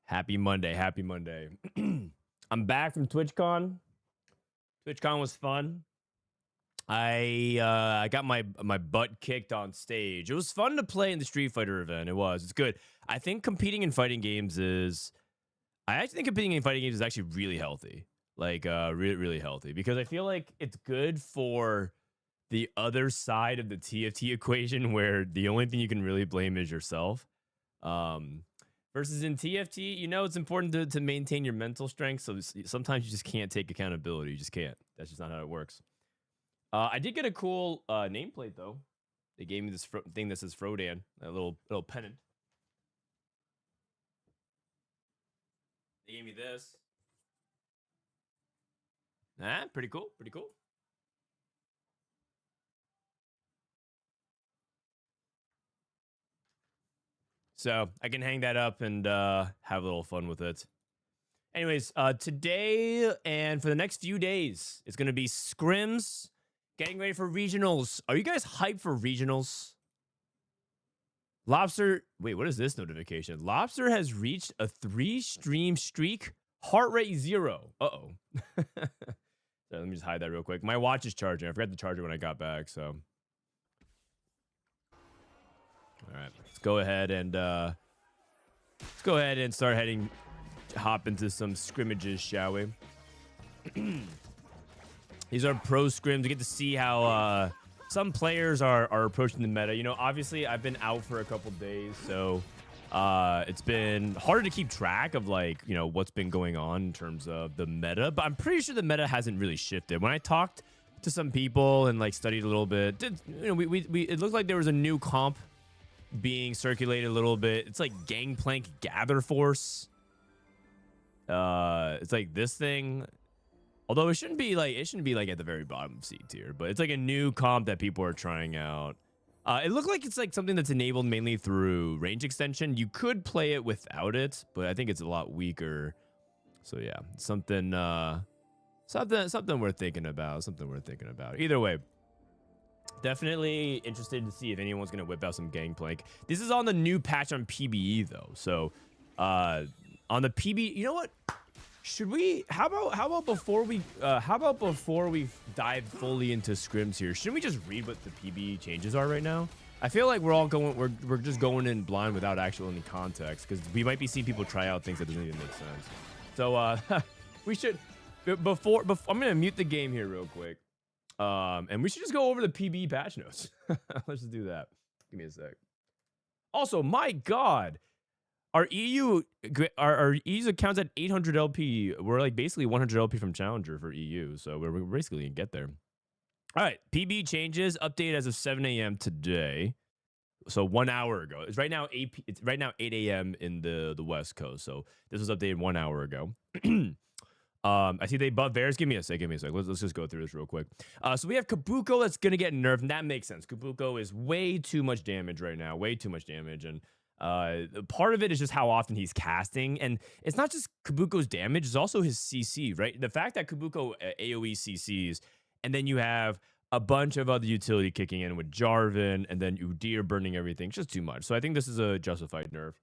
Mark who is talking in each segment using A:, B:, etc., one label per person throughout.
A: Happy Monday. Happy Monday. I'm back from TwitchCon. TwitchCon was fun. I got my butt kicked on stage. It was fun to play in the Street Fighter event. It was. It's good. I think competing in fighting games is... I actually think competing in fighting games is actually really healthy. Like, really, really healthy. Because I feel like it's good for the other side of the TFT equation where the only thing you can really blame is yourself. Versus in TFT, you know, it's important to maintain your mental strength. So sometimes you just can't take accountability. You just can't. That's just not how it works. I did get a cool nameplate, though. They gave me this thing that says Frodan, a little pennant. They gave me this. Ah, pretty cool. Pretty cool. So I can hang that up and have a little fun with it. Anyways, today and for the next few days, it's going to be Scrims, getting ready for regionals. Are you guys hyped for regionals? Lobster, wait, what is this notification? Lobster has reached a 3-stream streak, heart rate 0. Uh-oh. So let me just hide that real quick. My watch is charging. I forgot to charge it when I got back, so. All right, let's go ahead and start hop into some scrimmages, shall we? These are pro scrims. We get to see how some players are approaching the meta. You know, obviously I've been out for a couple days, so it's been harder to keep track of, like, you know, what's been going on in terms of the meta, but I'm pretty sure the meta hasn't really shifted. When I talked to some people and like studied a little bit, you know, it looked like there was a new comp being circulated a little bit. It's like Gangplank Gather Force. It's like this thing, although it shouldn't be like at the very bottom of C tier, but it's like a new comp that people are trying out. It looked like it's like something that's enabled mainly through range extension. You could play it without it, but I think it's a lot weaker. So yeah, something worth thinking about. Something worth thinking about. Either way, definitely interested to see if anyone's gonna whip out some Gangplank. This is on the new patch on PBE though. So on the PBE, you know what? Should we? How about before we dive fully into scrims here? Shouldn't we just read what the PBE changes are right now? I feel like we're just going in blind without actual any context, because we might be seeing people try out things that doesn't even make sense. So we should before I'm gonna mute the game here real quick. And we should just go over the PBE patch notes. Let's just do that. Give me a sec. Also, my God, our EU's accounts at 800 LP. We're like basically 100 LP from Challenger for EU, so we're basically gonna get there. All right, PBE changes update as of 7 a.m. today. So 1 hour ago. It's right now 8 a.m. in the West Coast. So this was updated 1 hour ago. I see they buff Varus. Give me a sec. Let's just go through this real quick. So we have Kabuko that's gonna get nerfed, and that makes sense. Kabuko is way too much damage right now. Way too much damage, and part of it is just how often he's casting, and it's not just Kabuko's damage, it's also his CC, right? The fact that Kabuko AoE CCs, and then you have a bunch of other utility kicking in with Jarvan, and then Udyr burning everything, it's just too much. So I think this is a justified nerf.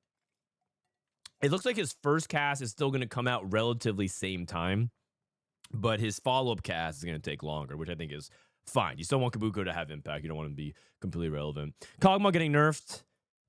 A: It looks like his first cast is still going to come out relatively same time, but his follow-up cast is going to take longer, which I think is fine. You still want Kabuko to have impact. You don't want him to be completely relevant. Kog'Maw getting nerfed.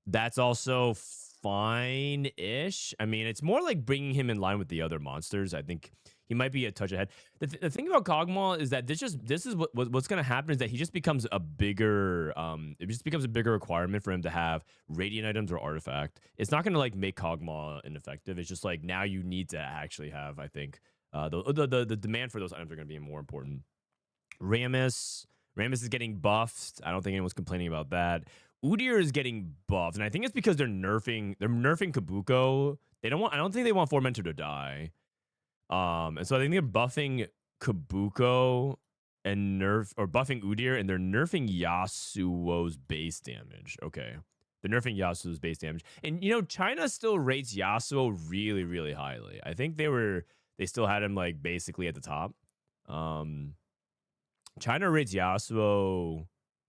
A: That's also fine-ish. I mean, it's more like bringing him in line with the other monsters. I think he might be a touch ahead. The thing about Kog'Maw is that this is what's going to happen is that he just becomes a bigger it just becomes a bigger requirement for him to have radiant items or artifact. It's not going to like make Kog'Maw ineffective. It's just like now you need to actually have, I think, the demand for those items are going to be more important. Rammus is getting buffed. I don't think anyone's complaining about that. Udyr is getting buffed, and I think it's because they're nerfing Kabuko. I don't think they want Formentor to die. And so I think they're buffing Kabuko and buffing Udyr, and they're nerfing Yasuo's base damage. Okay. They're nerfing Yasuo's base damage. And you know, China still rates Yasuo really, really highly. I think they still had him like basically at the top. China rates Yasuo,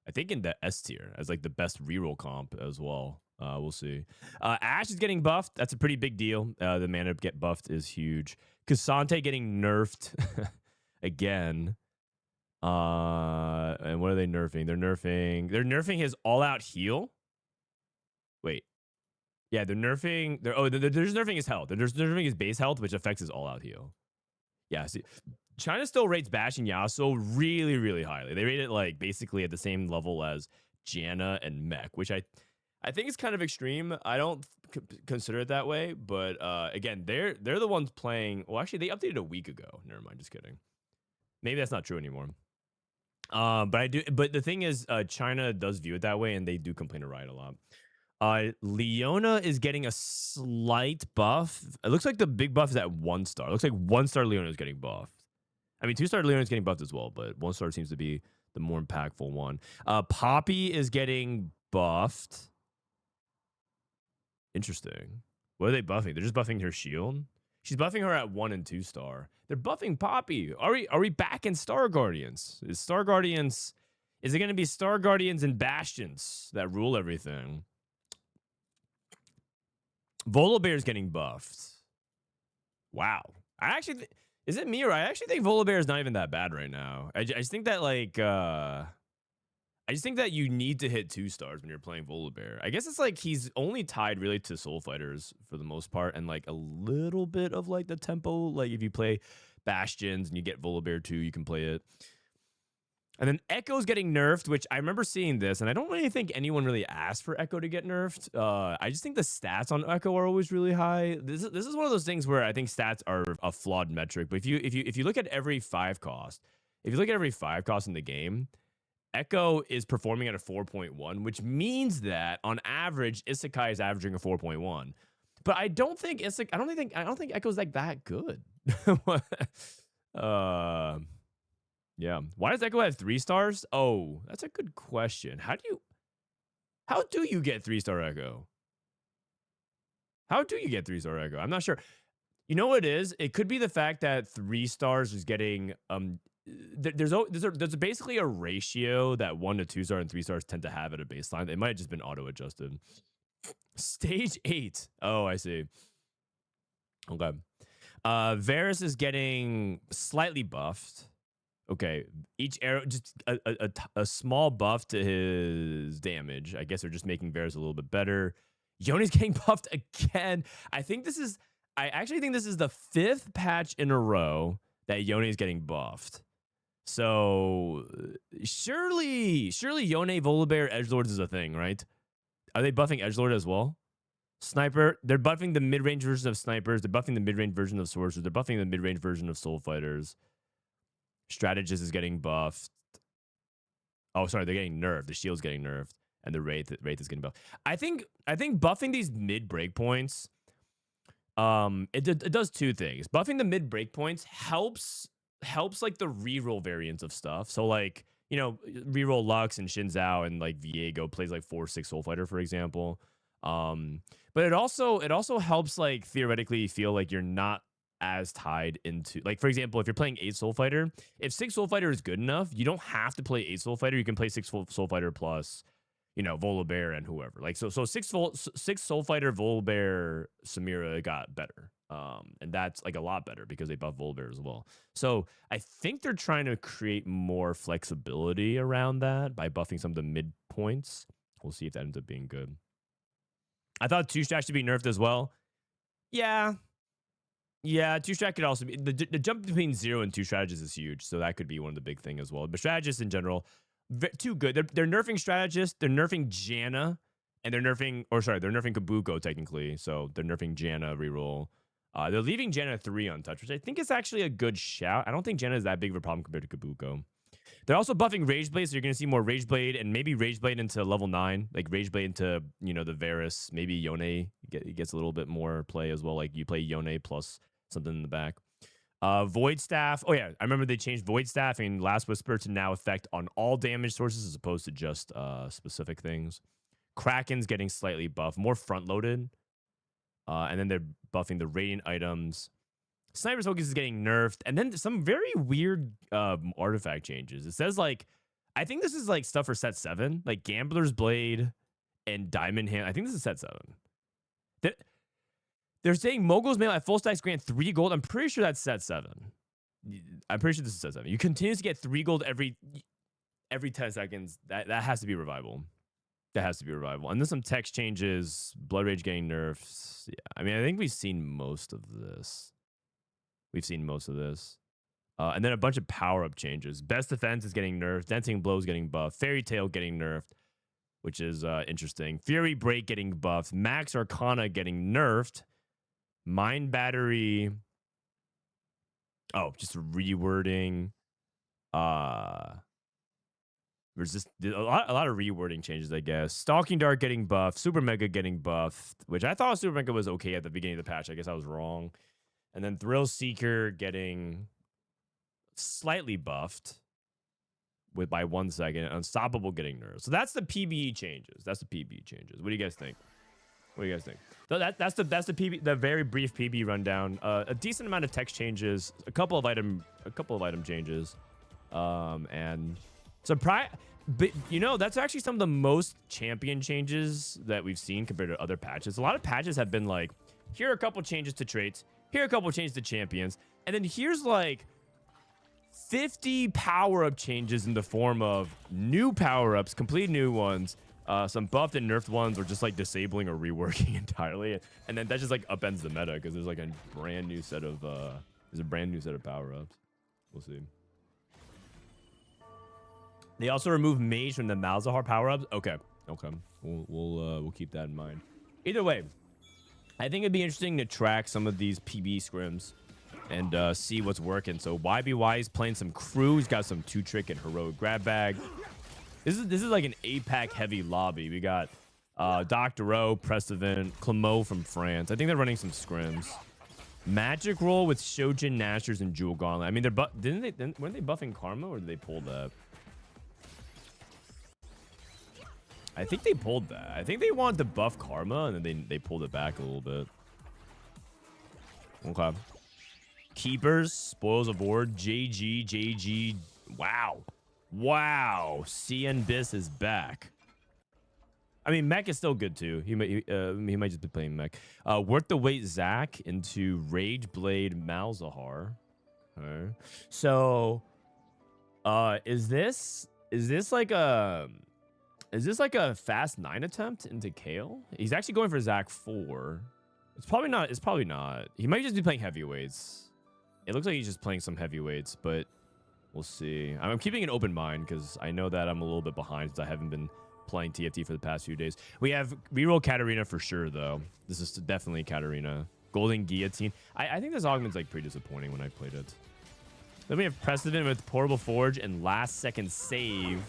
A: I think, in the S tier as like the best reroll comp as well. We'll see. Ashe is getting buffed. That's a pretty big deal. The mana get buffed is huge. Cassante getting nerfed again. And what are they nerfing? They're nerfing his all-out heal. Wait. Yeah, they're nerfing. They're just nerfing his health. They're just nerfing his base health, which affects his all-out heal. Yeah, see, China still rates Bash and Yasuo really, really highly. They rate it like basically at the same level as Janna and Mech, which I think is kind of extreme. I don't consider it that way, but again, they're the ones playing. Well, actually, they updated a week ago. Never mind, just kidding. Maybe that's not true anymore. But I do. But the thing is, China does view it that way, and they do complain to Riot a lot. Leona is getting a slight buff. It looks like the big buff is at 1 star. It looks like 1 star Leona is getting buffed. I mean, 2 star Leona is getting buffed as well, but 1 star seems to be the more impactful one. Poppy is getting buffed. Interesting. What are they buffing? They're just buffing her shield. She's buffing her at 1 and 2 star. They're buffing Poppy. Are we back in Star Guardians? Is it going to be Star Guardians and Bastions that rule everything? Volibear is getting buffed. Wow. Is it me, or I actually think Volibear is not even that bad right now. I just think that like I just think that you need to hit 2 stars when you're playing Volibear. I guess it's like he's only tied really to Soul Fighters for the most part, and like a little bit of like the tempo. Like if you play Bastions and you get Volibear too, you can play it. And then Echo's getting nerfed, which I remember seeing this, and I don't really think anyone really asked for Echo to get nerfed. I just think the stats on Echo are always really high. This is one of those things where I think stats are a flawed metric. But if you look at every 5 cost, in the game, Echo is performing at a 4.1, which means that on average, Isekai is averaging a 4.1. But I don't think Echo's like that good. Yeah. Why does Echo have 3 stars? Oh, that's a good question. How do you get 3-star Echo? How do you get 3-star Echo? I'm not sure. You know what it is? It could be the fact that 3 stars is getting there's basically a ratio that 1 to 2 star and 3 stars tend to have at a baseline. It might have just been auto adjusted. Stage 8. Oh, I see. Okay. Varus is getting slightly buffed. Okay, each arrow, just a small buff to his damage. I guess they're just making Varus a little bit better. Yoni's getting buffed again. I actually think this is the 5th patch in a row that Yoni is getting buffed. So surely Yone, Volibear, Edgelords is a thing, right? Are they buffing Edgelord as well? Sniper, they're buffing the mid-range version of snipers. They're buffing the mid-range version of sorcerers. They're buffing the mid-range version of soul fighters. Strategist is getting buffed. Oh, sorry, they're getting nerfed. The shield's getting nerfed, and the Wraith is getting buffed. I think buffing these mid breakpoints, it does 2 things. Buffing the mid breakpoints helps like the reroll variants of stuff. So like, you know, reroll Lux and Xin Zhao, and like Viego plays like 4/6 Soul Fighter, for example. But it also helps like theoretically feel like you're not as tied into, like, for example, if you're playing 8 Soul Fighter, if 6 Soul Fighter is good enough, you don't have to play 8 Soul Fighter. You can play 6 Soul Fighter plus, you know, Volibear and whoever. Like, so 6 Soul Fighter, Volibear, Samira got better. And that's like a lot better because they buff Volibear as well. So I think they're trying to create more flexibility around that by buffing some of the mid points. We'll see if that ends up being good. I thought 2-Strat should be nerfed as well. Yeah, 2-Strat could also be. The jump between 0 and 2 strategists is huge, so that could be one of the big things as well. But strategists in general, too good. They're nerfing strategists, they're nerfing Janna, and they're nerfing Kabuko technically. So they're nerfing Janna reroll. They're leaving Janna 3 untouched, which I think is actually a good shout. I don't think Janna is that big of a problem compared to Kabuko. They're also buffing Rageblade, so you're going to see more Rageblade, and maybe Rageblade into level 9, like Rageblade into, you know, the Varus. Maybe Yone gets a little bit more play as well, like you play Yone plus something in the back. Void Staff. Oh, yeah, I remember they changed Void Staff and Last Whisper to now affect on all damage sources as opposed to just specific things. Kraken's getting slightly buffed, more front-loaded. And then they're buffing the Radiant items. Sniper's Focus is getting nerfed, and then some very weird artifact changes. It says, like, I think this is like stuff for set 7, like Gambler's Blade and Diamond Hand. I think this is set 7. They're saying Mogul's Mail at full stacks grant 3 gold. I'm pretty sure that's set 7. I'm pretty sure this is set 7. You continue to get 3 gold every 10 seconds. That has to be revival. That has to be revival. And then some text changes. Blood Rage getting nerfs. Yeah, I mean, I think we've seen most of this. And then a bunch of power-up changes. Best Defense is getting nerfed. Dancing Blow is getting buffed. Fairy Tail getting nerfed, which is interesting. Fury Break getting buffed. Max Arcana getting nerfed. Mind Battery. Oh, just rewording. Resist a lot of rewording changes, I guess. Stalking Dart getting buffed. Super Mega getting buffed, which I thought Super Mega was okay at the beginning of the patch. I guess I was wrong. And then Thrill Seeker getting slightly buffed by 1 second. Unstoppable getting nerfed. So that's the PBE changes. What do you guys think? So that's the very brief PBE rundown. A decent amount of text changes, a couple of item changes, and surprise. But that's actually some of the most champion changes that we've seen compared to other patches. A lot of patches have been like, here are a couple changes to traits, here are a couple changes to champions, and then here's like 50 power-up changes in the form of new power-ups, complete new ones, some buffed and nerfed ones, or just like disabling or reworking entirely, and then that just like upends the meta because there's like a brand new set of power-ups. We'll see. They also remove Mage from the Malzahar power-ups. Okay. We'll keep that in mind. Either way, I think it'd be interesting to track some of these PB scrims and see what's working. So YBY is playing some crew. He's got some 2-trick and heroic grab bag. This is like an APAC heavy lobby. We got Dr. O, Prestivent, Clemou from France. I think they're running some scrims. Magic roll with Shojin, Nashers, and Jewel Gauntlet. I mean, weren't they buffing Karma, or did they pull that? I think they pulled that. I think they wanted to buff Karma, and then they pulled it back a little bit. Okay. Keepers, Spoils of War, JG. Wow. Canbizz is back. I mean, Mech is still good too. He might just be playing Mech. Work the Weight Zac into Rage Blade Malzahar. Okay. So, is this like a fast 9 attempt into Kale? He's actually going for Zac 4. It's probably not. He might just be playing heavyweights. It looks like he's just playing some heavyweights, but we'll see. I'm keeping an open mind because I know that I'm a little bit behind since I haven't been playing TFT for the past few days. We have reroll Katarina for sure, though. This is definitely Katarina. Golden Guillotine. I think this augment's like pretty disappointing when I played it. Then we have Prestivent with Portable Forge and Last Second Save.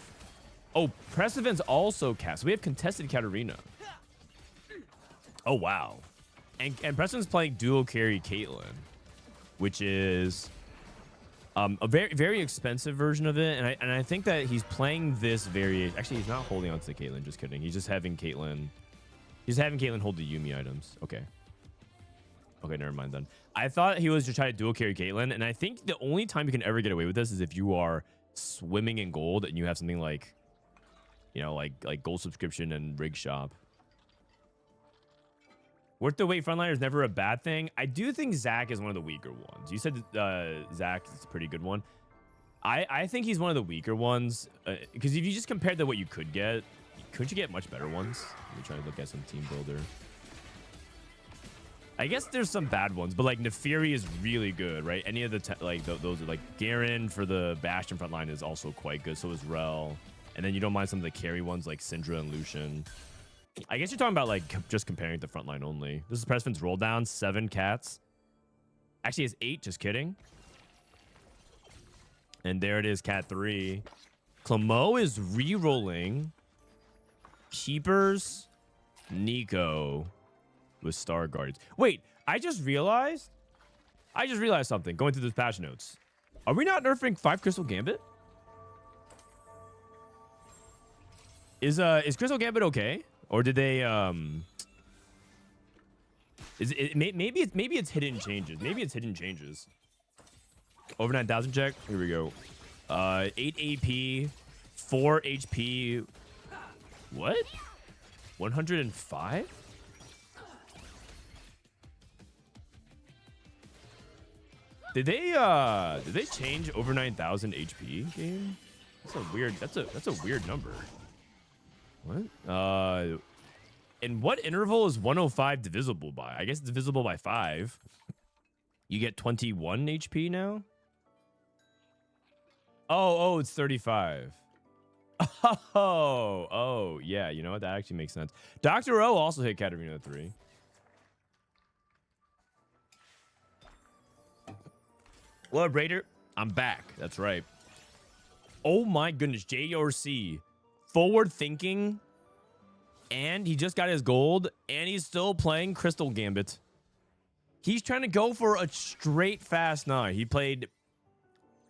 A: Oh, Prestivent's also cast. We have contested Katarina. Oh, wow. And Prestivent's playing dual carry Caitlyn, which is a very, very expensive version of it. And I think that he's playing this very... Actually, he's not holding on to the Caitlyn. Just kidding. He's just having Caitlyn... hold the Yuumi items. Okay. Okay, never mind then. I thought he was just trying to dual carry Caitlyn. And I think the only time you can ever get away with this is if you are swimming in gold and you have something like... like gold subscription and rig shop. Worth the wait frontliner is never a bad thing. I do think Zac is one of the weaker ones. You said Zac is a pretty good one. I think he's one of the weaker ones because if you just compare to what you could get, couldn't you get much better ones? Let me try to look at some team builder. I guess there's some bad ones, but like Neferi is really good, right? Any of the those are like Garen for the Bastion frontline is also quite good. So is Rel. And then you don't mind some of the carry ones like Syndra and Lucian. I guess you're talking about like just comparing the front line only. This is Prestivent's roll down, 7 cats. Actually, it's 8, just kidding. And there it is, cat 3. Clemou is re-rolling Keepers Nico with Star Guardians. Wait, I just realized something going through those patch notes. Are we not nerfing 5 Crystal Gambit? Is Crystal Gambit okay? Or did they maybe it's hidden changes. Maybe it's hidden changes. Over 9,000 check. Here we go. 8 AP, 4 HP. What? 105? Did they change over 9,000 HP game? That's a weird number. What? And what interval is 105 divisible by? I guess it's divisible by 5. You get 21 HP now? Oh, it's 35. Oh, yeah, you know what? That actually makes sense. Dr. O also hit Katarina 3. What up, Raider? I'm back. That's right. Oh my goodness, JRC. Forward thinking. And he just got his gold. And he's still playing Crystal Gambit. He's trying to go for a straight fast 9. He played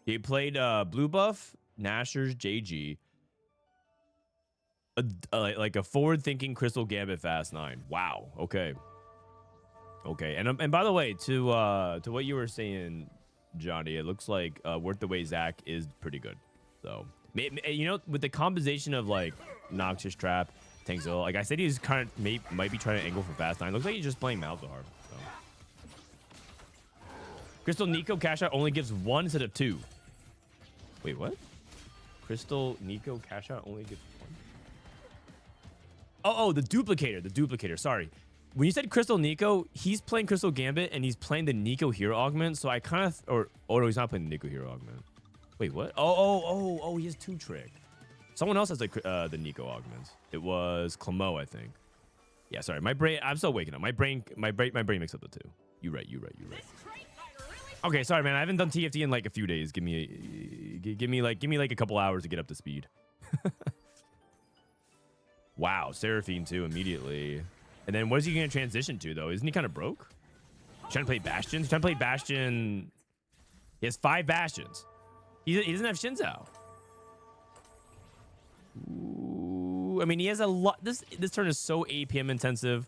A: blue buff, Nashor's JG. Like a forward thinking Crystal Gambit fast 9. Wow. Okay. And by the way, to what you were saying, Johnny, it looks like Worth the Wait Zach is pretty good. So, you know, with the combination of like Noxious Trap, Tankzilla, like I said, he's kind of might be trying to angle for fast 9. Looks like he's just playing Malzahar. So. Crystal Nico cash out only gives 1 instead of 2. Wait, what? Crystal Nico cash out only gives 1? Oh, the duplicator. Sorry. When you said Crystal Nico, he's playing Crystal Gambit and he's playing the Nico Hero Augment. So I kind of, no, he's not playing the Nico Hero Augment. Wait, what? Oh, he has 2 trick. Someone else has the Nico Augment. It was Clemou, I think. Yeah, sorry, my brain. I'm still waking up. My brain mixed up the 2. You right. Okay, sorry, man. I haven't done TFT in like a few days. Give me like a couple hours to get up to speed. Wow, Seraphine too immediately. And then what is he going to transition to, though? Isn't he kind of broke? He's trying to play Bastion? He's trying to play Bastion. He has 5 Bastions. He doesn't have Shinzao. Ooh, I mean, he has a lot. This turn is so APM intensive.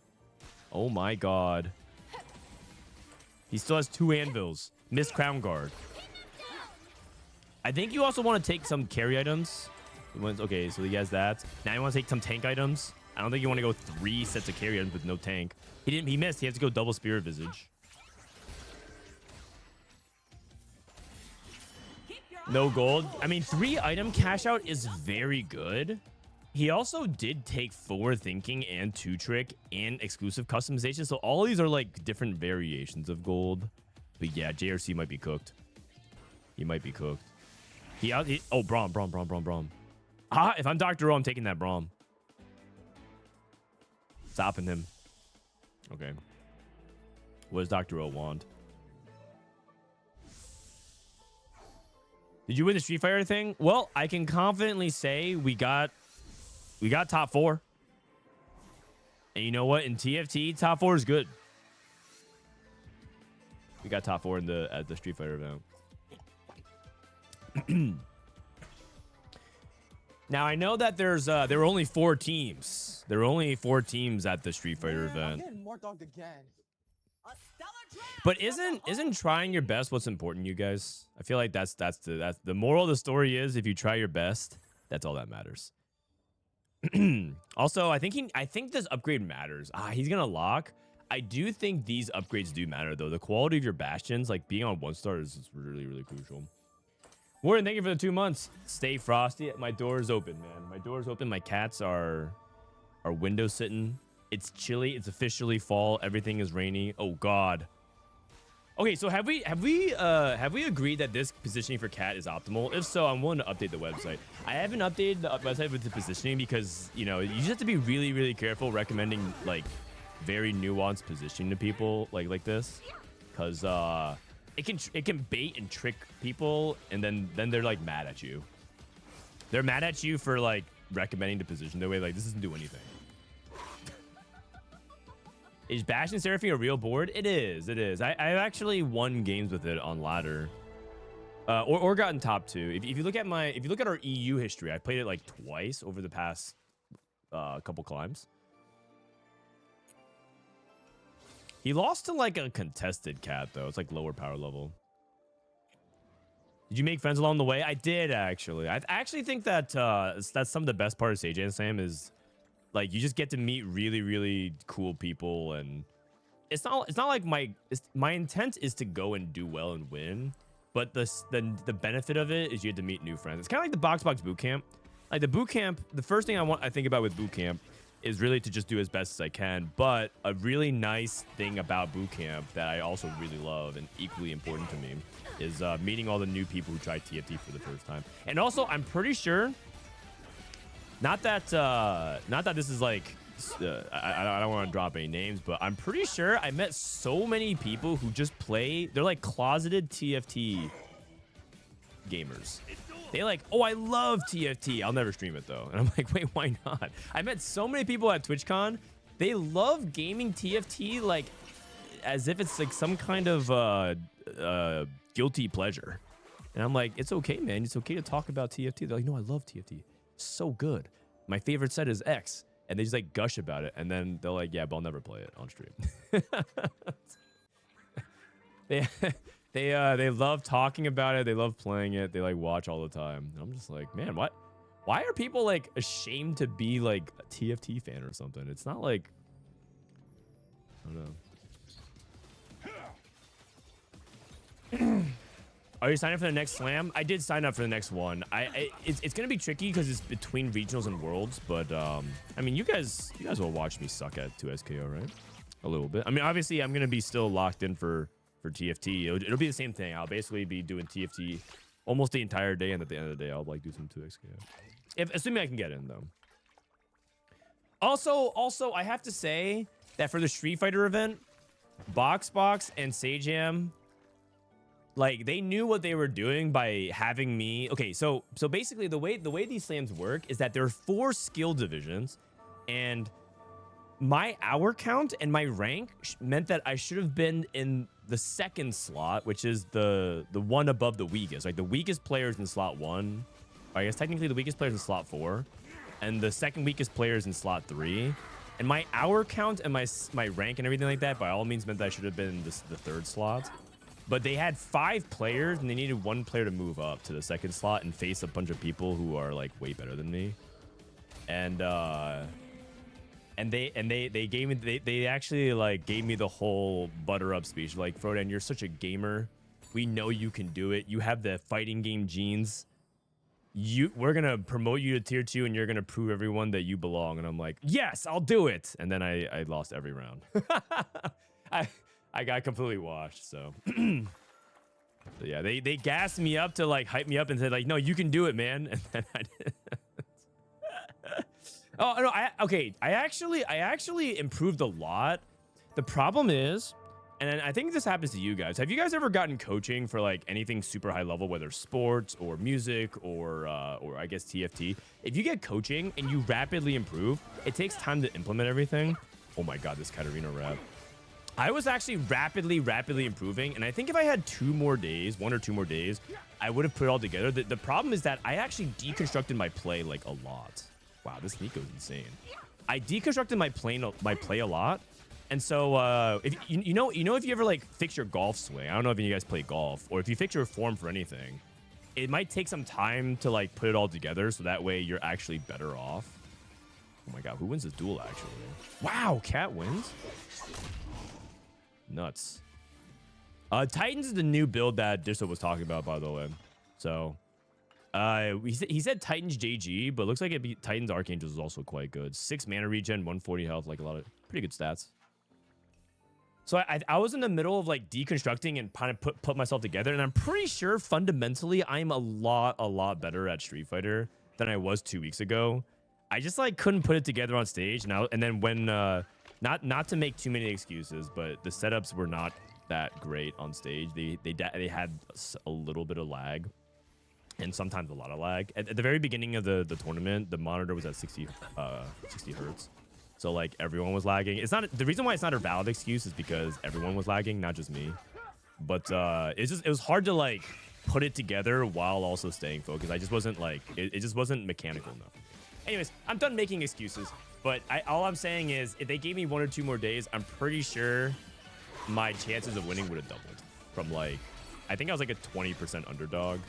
A: Oh, my God. He still has 2 Anvils. Missed Crown Guard. I think you also want to take some carry items. Okay, so he has that. Now you want to take some tank items. I don't think you want to go 3 sets of carry items with no tank. He missed. He has to go double Spirit Visage. No gold. I mean, 3 item cash out is very good. He also did take forward thinking and 2 trick and exclusive customization. So all these are like different variations of gold. But yeah, JRC might be cooked. He might be cooked. Oh, Braum. Ah, if I'm Dr. O, I'm taking that Braum. Stopping him. Okay. What does Dr. O want? Did you win the Street Fighter thing? Well, I can confidently say we got top 4. And you know what? In TFT, top 4 is good. We got top 4 at the Street Fighter event. Now I know that there were only 4 teams. There were only 4 teams at the Street Fighter event. But isn't trying your best what's important, you guys? I feel like that's the moral of the story is if you try your best, that's all that matters. Also, I think this upgrade matters. He's gonna lock. I do think these upgrades do matter though. The quality of your bastions, like being on 1-star, is really, really crucial. Warren, thank you for the 2 months. Stay frosty. My door is open, man. My door is open. My cats are window sitting. It's chilly. It's officially fall. Everything is rainy. Oh God. Okay, so have we agreed that this positioning for cat is optimal? If so, I'm willing to update the website. I haven't updated the website with the positioning because, you know, you just have to be really, really careful recommending like very nuanced positioning to people like this, because it can bait and trick people, and then they're like mad at you. They're mad at you for like recommending the position their way. Like, this doesn't do anything. Is Bastion Seraphine a real board? It is. I've actually won games with it on ladder, or gotten top 2. If you look at our EU history, I played it like twice over the past couple climbs. He lost to like a contested cat though. It's like lower power level. Did you make friends along the way? I did actually. I actually think that that's some of the best part of Sage and Sam is Like, you just get to meet really, really cool people, and it's not like my intent is to go and do well and win, but the benefit of it is you get to meet new friends. It's kind of like the box boot camp. Like the boot camp, the first thing I think about with boot camp is really to just do as best as I can. But a really nice thing about boot camp that I also really love and equally important to me is meeting all the new people who try TFT for the first time. And also, I'm pretty sure, not that this is like, I don't want to drop any names, but I'm pretty sure I met so many people who just play. They're like closeted TFT gamers. They like, oh, I love TFT. I'll never stream it though. And I'm like, wait, why not? I met so many people at TwitchCon. They love gaming TFT like as if it's like some kind of guilty pleasure. And I'm like, it's okay, man. It's okay to talk about TFT. They're like, no, I love TFT. It's so good. My favorite set is X. And they just like gush about it. And then they're like, yeah, but I'll never play it on stream. They love talking about it. They love playing it. They like watch all the time. And I'm just like, man, what? Why are people like ashamed to be like a TFT fan or something? It's not like, I don't know. Are you signing up for the next slam? I did sign up for the next one. It's gonna be tricky because it's between regionals and worlds. But I mean, you guys will watch me suck at 2SKO, right? A little bit. I mean, obviously, I'm gonna be still locked in for TFT. It'll be the same thing. I'll basically be doing TFT almost the entire day, and at the end of the day, I'll like do some 2SKO. Assuming I can get in though. Also, I have to say that for the Street Fighter event, Box and Sajam, like they knew what they were doing by having me. Okay, so basically the way these slams work is that there are 4 skill divisions, and my hour count and my rank meant that I should have been in the second slot, which is the one above the weakest. Like the weakest players in slot 1, or I guess technically the weakest players in slot 4, and the second weakest players in slot 3. And my hour count and my rank and everything like that by all means meant that I should have been in the third slot. But they had 5 players, and they needed 1 player to move up to the second slot and face a bunch of people who are like way better than me. And they gave me they actually like gave me the whole butter up speech. Like, Frodan, you're such a gamer. We know you can do it. You have the fighting game genes. We're gonna promote you to tier 2, and you're gonna prove everyone that you belong. And I'm like, yes, I'll do it. And then I lost every round. I got completely washed, so. So yeah, they gassed me up to like hype me up and said like, no, you can do it, man. And then I did. Oh no, I actually improved a lot. The problem is, and I think this happens to you guys. Have you guys ever gotten coaching for like anything super high level, whether sports or music or I guess TFT? If you get coaching and you rapidly improve, it takes time to implement everything. Oh my god, this Katarina rap. I was actually rapidly improving, and I think if I had 2 more days, 1 or 2 more days, I would have put it all together. The problem is that I actually deconstructed my play like a lot. Wow, this Nico's insane. I deconstructed my play a lot, and so if you know if you ever like fix your golf swing, I don't know if you guys play golf, or if you fix your form for anything, it might take some time to like put it all together, so that way you're actually better off. Oh my god, who wins this duel actually? Wow, Cat wins. Nuts. Titans is the new build that Dishsoap was talking about, by the way. So, he said Titans JG, but it looks like Titans Archangels is also quite good. 6 mana regen, 140 health, like a lot of pretty good stats. So I was in the middle of like deconstructing and kind of put myself together, and I'm pretty sure fundamentally I'm a lot better at Street Fighter than I was 2 weeks ago. I just like couldn't put it together on stage, and then when not to make too many excuses, but the setups were not that great on stage. They had a little bit of lag, and sometimes a lot of lag. At the very beginning of the tournament, the monitor was at 60 hertz, so like everyone was lagging. It's not the reason why it's not a valid excuse is because everyone was lagging, not just me. But it was hard to like put it together while also staying focused. I just wasn't like it just wasn't mechanical enough. Anyways, I'm done making excuses. But all I'm saying is, if they gave me 1 or 2 more days, I'm pretty sure my chances of winning would have doubled. From like, I think I was like a 20% underdog.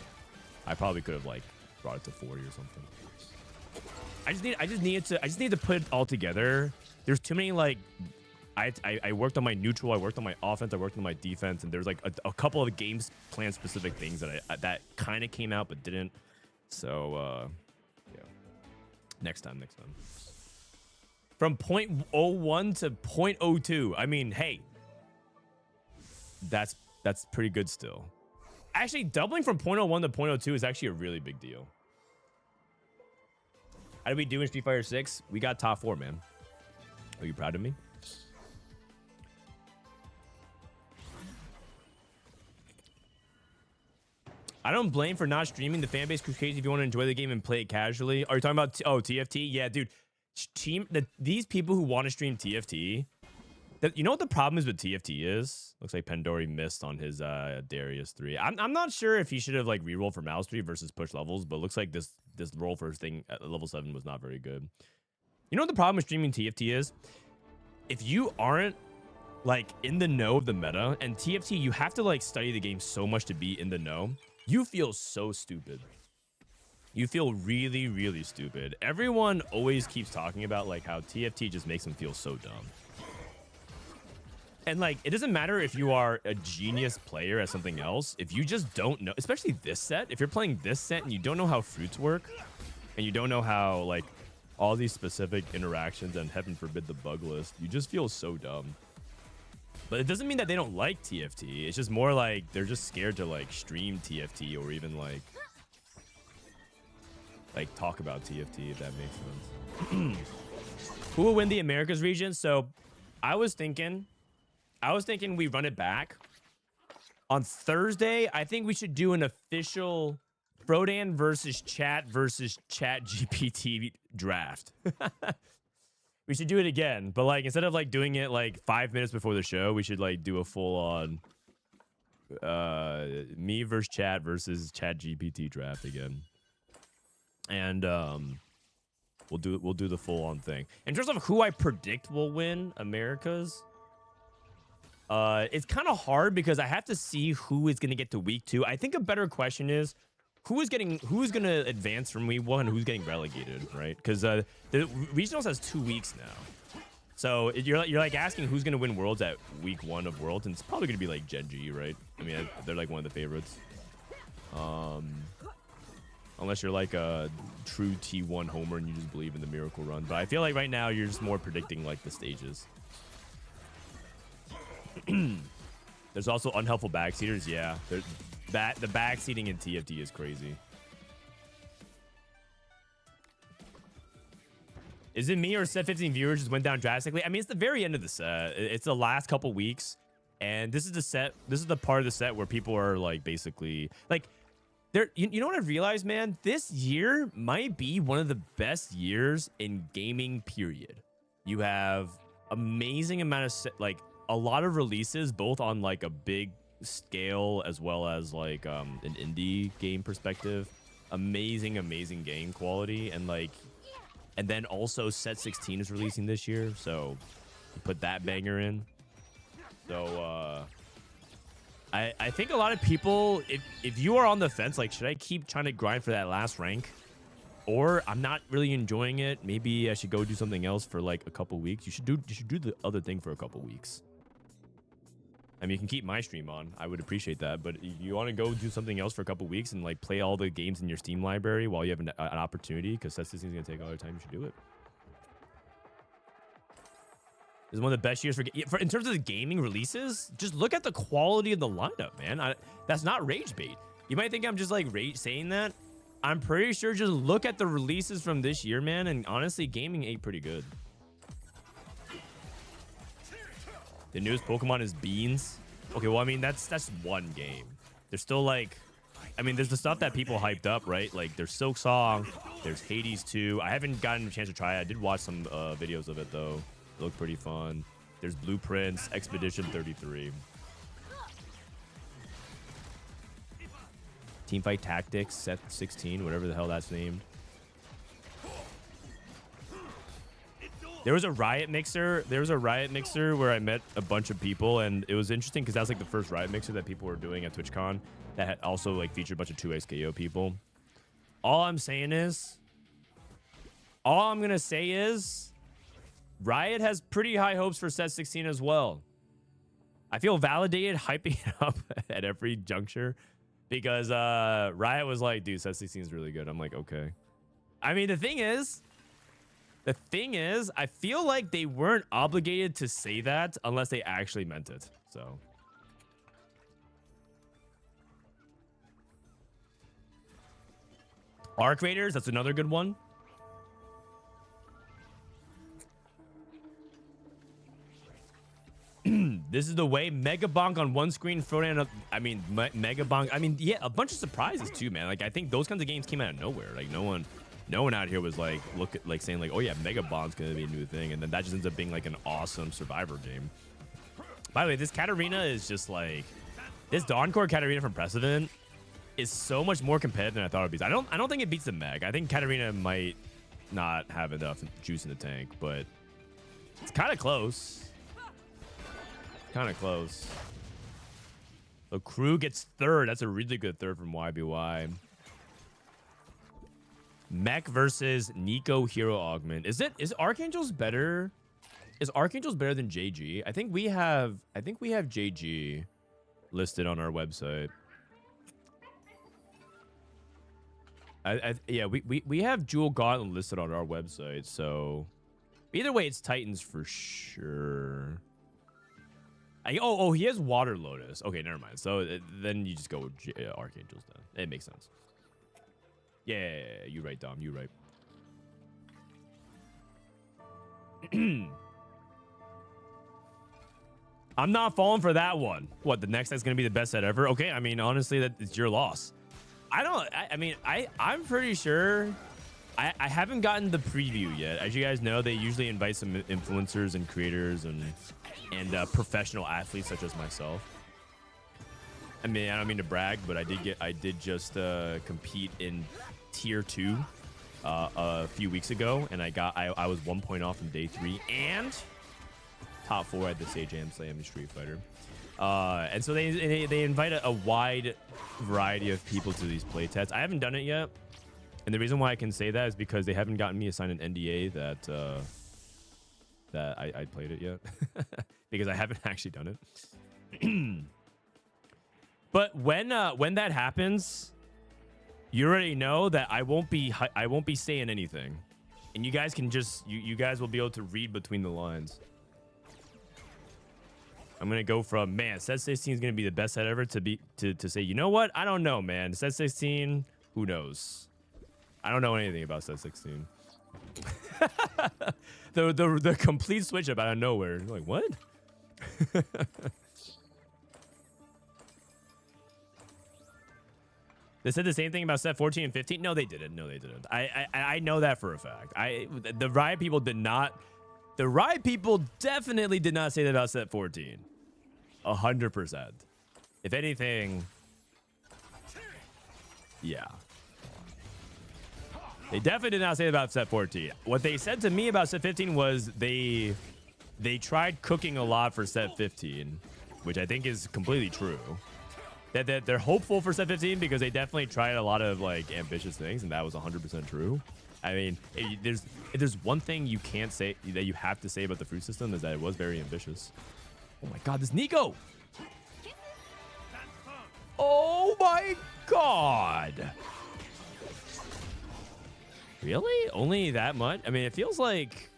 A: I probably could have like brought it to 40 or something. I just need to put it all together. There's too many like I worked on my neutral, I worked on my offense, I worked on my defense, and there's like a couple of games plan specific things that that kind of came out but didn't. So yeah. Next time. From 0.01 to 0.02. I mean, hey. That's pretty good still. Actually, doubling from 0.01 to 0.02 is actually a really big deal. How did we do in Street Fighter 6? We got top 4, man. Are you proud of me? I don't blame for not streaming. The fan base goes crazy if you want to enjoy the game and play it casually. Are you talking about TFT? Yeah, dude. These people who want to stream TFT, you know what the problem is with TFT is? Looks like Pandori missed on his Darius 3. I'm not sure if he should have like rerolled for Mouse 3 versus push levels, but looks like this roll for his thing at level 7 was not very good. You know what the problem with streaming TFT is? If you aren't like in the know of the meta, and TFT, you have to like study the game so much to be in the know. You feel so stupid. You feel really, really stupid. Everyone always keeps talking about like how TFT just makes them feel so dumb. And like, it doesn't matter if you are a genius player at something else. If you just don't know, especially this set, if you're playing this set and you don't know how fruits work, and you don't know how like all these specific interactions and heaven forbid the bug list, you just feel so dumb. But it doesn't mean that they don't like TFT. It's just more like they're just scared to like stream TFT or even like talk about TFT, if that makes sense. Who will win the Americas region? So I was thinking we run it back on Thursday. I think we should do an official Frodan versus Chat GPT draft. We should do it again, but like instead of like doing it like 5 minutes before the show, we should like do a full on me versus Chat GPT draft again. And we'll do the full on thing. In terms of who I predict will win Americas, it's kind of hard because I have to see who is going to get to week 2. I think a better question is who's going to advance from week 1 and who's getting relegated, right? Because the regionals has 2 weeks now. So you're like asking who's going to win Worlds at week 1 of Worlds, and it's probably going to be like Gen G, right? I mean, they're like one of the favorites. Unless you're like a true T1 homer and you just believe in the miracle run. But I feel like right now you're just more predicting like the stages. There's also unhelpful backseaters. Yeah, the backseating in TFT is crazy. Is it me or set 15 viewers just went down drastically? I mean, it's the very end of the set. It's the last couple weeks, and this is the set. This is the part of the set where people are like basically like, you know what I've realized, man? This year might be one of the best years in gaming. Period. You have amazing amount of like a lot of releases, both on like a big scale as well as like an indie game perspective. Amazing game quality, and like, and then also set 16 is releasing this year, so you put that banger in. So I think a lot of people, if you are on the fence, like, should I keep trying to grind for that last rank, or I'm not really enjoying it, maybe I should go do something else for like a couple weeks. You should do the other thing for a couple weeks. I mean, you can keep my stream on. I would appreciate that. But if you want to go do something else for a couple weeks and like play all the games in your Steam library while you have an opportunity, because that's this thing's gonna take all the time, you should do it. This is one of the best years for in terms of the gaming releases. Just look at the quality of the lineup, man. That's not rage bait. You might think I'm just like saying that. I'm pretty sure just look at the releases from this year, man. And honestly, gaming ain't pretty good. The newest Pokemon is Beans. Okay, well, I mean, that's one game. There's still like, I mean, there's the stuff that people hyped up, right? Like there's Silk Song, there's Hades 2. I haven't gotten a chance to try it. I did watch some videos of it though. It looked pretty fun. There's Blueprints, Expedition 33. Teamfight Tactics, set 16, whatever the hell that's named. There was a Riot Mixer. There was a Riot Mixer where I met a bunch of people, and it was interesting because that was like the first Riot Mixer that people were doing at TwitchCon that had also like featured a bunch of 2xKO people. All I'm saying is, All I'm going to say is Riot has pretty high hopes for set 16 as well. I feel validated hyping it up at every juncture because Riot was like, dude, set 16 is really good. I'm like, okay. I mean, the thing is, I feel like they weren't obligated to say that unless they actually meant it. So. Arc Raiders, that's another good one. This is the way. Mega Bonk on one screen. Frodan, I mean, Mega Bonk. I mean, yeah, a bunch of surprises too, man. Like, I think those kinds of games came out of nowhere. Like, no one out here was like, saying like, oh yeah, Mega Bonk's gonna be a new thing, and then that just ends up being like an awesome Survivor game. By the way, this Katarina is just like, this Dawncore Katarina from Prestivent is so much more competitive than I thought it would be. I don't think it beats the Meg. I think Katarina might not have enough juice in the tank, but it's kind of close. Kind of close. The crew gets third. That's a really good third from YBY. Mech versus Nico Hero Augment. Is Archangel's better? Is Archangel's better than JG? I think we have JG listed on our website. Yeah, we have Jewel Gauntlet listed on our website, so either way it's Titans for sure. Oh, he has Water Lotus. Okay, never mind. So then you just go with Archangels then. It makes sense. Yeah, you're right, Dom. You're right. I'm not falling for that one. What, the next set's going to be the best set ever? Okay, I mean, honestly, it's your loss. I'm pretty sure. I haven't gotten the preview yet. As you guys know, they usually invite some influencers and creators and professional athletes such as myself. I mean, I don't mean to brag, but I did just compete in tier 2 a few weeks ago, and I was 1 point off from day 3 and top 4 at the Sage Am Slam in Street Fighter. And so they invite a wide variety of people to these play tests. I haven't done it yet, and the reason why I can say that is because they haven't gotten me to sign an NDA that I played it yet because I haven't actually done it. But when that happens, you already know that I won't be saying anything, and you guys can just you guys will be able to read between the lines. I'm gonna go from, man, set 16 is gonna be the best set ever to say, you know what? I don't know, man. Set 16, who knows? I don't know anything about set 16. the complete switch up out of nowhere. You're like, what? They said the same thing about set 14 and 15. No, they didn't. No, they didn't. I know that for a fact. The Riot people did not. The Riot people definitely did not say that about set 14. 100%. If anything, yeah. They definitely did not say that about set 14. What they said to me about set 15 was they tried cooking a lot for set 15, which I think is completely true. That they're hopeful for set 15 because they definitely tried a lot of like ambitious things, and that was 100% true. I mean, if there's one thing you can't say that you have to say about the fruit system is that it was very ambitious. Oh my god, this Nico! Oh my god! Really? Only that much? I mean, it feels like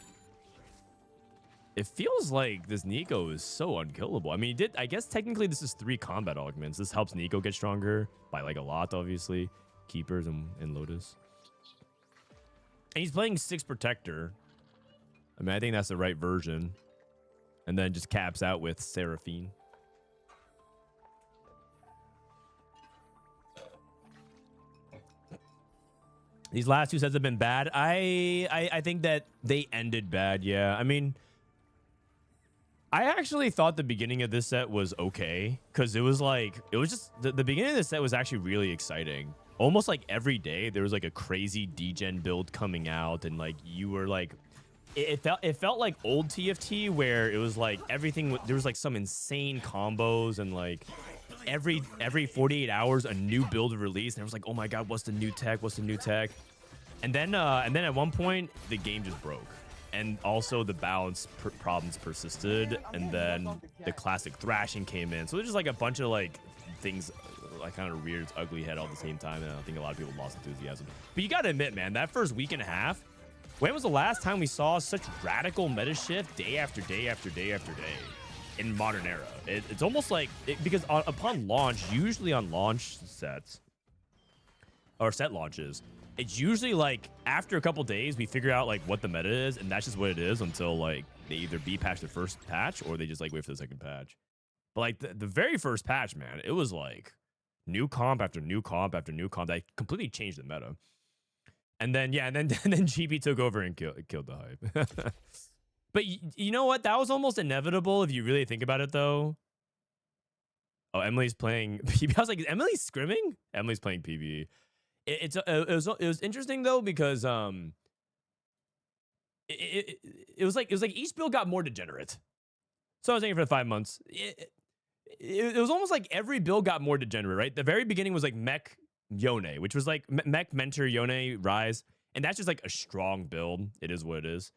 A: this Nico is so unkillable. I mean, I guess technically this is 3 combat augments. This helps Nico get stronger by like a lot, obviously. Keepers and Lotus. And he's playing 6 Protector. I mean, I think that's the right version. And then just caps out with Seraphine. These last 2 sets have been bad. I think that they ended bad, yeah. I mean, I actually thought the beginning of this set was okay. Because it was just, the beginning of this set was actually really exciting. Almost like every day there was like a crazy degen build coming out, and like you were like, it felt like old TFT where it was like everything, there was like some insane combos, and like every 48 hours a new build release, and it was like, oh my god, what's the new tech? And then at one point the game just broke, and also the balance problems persisted, and then the classic thrashing came in. So there's just like a bunch of like things like kind of reared its ugly head all at the same time, and I think a lot of people lost enthusiasm. But you gotta admit, man, that first week and a half, when was the last time we saw such radical meta shift day after day after day after day in modern era? It's almost like because upon launch, usually on launch sets or set launches, it's usually like after a couple days we figure out like what the meta is, and that's just what it is until like they either patch the first patch or they just like wait for the second patch. But like the very first patch, man, it was like new comp after new comp after new comp that completely changed the meta. And then and then GP took over and killed the hype. But you know what? That was almost inevitable if you really think about it, though. Oh, Emily's playing PB. I was like, is Emily scrimming? Emily's playing PB. It was interesting though, because it was like each build got more degenerate. So I was thinking for the 5 months, it was almost like every build got more degenerate, right? The very beginning was like Mech Yone, which was like Mech Mentor Yone Rise, and that's just like a strong build. It is what it is.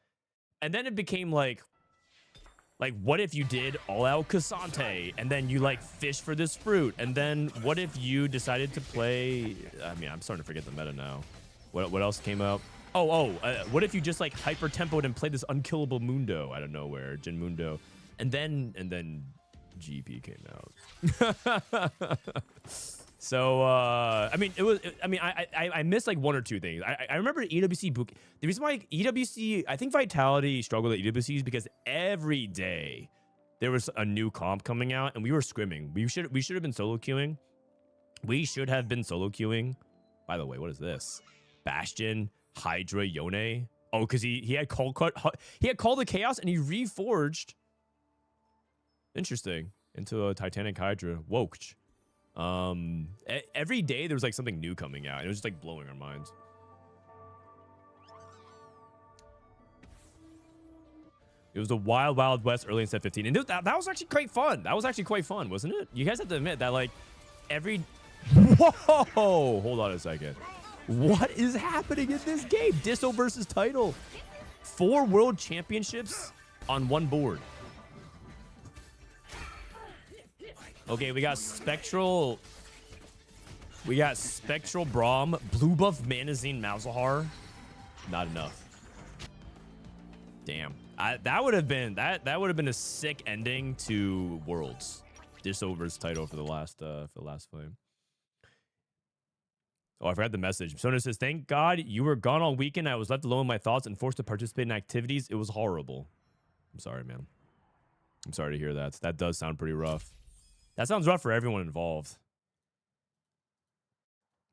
A: And then it became like what if you did all out Cassante and then you like fish for this fruit? And then what if you decided to play, I mean, I'm starting to forget the meta now. What else came out? What if you just like hyper tempoed and played this unkillable Mundo out of nowhere, Jin Mundo? And then GP came out. So I mean, I missed like one or two things. I remember EWC book. The reason why EWC, I think Vitality struggled at EWC is because every day there was a new comp coming out, and we were scrimming. We should have been solo queuing. We should have been solo queuing. By the way, what is this? Bastion, Hydra, Yone. Oh, because he had called the Chaos and he reforged. Interesting. Into a Titanic Hydra. Woked. Every day there was like something new coming out. It was just like blowing our minds. It was the wild west early in set 15, and that was actually quite fun. That was actually quite fun, wasn't it? You guys have to admit that like every whoa, hold on a second. What is happening in this game? Dishsoap versus title. 4 world championships on one board. Okay, we got Spectral Braum, blue buff Manazine Malzahar. Not enough. Damn. That would have been a sick ending to Worlds. Dishsoap versus title for the last flame. Oh, I forgot the message. Sona says, "Thank God you were gone all weekend. I was left alone with my thoughts and forced to participate in activities. It was horrible." I'm sorry, man. I'm sorry to hear that. That does sound pretty rough. That sounds rough for everyone involved.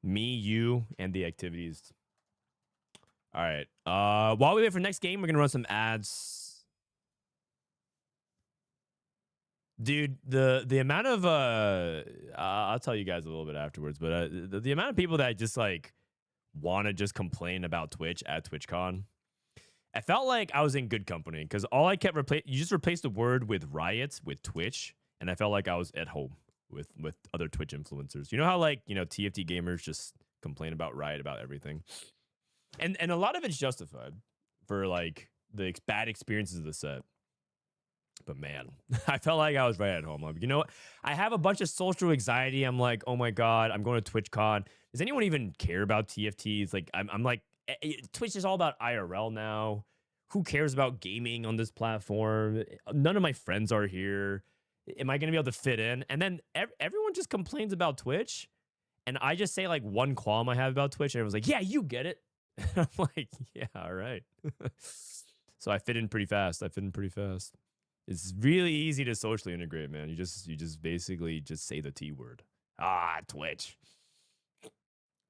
A: Me, you, and the activities. All right. While we wait for next game, we're gonna run some ads. Dude, the amount of I'll tell you guys a little bit afterwards, but the amount of people that just like want to just complain about Twitch at TwitchCon, I felt like I was in good company, because all I kept you just replaced the word with riots with Twitch. And I felt like I was at home with other Twitch influencers. You know how like, you know, TFT gamers just complain about Riot about everything. And a lot of it's justified for like the bad experiences of the set. But man, I felt like I was right at home. Like, you know what? I have a bunch of social anxiety. I'm like, oh my God, I'm going to TwitchCon. Does anyone even care about TFTs? Like, I'm like, Twitch is all about IRL now. Who cares about gaming on this platform? None of my friends are here. Am I going to be able to fit in? And then everyone just complains about Twitch. And I just say like one qualm I have about Twitch. And everyone's like, yeah, you get it. And I'm like, yeah, all right. So I fit in pretty fast. It's really easy to socially integrate, man. You just basically just say the T word. Twitch.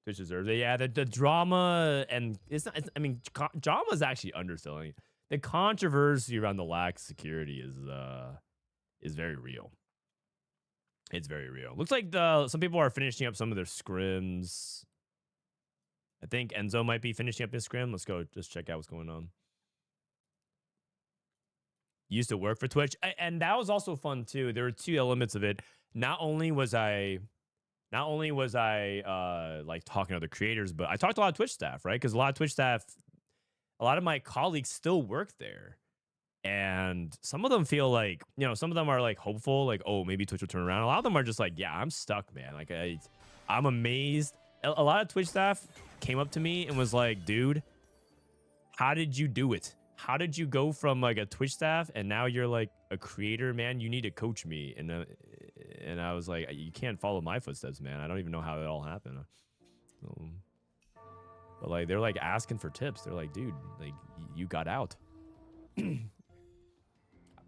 A: Twitch deserves it. Yeah, the drama, and it's not, I mean, drama is actually underselling it. The controversy around the lack of security is very real. It's very real. Looks like some people are finishing up some of their scrims. I think Enzo might be finishing up his scrim. Let's go just check out what's going on. Used to work for Twitch, and that was also fun too. There were two elements of it. Not only was I not only was I like talking to other creators, but I talked to a lot of Twitch staff, right? Because a lot of Twitch staff, a lot of my colleagues still work there. And some of them feel like, you know, some of them are like hopeful, like, oh, maybe Twitch will turn around. A lot of them are just like, yeah, I'm stuck, man. Like, I'm amazed. A lot of Twitch staff came up to me and was like, dude, how did you do it? How did you go from like a Twitch staff and now you're like a creator, man? You need to coach me. And I was like, you can't follow my footsteps, man. I don't even know how it all happened. But like, they're like asking for tips. They're like, dude, like you got out.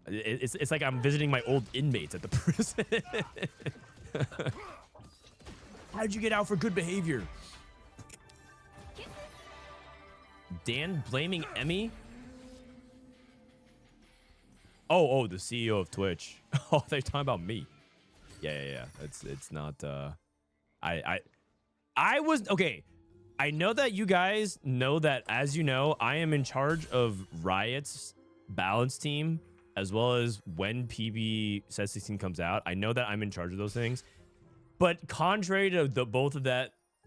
A: It's like I'm visiting my old inmates at the prison. How did you get out for good behavior? Dan blaming Emmy? Oh, the CEO of Twitch. Oh, they're talking about me. Yeah. It's not. I was okay. I know that you guys know that, as you know, I am in charge of Riot's balance team, as well as when PB Set 16 comes out. I know that I'm in charge of those things. But contrary to both of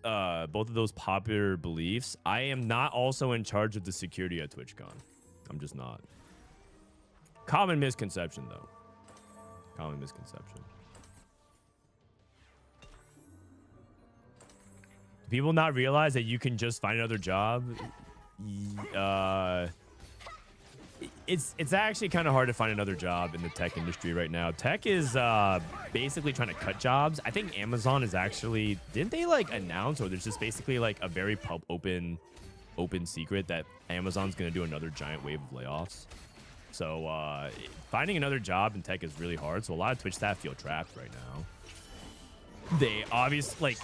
A: those popular beliefs, I am not also in charge of the security at TwitchCon. I'm just not. Common misconception, though. Common misconception. Do people not realize that you can just find another job? It's actually kind of hard to find another job in the tech industry right now. Tech is basically trying to cut jobs. I think Amazon is actually, didn't they like announce, or there's just basically like a very open secret that Amazon's going to do another giant wave of layoffs. So finding another job in tech is really hard. So a lot of Twitch staff feel trapped right now. They obviously, like,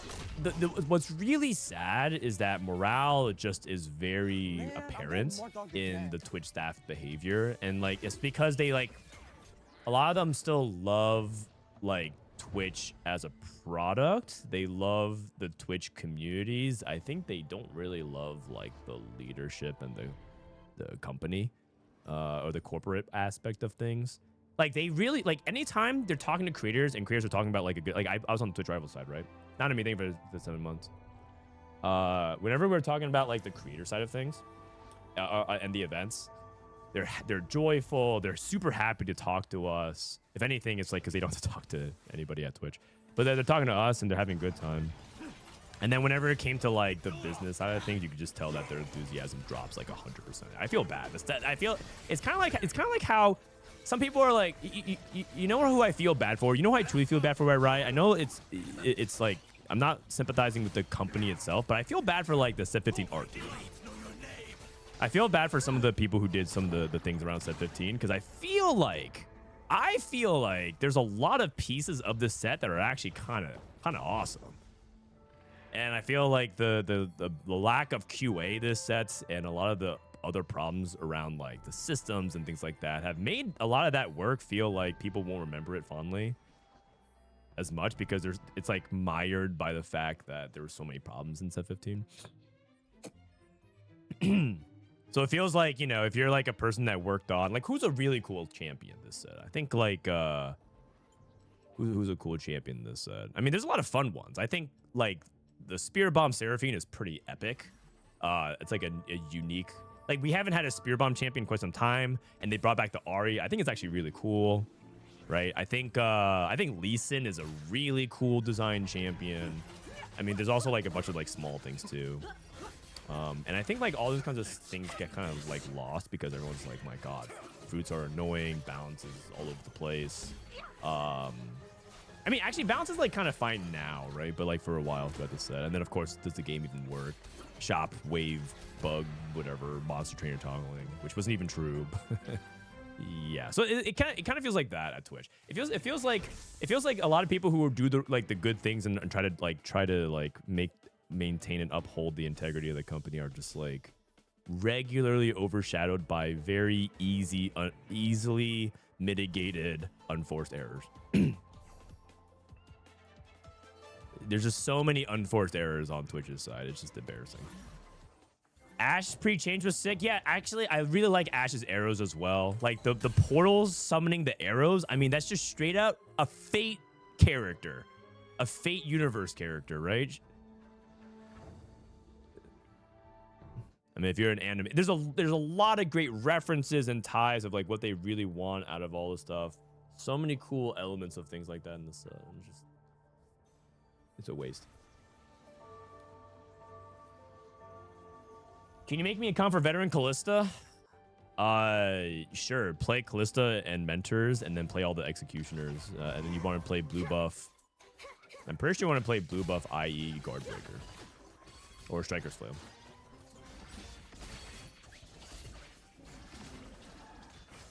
A: what's really sad is that morale just is very apparent in the Twitch staff behavior. And like, it's because they like, a lot of them still love like Twitch as a product. They love the Twitch communities. I think they don't really love like the leadership and the company or the corporate aspect of things. Like, they really, like, anytime they're talking to creators and creators are talking about, like, a good, like, I was on the Twitch rival side, right? Not a meeting for the 7 months. Whenever we're talking about, like, the creator side of things and the events, they're joyful. They're super happy to talk to us. If anything, it's, like, because they don't have to talk to anybody at Twitch. But they're talking to us, and they're having a good time. And then whenever it came to, like, the business side of things, you could just tell that their enthusiasm drops, like, 100%. I feel bad. I feel, it's kind of like how some people are like, you know who I feel bad for? You know who I truly feel bad for, right? I know it's like, I'm not sympathizing with the company itself, but I feel bad for like the Set 15 art team. I feel bad for some of the people who did some of the things around Set 15, because I feel like there's a lot of pieces of this set that are actually kind of awesome. And I feel like the lack of QA this sets and a lot of the other problems around like the systems and things like that have made a lot of that work feel like people won't remember it fondly as much, because it's like mired by the fact that there were so many problems in Set 15. So it feels like, you know, if you're like a person that worked on, like, who's a really cool champion this set? I think like who's a cool champion this set? I mean, there's a lot of fun ones. I think like the Spear Bomb Seraphine is pretty epic. It's like a unique, like, we haven't had a Spear Bomb champion in quite some time, and they brought back the Ari. I think it's actually really cool, right? I think Lee Sin is a really cool design champion. I mean, there's also like a bunch of like small things too. And I think like all those kinds of things get kind of like lost because everyone's like, my God, fruits are annoying, balance is all over the place. I mean, actually, balance is like kind of fine now, right? But like for a while throughout the set, and then of course, does the game even work? Shop, wave, bug, whatever, monster trainer toggling, which wasn't even true. Yeah, so it kind of feels like that at Twitch. It feels like a lot of people who do the good things and try to maintain and uphold the integrity of the company are just like regularly overshadowed by very easily mitigated unforced errors. There's just so many unforced errors on Twitch's side. It's just embarrassing. Ash pre-change was sick. Yeah, actually, I really like Ash's arrows as well. Like the portals summoning the arrows. I mean, that's just straight out a Fate character. a Fate Universe character, right? I mean, if you're an anime, there's a lot of great references and ties of like what they really want out of all this stuff. So many cool elements of things like that in this. It's a waste. Can you make me a account for veteran Callista? Sure. Play Callista and Mentors, and then play all the Executioners. And then you want to play blue buff. I'm pretty sure you want to play blue buff, i.e. Guardbreaker. Or Striker's Flail.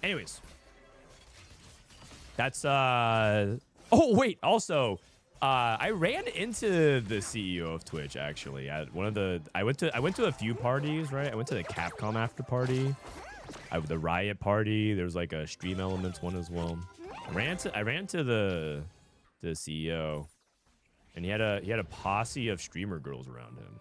A: Anyways. That's, oh, wait. Also, I ran into the CEO of Twitch, actually. At one of the... I went to a few parties, right? I went to the Capcom after party. The Riot party. There was like a Stream Elements one as well. I ran into the CEO, and he had a posse of streamer girls around him.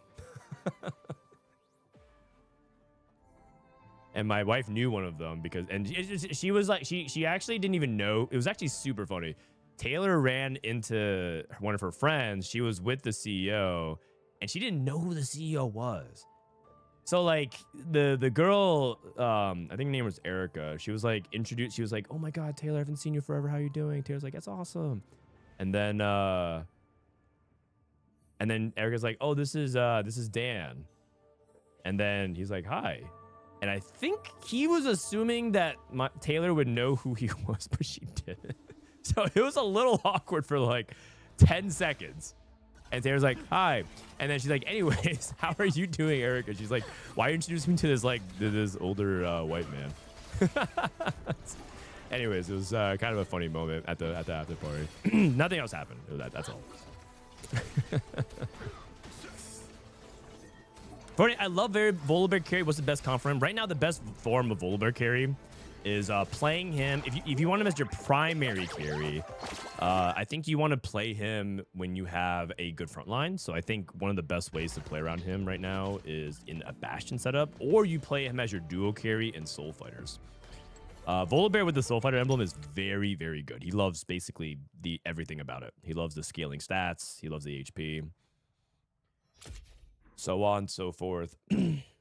A: And my wife knew one of them because, and she was like, she actually didn't even know. It was actually super funny. Taylor ran into one of her friends. She was with the CEO, and she didn't know who the CEO was. So like the girl, I think her name was Erica. She was like introduced. She was like, "Oh my God, Taylor, I haven't seen you forever. How you doing?" Taylor's like, "That's awesome." And then Erica's like, "Oh, this is Dan." And then he's like, "Hi." And I think he was assuming that Taylor would know who he was, but she didn't. So it was a little awkward for like 10 seconds. And Taylor's like, "Hi." And then she's like, "Anyways, how are you doing, Erica?" She's like, "Why introduce me to this this older white man?" Anyways, it was kind of a funny moment at the after party. Nothing else happened. That's all. Frodan, I love Volibear carry. What's the best comp for him? Right now, the best form of Volibear carry is playing him. If you want him as your primary carry, I think you want to play him when you have a good front line. So I think one of the best ways to play around him right now is in a Bastion setup, or you play him as your duo carry in Soul Fighters. Volibear with the Soul Fighter emblem is very, very good. He loves basically everything about it. He loves the scaling stats. He loves the HP. So on and so forth.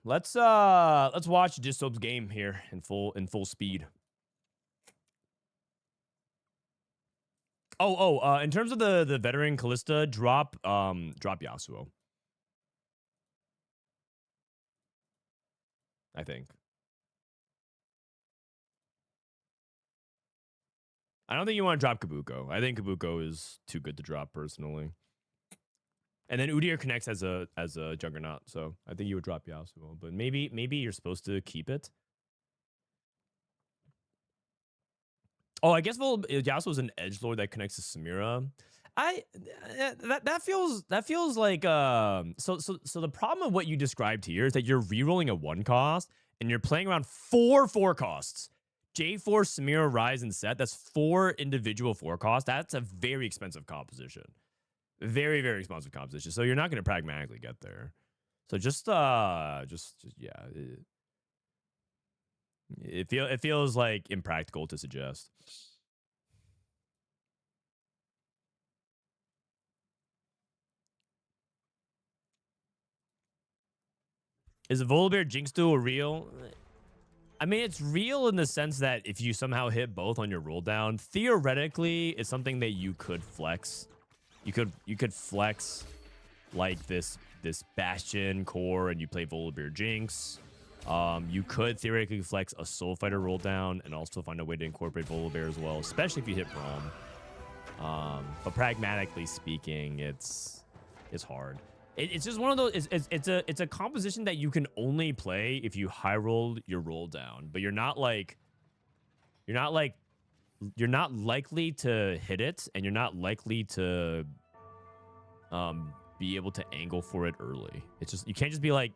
A: Let's watch Dishsoap's game here in full speed. In terms of the veteran Callista, drop Yasuo. I think. I don't think you want to drop Kabuko. I think Kabuko is too good to drop personally. And then Udyr connects as a Juggernaut, so I think you would drop Yasuo. But maybe you're supposed to keep it. Oh, I guess Yasuo is an edgelord that connects to Samira. That feels like so the problem of what you described here is that you're rerolling a 1 cost and you're playing around 4 costs. J4, Samira, Rise, and Set. That's 4 individual 4 costs. That's a very expensive composition. Very, very expensive composition. So you're not going to pragmatically get there. So just yeah. It feels like impractical to suggest. Is a Volibear Jinx duel real? I mean, it's real in the sense that if you somehow hit both on your roll down, theoretically, it's something that you could flex. You could flex like this Bastion core and you play Volibear Jinx. You could theoretically flex a Soul Fighter roll down and also find a way to incorporate Volibear as well, especially if you hit Braum. But pragmatically speaking, it's hard. It's just one of those. It's a composition that you can only play if you high roll your roll down, but you're not likely to hit it, and you're not likely to be able to angle for it early. It's just you can't just be like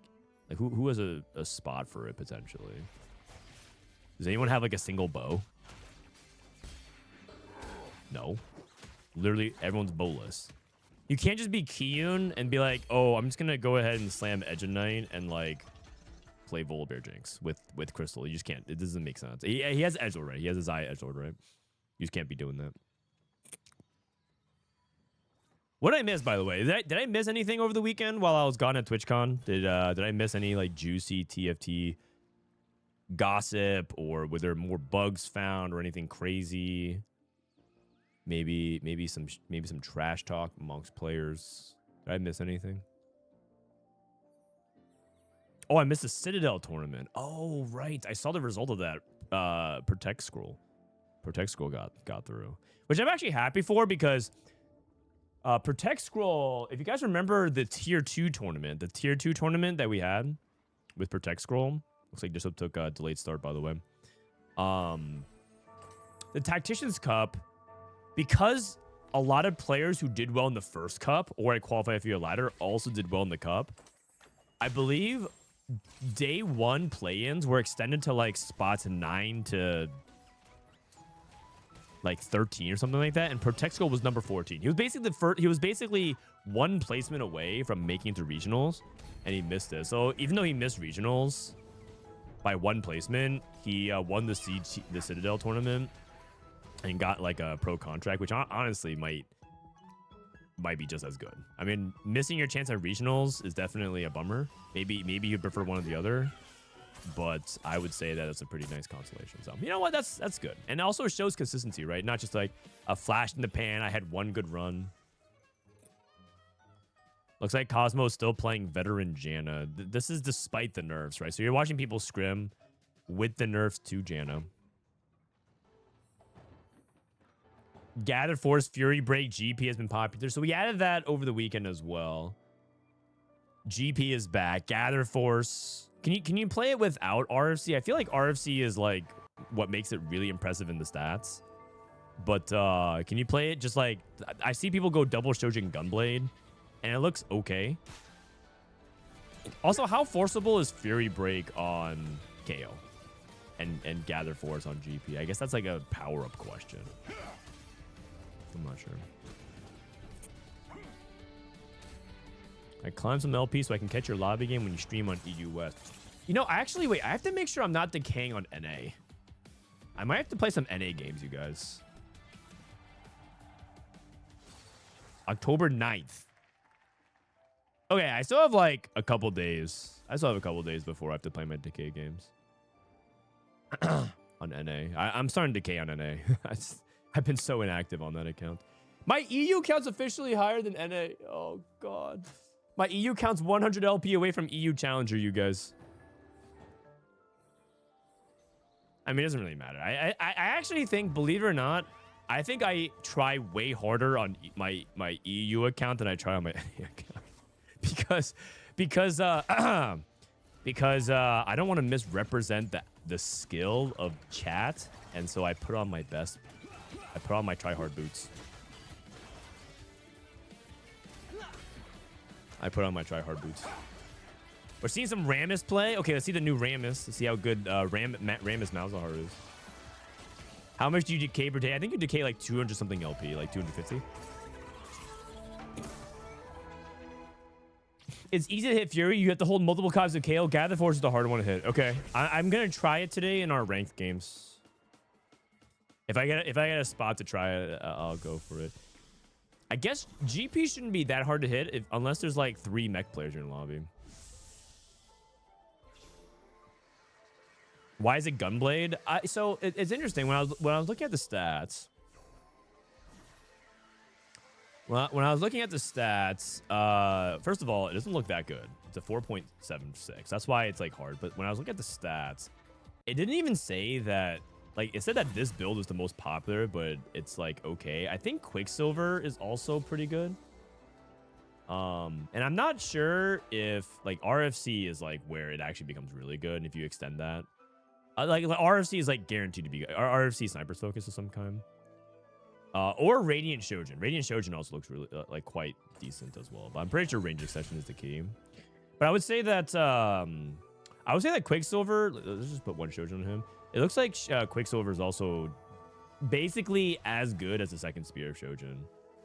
A: who has a spot for it potentially. Does anyone have like a single bow? No, literally everyone's bowless. You can't just be Kiyoon and be like, oh, I'm just gonna go ahead and slam Edge of Night and like play Volibear Jinx with Crystal. You just can't. It doesn't make sense. He has Edgelord, right? He has his eye Edgelord, right? You just can't be doing that. What did I miss, by the way? Did I miss anything over the weekend while I was gone at TwitchCon? Did I miss any like juicy TFT gossip, or were there more bugs found or anything crazy? Maybe some trash talk amongst players. Did I miss anything? Oh, I missed the Citadel tournament. Oh, right. I saw the result of that. Protect Scroll. Protect Scroll got through, which I'm actually happy for, because Protect Scroll, if you guys remember the tier 2 tournament, that we had with Protect Scroll, looks like Dishsoap took a delayed start, by the way. The Tactician's Cup, because a lot of players who did well in the first cup or at Qualify for Your Ladder also did well in the cup, I believe day 1 play-ins were extended to like spots 9 to like 13 or something like that, and Protect Scroll was number 14. He was basically he was basically one placement away from making it to regionals, and he missed it. So even though he missed regionals by 1 placement, he won the Citadel tournament and got like a pro contract, which honestly might be just as good. I mean, missing your chance at regionals is definitely a bummer. Maybe you prefer one or the other, but I would say that it's a pretty nice consolation. So you know what, that's good, and it also shows consistency, right? Not just like a flash in the pan. I had one good run. Looks like Cosmo's still playing veteran Janna. This is despite the nerfs, right? So you're watching people scrim with the nerfs to Janna. Gather Force, Fury Break, GP has been popular. So we added that over the weekend as well. GP is back. Gather Force. Can you play it without RFC? I feel like RFC is like what makes it really impressive in the stats. But can you play it just like... I see people go double Shojin Gunblade, and it looks okay. Also, how forcible is Fury Break on KO? And Gather Force on GP? I guess that's like a power-up question. I'm not sure. I climb some LP so I can catch your lobby game when you stream on EU West. You know, actually, wait, I have to make sure I'm not decaying on NA. I might have to play some NA games, you guys. October 9th. Okay, I still have like a couple days. I still have a couple days before I have to play my decay games. On NA. I'm starting to decay on NA. I've been so inactive on that account. My EU count's officially higher than NA. Oh, God. My EU count's 100 LP away from EU Challenger, you guys. I mean, it doesn't really matter. I actually think, believe it or not, I think I try way harder on my EU account than I try on my NA account. Because I don't want to misrepresent the skill of chat, and so I put on my best. I put on my try-hard boots. We're seeing some Rammus play. Okay, let's see the new Rammus. Let's see how good Rammus Malzahar is. How much do you decay per day? I think you decay like 200 something LP, like 250. It's easy to hit Fury. You have to hold multiple copies of KO. Gather Force is the harder one to hit. Okay, I'm gonna try it today in our ranked games. If I get a spot to try it, I'll go for it. I guess GP shouldn't be that hard to hit unless there's like 3 mech players in the lobby. Why is it Gunblade? So it's interesting when I was looking at the stats. Well, when I was looking at the stats, first of all, it doesn't look that good. It's a 4.76. That's why it's like hard. But when I was looking at the stats, it didn't even say that. Like, it said that this build is the most popular, but it's like okay. I think Quicksilver is also pretty good. And I'm not sure if like RFC is like where it actually becomes really good, and if you extend that. Like RFC is like guaranteed to be good. RFC Sniper's Focus of some kind. Or Radiant Shojin. Radiant Shojin also looks really like quite decent as well. But I'm pretty sure range extension is the key. But I would say that Quicksilver. Let's just put one Shojin on him. It looks like Quicksilver is also basically as good as the second Spear of Shojin.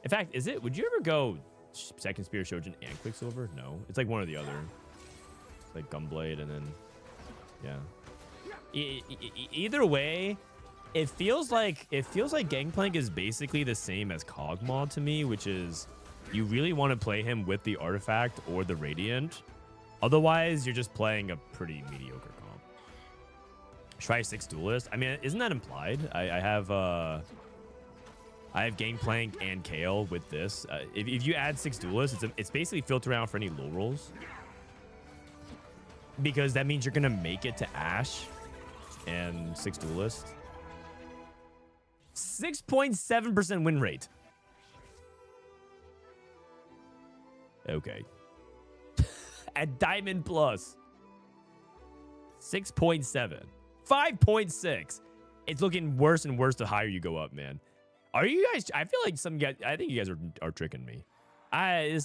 A: In fact, is it? Would you ever go second Spear of Shojin and Quicksilver? No, it's like one or the other. It's like Gunblade and then yeah. Either way, it feels like Gangplank is basically the same as Cogmaw to me, which is you really want to play him with the artifact or the radiant. Otherwise, you're just playing a pretty mediocre comp. Try 6 duelist. I mean, isn't that implied? I have Gangplank and Kale with this. If you add 6 duelists, it's basically filter out for any low rolls. Because that means you're going to make it to Ashe and 6 duelists. 6.7% win rate. Okay. At Diamond Plus. 6.7. 5.6. It's looking worse and worse the higher you go up, man. Are you guys... I feel like some guys... I think you guys are tricking me. I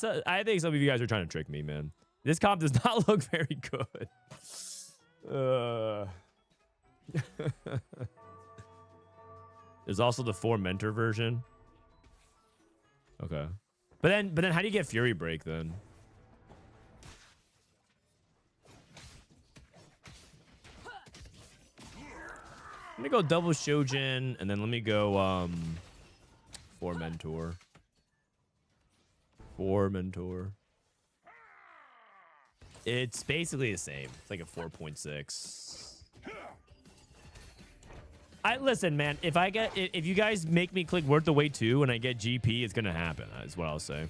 A: think some of you guys are trying to trick me, man. This comp does not look very good. There's also the 4 mentor version. Okay. But then how do you get Fury Break then? Let me go double Shojin, and then let me go 4 mentor. 4 mentor. It's basically the same. It's like a 4.6. Listen, man. If you guys make me click Worth the Wait 2 and I get GP, it's gonna happen. That's what I'll say.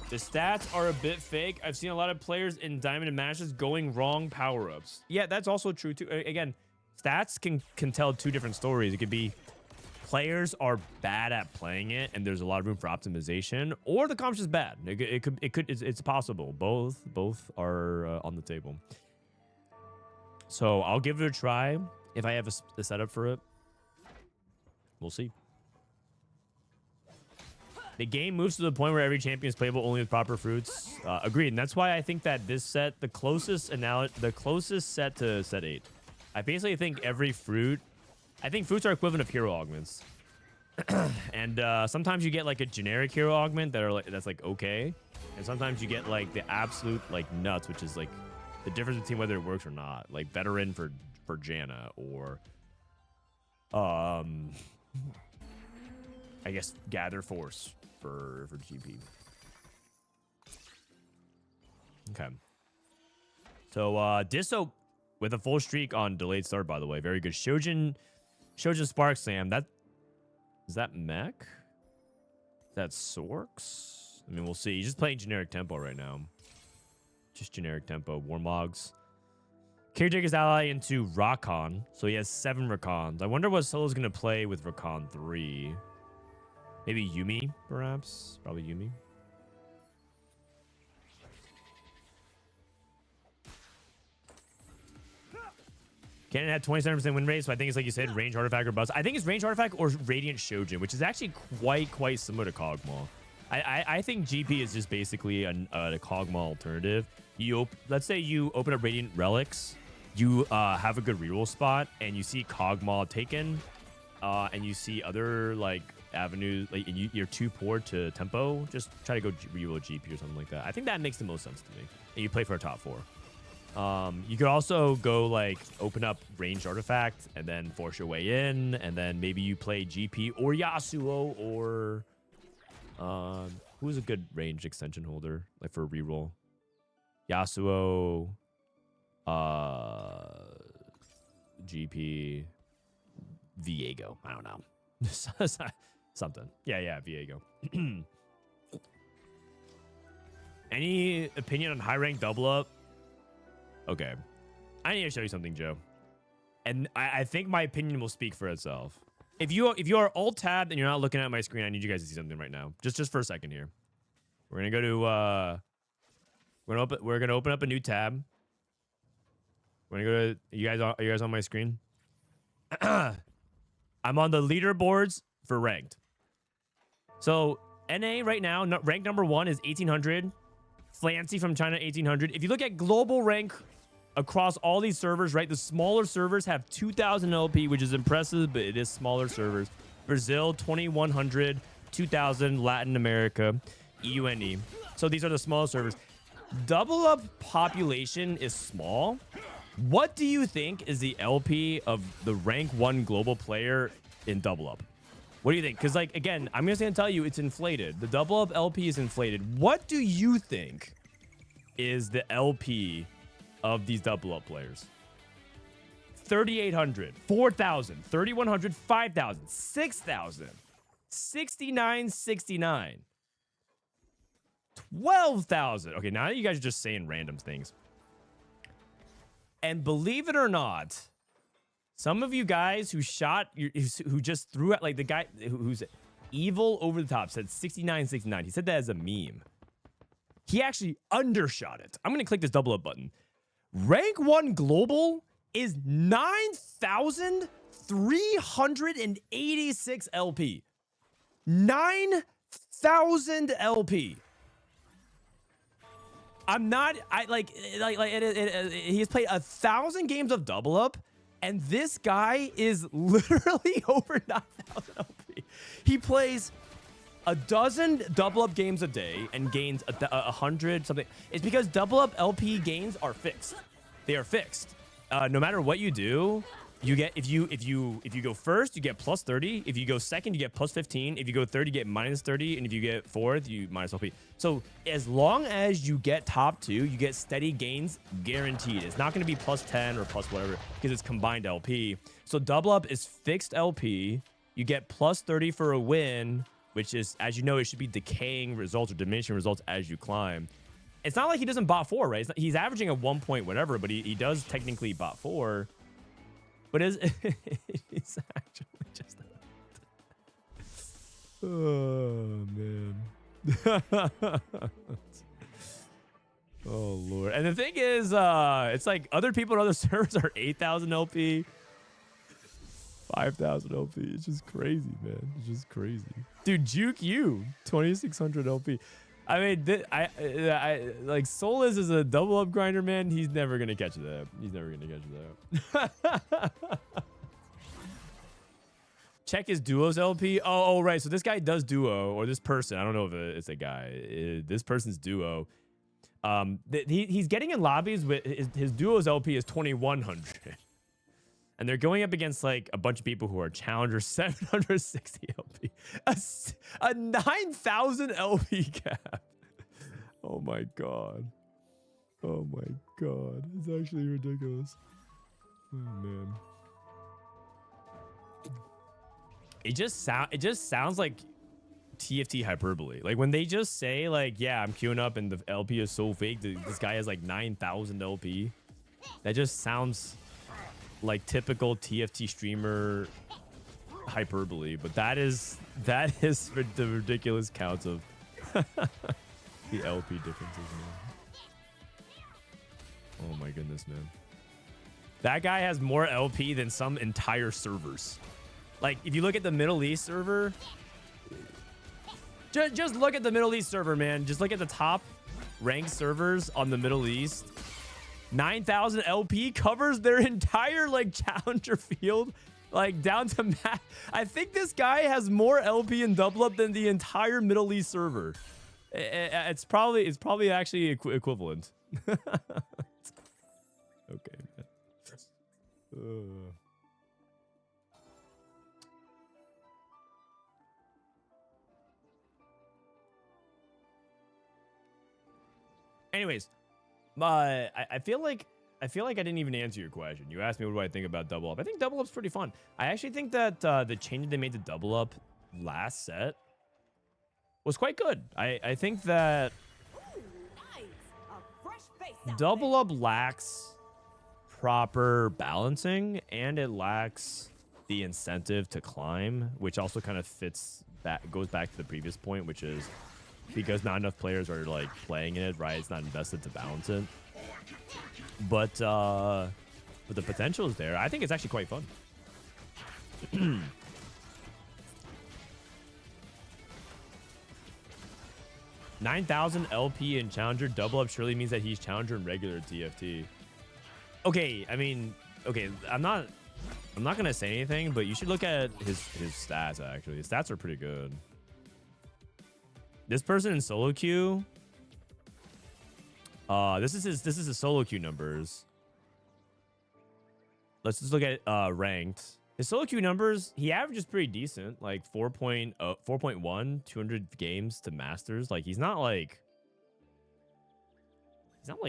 A: The stats are a bit fake. I've seen a lot of players in Diamond and Matches going wrong power-ups. Yeah, that's also true too. Again, stats can tell 2 different stories. It could be players are bad at playing it and there's a lot of room for optimization, or the comp's just bad. It's possible. Both are on the table. So I'll give it a try if I have a setup for it. We'll see. The game moves to the point where every champion is playable only with proper fruits. Agreed. And that's why I think that this set, the closest set to set 8. I basically think every fruit... I think fruits are equivalent of hero augments. And sometimes you get like a generic hero augment that's like okay. And sometimes you get like the absolute like nuts, which is like the difference between whether it works or not. Like veteran for Janna, or I guess gather force for GP. Okay. So Dishsoap with a full streak on delayed start, by the way. Very good. Shojin Spark Slam. Is that mech? Is that Sorks? I mean, we'll see. He's just playing generic tempo right now. Just generic tempo. Warmogs. Caretaker's ally into Rakan. So he has 7 Rakans. I wonder what Solo's going to play with Rakan 3. Maybe Yuumi, perhaps? Probably Yuumi. Cannon had 27% win rate, so I think it's like you said, range artifact or bust. I think it's range artifact or radiant Shojin, which is actually quite similar to Kog'Maw. I think GP is just basically a Kog'Maw alternative. Let's say you open up radiant relics, you have a good reroll spot, and you see Kog'Maw taken, and you see other like avenues, like you're too poor to tempo. Just try to go reroll GP or something like that. I think that makes the most sense to me. And you play for a top 4. You could also go like open up ranged artifact and then force your way in, and then maybe you play GP or Yasuo or who's a good range extension holder like for reroll? Yasuo, GP, Viego. I don't know. Something. Yeah, Viego. Any opinion on high rank double up? Okay, I need to show you something, Joe. And I think my opinion will speak for itself. If you are alt tabbed and you're not looking at my screen, I need you guys to see something right now. Just for a second here. We're gonna go to we're gonna open up a new tab. We're gonna go to are you guys on my screen? I'm on the leaderboards for ranked. So NA right now, rank number 1 is 1800. Flancy from China, 1800. If you look at global rank across all these servers, right, the smaller servers have 2000 LP, which is impressive, but it is smaller servers. Brazil, 2100, 2000, Latin America, EUNE. So these are the small servers. Double up population is small. What do you think is the LP of the rank 1 global player in double up. What do you think? Because, like, again, I'm just going to tell you it's inflated. The double up LP is inflated. What do you think is the LP of these double up players? 3,800, 4,000, 3,100, 5,000, 6,000, 6,969, 12,000. Okay, now you guys are just saying random things. And believe it or not, some of you guys who just threw out, like the guy who's evil over the top said 6969. He said that as a meme. He actually undershot it. I'm going to click this double up button. Rank 1 global is 9,386 LP. 9,000 LP. He's played 1,000 games of double up, and this guy is literally over 9,000 LP. He plays a dozen double up games a day and gains 100 something. It's because double up LP gains are fixed. They are fixed. No matter what you do, you get if you go first, you get plus 30. If you go second, you get plus 15. If you go third, you get minus 30, and if you get fourth, you minus LP. So as long as you get top 2, you get steady gains guaranteed. It's not going to be plus 10 or plus whatever because it's combined LP. So double up is fixed LP. You get plus 30 for a win, which is, as you know, it should be decaying results or diminishing results as you climb. It's not like he doesn't bot 4, right? He's averaging a 1 point whatever, but he does technically bot 4. But it's actually just... Oh, man. Oh, Lord. And the thing is, it's like other people on other servers are 8,000 LP, 5,000 LP. It's just crazy, man. It's just crazy. Dude, Juke you, 2,600 LP. I mean, like Solis is a double up grinder, man. He's never gonna catch that. He's never gonna catch that. Check his duos LP. Oh, right. So this guy does duo, or this person. I don't know if it's a guy. This person's duo. He's getting in lobbies with his duos LP is 2,100. And they're going up against like a bunch of people who are challenger 760 LP. A 9,000 LP cap. Oh my God. Oh my God. It's actually ridiculous. Oh man. It just sounds like TFT hyperbole. Like when they just say like, yeah, I'm queuing up and the LP is so fake. This guy has like 9,000 LP. That just sounds like typical TFT streamer hyperbole, but that is the ridiculous counts of the LP differences, man. Oh my goodness, man. That guy has more LP than some entire servers. Like if you look at the Middle East server, just look at the Middle East server, man. Just look at the top ranked servers on the Middle East. 9,000 LP covers their entire like challenger field, like down to max. I think this guy has more LP in double up than the entire Middle East server. It's probably actually equivalent. Okay, man. Anyways. I feel like I didn't even answer your question. You asked me what do I think about double up. I think double up's pretty fun. I actually think that the change they made to double up last set was quite good. I think that double up lacks proper balancing and it lacks the incentive to climb, which also kind of goes back to the previous point, which is because not enough players are like playing in it, right? It's not invested to balance it. But the potential is there. I think it's actually quite fun. 9,000 LP in challenger double up surely means that he's challenger in regular TFT. Okay, I mean, okay, I'm not gonna say anything, but you should look at his stats. Actually, his stats are pretty good. This person in solo queue. This is his solo queue numbers. Let's just look at ranked. His solo queue numbers, he averages pretty decent, like 4.1, 200 games to masters. Like he's not like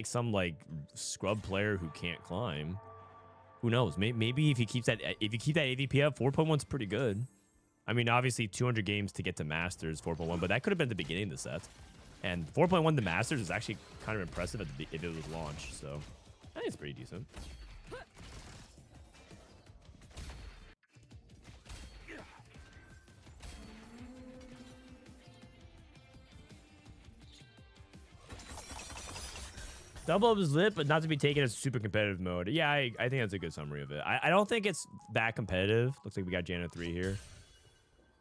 A: some like scrub player who can't climb. Who knows? Maybe if you keep that AVP up, 4.1's pretty good. I mean, obviously 200 games to get to masters, 4.1, but that could have been the beginning of the set. And 4.1 to masters is actually kind of impressive if it was launched. So I think it's pretty decent. Double up is lit, but not to be taken as super competitive mode. Yeah, I think that's a good summary of it. I don't think it's that competitive. Looks like we got Janna 3 here.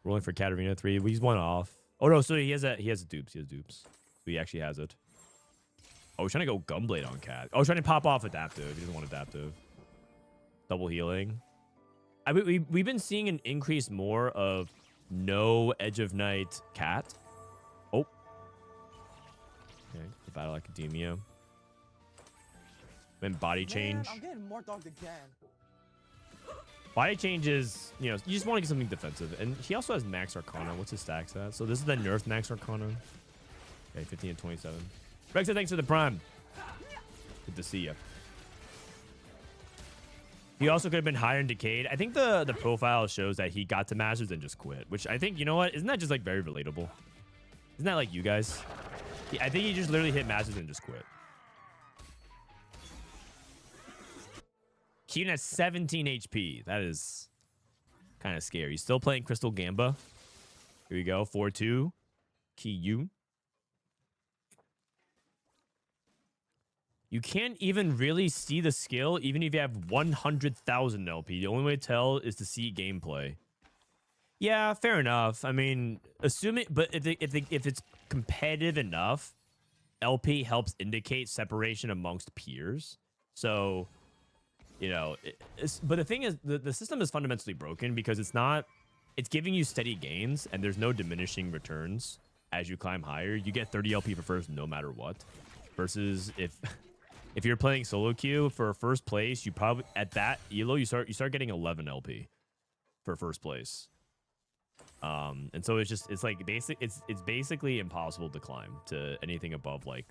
A: Rolling for Katarina 3. He's one off. Oh no, so he has dupes. He has dupes. He actually has it. Oh, he's trying to go Gunblade on Cat. Oh, he's trying to pop off adaptive. He doesn't want adaptive. Double healing. We've been seeing an increase more of no Edge of Night Cat. Oh. Okay, the Battle Academia. Then body change.
B: Man, I'm getting more dogged again.
A: Body change is, you know, you just want to get something defensive. And he also has Max Arcana. What's his stacks at? So this is the nerf Max Arcana. Okay, 15 and 27. Brexit, thanks for the prime. Good to see you. He also could have been higher in Decayed. I think the profile shows that he got to Masters and just quit. Which I think, you know what? Isn't that just like very relatable? Isn't that like you guys? I think he just literally hit Masters and just quit. Kiyoon has 17 HP. That is kind of scary. He's still playing Crystal Gamba. Here we go. 4-2. Kiyoon. You can't even really see the skill, even if you have 100,000 LP. The only way to tell is to see gameplay. Yeah, fair enough. I mean, assuming, but if it's competitive enough, LP helps indicate separation amongst peers. So, you know, but the thing is, the system is fundamentally broken because it's giving you steady gains and there's no diminishing returns as you climb higher. You get 30 LP for first no matter what. Versus if you're playing solo queue for first place, you probably at that elo you start getting 11 LP for first place. And so it's basically impossible to climb to anything above like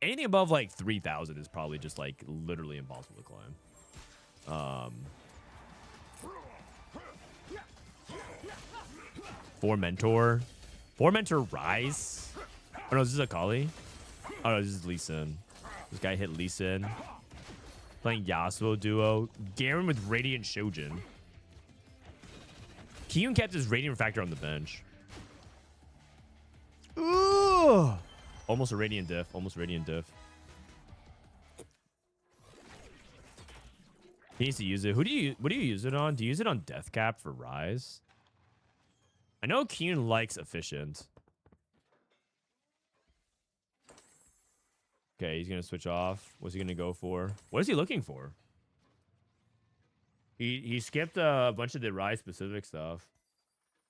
A: 3,000 is probably just like literally impossible to climb. For mentor rise. Oh no, this is Akali. Oh no, this is Lee Sin. This guy hit Lee Sin. Playing Yasuo duo. Garen with Radiant Shojin. Kiyoon kept his Radiant Refractor on the bench. Ooh! Almost a Radiant diff. Almost Radiant diff. He needs to use it. What do you use it on? Do you use it on Death Cap for Rise? I know Kiyoon likes Efficient. Okay, he's gonna switch off. What's he gonna go for? What is he looking for? He skipped a bunch of the Rise specific stuff.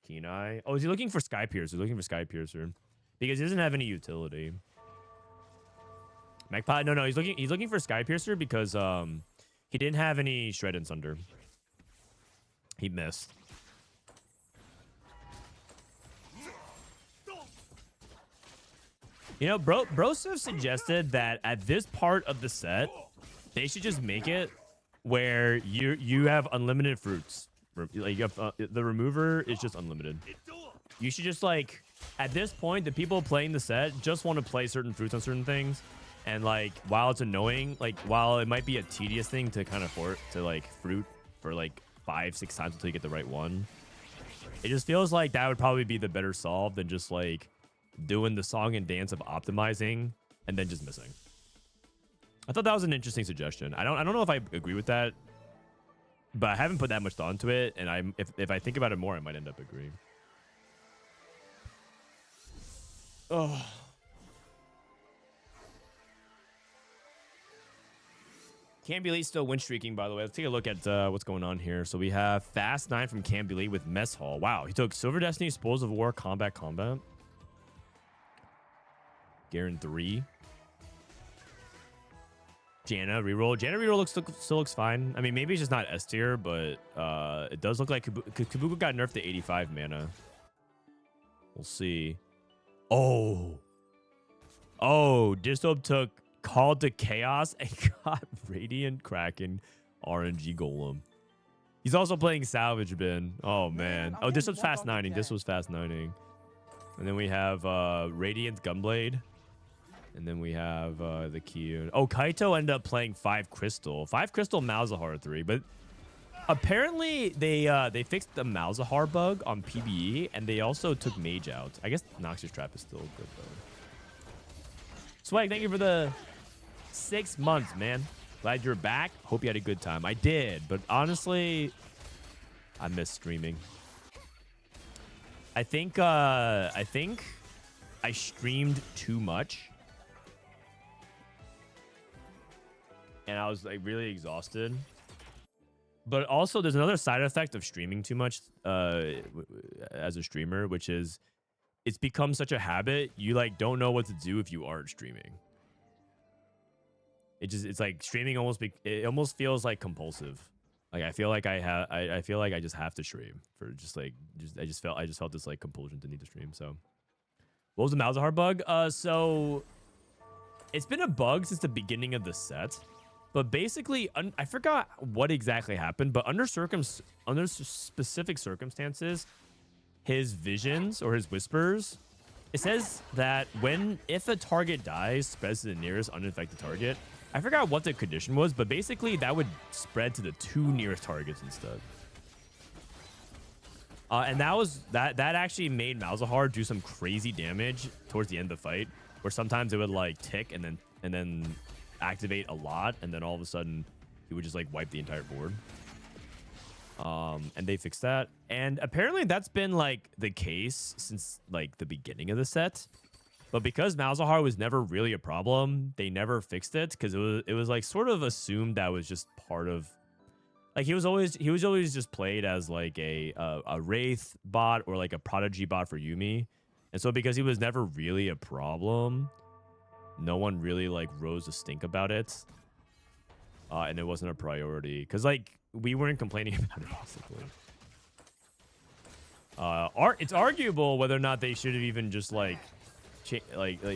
A: Keen Eye. Oh, is he looking for Sky Piercer? He's looking for Sky Piercer because he doesn't have any utility. Magpie. No, he's looking for Sky Piercer because he didn't have any Shred and Sunder. He missed. You know, Broseph suggested that at this part of the set, they should just make it where you have unlimited fruits. Like you have, the remover is just unlimited. You should just like at this point, the people playing the set just want to play certain fruits on certain things, and like while it's annoying, like while it might be a tedious thing to kind of like fruit for like 5-6 times until you get the right one, it just feels like that would probably be the better solve than just like doing the song and dance of optimizing and then just missing. I thought that was an interesting suggestion. I don't know if I agree with that, but I haven't put that much thought into it, and if I think about it more, I might end up agreeing. Oh. Cambulee still win streaking, by the way. Let's take a look at what's going on here. So we have Fast 9 from Cambulee with Mess Hall. Wow, he took Silver Destiny, Spoils of War, Combat. Garen 3. Janna reroll. Janna reroll still looks fine. I mean, maybe it's just not S tier, but it does look like Kabuka got nerfed to 85 mana. We'll see. Oh, Dishsoap took Called to Chaos and got Radiant Kraken RNG Golem. He's also playing Salvage Bin. Oh man. Oh, Dishsoap's fast 9ing. This was fast 9ing. And then we have Radiant Gunblade. And then we have the Kiyoon. Oh, Kaito ended up playing 5 Crystal. 5 Crystal Malzahar 3. But apparently they fixed the Malzahar bug on PBE. And they also took Mage out. I guess Noxious Trap is still good, though. Swag, thank you for the 6 months, man. Glad you're back. Hope you had a good time. I did. But honestly, I miss streaming. I think I streamed too much. And I was like really exhausted. But also there's another side effect of streaming too much as a streamer, which is it's become such a habit. You like don't know what to do if you aren't streaming. It's like streaming it almost feels like compulsive. Like I feel like I feel like I just have to stream for I just felt this like compulsion to need to stream. So what was the Malzahar bug? So it's been a bug since the beginning of the set. But basically, I forgot what exactly happened, but under specific circumstances, his visions or his whispers, it says that if a target dies, spreads to the nearest uninfected target. I forgot what the condition was, but basically that would spread to the 2 nearest targets instead. And that actually made Malzahar do some crazy damage towards the end of the fight, where sometimes it would like tick and then activate a lot, and then all of a sudden he would just like wipe the entire board. And they fixed that, and apparently that's been like the case since like the beginning of the set. But because Malzahar was never really a problem, they never fixed it because it was like sort of assumed that was just part of like he was always just played as like a Wraith bot or like a Prodigy bot for Yuumi, and so because he was never really a problem, no one really like rose a stink about it, and it wasn't a priority because like we weren't complaining about it basically. It's arguable whether or not they should have even just like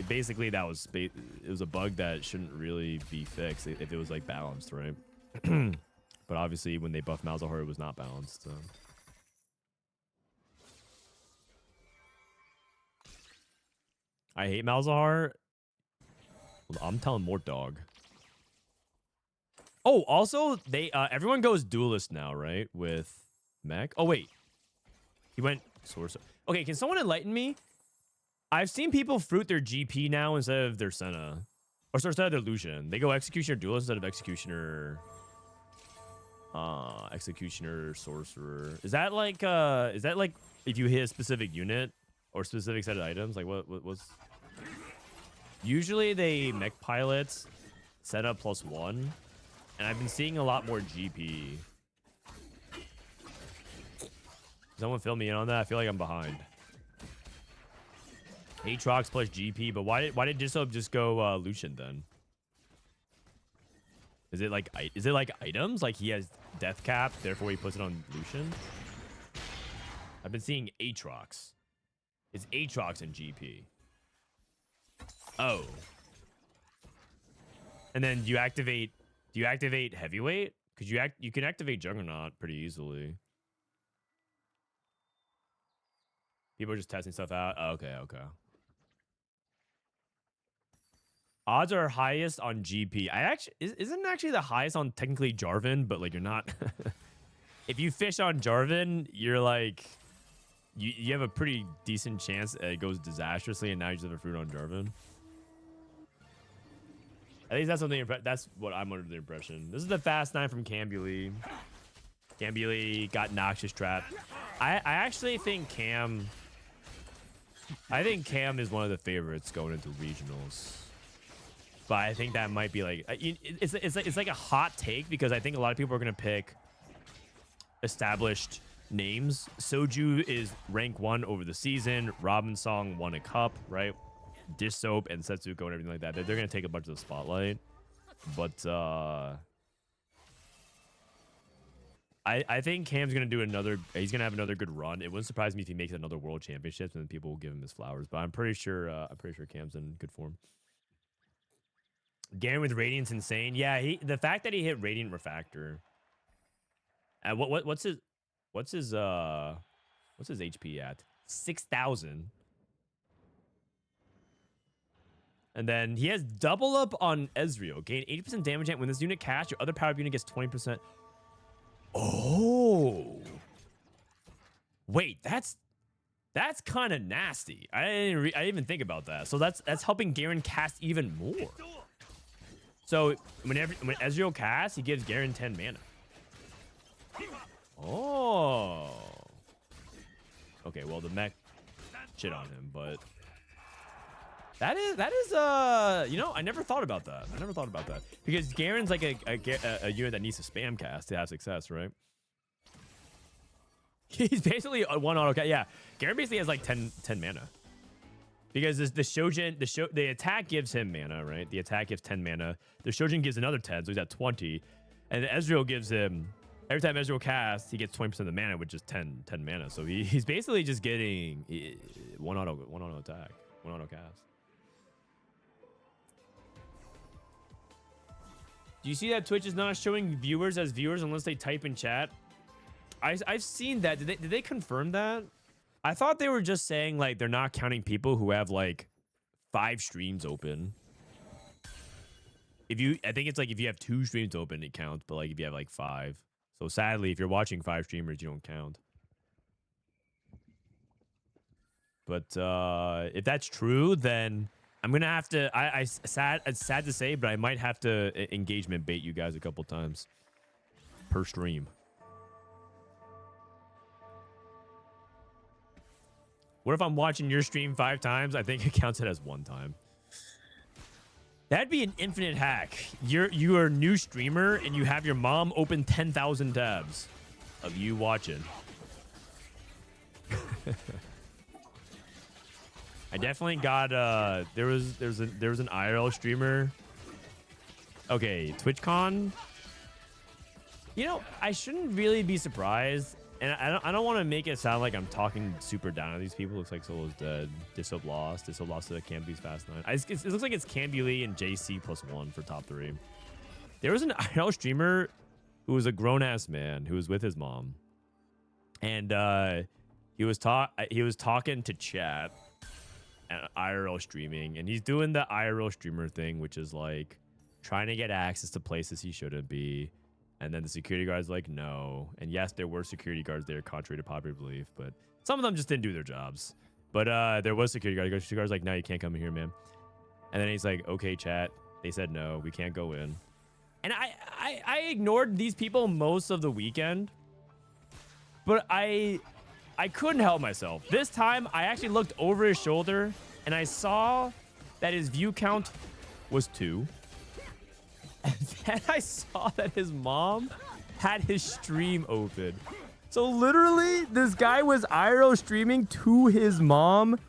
A: basically that was it was a bug that shouldn't really be fixed if it was like balanced, right? But obviously when they buffed Malzahar, it was not balanced. So. I hate Malzahar. I'm telling more dog. Oh, also they everyone goes duelist now, right? With mech. Oh wait, he went sorcerer. Okay, can someone enlighten me? I've seen people fruit their GP now instead of their Senna, or sorry, instead of their Lucian. They go executioner duelist instead of executioner. Executioner sorcerer. Is that like if you hit a specific unit or specific set of items? Like what was? Usually they mech pilots set up +1, and I've been seeing a lot more GP. Someone fill me in on that. I feel like I'm behind. Aatrox plus GP, but why did Dishsoap just go Lucian then? Is it like items? Like he has death cap, therefore he puts it on Lucian? I've been seeing Aatrox. It's Aatrox and GP. Oh. And then do you activate heavyweight? Because you can activate Juggernaut pretty easily. People are just testing stuff out. Oh, okay. Odds are highest on GP. Isn't actually the highest on technically Jarvan, but like you're not. If you fish on Jarvan, you're like you have a pretty decent chance it goes disastrously, and now you just have a fruit on Jarvan. At least that's what I'm under the impression. This is the fast 9 from Cambulee. Cambulee got Noxious Trap. I actually think Cam is one of the favorites going into regionals. But I think that might be like it's like a hot take because I think a lot of people are gonna pick established names. Soju is rank 1 over the season. Robin Song won a cup, right? Dishsoap and Setsuko and everything like that. They're gonna take a bunch of the spotlight. But I think Cam's gonna do another. He's gonna have another good run. It wouldn't surprise me if he makes another World Championships and then people will give him his flowers. But I'm pretty sure Cam's in good form. Garen with Radiant's insane. Yeah, the fact that he hit Radiant Refactor. What's his HP at? 6,000. And then he has double up on Ezreal. Gain 80% damage when this unit cast. Your other powered unit gets 20%. Oh. Wait, that's kind of nasty. I didn't even think about that. So that's helping Garen cast even more. So when Ezreal casts, he gives Garen 10 mana. Oh. Okay, well the mech shit on him, but that is you know, I never thought about that. Because Garen's like a unit that needs to spam cast to have success, right? He's basically a one auto cast. Yeah, Garen basically has like 10 mana. Because the attack gives him mana, right? The attack gives 10 mana. The Shojin gives another 10, so he's at 20. And the Ezreal gives him, every time Ezreal casts, he gets 20% of the mana, which is 10 mana. So he's basically just getting one auto attack, one auto cast. Do you see that Twitch is not showing viewers as viewers unless they type in chat? I've seen that. Did they confirm that? I thought they were just saying like they're not counting people who have like 5 streams open. I think it's like if you have 2 streams open, it counts, but like if you have like 5. So sadly, if you're watching 5 streamers, you don't count. But if that's true, then I'm gonna have to. It's sad to say, but I might have to engagement bait you guys a couple times per stream. What if I'm watching your stream 5 times? I think it counts it as 1 time. That'd be an infinite hack. You are a new streamer and you have your mom open 10,000 tabs of you watching. I definitely got there was an IRL streamer. Okay, TwitchCon. You know, I shouldn't really be surprised. And I don't want to make it sound like I'm talking super down on these people. Looks like Solo's dead. Dishsoap lost. Dishsoap lost to Canbizz Fast 9. It looks like it's Cambulee and JC +1 for top 3. There was an IRL streamer who was a grown-ass man who was with his mom. And he was talking to chat at IRL streaming. And he's doing the IRL streamer thing, which is like trying to get access to places he shouldn't be. And then the security guard's like, no. And yes, there were security guards there, contrary to popular belief, but some of them just didn't do their jobs. But there was security guard. The security guard's like, no, you can't come in here, man. And then he's like, okay, chat. They said no, we can't go in. And I ignored these people most of the weekend. But I couldn't help myself. This time, I actually looked over his shoulder, and I saw that his view count was 2. And then I saw that his mom had his stream open. So literally, this guy was IRL streaming to his mom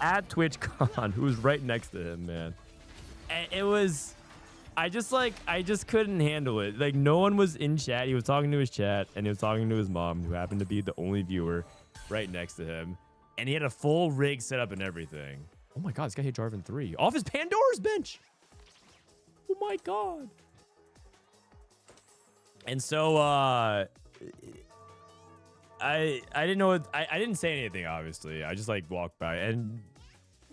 A: at TwitchCon, who was right next to him, man. And it was, I just couldn't handle it. Like, no one was in chat. He was talking to his chat, and he was talking to his mom, who happened to be the only viewer right next to him. And he had a full rig set up and everything. Oh my God, this guy hit Jarvan 3 off his Pandora's bench. Oh my God. And so I didn't know I didn't say anything, obviously. I just like walked by, and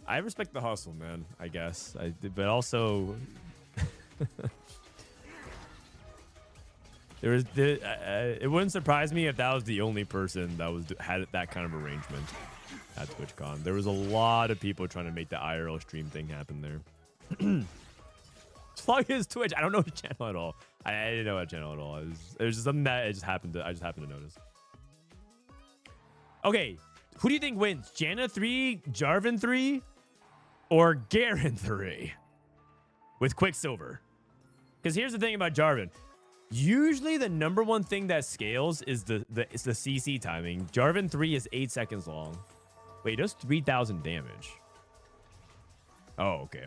A: I respect the hustle, man, I guess. But also it wouldn't surprise me if that was the only person that had that kind of arrangement at TwitchCon. There was a lot of people trying to make the IRL stream thing happen there. Plug his Twitch. I don't know his channel at all. I didn't know that channel at all. It was just something that I just happened to notice. Okay, who do you think wins? Janna 3, Jarvan 3, or Garen 3 with Quicksilver? Because here's the thing about Jarvan. Usually the number one thing that scales is the CC timing. Jarvan 3 is 8 seconds long. Wait, it does 3,000 damage. Oh, okay.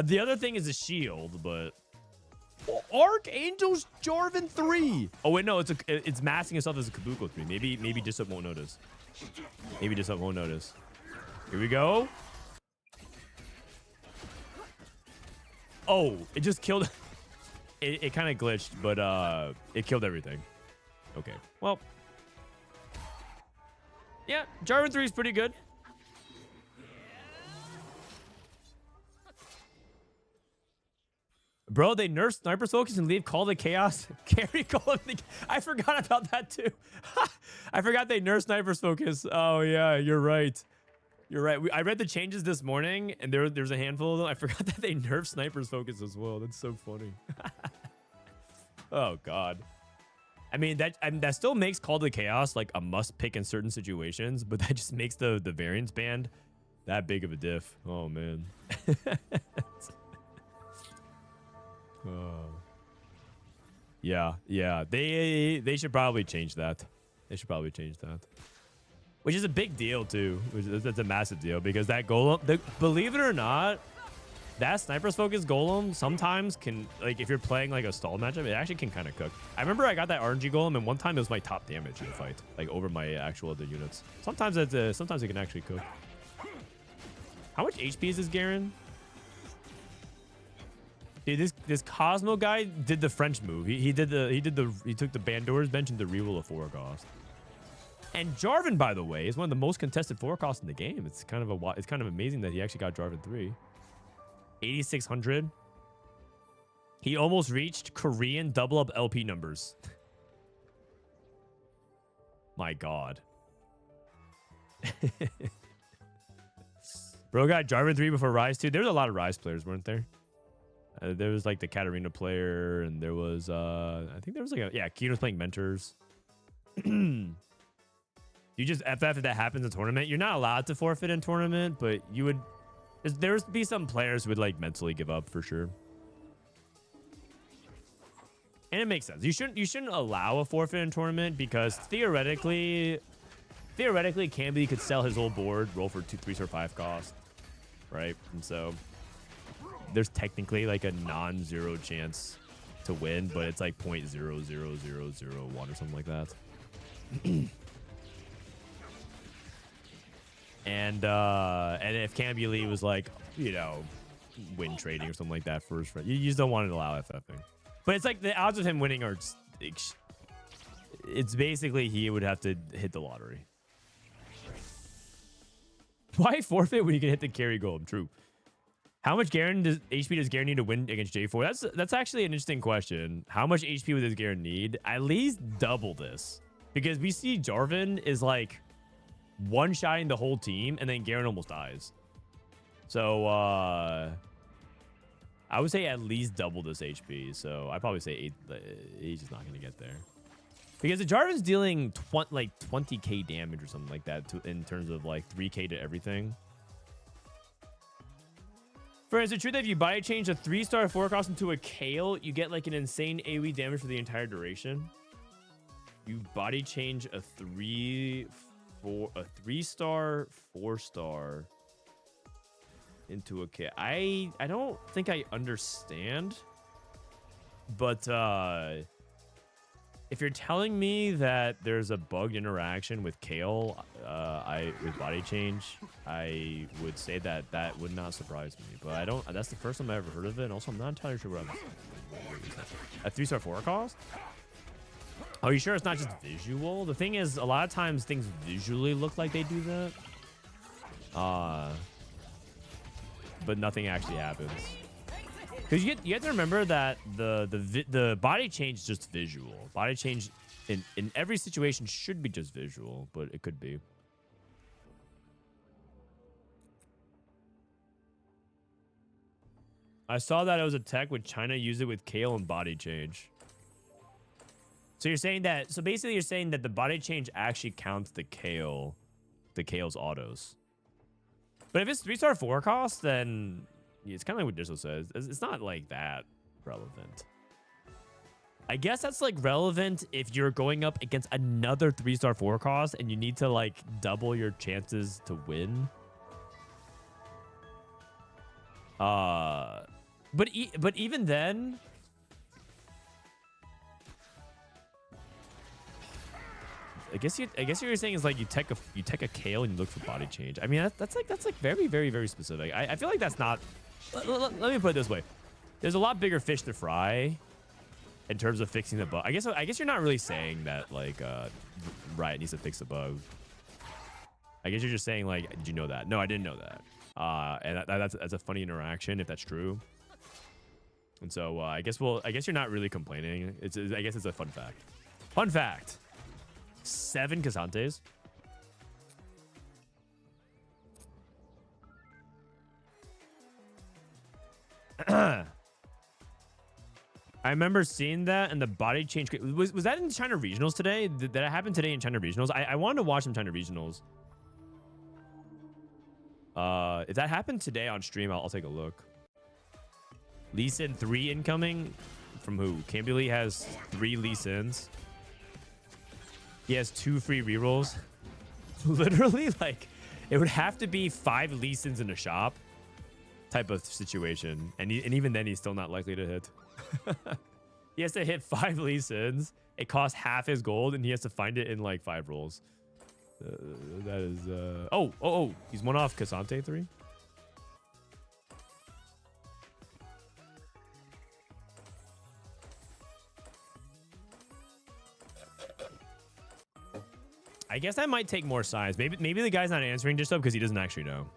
A: The other thing is a shield, but Archangel's Jarvan 3. Oh wait, no, it's masking itself as a Kabuko 3. Maybe Dishsoap won't notice. Maybe Dishsoap won't notice. Here we go. Oh, it just killed. It kind of glitched, but it killed everything. Okay, well, yeah, Jarvan 3 is pretty good. Bro, they nerfed Sniper Focus and leave Call to Chaos. Carry Call. I forgot about that too. I forgot they nerfed Sniper Focus. Oh yeah, you're right. You're right. I read the changes this morning, and there's a handful of them. I forgot that they nerfed Sniper's Focus as well. That's so funny. Oh god. I mean that still makes Call to Chaos like a must pick in certain situations, but that just makes the variance band that big of a diff. Oh man. Oh. Yeah. They should probably change that. Which is a big deal too. That's a massive deal because that golem, believe it or not, that Sniper's Focus golem sometimes can, like, if you're playing like a stall matchup, it actually can kind of cook. I remember I got that RNG golem and one time it was my top damage in the fight, like over my actual other units. Sometimes it can actually cook. How much HP is this Garen? Dude, this Cosmo guy did the French move. He took the Bandor's bench into reroll a 4 cost. And Jarvan, by the way, is one of the most contested 4 costs in the game. It's kind of amazing that he actually got Jarvan 3. 8,600. He almost reached Korean double up LP numbers. My god. Bro got Jarvan 3 before Rise 2. There was a lot of Rise players, weren't there? There was like the Katarina player, and there was I think there was like Kiyoon was playing Mentors. You just FF if that happens in tournament. You're not allowed to forfeit in tournament, but you would. There would be some players who would like mentally give up for sure. And it makes sense. You shouldn't allow a forfeit in tournament because theoretically Cambulee could sell his whole board, roll for 2, 3, or 5 cost, right? And so there's technically like a non-zero chance to win, but it's like 0.00001 or something like that. And if Cambulee was like, you know, win trading or something like that first, you just don't want to allow FFing. But it's like the odds of him winning are, it's basically he would have to hit the lottery. Why forfeit when you can hit the carry golem? True. How much HP does Garen need to win against J4? That's actually an interesting question. How much HP does Garen need? At least double this. Because we see Jarvan is like one-shotting the whole team, and then Garen almost dies. So, I would say at least double this HP. So, I'd probably say 8. He's just not going to get there. Because the Jarvan's dealing 20k damage or something like that in terms of like 3k to everything. For is it true that if you body change a 3-star 4 cost into a Kale, you get like an insane AoE damage for the entire duration? You body change a 3-star 4-star into a Kale. I don't think I understand. But if you're telling me that there's a bugged interaction with Kale, with body change, I would say that would not surprise me. But I don't. That's the first time I ever heard of it. And also, I'm not entirely sure what I'm. A 3-star 4 cost? Are you sure it's not just visual? The thing is, a lot of times things visually look like they do that. But nothing actually happens. Because you have to remember that the body change is just visual. Body change in every situation should be just visual, but it could be. I saw that it was a tech with China used it with Kale and body change. So you're saying that, so basically you're saying that the body change actually counts the Kale's autos. But if it's 3-star 4 cost, then it's kind of like what Dishsoap says. It's not like that relevant. I guess that's like relevant if you're going up against another 3-star 4 cost and you need to like double your chances to win. But even then, I guess what you're saying is like you take a kale and you look for body change. I mean that's like very very very specific. I feel like that's not. Let me put it this way. There's a lot bigger fish to fry in terms of fixing the bug. I guess you're not really saying that like Riot needs to fix the bug. I guess you're just saying like, did you know that? No, I didn't know that. And that's a funny interaction if that's true. And so I guess you're not really complaining. I guess it's a fun fact. Fun fact. 7 Casantes. I remember seeing that and the body change. Was that in China Regionals today? Did that happen today in China Regionals? I wanted to watch some China Regionals. If that happened today on stream, I'll take a look. Lee Sin 3 incoming from who? Cambulee has 3 Lee Sins. He has 2 free rerolls. Literally, like, it would have to be 5 Lee Sins in a shop type of situation. And even then, he's still not likely to hit. He has to hit 5 Lee Sins. It costs half his gold, and he has to find it in, like, 5 rolls. That is... Oh! He's one off Casante 3? I guess that might take more size. Maybe the guy's not answering just because he doesn't actually know.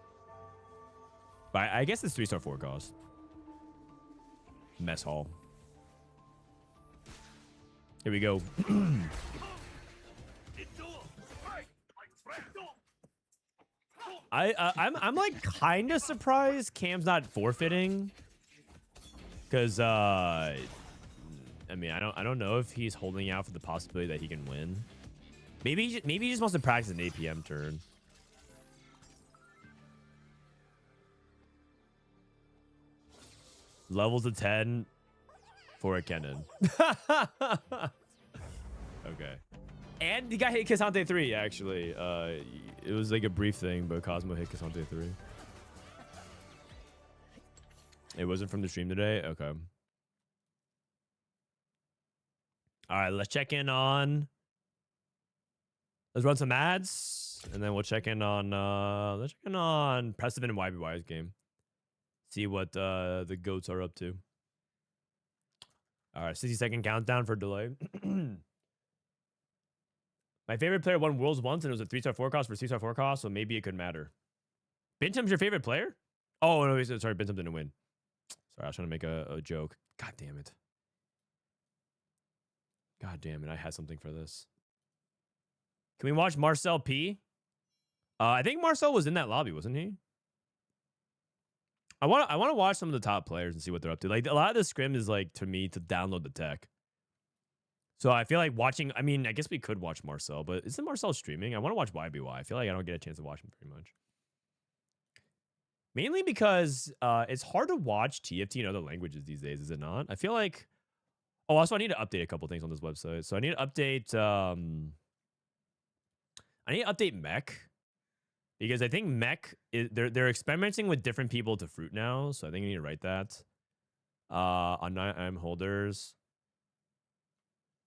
A: But I guess it's 3-star 4 cost. Mess hall. Here we go. I'm like kind of surprised Cam's not forfeiting. Cause I mean I don't know if he's holding out for the possibility that he can win. Maybe he just wants to practice an APM turn. Levels of 10 for a Kennen. Okay. And the guy hit Casante 3, actually. It was like a brief thing, but Cosmo hit Casante 3. It wasn't from the stream today? Okay. All right, let's check in on... Let's run some ads, and then we'll check in on Prestivent and YBY's game. See what the goats are up to. All right, 60-second countdown for delay. My favorite player won Worlds once, and it was a 3-star 4 cost for 3-star 4 cost, so maybe it could matter. Bintum's your favorite player? Oh, no, sorry, Bintum didn't win. Sorry, I was trying to make a joke. God damn it. God damn it, I had something for this. Can we watch Marcel P? I think Marcel was in that lobby, wasn't he? I want to watch some of the top players and see what they're up to. Like a lot of the scrim is like to me to download the tech. So I feel like watching. I mean, I guess we could watch Marcel, but isn't Marcel streaming? I want to watch YBY. I feel like I don't get a chance to watch him very much. Mainly because it's hard to watch TFT in other languages these days, is it not? I feel like. Oh, also I need to update a couple things on this website. So I need to update. I need to update mech because I think mech is they're experimenting with different people to fruit now, so I think I need to write that. On IM holders.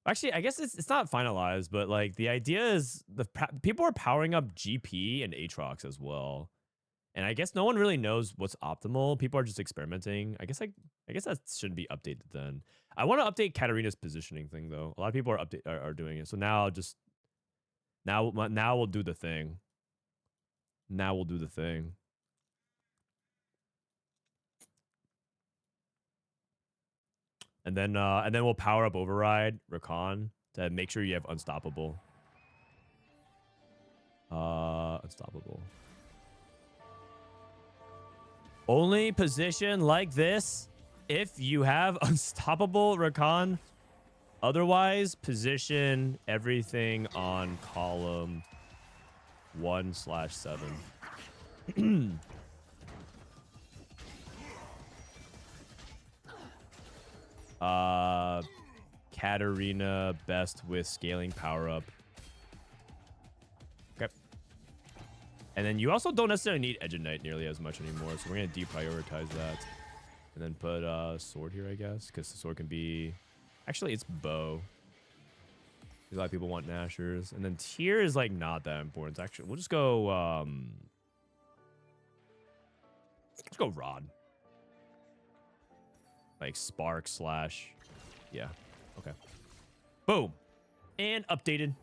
A: Actually, I guess it's not finalized, but like the idea is people are powering up GP and Aatrox as well, and I guess no one really knows what's optimal. People are just experimenting. I guess that should be updated then. I want to update Katarina's positioning thing though. A lot of people are doing it, so now we'll do the thing. Now we'll do the thing. And then we'll power up Override, Rakan, to make sure you have Unstoppable. Unstoppable. Only position like this if you have Unstoppable Rakan. Otherwise, position everything on column 1/7. Katarina best with scaling power up. Okay. And then you also don't necessarily need Edge of Night nearly as much anymore, so we're gonna deprioritize that. And then put sword here, I guess, because the sword can be... Actually, it's bow. A lot of people want Nashers. And then tier is like not that important. Actually, we'll just go let's go Rod. Like Spark slash. Yeah. Okay. Boom. And updated.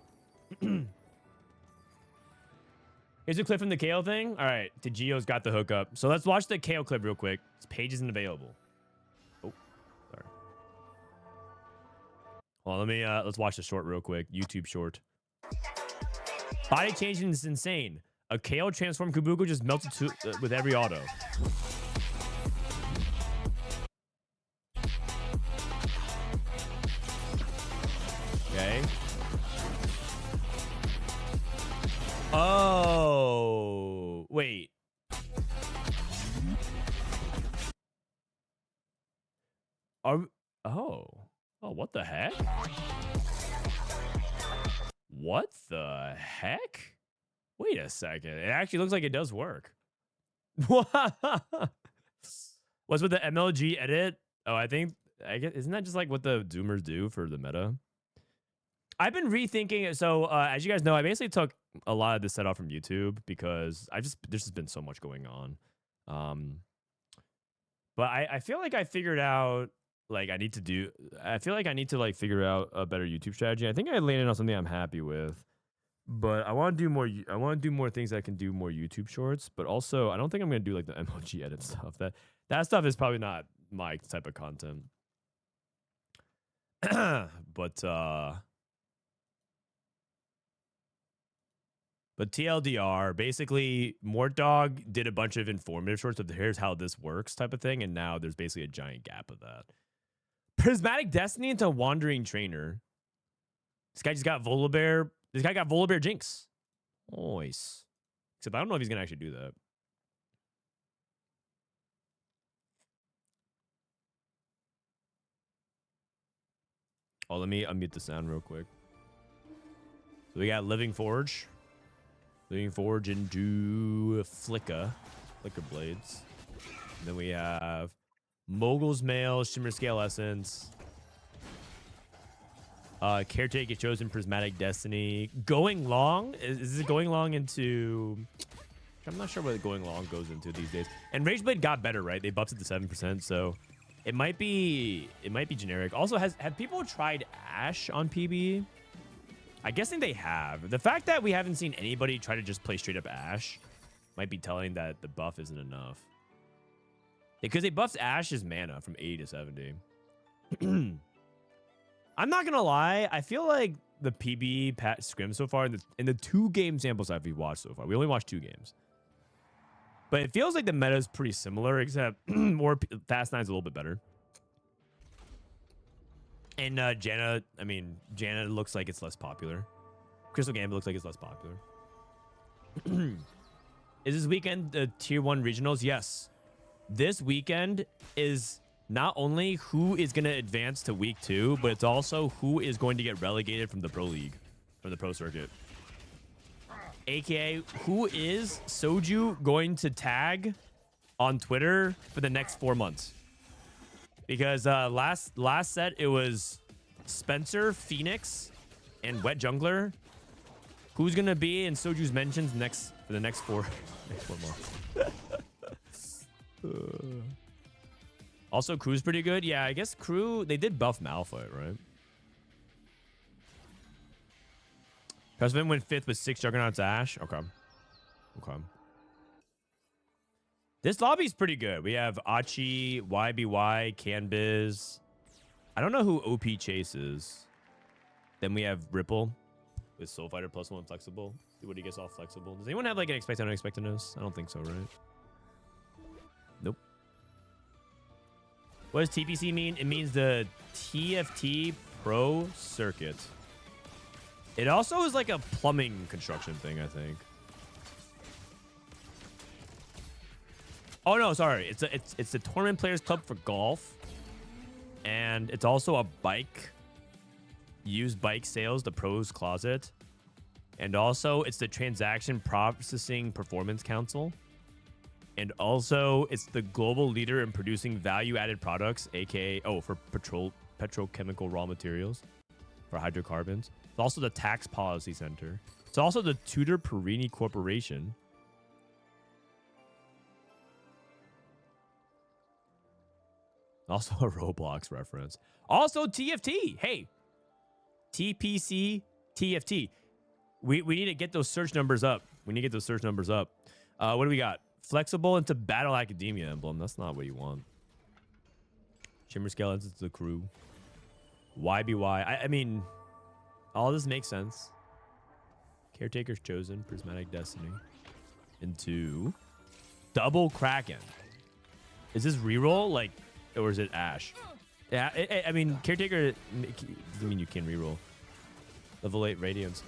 A: Here's a clip from the KO thing. All right. Tagio's got the hookup. So let's watch the KO clip real quick. This page isn't available. Oh, sorry. Well, let's watch the short real quick. YouTube short. Body changing is insane. A KO transform Kabuko just melted with every auto. Okay. Oh, wait. Oh, what the heck? What the heck? Wait a second. It actually looks like it does work. What's with the MLG edit? Oh, I guess, isn't that just like what the Zoomers do for the meta? I've been rethinking it. So, as you guys know, I basically took a lot of this set off from YouTube because there's just been so much going on. But I feel like I figured out, like, I feel like I need to, like, figure out a better YouTube strategy. I think I landed on something I'm happy with. But I want to do more. I want to do more things that can do more YouTube shorts. But also, I don't think I'm gonna do like the MLG edit stuff. That stuff is probably not my type of content. But TLDR, basically, Mortdog did a bunch of informative shorts of here's how this works type of thing, and now there's basically a giant gap of that. Prismatic Destiny into Wandering Trainer. This guy just got Volibear. This guy got Volibear Jinx. Nice. Except I don't know if he's going to actually do that. Oh, let me unmute the sound real quick. So we got Living Forge. Living Forge into Flicker Blades. And then we have Mogul's Mail, Shimmer Scale Essence. Caretaker Chosen, Prismatic Destiny. Going Long? Is it Going Long into... I'm not sure what Going Long goes into these days. And Rageblade got better, right? They buffed it to 7%, so it might be generic. Also, have people tried Ashe on PB? I guessing they have. The fact that we haven't seen anybody try to just play straight up Ashe might be telling that the buff isn't enough. Because they buffed Ashe's mana from 80 to 70. I'm not gonna lie. I feel like the PB Scrim so far in the 2 game sample size we've watched so far. We only watched 2 games, but it feels like the meta is pretty similar, except more Fast 9's a little bit better. And Janna looks like it's less popular. Crystal Gambit looks like it's less popular. Is this weekend the tier 1 regionals? Yes. This weekend is not only who is going to advance to week 2, but it's also who is going to get relegated from the Pro League, from the Pro Circuit. AKA, who is Soju going to tag on Twitter for the next 4 months? Because last set, it was Spencer, Phoenix, and Wet Jungler. Who's going to be in Soju's mentions for the next 4 months? Also, Crew's pretty good. Yeah, I guess Crew, they did buff Malphite, right? Prestivent went 5th with 6 Juggernauts Ashe. Okay. This lobby's pretty good. We have Achi, YBY, Canbizz. I don't know who OP Chase is. Then we have Ripple with Soul Fighter +1 flexible. See what he gets all flexible. Does anyone have like an expected unexpectedness? I don't think so, right? Nope. What does TPC mean? It means the TFT Pro Circuit. It also is like a plumbing construction thing, I think. Oh no, sorry. It's the Tournament Players Club for golf. And it's also a used bike sales, the Pros Closet. And also it's the Transaction Processing Performance Council. And also, it's the global leader in producing value-added products, aka for petrochemical raw materials, for hydrocarbons. It's also the Tax Policy Center. It's also the Tudor Perini Corporation. Also a Roblox reference. Also TFT. Hey, TPC TFT. We need to get those search numbers up. We need to get those search numbers up. What do we got? Flexible into Battle Academia emblem. That's not what you want. Shimmer Skeletons to the crew. YBY. I mean, all this makes sense. Caretaker's Chosen. Prismatic Destiny. Into Double Kraken. Is this reroll? Like, or is it Ash? Yeah, I mean, Caretaker doesn't mean you can reroll. Level 8 Radiance.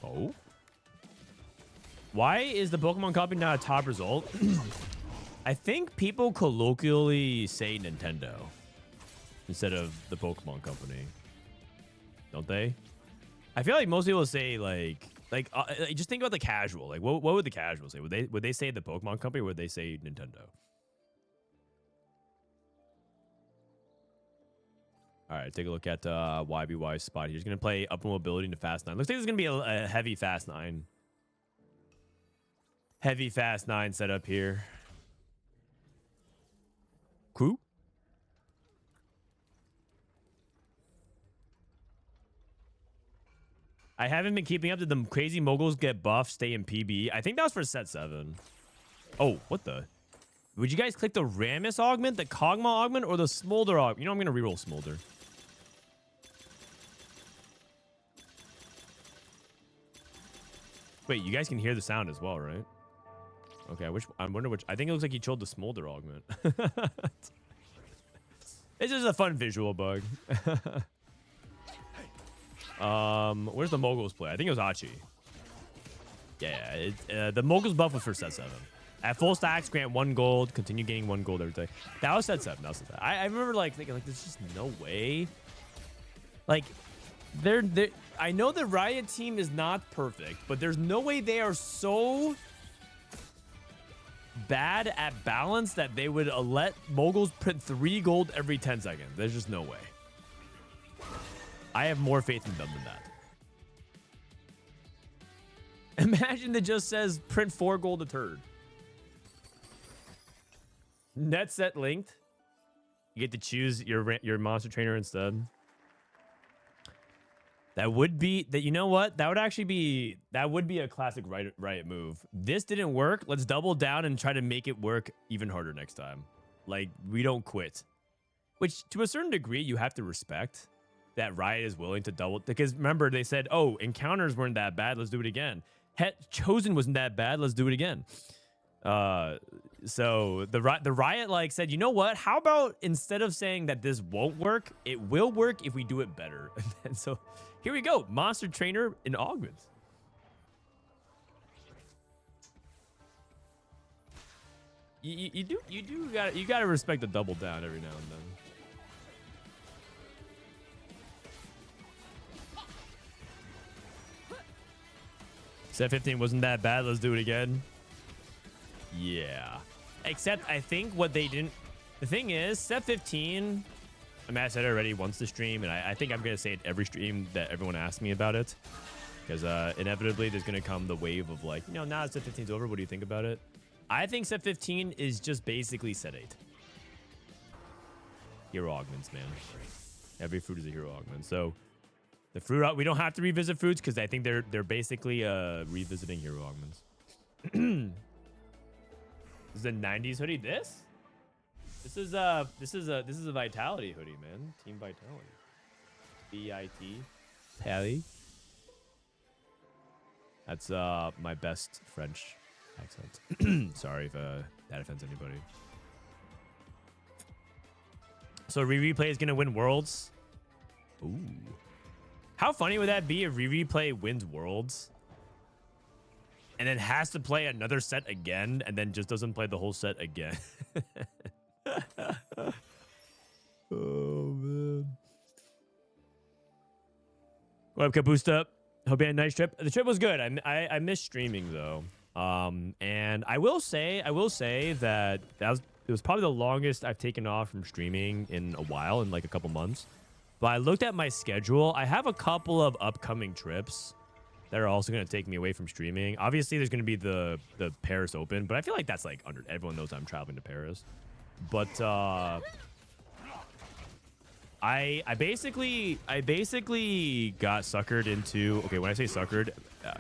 A: Oh. Why is the Pokemon Company not a top result? I think people colloquially say Nintendo instead of the Pokemon Company. Don't they? I feel like most people say like just think about the casual. Like what would the casual say? Would they say the Pokemon Company or would they say Nintendo? All right, take a look at YBY's spot. He's going to play upper mobility into Fast 9. Looks like there's going to be a heavy Fast 9. Heavy Fast 9 setup here. Crew? I haven't been keeping up. Did the crazy moguls get buffed, stay in PB? I think that was for set 7. Oh, what the? Would you guys click the Rammus augment, the Kog'Maw augment, or the Smolder augment? You know, I'm going to reroll Smolder. Wait, you guys can hear the sound as well, right? Okay, I wonder which. I think it looks like he chose the Smolder augment. It's just a fun visual bug. Where's the moguls play? I think it was Achi. Yeah, the moguls buff was for set 7. At full stacks, grant 1 gold, continue gaining 1 gold every day. That was set 7. That was set 7. I remember like thinking like there's just no way. Like they're I know the Riot team is not perfect, but there's no way they are so bad at balance that they would let moguls print 3 gold every 10 seconds. There's just no way. I have more faith in them than that. Imagine that just says print 4 gold a turn. Net set linked. You get to choose your monster trainer instead. That would be that. You know what? That would actually be a classic Riot move. This didn't work. Let's double down and try to make it work even harder next time. Like we don't quit. Which to a certain degree you have to respect that Riot is willing to double, because remember they said, oh, encounters weren't that bad. Let's do it again. Chosen wasn't that bad. Let's do it again. So the Riot like said, you know what? How about instead of saying that this won't work, it will work if we do it better. And so here we go. Monster Trainer in augments. You gotta respect the double down every now and then. Set 15 wasn't that bad. Let's do it again. Yeah. Except I think what they didn't... The thing is, set 15... I mean, I said it already once the stream, and I think I'm going to say it every stream that everyone asks me about it. Because inevitably, there's going to come the wave of like, you know, now that set 15's over, what do you think about it? I think set 15 is just basically set 8. Hero augments, man. Every fruit is a hero augment. So... The fruit, we don't have to revisit fruits because I think they're basically revisiting hero augments. This is a 90s hoodie. This is a Vitality hoodie, man. Team Vitality. VIT. Pally. That's my best French accent. Sorry if that offends anybody. So Replay is gonna win Worlds. Ooh. How funny would that be if Replay wins Worlds and then has to play another set again and then just doesn't play the whole set again? Oh, man. What up, Kabusta? Hope you had a nice trip. The trip was good. I missed streaming, though. And I will say that it was probably the longest I've taken off from streaming in a while, in like a couple months. But I looked at my schedule. I have a couple of upcoming trips that are also going to take me away from streaming. Obviously, there's going to be the Paris Open, but I feel like that's like everyone knows I'm traveling to Paris. But I basically got suckered into. Okay, when I say suckered,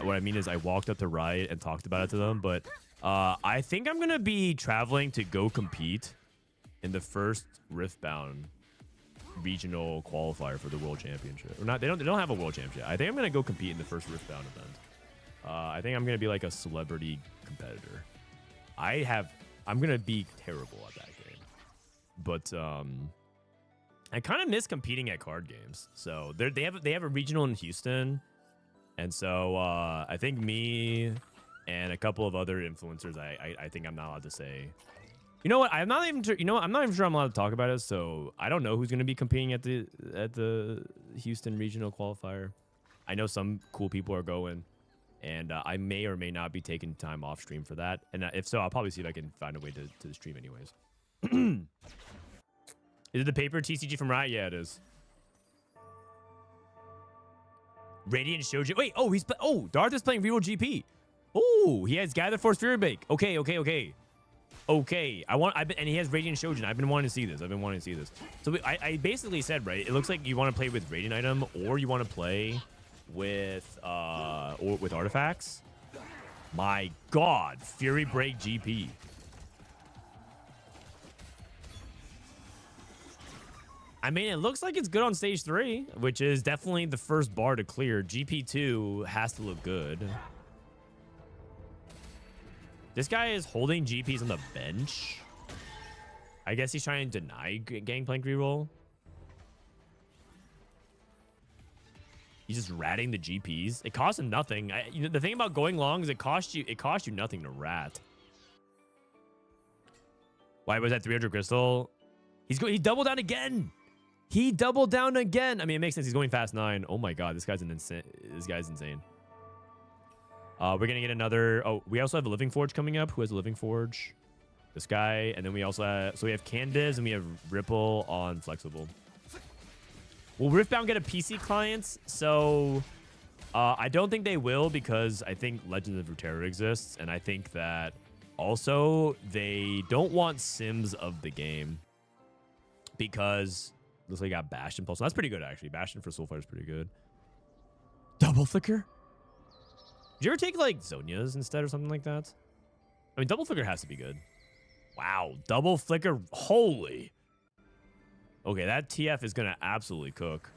A: what I mean is I walked up to Riot and talked about it to them. But I think I'm gonna be traveling to go compete in the first Riftbound regional qualifier for the World Championship. Or not? They don't have a World Championship. I think I'm gonna go compete in the first Riftbound event. I think I'm gonna be like a celebrity competitor. I'm gonna be terrible at that game, but I kind of miss competing at card games. So they have a regional in Houston, and so I think me and a couple of other influencers. I think I'm not allowed to say. You know what? I'm not even sure. You know what? I'm not even sure I'm allowed to talk about it. So I don't know who's going to be competing at the Houston regional qualifier. I know some cool people are going, and I may or may not be taking time off stream for that. And if so, I'll probably see if I can find a way to stream anyways. Is it the paper TCG from Riot? Yeah, it is. Radiant Shoujo. Wait, Darth is playing Regal GP. Oh, he has Gather Force Fury Bake. Okay. And he has Radiant Shoujo. I've been wanting to see this. So I basically said, right, it looks like you want to play with Radiant item or you want to play with artifacts. My God, Fury Break GP. I mean, it looks like it's good on stage 3, which is definitely the first bar to clear. GP2 has to look good. This guy is holding GPs on the bench. I guess he's trying to deny Gangplank reroll. He's just ratting the GPs. It costs him nothing. The thing about going long is it costs you nothing to rat. Why was that 300 crystal? He doubled down again. He doubled down again. I mean, it makes sense. He's going fast 9. Oh my God, this guy's insane. We're gonna get another. Oh, we also have a Living Forge coming up. Who has a Living Forge? This guy, and then we also have, so we have Canbizz and we have Ripple on Flexible. Will Riftbound get a PC client? So I don't think they will, because I think Legends of Runeterra exists, and I think that also they don't want Sims of the game, because looks like I got Bastion Pulse. That's pretty good, actually. Bastion for Soulfire is pretty good. Double Flicker? Did you ever take, like, Zonias instead or something like that? I mean, Double Flicker has to be good. Wow, Double Flicker. Holy. Okay, that TF is going to absolutely cook.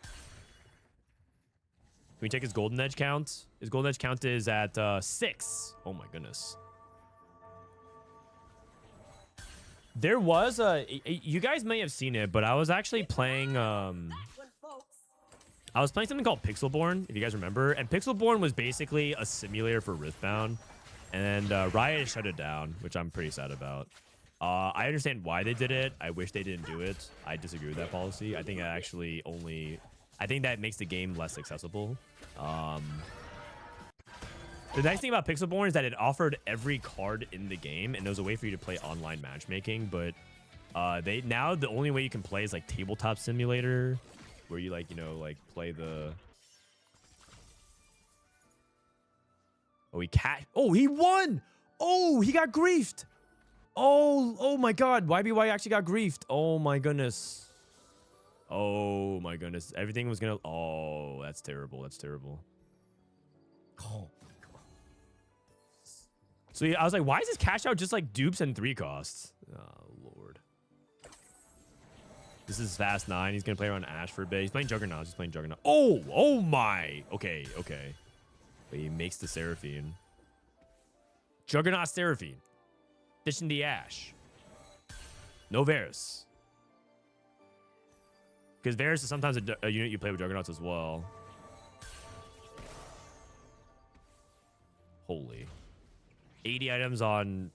A: Can we check his Golden Edge count? His Golden Edge count is at 6. Oh, my goodness. There was you guys may have seen it, but I was actually playing something called Pixelborn, if you guys remember. And Pixelborn was basically a simulator for Riftbound, and Riot shut it down, which I'm pretty sad about. I understand why they did it. I wish they didn't do it. I disagree with that policy. I think that makes the game less accessible. The nice thing about Pixelborn is that it offered every card in the game, and there was a way for you to play online matchmaking. But now the only way you can play is like Tabletop Simulator, where you play the. Oh, he won! Oh, he got griefed! Oh my God! YBY actually got griefed! Oh my goodness! Oh my goodness! Everything was gonna. Oh, that's terrible. That's terrible. Oh. So I was like, why is this cash out just like dupes and 3 costs? Oh, Lord. This is fast 9. He's going to play around Ashford Bay. He's playing Juggernaut. Oh my. Okay. But he makes the Seraphine. Juggernaut Seraphine. Dishing the Ash. No Varus. Because Varus is sometimes a unit you play with Juggernauts as well. Holy. 80 items on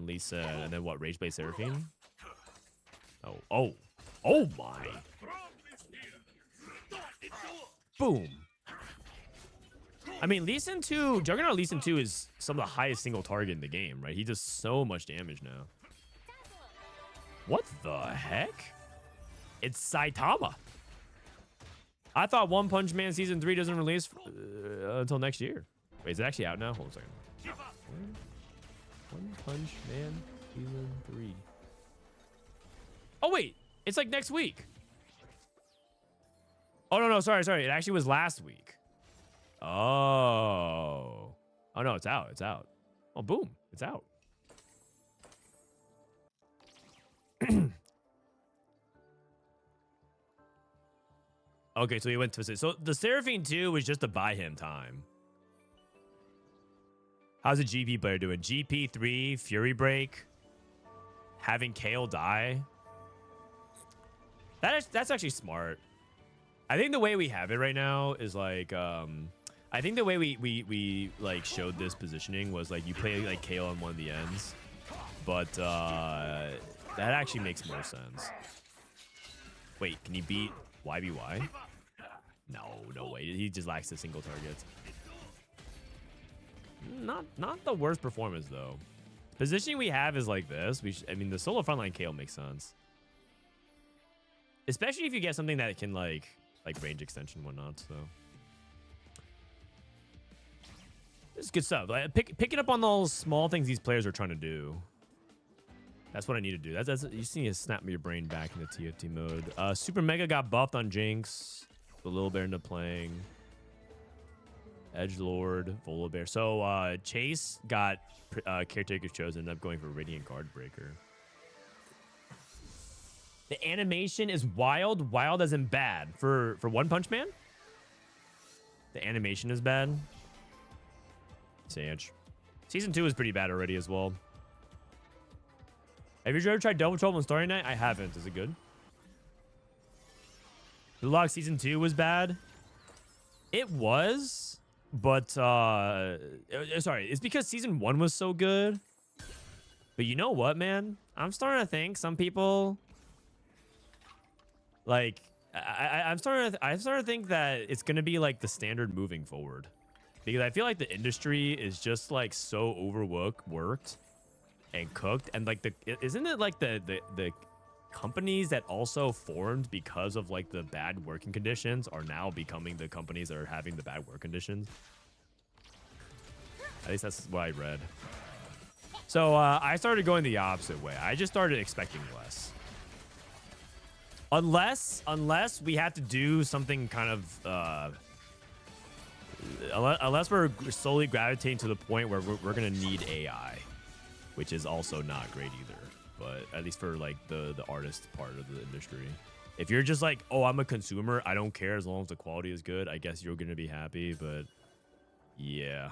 A: Lee Sin, and then what? Rageblade Seraphine? Oh my! I mean, Lee Sin 2, Juggernaut Lee Sin 2 is some of the highest single target in the game, right? He does so much damage now. What the heck? It's Saitama. I thought One Punch Man Season 3 doesn't release until next year. Wait, is it actually out now? Hold on a second. One Punch Man Season 3. Oh, wait. It's like next week. Oh, no, sorry. It actually was last week. Oh. Oh, no, it's out. It's out. Oh, boom. It's out. Okay, so he went twisted. So the Seraphine 2 was just to buy him time. How's a GP player doing? GP3, Fury Break, having Kale die. That's actually smart. I think the way we have it right now is like, I think the way we like showed this positioning was like you play like Kale on one of the ends, but that actually makes more sense. Wait, can he beat YBY? No way. He just lacks the single targets. Not the worst performance though. Positioning we have is like this. I mean, the solo frontline Kale makes sense, especially if you get something that can like range extension and whatnot. So this is good stuff. Like, picking up on those small things these players are trying to do. That's what I need to do. That's you see me snap your brain back into TFT mode. Super Mega got buffed on Jinx. The Lilbear ended up playing. Edgelord, Volibear. So Chase got Caretaker's Chosen, ended up going for Radiant Guardbreaker. The animation is wild. Wild as in bad. For One Punch Man? The animation is bad. Sage. Season 2 is pretty bad already as well. Have you ever tried Double Trouble in Starry Night? I haven't. Is it good? The Log Season 2 was bad. It was, but sorry, it's because Season 1 was so good. But you know what, man? I'm starting to think some people like I'm starting to think that it's gonna be like the standard moving forward, because I feel like the industry is just like so worked and cooked, and like isn't it like the companies that also formed because of like the bad working conditions are now becoming the companies that are having the bad work conditions? At least that's what I read. So I started going the opposite way. I just started expecting less. Unless we have to do something kind of unless we're slowly gravitating to the point where we're gonna need AI, which is also not great either. But at least for like the artist part of the industry, if you're just like, oh, I'm a consumer, I don't care as long as the quality is good, I guess you're gonna be happy. But yeah,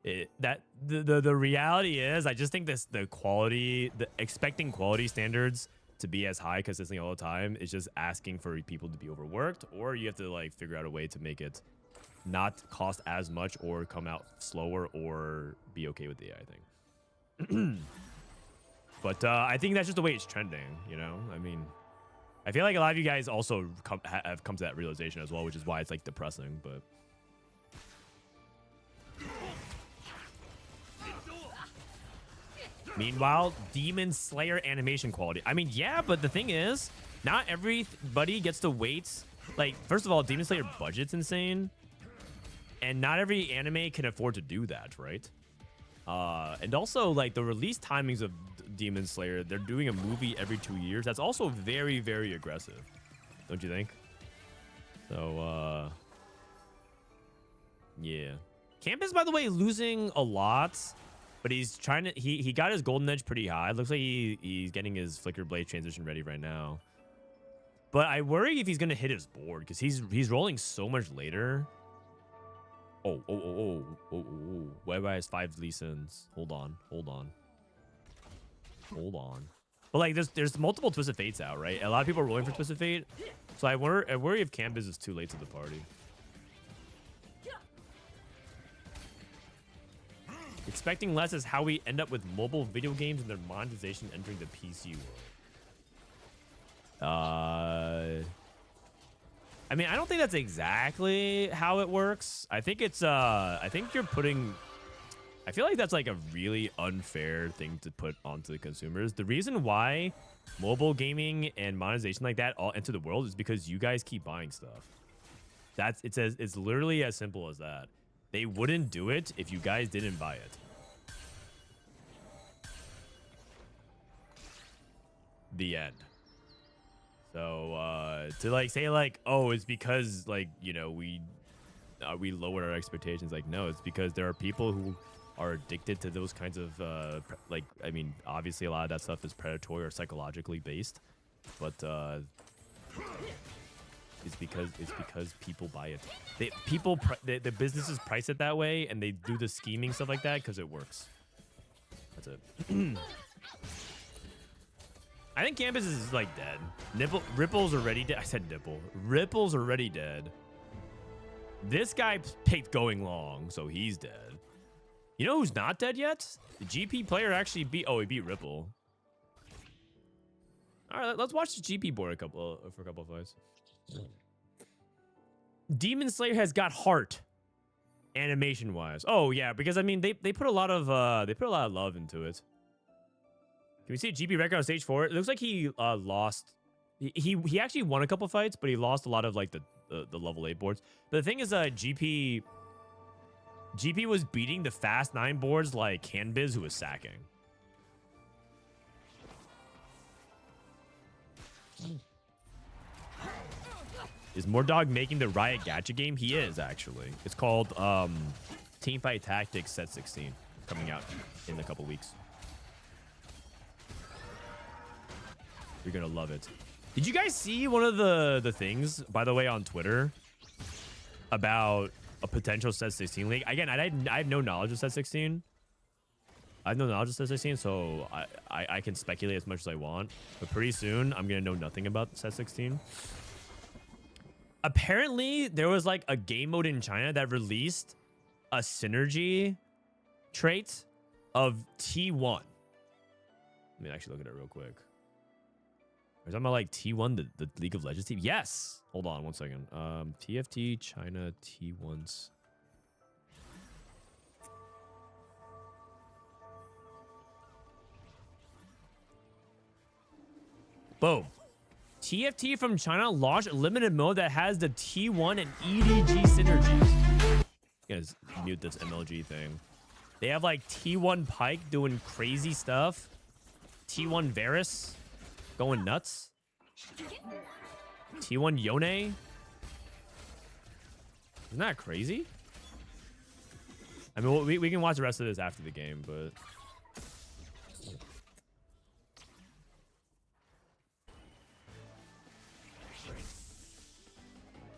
A: the reality is, I just think the expecting quality standards to be as high consistently all the time is just asking for people to be overworked, or you have to like figure out a way to make it not cost as much or come out slower or be okay with the AI thing. But I think that's just the way it's trending, you know? I mean, I feel like a lot of you guys also have come to that realization as well, which is why it's like depressing, but meanwhile, Demon Slayer animation quality. I mean, yeah, but the thing is, not everybody gets to wait. Like, first of all, Demon Slayer budget's insane, and not every anime can afford to do that, right? And also, like, the release timings of Demon Slayer, they're doing a movie every 2 years. That's also very, very aggressive, don't you think? So, yeah. Canbizz, by the way, losing a lot, but he's trying to, he got his golden edge pretty high. Looks like he's getting his Flicker Blade transition ready right now. But I worry if he's going to hit his board, because he's rolling so much later. Oh. YBY has 5 Lee Sins. Hold on. But like, there's multiple Twisted Fates out, right? A lot of people are rolling for Twisted Fate. So I worry if Canbizz is too late to the party. Expecting less is how we end up with mobile video games and their monetization entering the PC world. I mean, I don't think that's exactly how it works. I think it's I think you're putting, I feel like that's like a really unfair thing to put onto the consumers. The reason why mobile gaming and monetization like that all enter the world is because you guys keep buying stuff. It's literally as simple as that. They wouldn't do it if you guys didn't buy it. The end. So to like say like, oh, it's because like, you know, we lowered our expectations. Like, no, it's because there are people who are addicted to those kinds of like, I mean, obviously a lot of that stuff is predatory or psychologically based, but it's because people buy it. The businesses price it that way, and they do the scheming stuff like that because it works. That's it. I think Canbizz is like dead. Ripple's already dead. I said nipple. Ripple's already dead. This guy picked going long, so he's dead. You know who's not dead yet? The GP player actually beat. Oh, he beat Ripple. All right, let's watch the GP board for a couple of fights. Demon Slayer has got heart, animation wise. Oh yeah, because I mean they put a lot of love into it. Can we see a GP record on stage 4? It looks like he lost. He actually won a couple fights, but he lost a lot of like the level 8 boards. But the thing is, GP was beating the fast 9 boards like Canbizz, who was sacking. Is Mordog making the Riot Gacha game? He is, actually. It's called Teamfight Tactics Set 16, coming out in a couple weeks. You're gonna love it. Did you guys see one of the things, by the way, on Twitter about a potential Set 16 league? Again, I have no knowledge of Set 16. I have no knowledge of Set 16, so I can speculate as much as I want. But pretty soon, I'm gonna know nothing about Set 16. Apparently, there was like a game mode in China that released a synergy trait of T1. Let me actually look at it real quick. Are you talking about like T1, the League of Legends team? Yes. Hold on one second. TFT China T1s. Boom. TFT from China launched a limited mode that has the T1 and EDG synergies. You guys mute this MLG thing. They have like T1 Pike doing crazy stuff. T1 Varus going nuts. T1 Yone. Isn't that crazy? I mean, we can watch the rest of this after the game, but...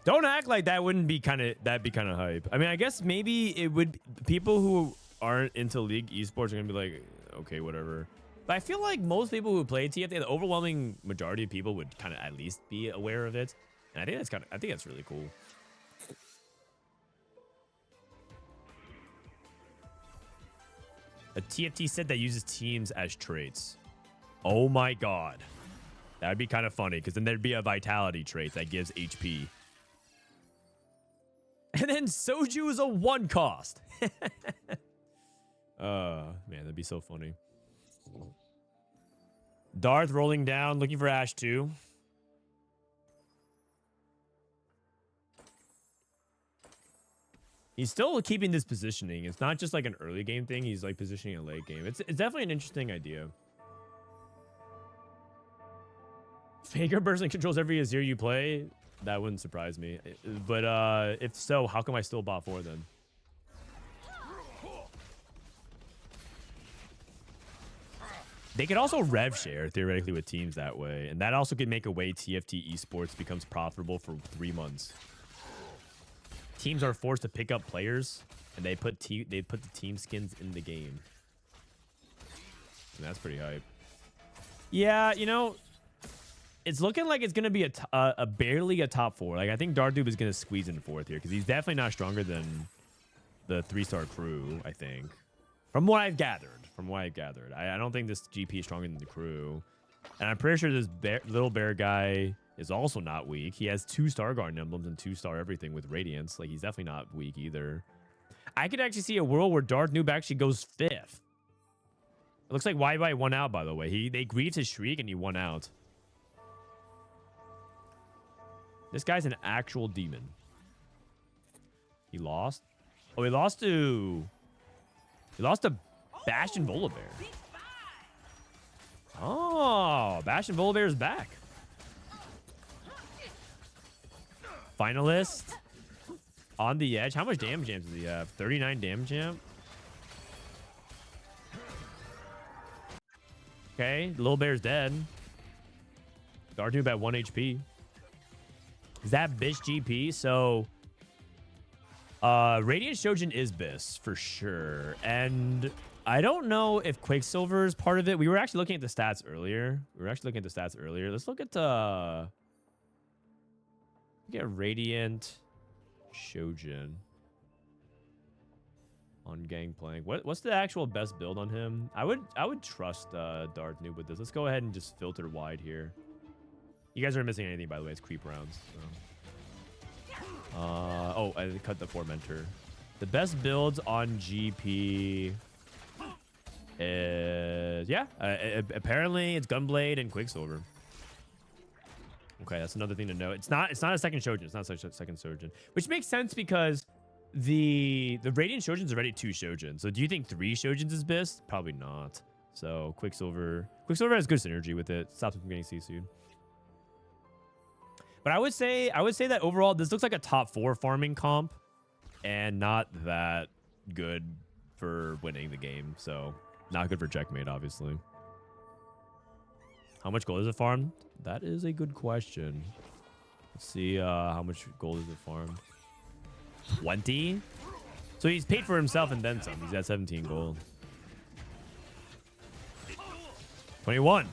A: Don't act like that wouldn't be that'd be kind of hype. I mean, I guess maybe it would. People who aren't into League esports are gonna be like, okay, whatever. But I feel like most people who play TFT, the overwhelming majority of people would kind of at least be aware of it. And I think that's really cool. A TFT set that uses teams as traits. Oh my god. That'd be kind of funny, because then there'd be a vitality trait that gives HP. And then Soju is a 1 cost. Man, that'd be so funny. Darth rolling down, looking for Ash 2. He's still keeping this positioning. It's not just like an early game thing. He's like positioning a late game. It's definitely an interesting idea. Faker person controls every Azir you play. That wouldn't surprise me. But if so, how come I still bought 4 then? They could also rev share theoretically with teams that way. And that also could make a way TFT esports becomes profitable for 3 months. Teams are forced to pick up players and they put the team skins in the game. And that's pretty hype. Yeah, you know, it's looking like it's gonna be a barely a top 4. Like I think Darth is gonna squeeze in 4th here because he's definitely not stronger than the 3-star crew. I think, from what I've gathered, I don't think this GP is stronger than the crew. And I'm pretty sure this little bear guy is also not weak. He has 2 Star Garden emblems and 2-star everything with Radiance. Like, he's definitely not weak either. I could actually see a world where Darth Noob actually goes 5th. It looks like YBY won out, by the way. They grieved his Shriek and he won out. This guy's an actual demon. He lost? Oh, he lost to Bastion Volibear. Oh, Bastion Volibear is back. Finalist. On the edge. How much damage jam does he have? 39 damage jam. Okay, Little Bear's dead. Darth Noob at 1 HP. Is that Bish GP? So, Radiant Shojin is Biss for sure. And I don't know if Quicksilver is part of it. We were actually looking at the stats earlier. Let's look at Radiant Shojin on Gangplank. What's the actual best build on him? I would trust Darth Noob with this. Let's go ahead and just filter wide here. You guys aren't missing anything, by the way. It's creep rounds. So. Oh, I cut the 4 mentor. The best builds on GP is apparently it's Gunblade and Quicksilver. Okay, that's another thing to know. It's not a second Shojin. It's not a second Shojin, which makes sense because the Radiant Shojin's already 2 Shojin. So do you think 3 Shojins is best? Probably not. So Quicksilver has good synergy with it. Stops him from getting CC'd. But I would say that overall this looks like a top 4 farming comp and not that good for winning the game. So not good for checkmate, obviously. How much gold is it farmed? That is a good question. Let's see how much gold is it farmed. 20? So he's paid for himself and then some. He's at 17 gold. 21.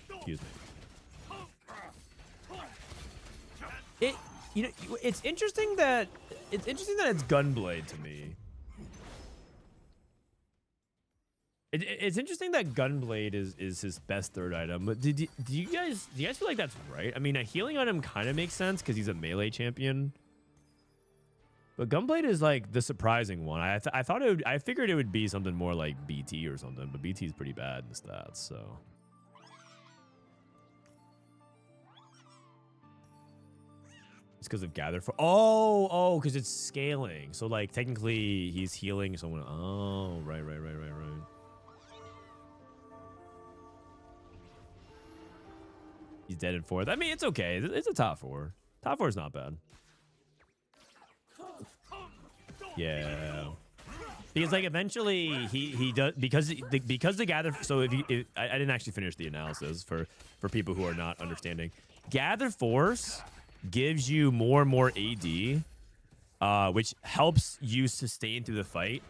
A: Excuse me. It's interesting that it's Gunblade to me. It's interesting that Gunblade is his best 3rd item. But do you guys feel like that's right? I mean, a healing item kind of makes sense because he's a melee champion. But Gunblade is like the surprising one. I figured it would be something more like BT or something, but BT is pretty bad in stats, so. It's because of gather for because it's scaling. So like technically he's healing someone. Oh, right. He's dead in 4th. I mean, it's okay. It's a top 4. Top 4 is not bad. Yeah. Because like eventually he does because the gather. So I didn't actually finish the analysis for people who are not understanding. Gather Force gives you more and more AD, which helps you sustain through the fight.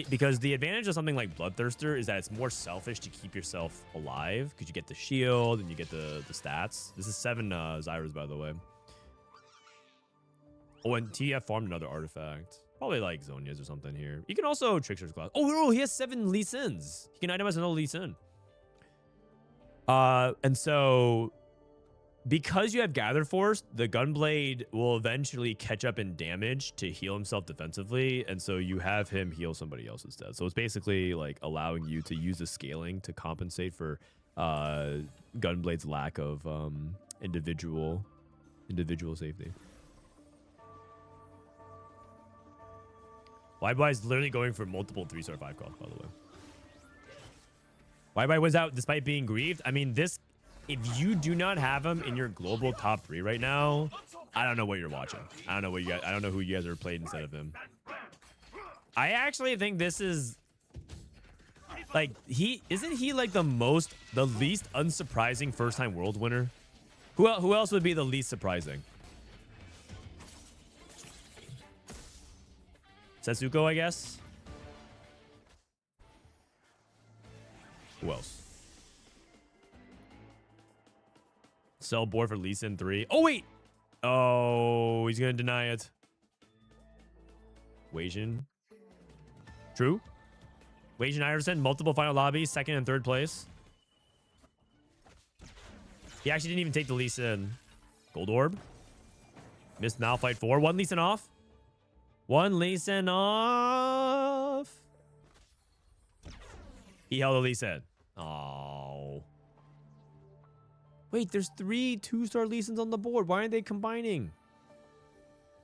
A: Because the advantage of something like Bloodthirster is that it's more selfish to keep yourself alive because you get the shield and you get the stats. This is 7 Zyras, by the way. Oh, and TF farmed another artifact. Probably like Zonia's or something here. You can also Trickster's Class. Oh, he has 7 Lee Sins. He can itemize another Lee Sin. And so because you have Gather Force, the Gunblade will eventually catch up in damage to heal himself defensively, and so you have him heal somebody else instead. So it's basically like allowing you to use the scaling to compensate for Gunblade's lack of individual safety. YBY is literally going for multiple 3-star 5 calls, by the way. YBY was out despite being grieved. I mean, if you do not have him in your global top 3 right now, I don't know what you're watching. I don't know who you guys are played instead of him. I actually think this is like isn't he like the least unsurprising first-time world winner? Who else would be the least surprising? Setsuko, I guess. Who else? Sell board for Lee Sin 3. Oh, wait. Oh, he's going to deny it. Wasian. True. Wasianiverson, multiple final lobbies, 2nd and 3rd place. He actually didn't even take the Lee Sin. Gold Orb. Missed Malphite 4. One Lee Sin off. One Lee Sin off. He held a Lee Sin. Oh. Wait, there's 3 2-star Lee Sins on the board. Why aren't they combining?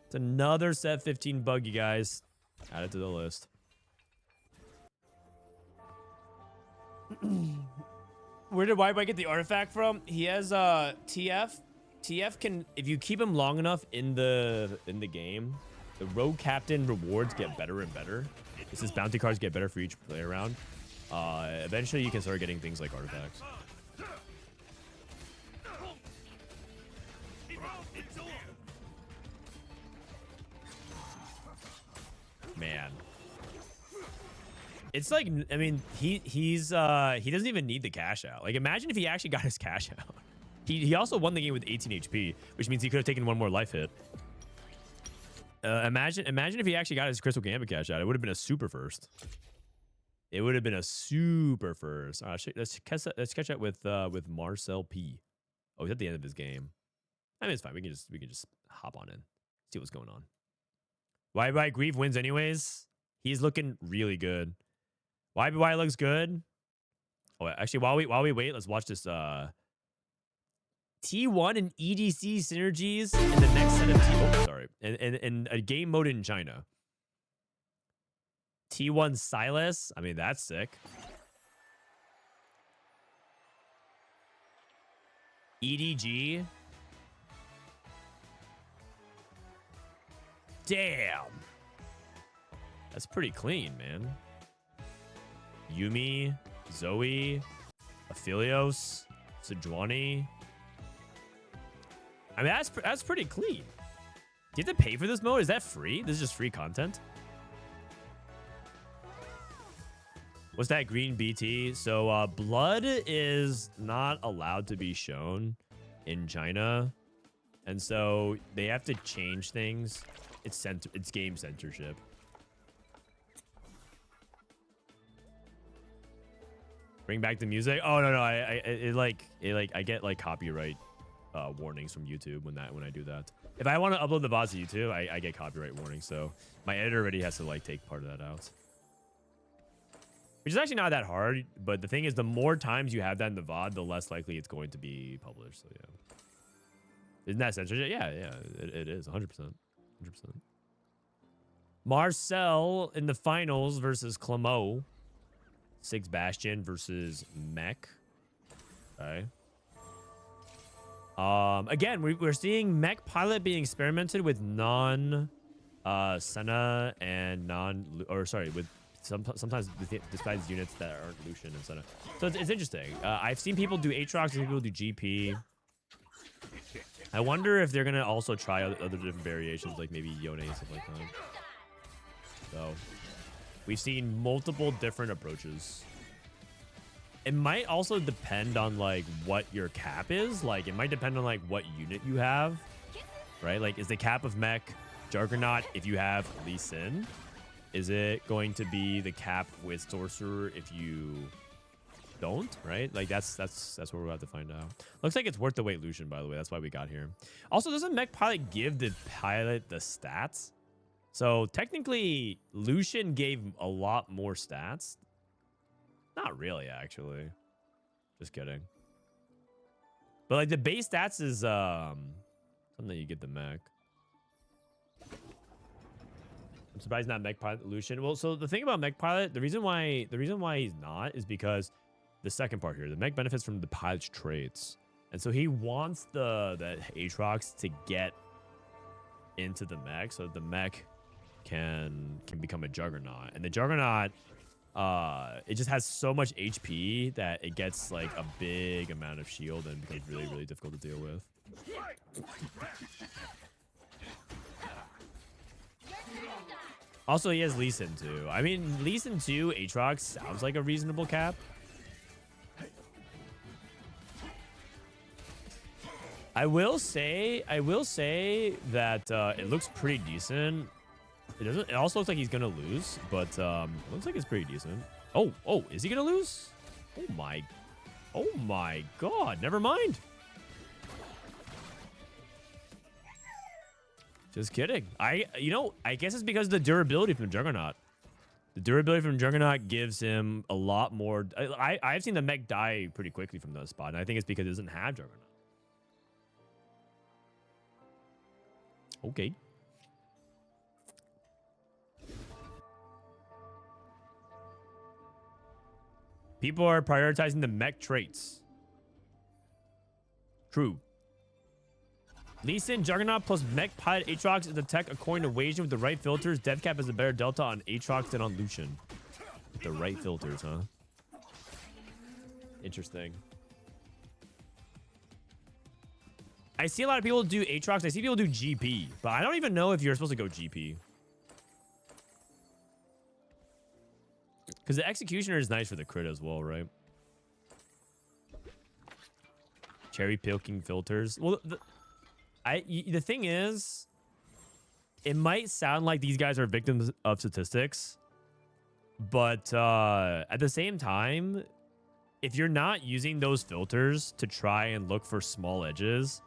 A: It's another set 15 bug, you guys. Add it to the list. Where did YBY get the artifact from? He has TF. TF can, if you keep him long enough in the game, the rogue captain rewards get better and better. It's just bounty cards get better for each play round. Eventually you can start getting things like artifacts. Man. It's like, I mean, he doesn't even need the cash out. Like, imagine if he actually got his cash out. He also won the game with 18 HP, which means he could have taken one more life hit. Imagine if he actually got his Crystal Gambit cash out. It would have been a super first. It would have been a super first. Let's catch up with Marcel P. Oh, he's at the end of his game. I mean, it's fine. We can just hop on in, see what's going on. YBY Grieve wins anyways. He's looking really good. YBY looks good. Oh, actually, while we wait, let's watch this. T1 and EDC synergies in the next set of in a game mode in China. T1 Silas. I mean, that's sick. EDG. Damn. That's pretty clean, man. Yumi, Zoe, Aphelios, Sejuani. I mean, that's pretty clean. Do you have to pay for this mode? Is that free? This is just free content? What's that green BT? So blood is not allowed to be shown in China. And so they have to change things. It's game censorship. Bring back the music. Oh no, I get like copyright warnings from YouTube when I do that. If I want to upload the VODs to YouTube, I get copyright warnings. So my editor already has to like take part of that out. Which is actually not that hard, but the thing is, the more times you have that in the VOD, the less likely it's going to be published. So yeah, isn't that censorship? Yeah, it is 100%. 100%. Marcel in the finals versus Clemou. 6 Bastion versus Mech. Okay. Again, we're seeing Mech Pilot being experimented with Senna and with sometimes despite units that aren't Lucian and Senna. So it's interesting. I've seen people do Aatrox, I've seen people do GP. I wonder if they're gonna also try other different variations, like maybe Yone and stuff like that. So we've seen multiple different approaches. It might also depend on like what your cap is. Like it might depend on like what unit you have, right? Like is the cap of Mech Juggernaut if you have Lee Sin? Is it going to be the cap with Sorcerer if you don't, right? Like that's what we're about to find out. Looks like it's worth the wait Lucian, by the way. That's why we got here. Also, doesn't Mech Pilot give the pilot the stats? So technically, Lucian gave a lot more stats. Not really, actually. Just kidding. But like the base stats is something that you get the Mech. I'm surprised not Mech Pilot Lucian. Well, so the thing about Mech Pilot, the reason why he's not is because the second part here, the Mech benefits from the pilot's traits. And so he wants the Aatrox to get into the Mech so the Mech can become a Juggernaut. And the Juggernaut, it just has so much HP that it gets like a big amount of shield and becomes really, really difficult to deal with. Also, he has Lee Sin too. I mean, Lee Sin 2, Aatrox sounds like a reasonable cap. I will say that it looks pretty decent. It also looks like he's gonna lose, but it looks like it's pretty decent. Oh, is he gonna lose? Oh my god, never mind. Just kidding. You know, I guess it's because of the durability from Juggernaut. The durability from Juggernaut gives him a lot more. I've seen the mech die pretty quickly from that spot, and I think it's because it doesn't have Juggernaut. Okay. People are prioritizing the mech traits. True. Lee Sin, Juggernaut plus mech pilot Aatrox is the tech according to Wasion with the right filters. Deathcap has a better delta on Aatrox than on Lucian. With the right filters, huh? Interesting. I see a lot of people do Aatrox. I see people do GP, but I don't even know if you're supposed to go GP. Because the Executioner is nice for the crit as well, right? Cherry picking filters. Well, the thing is, it might sound like these guys are victims of statistics, but at the same time, if you're not using those filters to try and look for small edges,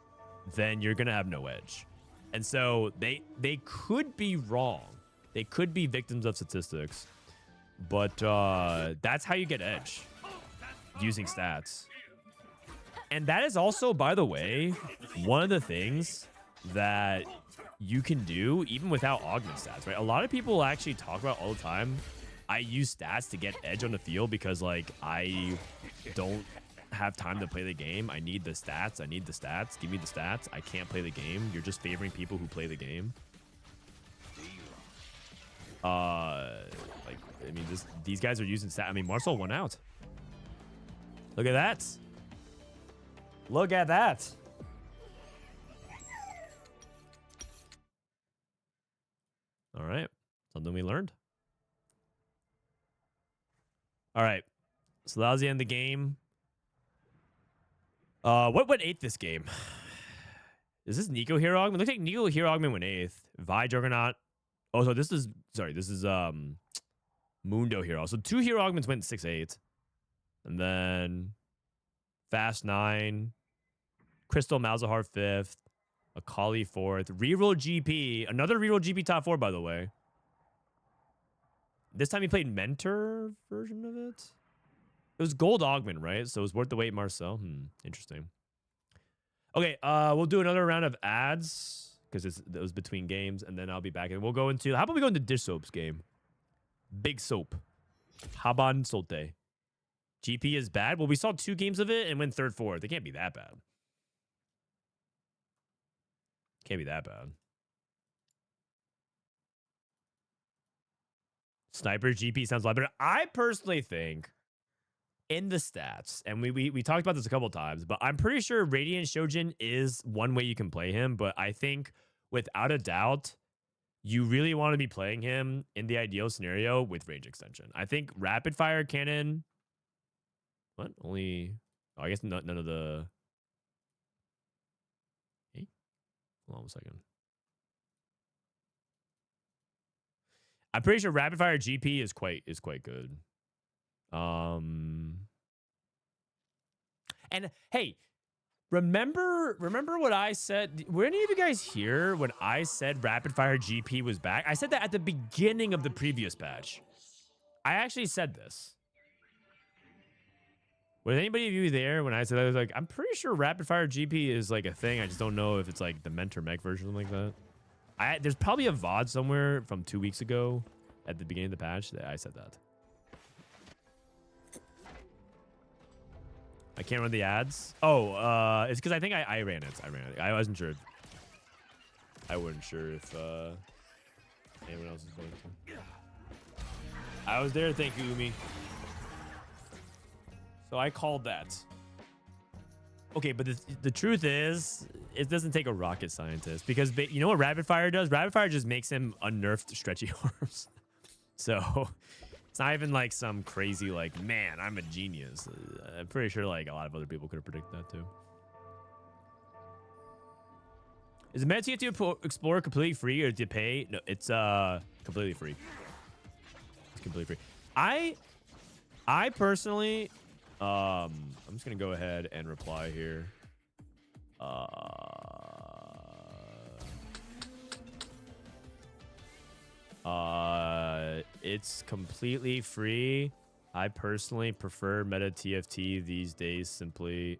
A: then you're gonna have no edge. And so they could be wrong. They could be victims of statistics, but that's how you get edge, using stats. And that is also, by the way, one of the things that you can do even without augment stats, right? A lot of people actually talk about all the time, I use stats to get edge on the field because, like, I don't have time to play the game. I need the stats. I need the stats. Give me the stats. I can't play the game. You're just favoring people who play the game. Like, I mean, these guys are using stats. I mean, Marcel won out. Look at that. Look at that. All right. Something we learned. All right. So that was the end of the game. What went 8th this game? Is this Nico Hero Augment? Looks like Nico Hero Augment went 8th. Vi Juggernaut. Oh, so this is, sorry, this is Mundo Hero. So 2 Hero Augments went 6-8. And then Fast 9. Crystal Malzahar 5th. Akali 4th. Reroll GP. Another Reroll GP top 4, by the way. This time he played Mentor version of it. It was Gold Augment, right? So it was worth the wait, Marcel. Interesting. Okay, we'll do another round of ads because it was between games, and then I'll be back. And we'll go into, how about we go into Dishsoap's game? Big Soap. Haban Solte. GP is bad. Well, we saw 2 games of it and went 3rd, 4th. It can't be that bad. Can't be that bad. Sniper GP sounds a lot better. I personally think in the stats, and we talked about this a couple times, but I'm pretty sure Radiant Shojin is one way you can play him, but I think without a doubt, you really want to be playing him in the ideal scenario with range extension. I think rapid fire cannon. What? Only. Oh, I guess none of the. Hey, hold on a second. I'm pretty sure rapid fire GP is quite good. And hey, remember what I said? Were any of you guys here when I said rapid fire GP was back? I said that at the beginning of the previous patch. I actually said this. Was anybody of you there when I said that? I was like, I'm pretty sure rapid fire GP is like a thing. I just don't know if it's like the Mentor Mech version or something like that. There's probably a VOD somewhere from 2 weeks ago at the beginning of the patch that I said that. I can't run the ads. Oh, it's because I think I ran it. I wasn't sure. I wasn't sure if anyone else is going to. I was there. Thank you, Umi. So I called that. Okay, but the truth is, it doesn't take a rocket scientist because you know what rapid fire does? Rapid fire just makes him unnerfed stretchy arms. So it's not even like some crazy like, man, I'm a genius. I'm pretty sure like a lot of other people could have predicted that too. Is the meta you have to explore completely free or do you pay? No, it's completely free. It's completely free. I personally. I'm just gonna go ahead and reply here. It's completely free. I personally prefer meta TFT these days simply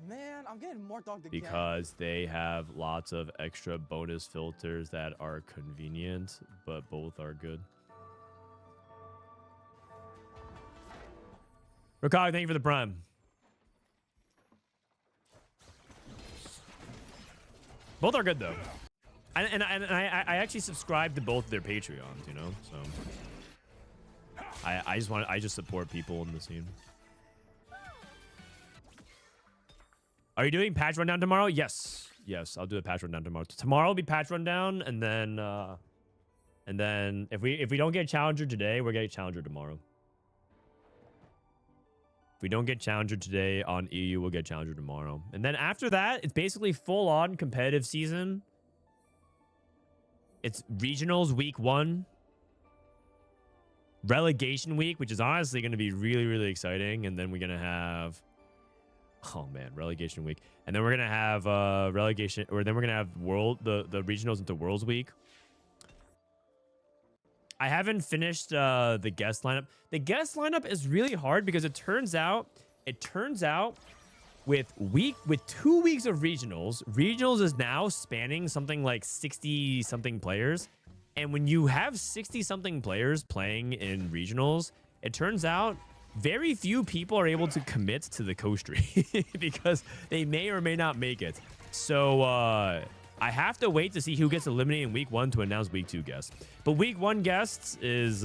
B: Man, I'm getting more dog
A: because they have lots of extra bonus filters that are convenient, but both are good. Ricard, thank you for the prime. Both are good though. And I actually subscribe to both their Patreons, you know, so I just support people in the scene. Are you doing patch rundown tomorrow? Yes, I'll do a patch rundown tomorrow. Tomorrow will be patch rundown, and then if we don't get challenger today, we're getting challenger tomorrow. If we don't get challenger today on EU, we'll get challenger tomorrow, and then after that, it's basically full on competitive season. It's regionals week 1, relegation week, which is honestly going to be really, really exciting. And then we're going to have, oh man, relegation week. And then we're going to have relegation, or then we're going to have the regionals into Worlds week. I haven't finished the guest lineup. The guest lineup is really hard because it turns out with 2 weeks of regionals is now spanning something like 60 something players. And when you have 60 something players playing in regionals, it turns out very few people are able to commit to the co-stream because they may or may not make it. So I have to wait to see who gets eliminated in week 1 to announce week 2 guests. But week 1 guests is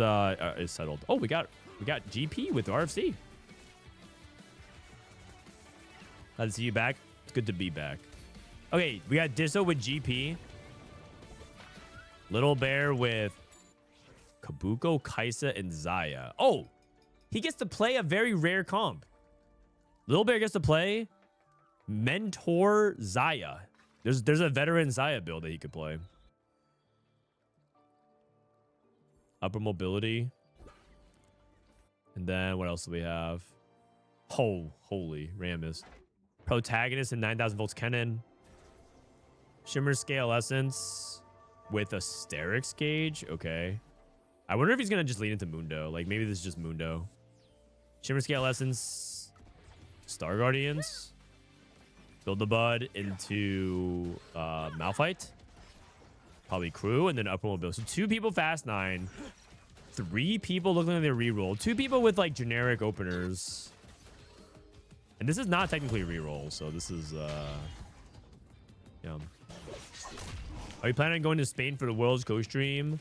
A: settled. Oh, we got GP with RFC. Glad to see you back. It's good to be back. Okay, we got Dishsoap with GP. Lilbear with Kabuko, Kaisa, and Zaya. Oh, he gets to play a very rare comp. Lilbear gets to play Mentor Zaya. There's a veteran Zaya build that he could play. Upper mobility. And then what else do we have? Holy Ramus. Protagonist and 9,000 volts Kennen. Shimmer Scale Essence with a Sterix Gauge. Okay. I wonder if he's going to just lean into Mundo. Like, maybe this is just Mundo. Shimmer Scale Essence. Star Guardians. Build the Bud into Malphite. Probably Crew and then Upper Mobile. So 2 people Fast 9. 3 people looking like they reroll. 2 people with, like, generic openers. And this is not technically a reroll, so this is, yeah. Are you planning on going to Spain for the World's co-stream?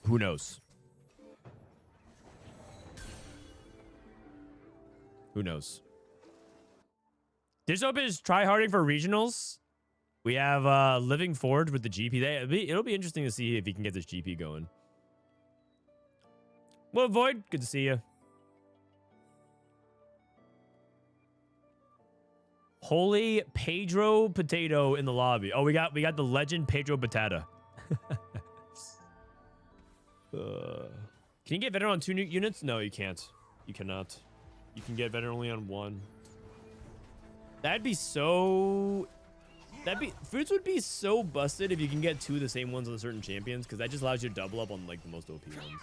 A: Who knows? Who knows? Dishsoap is try-harding for regionals. We have Living Forge with the GP. It'll be interesting to see if he can get this GP going. Well, Void, good to see you. Holy Pedro Potato in the lobby. Oh, we got the legend Pedro Batata. Can you get veteran on 2 new units? No, you can't. You cannot. You can get veteran only on 1. That'd be so... Fruits would be so busted if you can get 2 of the same ones on certain champions, because that just allows you to double up on like the most OP ones.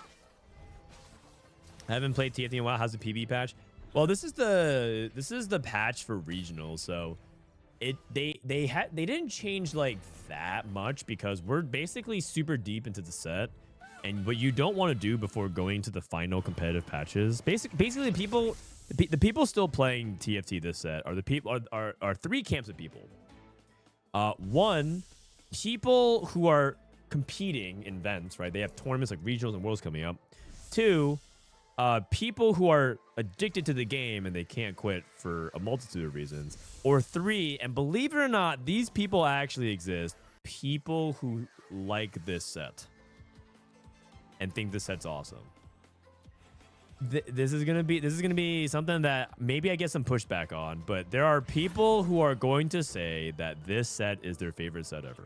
A: I haven't played TFT in a while. How's the PB patch? Well, this is the patch for regional, so they didn't change like that much because we're basically super deep into the set, and what you don't want to do before going to the final competitive patches, basically the people still playing TFT this set are the people are 3 camps of people. 1, people who are competing in events, right? They have tournaments like regionals and worlds coming up. 2, people who are addicted to the game and they can't quit for a multitude of reasons. Or 3, and believe it or not, these people actually exist. People who like this set and think this set's awesome. This is gonna be something that maybe I get some pushback on, but there are people who are going to say that this set is their favorite set ever.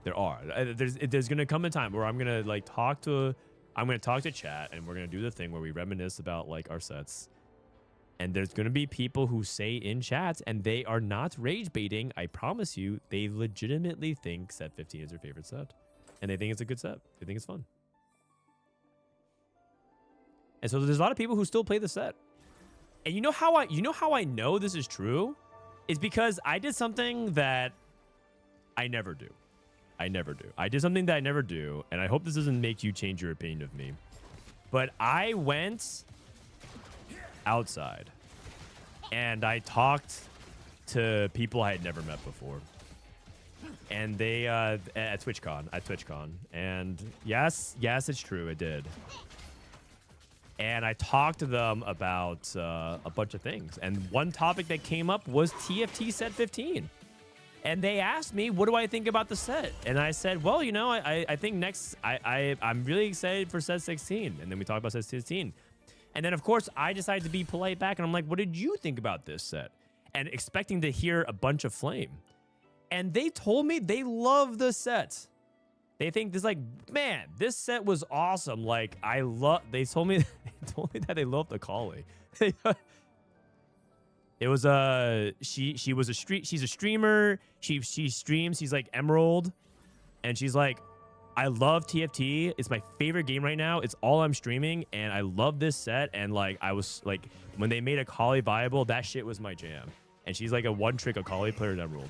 A: There are. There's gonna come a time where I'm gonna talk to chat, and we're gonna do the thing where we reminisce about like our sets, And there's going to be people who say in chats, and they are not rage baiting. I promise you, they legitimately think set 15 is their favorite set. And they think it's a good set. They think it's fun. And so there's a lot of people who still play the set. And you know how I know this is true? Is because I did something that I never do. I did something that I never do, and I hope this doesn't make you change your opinion of me. But I went outside and I talked to people I had never met before. And they at TwitchCon. And yes, it's true, it did. And I talked to them about a bunch of things. And one topic that came up was TFT set 15. And they asked me, what do I think about the set? And I said, well, you know, I think next, I'm really excited for set 16. And then we talked about set 16. And then, of course, I decided to be polite back. And I'm like, what did you think about this set? And expecting to hear a bunch of flame. And they told me they love the set. They think this, like, man, this set was awesome. Like, they told me that they loved the Collie. It was she's a streamer. She streams. She's like Emerald, and she's like, I love TFT. It's my favorite game right now. It's all I'm streaming, and I love this set. And like, I was like, when they made a Collie viable, that shit was my jam. And she's like a one-trick Collie player at Emerald.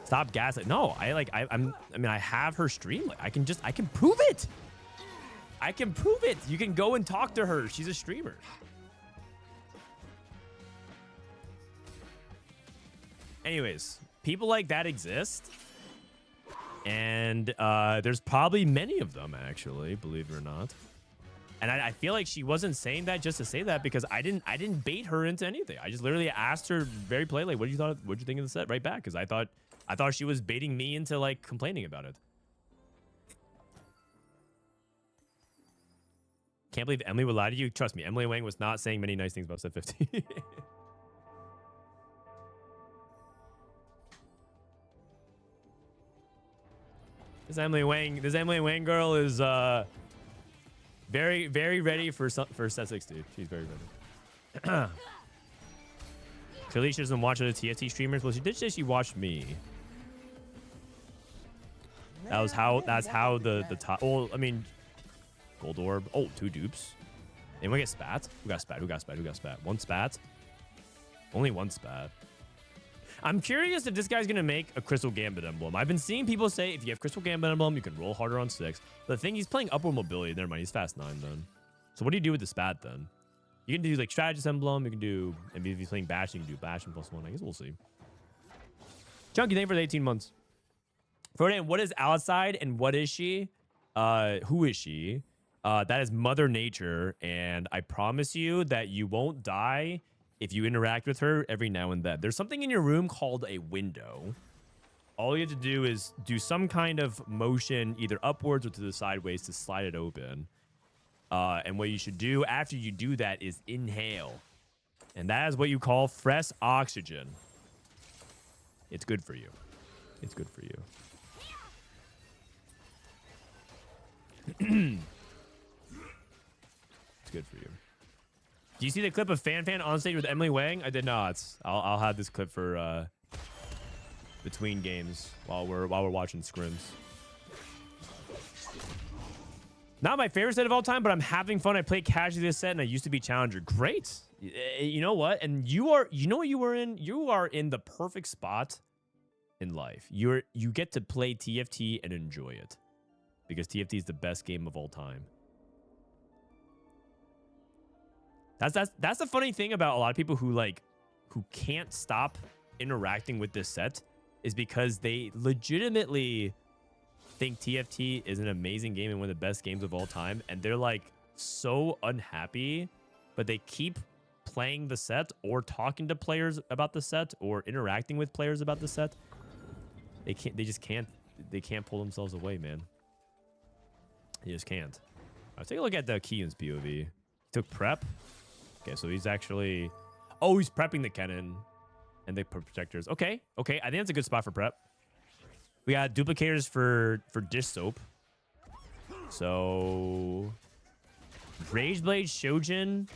A: Stop gaslighting. No, I mean, I have her stream. Like, I can prove it. I can prove it. You can go and talk to her. She's a streamer. Anyways, people like that exist. And there's probably many of them, actually, believe it or not. And I feel like she wasn't saying that just to say that, because I didn't bait her into anything. I just literally asked her very politely, what'd you think of the set? Right back, because I thought she was baiting me into like complaining about it. Can't believe Emily would lie to you. Trust me, Emily Wang was not saying many nice things about set 15. This Emily Wang girl is very, very ready for set 16. She's very ready. Clearly she doesn't watch other TFT streamers. Well, she did say she watched me. That's how the top. Well, I mean, gold orb. Oh, 2 dupes. Anyone get spat? Who got spat? One spat. Only one spat. I'm curious if this guy's gonna make a Crystal Gambit emblem. I've been seeing people say if you have Crystal Gambit emblem, you can roll harder on 6. But the thing, he's playing upward mobility. Never mind, he's fast 9 then. So what do you do with the spat then? You can do like strategist emblem. You can do, and if he's playing bash, you can do bash and +1. I guess we'll see. Chunky, thank you for the 18 months. Frodan, what is outside and what is she? Who is she? That is Mother Nature, and I promise you that you won't die if you interact with her every now and then. There's something in your room called a window. All you have to do is do some kind of motion, either upwards or to the sideways, to slide it open. And what you should do after you do that is inhale. And that is what you call fresh oxygen. It's good for you. It's good for you. It's good for you. Do you see the clip of Fan on stage with Emily Wang? I did not. I'll have this clip for between games while we're watching scrims. Not my favorite set of all time, but I'm having fun. I play casually this set, and I used to be challenger. Great. You know what? And you know what you were in? You are in the perfect spot in life. You get to play TFT and enjoy it, because TFT is the best game of all time. That's the funny thing about a lot of people who can't stop interacting with this set, is because they legitimately think TFT is an amazing game and one of the best games of all time, and they're like so unhappy, but they keep playing the set or talking to players about the set or interacting with players about the set. They can't pull themselves away, man. They just can't. All right, take a look at the Kiyoon's POV. He took prep. Okay, so he's actually... Oh, he's prepping the cannon and the projectors. Okay. I think that's a good spot for prep. We got duplicators for Dishsoap. So... Rage Blade, Shojin,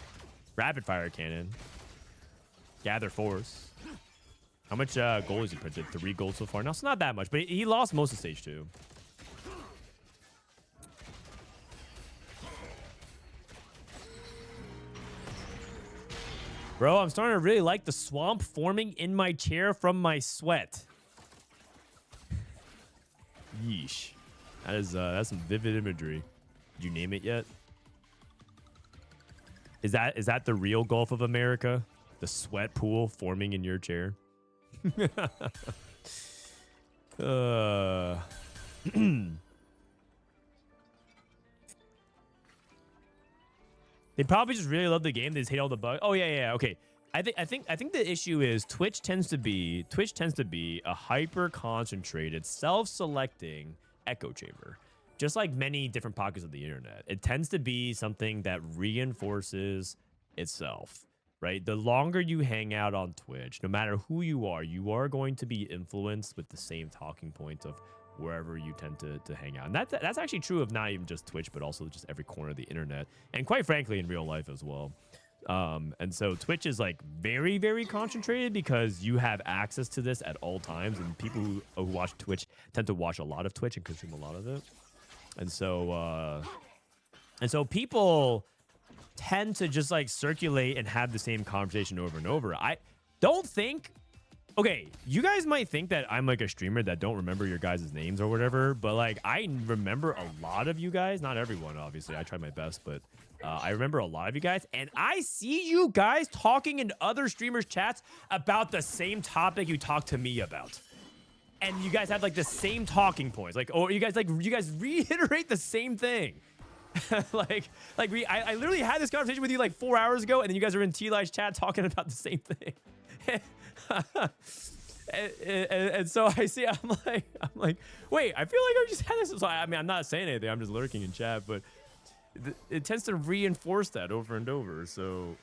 A: Rapid Fire Cannon, Gather Force. How much gold has he printed? 3 gold so far. No, it's not that much, but he lost most of stage 2. Bro, I'm starting to really like the swamp forming in my chair from my sweat. Yeesh. That is that's some vivid imagery. Did you name it yet? Is that the real Gulf of America? The sweat pool forming in your chair? They probably just really love the game. They just hate all the bugs. Oh yeah, okay. I think the issue is Twitch tends to be a hyper concentrated, self-selecting echo chamber. Just like many different pockets of the internet. It tends to be something that reinforces itself, right? The longer you hang out on Twitch, no matter who you are going to be influenced with the same talking points of wherever you tend to hang out. And that's actually true of not even just Twitch, but also just every corner of the internet. And quite frankly, in real life as well. And so Twitch is like very, very concentrated because you have access to this at all times. And people who watch Twitch tend to watch a lot of Twitch and consume a lot of it. And so people tend to just like circulate and have the same conversation over and over. I don't think... Okay, you guys might think that I'm like a streamer that don't remember your guys' names or whatever, but like I remember a lot of you guys. Not everyone, obviously. I try my best, but I remember a lot of you guys. And I see you guys talking in other streamers' chats about the same topic you talked to me about. And you guys have like the same talking points. Like, or you guys reiterate the same thing. I literally had this conversation with you like 4 hours ago, and then you guys are in T-Li's chat talking about the same thing. and so I see, I'm like, wait, I feel like I just had this. So I mean, I'm not saying anything. I'm just lurking in chat, but it tends to reinforce that over and over. So,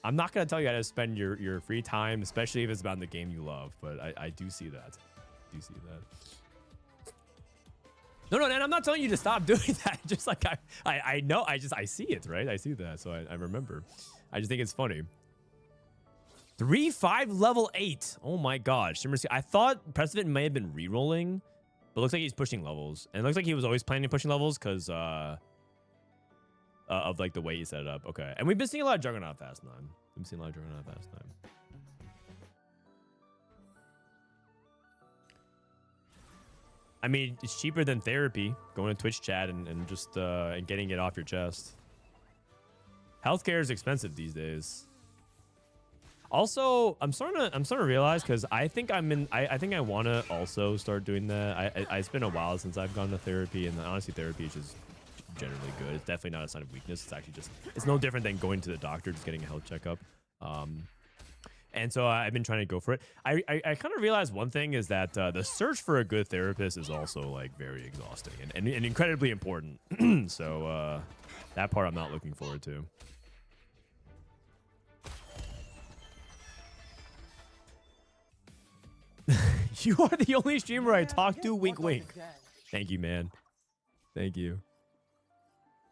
A: I'm not going to tell you how to spend your free time, especially if it's about the game you love. But I do see that. No, and I'm not telling you to stop doing that. Just like I know, I see it, right? I see that, so I remember. I just think it's funny. 3-5 level 8. Oh my god. I thought Prestivent may have been re-rolling, but it looks like he's pushing levels. And it looks like he was always planning on pushing levels because of like the way he set it up. Okay. And we've been seeing a lot of Juggernaut Fast 9. I mean, it's cheaper than therapy, going to Twitch chat and just and getting it off your chest. Healthcare is expensive these days. Also, I'm starting to realize, because I think I want to also start doing that. It's been a while since I've gone to therapy, and honestly, therapy is just generally good. It's definitely not a sign of weakness. It's actually just, it's no different than going to the doctor, just getting a health checkup. And so I've been trying to go for it. I kind of realized one thing is that the search for a good therapist is also like very exhausting and incredibly important. So that part I'm not looking forward to. You are the only streamer I talk to. Wink, wink. Thank you, man. Thank you.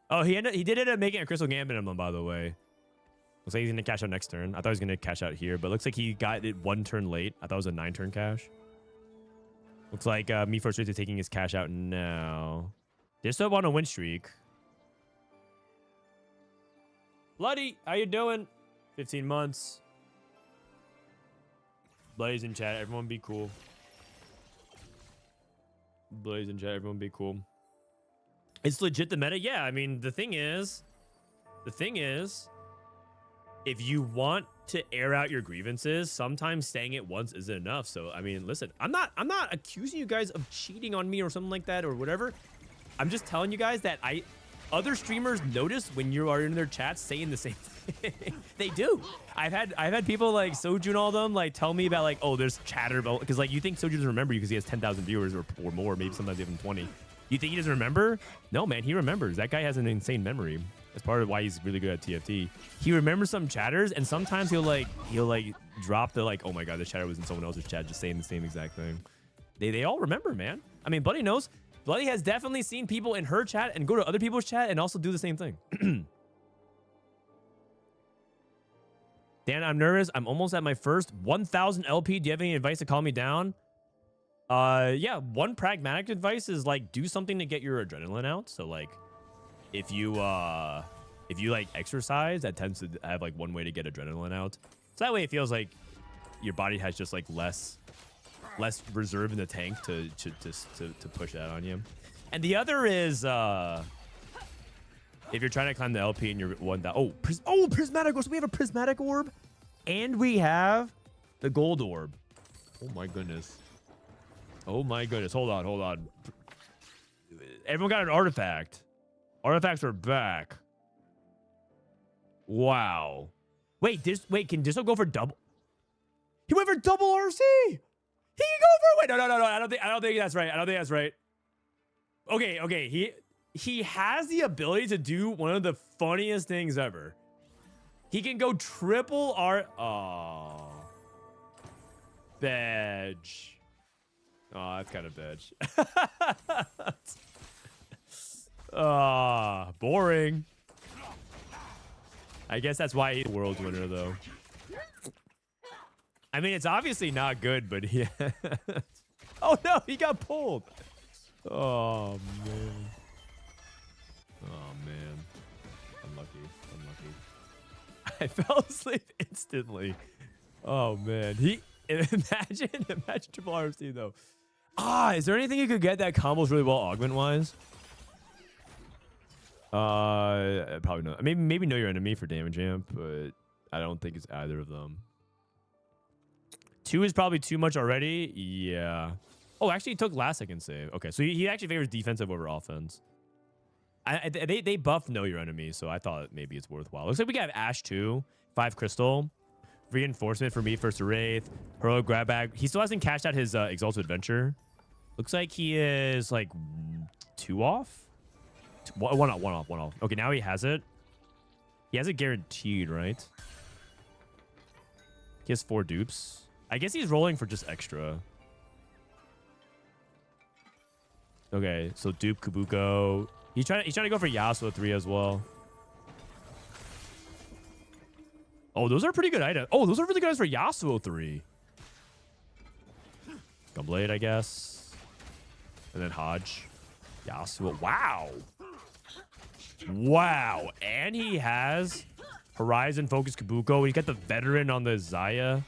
A: Oh, he did end up making a Crystal Gambit emblem, by the way. Looks like he's gonna cash out next turn. I thought he was gonna cash out here, but looks like he got it 1 turn late. I thought it was a 9-turn cash. Looks like me first is taking his cash out now. Dishsoap on a win streak. Bloody, how you doing? 15 months. Bloody's in chat. Everyone be cool. Bloody's in chat. Everyone be cool. It's legit the meta. Yeah, I mean, the thing is, if you want to air out your grievances, sometimes saying it once isn't enough. So, I mean, listen, I'm not accusing you guys of cheating on me or something like that or whatever. I'm just telling you guys that other streamers notice when you are in their chats saying the same thing. They do. I've had people like Soju and all them like tell me about like, oh, there's chatter about, because like you think Soju doesn't remember you because he has 10,000 viewers or more, maybe sometimes even 20. You think he doesn't remember? No, man, he remembers. That guy has an insane memory. That's part of why he's really good at TFT. He remembers some chatters, and sometimes he'll like drop the like, oh my god, this chatter was in someone else's chat, just saying the same exact thing. They all remember, man. I mean, Bloody knows. Bloody has definitely seen people in her chat and go to other people's chat and also do the same thing. Dan, I'm nervous. I'm almost at my first 1,000 LP. Do you have any advice to calm me down? Yeah, one pragmatic advice is like do something to get your adrenaline out. So like if you like exercise, that tends to have like one way to get adrenaline out. So that way it feels like your body has just like less reserve in the tank to push that on you. And the other is if you're trying to climb the LP and you're one that Prismatic. So we have a Prismatic orb and we have the gold orb. Oh my goodness. Oh my goodness. Hold on. Everyone got an artifact. Artifacts are back. Wow. Wait, can Dishsoap go for double? He went for double RC. He can go for wait. No. I don't think that's right. I don't think that's right. Okay. He has the ability to do one of the funniest things ever. He can go triple R. Oh, badge. Oh, that's kind of bitch. Boring. I guess that's why he's the world winner, though. I mean, it's obviously not good, but yeah. Oh, no, he got pulled. Oh, man. Unlucky. I fell asleep instantly. Oh, man. Imagine triple RC, though. Is there anything you could get that combos really well augment-wise? Probably not. Maybe know your enemy for damage amp, but I don't think it's either of them. 2 is probably too much already. Yeah. Oh, actually, he took last second save. Okay, so he actually favors defensive over offense. They buff know your enemy, so I thought maybe it's worthwhile. Looks like we got Ash 2, 5 crystal, reinforcement for me, first to Wraith, Hurl grab bag. He still hasn't cashed out his Exalted Adventure. Looks like he is like 2 off. One off. Okay, now he has it. He has it guaranteed, right? He has 4 dupes. I guess he's rolling for just extra. Okay, so dupe Kabuko. He's trying to go for Yasuo 3 as well. Oh, those are pretty good items. Oh, those are really good items for Yasuo 3. Gunblade, I guess. And then Hodge. Yasuo. Wow. And he has Horizon Focus Kabuko. He got the veteran on the Xayah.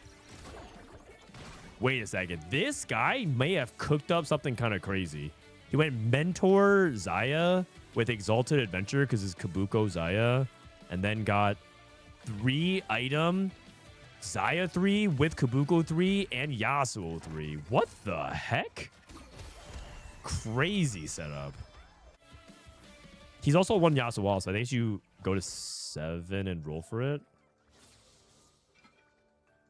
A: Wait a second. This guy may have cooked up something kind of crazy. He went Mentor Xayah with Exalted Adventure because it's Kabuko Xayah. And then got 3 item Xayah 3 with Kabuko 3 and Yasuo 3. What the heck? Crazy setup. He's also 1 Yasuo, so I think you go to 7 and roll for it.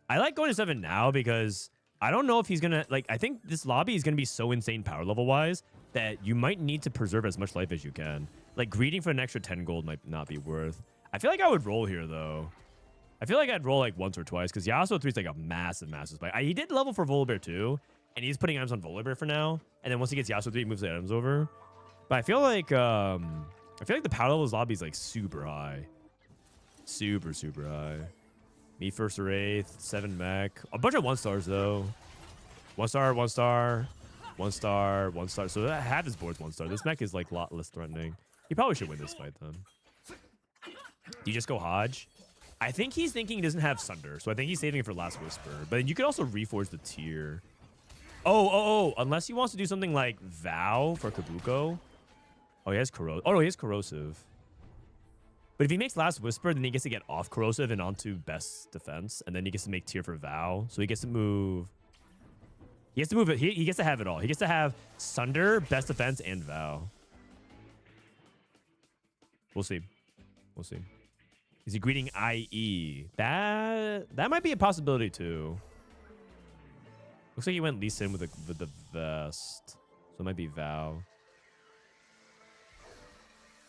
A: I like going to 7 now because I don't know if he's going to... Like, I think this lobby is going to be so insane power level-wise that you might need to preserve as much life as you can. Like, greeting for an extra 10 gold might not be worth. I feel like I would roll here, though. I feel like I'd roll, like, once or twice because Yasuo 3 is, like, a massive spike. He did level for Volibear, too, and he's putting items on Volibear for now. And then once he gets Yasuo 3, he moves the items over. But I feel like the power level of this lobby is, like, super high. Super high. Me first to Wraith, 7 mech. A bunch of 1-stars, though. 1 star, 1 star, 1 star, 1 star. So that half his board's 1 star. This mech is, like, a lot less threatening. He probably should win this fight, then. Do you just go Hodge? I think he's thinking he doesn't have Sunder, so I think he's saving it for Last Whisper. But you could also reforge the tier. Oh, unless he wants to do something like Vow for Kabuko. Oh, he has Corrosive. Oh, no, he has Corrosive. But if he makes Last Whisper, then he gets to get off Corrosive and onto Best Defense. And then he gets to make tier for Vow. So he gets to move... He gets to move it. He gets to have it all. He gets to have Sunder, Best Defense, and Vow. We'll see. Is he greeting IE? That might be a possibility, too. Looks like he went Lee Sin with the vest. So it might be Vow.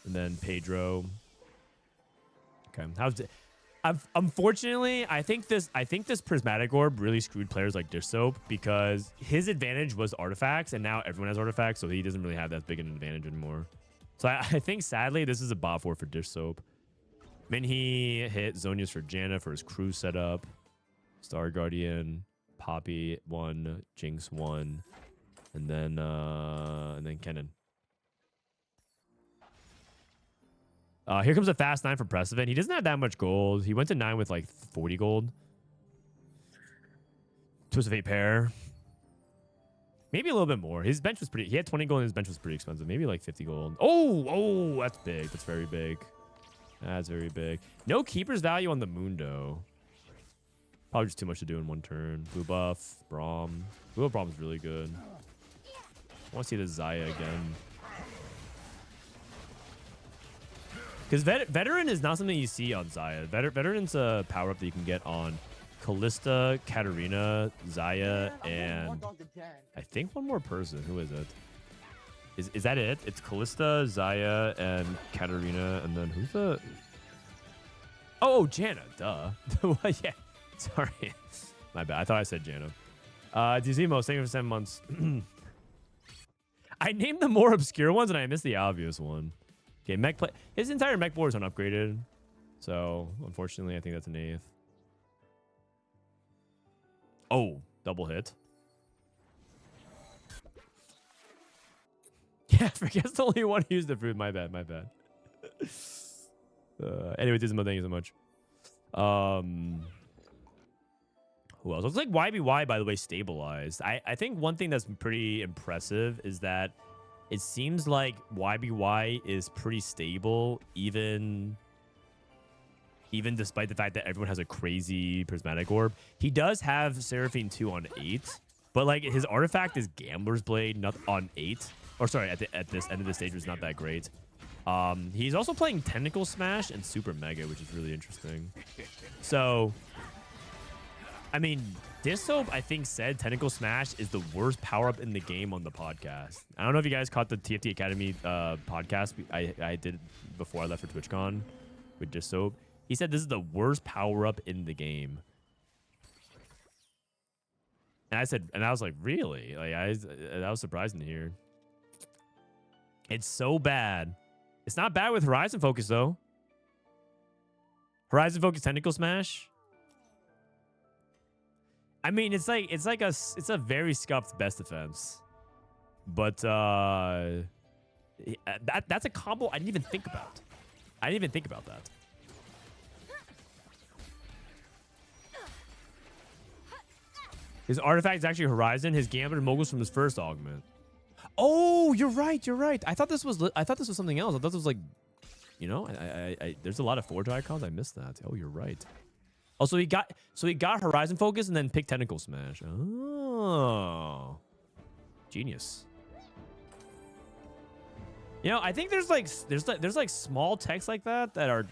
A: And then Pedro. Okay. Unfortunately, I think this prismatic orb really screwed players like Dishsoap because his advantage was artifacts, and now everyone has artifacts, so he doesn't really have that big an advantage anymore. So I think sadly this is a bot for Dishsoap. Minhee hit Zonia's for Janna for his crew setup. Star Guardian, Poppy 1, Jinx 1, and then Kennen. Here comes a fast 9 for Prestivent. He doesn't have that much gold. He went to 9 with like 40 gold. Twist of Fate pair. Maybe a little bit more. His bench was pretty... He had 20 gold and his bench was pretty expensive. Maybe like 50 gold. Oh, that's big. That's very big. That's very big. No keeper's value on the Mundo. Probably just too much to do in one turn. Blue buff, Braum. Blue buff Braum is really good. I want to see the Xayah again. Because Veteran is not something you see on Xayah. Veteran's a power-up that you can get on Kalista, Katarina, Xayah, and I think one more person. Who is it? Is that it? It's Kalista, Xayah, and Katarina, and then who's the... Oh, Janna. Duh. Yeah. Sorry. My bad. I thought I said Janna. Dizimo, thank you for 7 months. I named the more obscure ones, and I missed the obvious one. Okay, mech play. His entire mech board is unupgraded. So, unfortunately, I think that's an 8th. Oh, double hit. Yeah, I guess the only one who used the fruit. My bad, my bad. Anyway, Dizmo, thank you so much. Who else? Looks like YBY, by the way, stabilized. I think one thing that's pretty impressive is that it seems like YBY is pretty stable, even despite the fact that everyone has a crazy prismatic orb. He does have Seraphine 2 on 8, but like his artifact is Gambler's Blade, not on 8. Or sorry, at this end of the stage was not that great. He's also playing Tentacle Smash and Super Mega, which is really interesting. So, I mean, Dishsoap, I think, said Tentacle Smash is the worst power-up in the game on the podcast. I don't know if you guys caught the TFT Academy podcast I did before I left for TwitchCon with Dishsoap. He said this is the worst power-up in the game. And I was like, really? Like, that was surprising to hear. It's so bad. It's not bad with Horizon Focus, though. Horizon Focus Tentacle Smash. I mean, it's a very scuffed best defense. But that's a combo I didn't even think about. I didn't even think about that. His artifact is actually Horizon. His Gambler Moguls from his first augment. Oh, you're right. You're right. I thought this was something else. I thought this was like, you know, there's a lot of Forge icons. I missed that. Oh, you're right. Also, he got Horizon Focus and then picked Tentacle Smash. Oh, genius. You know, I think there's like small techs like that are,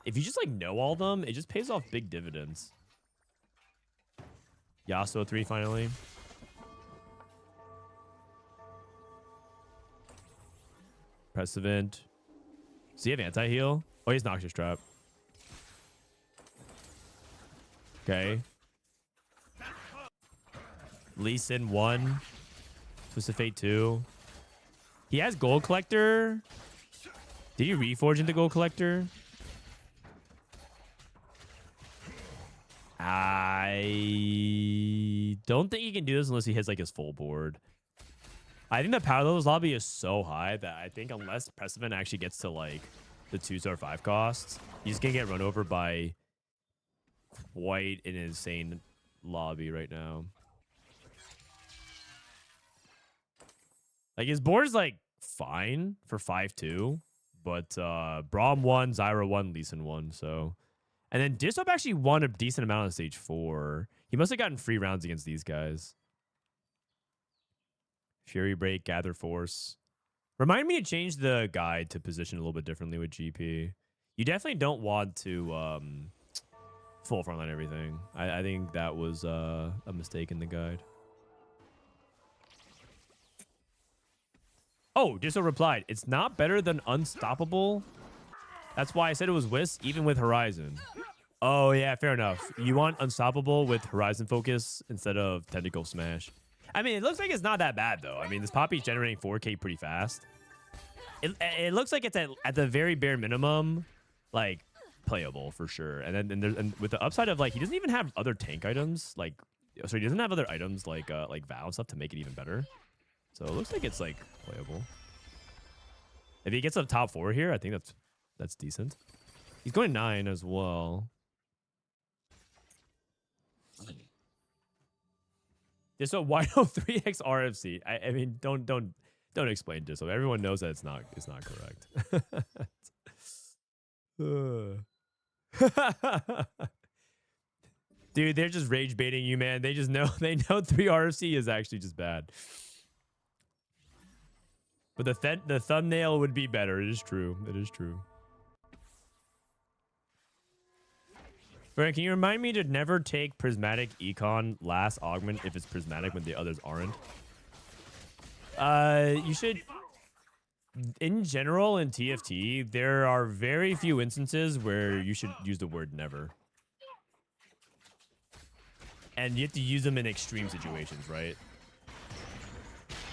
A: if you just like know all of them, it just pays off big dividends. Yasuo 3 finally. Prestivent. Does he have anti-heal? Oh, he's Noxious Trap. Okay. Lee Sin 1. Twisted Fate 2. He has Gold Collector. Did he reforge into Gold Collector? I don't think he can do this unless he hits like his full board. I think the power levels lobby is so high that I think unless Prestivent actually gets to like the 2-star 5 costs, he's gonna get run over by quite an insane lobby right now. Like his board is like fine for 5-2, but Braum 1, Zyra 1, Lee Sin 1, so. And then Dishsoap actually won a decent amount on stage 4. He must have gotten free rounds against these guys. Fury Break, Gather Force. Remind me to change the guide to position a little bit differently with GP. You definitely don't want to full frontline everything. I think that was a mistake in the guide. Oh, Dishsoap replied, it's not better than Unstoppable. That's why I said it was Whis, even with Horizon. Oh, yeah, fair enough. You want Unstoppable with Horizon Focus instead of Tentacle Smash. I mean, it looks like it's not that bad, though. I mean, this Poppy's generating 4K pretty fast. It looks like it's at the very bare minimum, like, playable for sure. And with the upside of, like, he doesn't even have other tank items. Like, so he doesn't have other items like Vow and stuff to make it even better. So it looks like it's, like, playable. If he gets up top 4 here, I think that's decent. He's going 9 as well. Dishsoap, why no 3x RFC? I mean, don't explain Dishsoap. Everyone knows that it's not correct. Dude, they're just rage baiting you, man. They know 3 RFC is actually just bad. But the thumbnail would be better. It is true. It is true. Frank, can you remind me to never take Prismatic Econ last augment if it's Prismatic when the others aren't? You should... In general, in TFT, there are very few instances where you should use the word never. And you have to use them in extreme situations, right?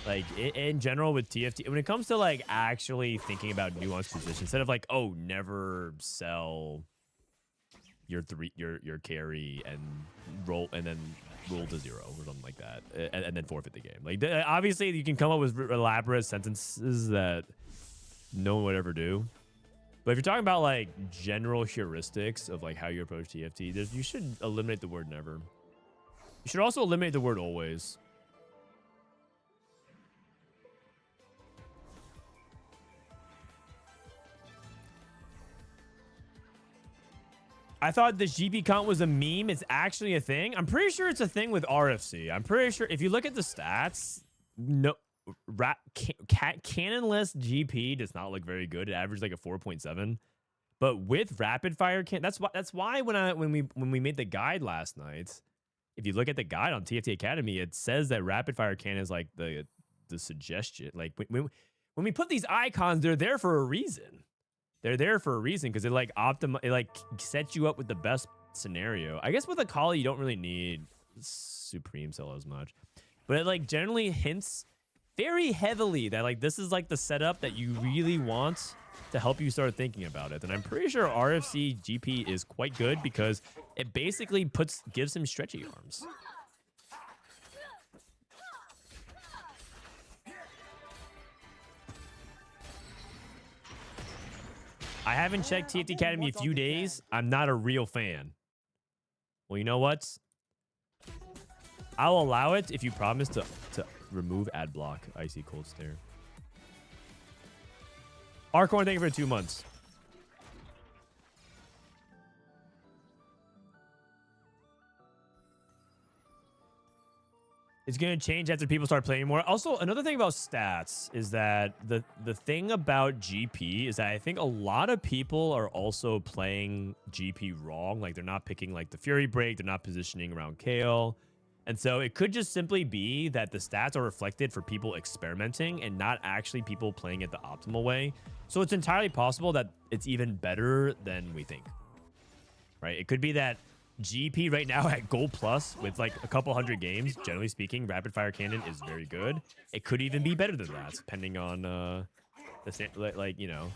A: Like, in general with TFT, when it comes to, like, actually thinking about nuanced positions, instead of, like, oh, never sell your carry and roll and then roll to 0 or something like that, and then forfeit the game. Like, obviously, you can come up with elaborate sentences that no one would ever do. But if you're talking about, like, general heuristics of, like, how you approach TFT, you should eliminate the word never. You should also eliminate the word always. I thought the GP count was a meme. It's actually a thing. I'm pretty sure it's a thing with RFC. I'm pretty sure if you look at the stats, no, cannonless GP does not look very good. It averaged like a 4.7. But with rapid fire that's why when we made the guide last night, if you look at the guide on TFT Academy, it says that rapid fire cannon is like the suggestion. Like when we put these icons, they're there for a reason. They're there for a reason because it like sets you up with the best scenario. I guess with a Kali, you don't really need Supreme Cell as much, but it like generally hints very heavily that like this is like the setup that you really want to help you start thinking about it. And I'm pretty sure RFC GP is quite good because it basically gives him stretchy arms. I haven't checked TFT Academy in a few days. I'm not a real fan. Well, you know what? I'll allow it if you promise to remove ad block. Icy cold stare. Arcorn, thank you for 2 months. It's going to change after people start playing more. Also, another thing about stats is that the thing about GP is that I think a lot of people are also playing GP wrong. Like, they're not picking, like, the Fury Break. They're not positioning around Kale. And so it could just simply be that the stats are reflected for people experimenting and not actually people playing it the optimal way. So it's entirely possible that it's even better than we think. Right? It could be that GP right now at Gold Plus with like a couple hundred games, generally speaking, Rapid Fire Cannon is very good. It could even be better than that, depending on the you know,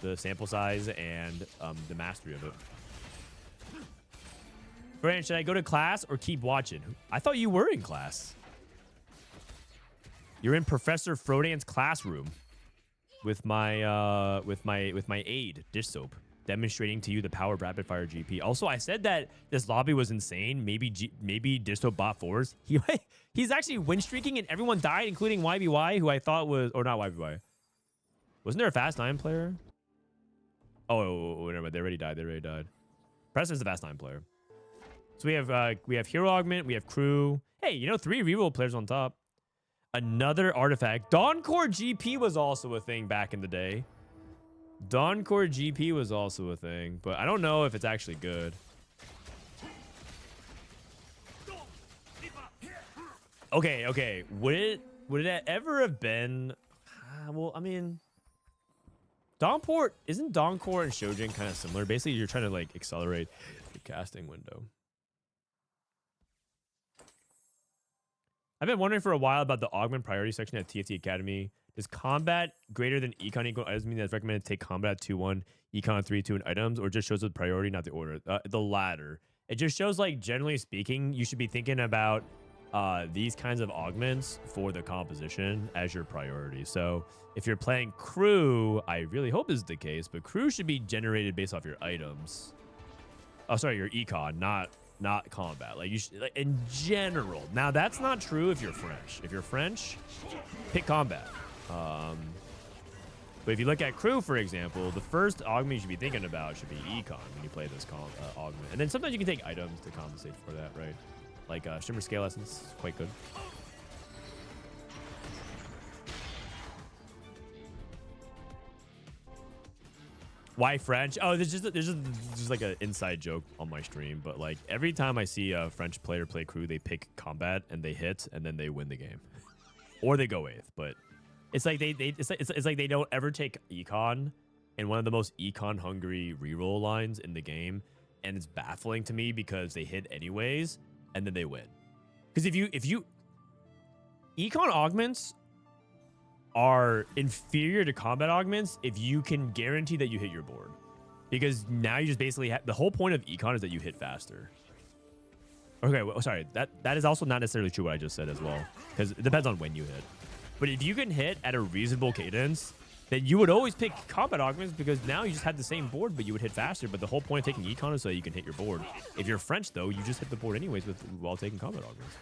A: the sample size and the mastery of it. Brandon, should I go to class or keep watching? I thought you were in class. You're in Professor Frodan's classroom with my aide, Dishsoap, demonstrating to you the power of rapid fire GP. Also, I said that this lobby was insane. Maybe Dishsoap bot 4s. He's actually win streaking and everyone died, including YBY, who I thought was, or not YBY. Wasn't there a Fast 9 player? Oh, never mind. They already died. Preston's the Fast 9 player. So we have Hero Augment, we have Crew. Hey, you know, 3 reroll players on top. Another artifact. Dawncore GP was also a thing back in the day. Dawncore GP was also a thing, but I don't know if it's actually good. Okay. Would it ever have been? Well, I mean, Dawnport, isn't Dawncore and Shojin kind of similar? Basically, you're trying to like accelerate the casting window. I've been wondering for a while about the augment priority section at TFT Academy. Does combat greater than econ equal items mean that it's recommended to take combat at 2-1, econ 3-2 in items, or just shows the priority, not the order? The latter. It just shows, like, generally speaking, you should be thinking about these kinds of augments for the composition as your priority. So if you're playing crew, I really hope this is the case, but crew should be generated based off your items. Oh, sorry, your econ, not combat. Like, you should, like, in general. Now, that's not true if you're French. If you're French, pick combat. But if you look at crew, for example, the first augment you should be thinking about should be econ when you play this augment. And then sometimes you can take items to compensate for that, right? Like Shimmer Scale Essence is quite good. Why French? Oh, there's just like an inside joke on my stream, but like every time I see a French player play crew, they pick combat and they hit and then they win the game, or they go 8th. But it's like it's like they don't ever take econ in one of the most econ hungry reroll lines in the game, and it's baffling to me because they hit anyways and then they win. Because if you econ augments are inferior to combat augments if you can guarantee that you hit your board, because now you just basically the whole point of econ is that you hit faster. Okay, well, sorry, that is also not necessarily true what I just said as well, because it depends on when you hit. But if you can hit at a reasonable cadence, then you would always pick combat augments, because now you just had the same board but you would hit faster. But the whole point of taking econ is so you can hit your board. If you're French though, you just hit the board anyways while taking combat augments.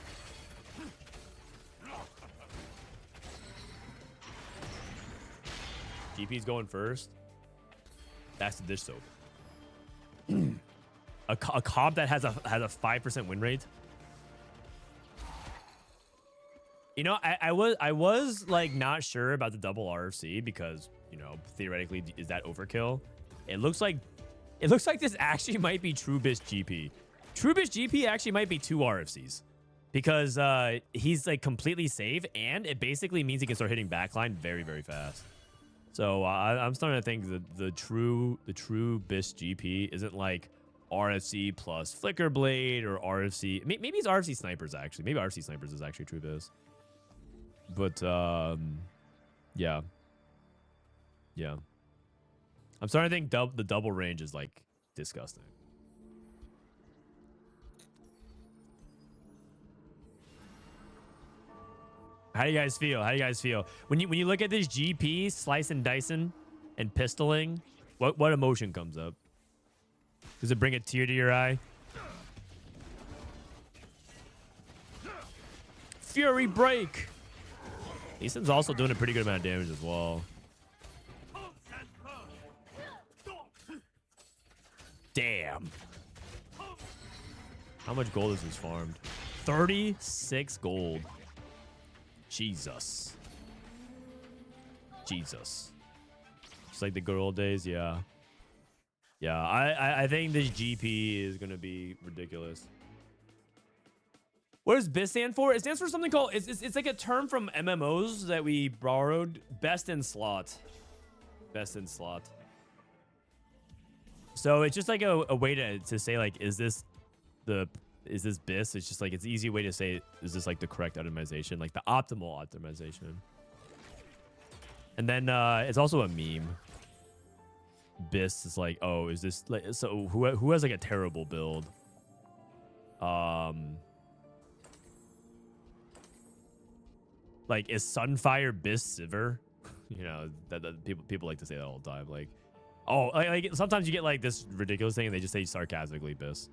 A: GP's going first. That's the dish soap. a comp that has a 5% win rate. You know, I was like not sure about the double RFC because, you know, theoretically, is that overkill? It looks like this actually might be Truebish GP. Truebish GP actually might be 2 RFCs because he's like completely safe, and it basically means he can start hitting backline very, very fast. So I'm starting to think that the true Bish GP isn't like RFC plus Flicker Blade or RFC. Maybe it's RFC Snipers actually. Maybe RFC Snipers is actually true Bish. But yeah. I'm starting to think the double range is like disgusting. How do you guys feel? How do you guys feel when you look at this GP slice and dicing and pistoling? What emotion comes up? Does it bring a tear to your eye? Fury break. Easton's also doing a pretty good amount of damage as well. Damn. How much gold is this farmed? 36 gold. Jesus. Just like the good old days, yeah. Yeah, I think this GP is gonna be ridiculous. What does BIS stand for? It stands for something called, it's like a term from MMOs that we borrowed. Best in slot. Best in slot. So it's just like a way to say like, is this BIS? It's just like, it's an easy way to say, is this like the correct optimization? Like the optimal optimization. And then it's also a meme. BIS is like, oh, is this like, so who has like a terrible build? Like, is Sunfire BIS Sivir? You know, that people like to say that all the time. Like, oh, like sometimes you get like this ridiculous thing and they just say sarcastically BIS.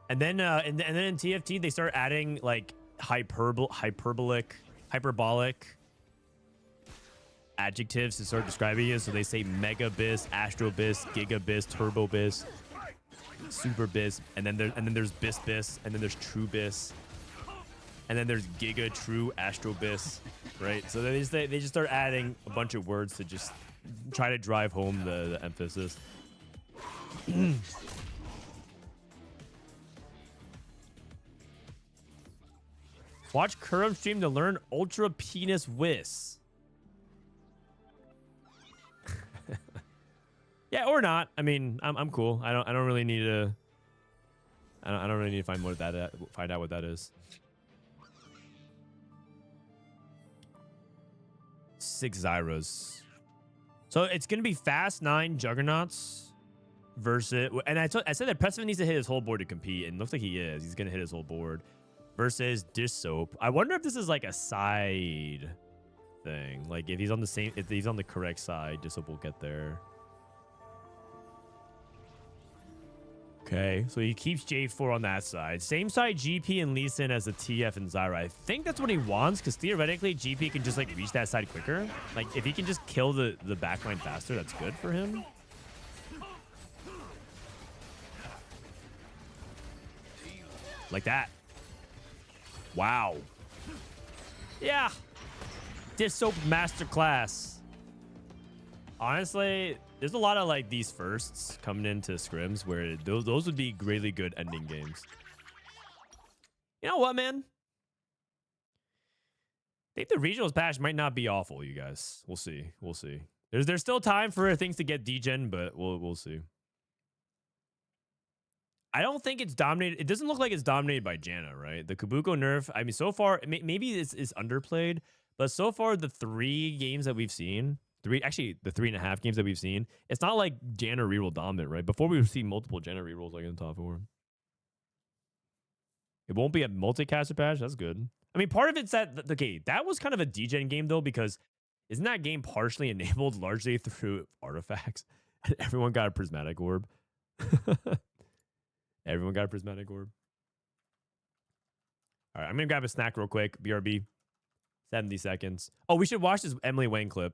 A: And then in TFT they start adding like hyperbolic adjectives to start describing it. So they say Mega BIS, Astro BIS, Giga BIS, Turbo BIS, Super BIS, and then there's BIS BIS, and then there's True BIS, and then there's Giga True Astro BIS, right? So they just start adding a bunch of words to just try to drive home the emphasis. Watch Kurum stream to learn Ultra Penis Whiz. Yeah, or not. I mean, I'm cool. I don't really need to. I don't really need to find find out what that is. 6 Zyras. So it's gonna be Fast 9 Juggernauts versus. And I said that Prestivent needs to hit his whole board to compete, and it looks like he is. He's gonna hit his whole board. Versus Dishsoap. I wonder if this is like a side thing. Like if he's on the correct side, Dishsoap will get there. Okay, so he keeps J4 on that side. Same side GP and Lee Sin as the TF and Zyra. I think that's what he wants, because theoretically GP can just like reach that side quicker. Like if he can just kill the backline faster, that's good for him. Like that. Wow. Yeah. Dishsoap masterclass. Honestly, there's a lot of like these firsts coming into scrims where those would be really good ending games. You know what, man? I think the regionals patch might not be awful, you guys. We'll see. We'll see. There's still time for things to get degen, but we'll see. I don't think it's dominated. It doesn't look like it's dominated by Janna, right? The Kabuko nerf, I mean, so far, maybe this is underplayed, but so far, the 3 games that we've seen, actually, the 3.5 games that we've seen, it's not like Janna reroll dominant, right? Before we would see multiple Janna rerolls like in the top 4. It won't be a multicaster patch. That's good. I mean, part of it's that, okay, that was kind of a degen game, though, because isn't that game partially enabled largely through artifacts? Everyone got a prismatic orb. Everyone got a prismatic orb. All right, I'm going to grab a snack real quick. BRB. 70 seconds. Oh, we should watch this Emily Wang clip.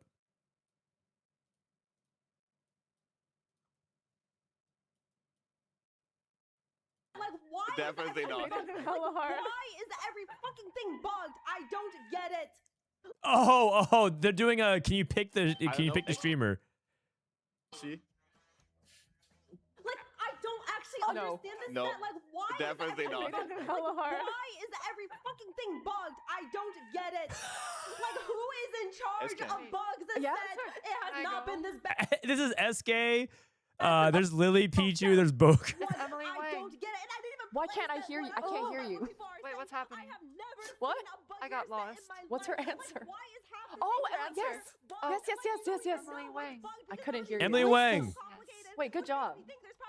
C: Like, why
D: Definitely not.
C: Why is every fucking thing bugged? I don't get it.
A: Oh, they're doing a can you pick the streamer?
D: See?
C: Like, I don't actually understand this
D: No.
C: set. Like, why
D: Definitely
C: is
D: not.
C: why is every fucking thing bugged? I don't get it. Like, who is in charge
D: SK.
C: of bugs this set? It has not been this bad.
A: This is SK. There's Lily, Pichu, there's Boke.
E: Emily
C: I
E: Wang.
C: don't get it. And I didn't even
E: Why
C: play
E: can't I
C: this
E: hear
C: set.
E: you? I can't hear you. Wait, what's happening?
C: I have never
E: What?
C: seen a buggier
E: I got
C: set in
E: lost.
C: my
E: What's her
C: life.
E: answer?
C: Like, why is half of
E: Oh,
C: these
E: yes.
C: bugs bugged?
E: Yes, yes, yes, yes, yes.
C: Emily Wang.
E: I couldn't hear you.
A: Emily
E: What's
A: Wang.
E: this? Wait, good job.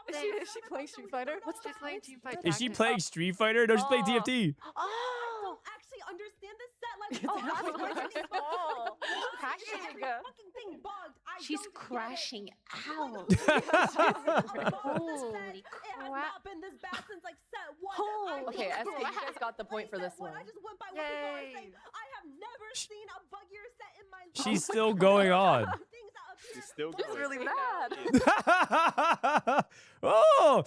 E: Is she playing Street Fighter? What's She's playing Team Fight
A: Is she
E: Tactics.
A: playing Street Fighter? No, she's playing
E: Oh.
A: TFT.
C: I don't actually understand this set. Like,
E: Oh,
C: why is
E: that's
C: everything
E: nice.
C: bugged?
E: Oh,
C: Why
E: crashing.
C: is every fucking thing bugged? I
E: She's
C: don't get it.
E: crashing out.
C: Holy
E: Holy
C: It has
E: crap.
C: not been this bad since like set 1.
E: Holy
C: I
E: Okay, SK, you
C: don't
E: guys got the point for
C: like
E: this
C: set
E: one.
C: I just went by what people are
E: Yay.
C: saying. I have never seen a buggier set in my life.
A: She's still going on.
C: Things that appear
D: She's still
E: She's
D: going.
E: really mad.
A: Oh,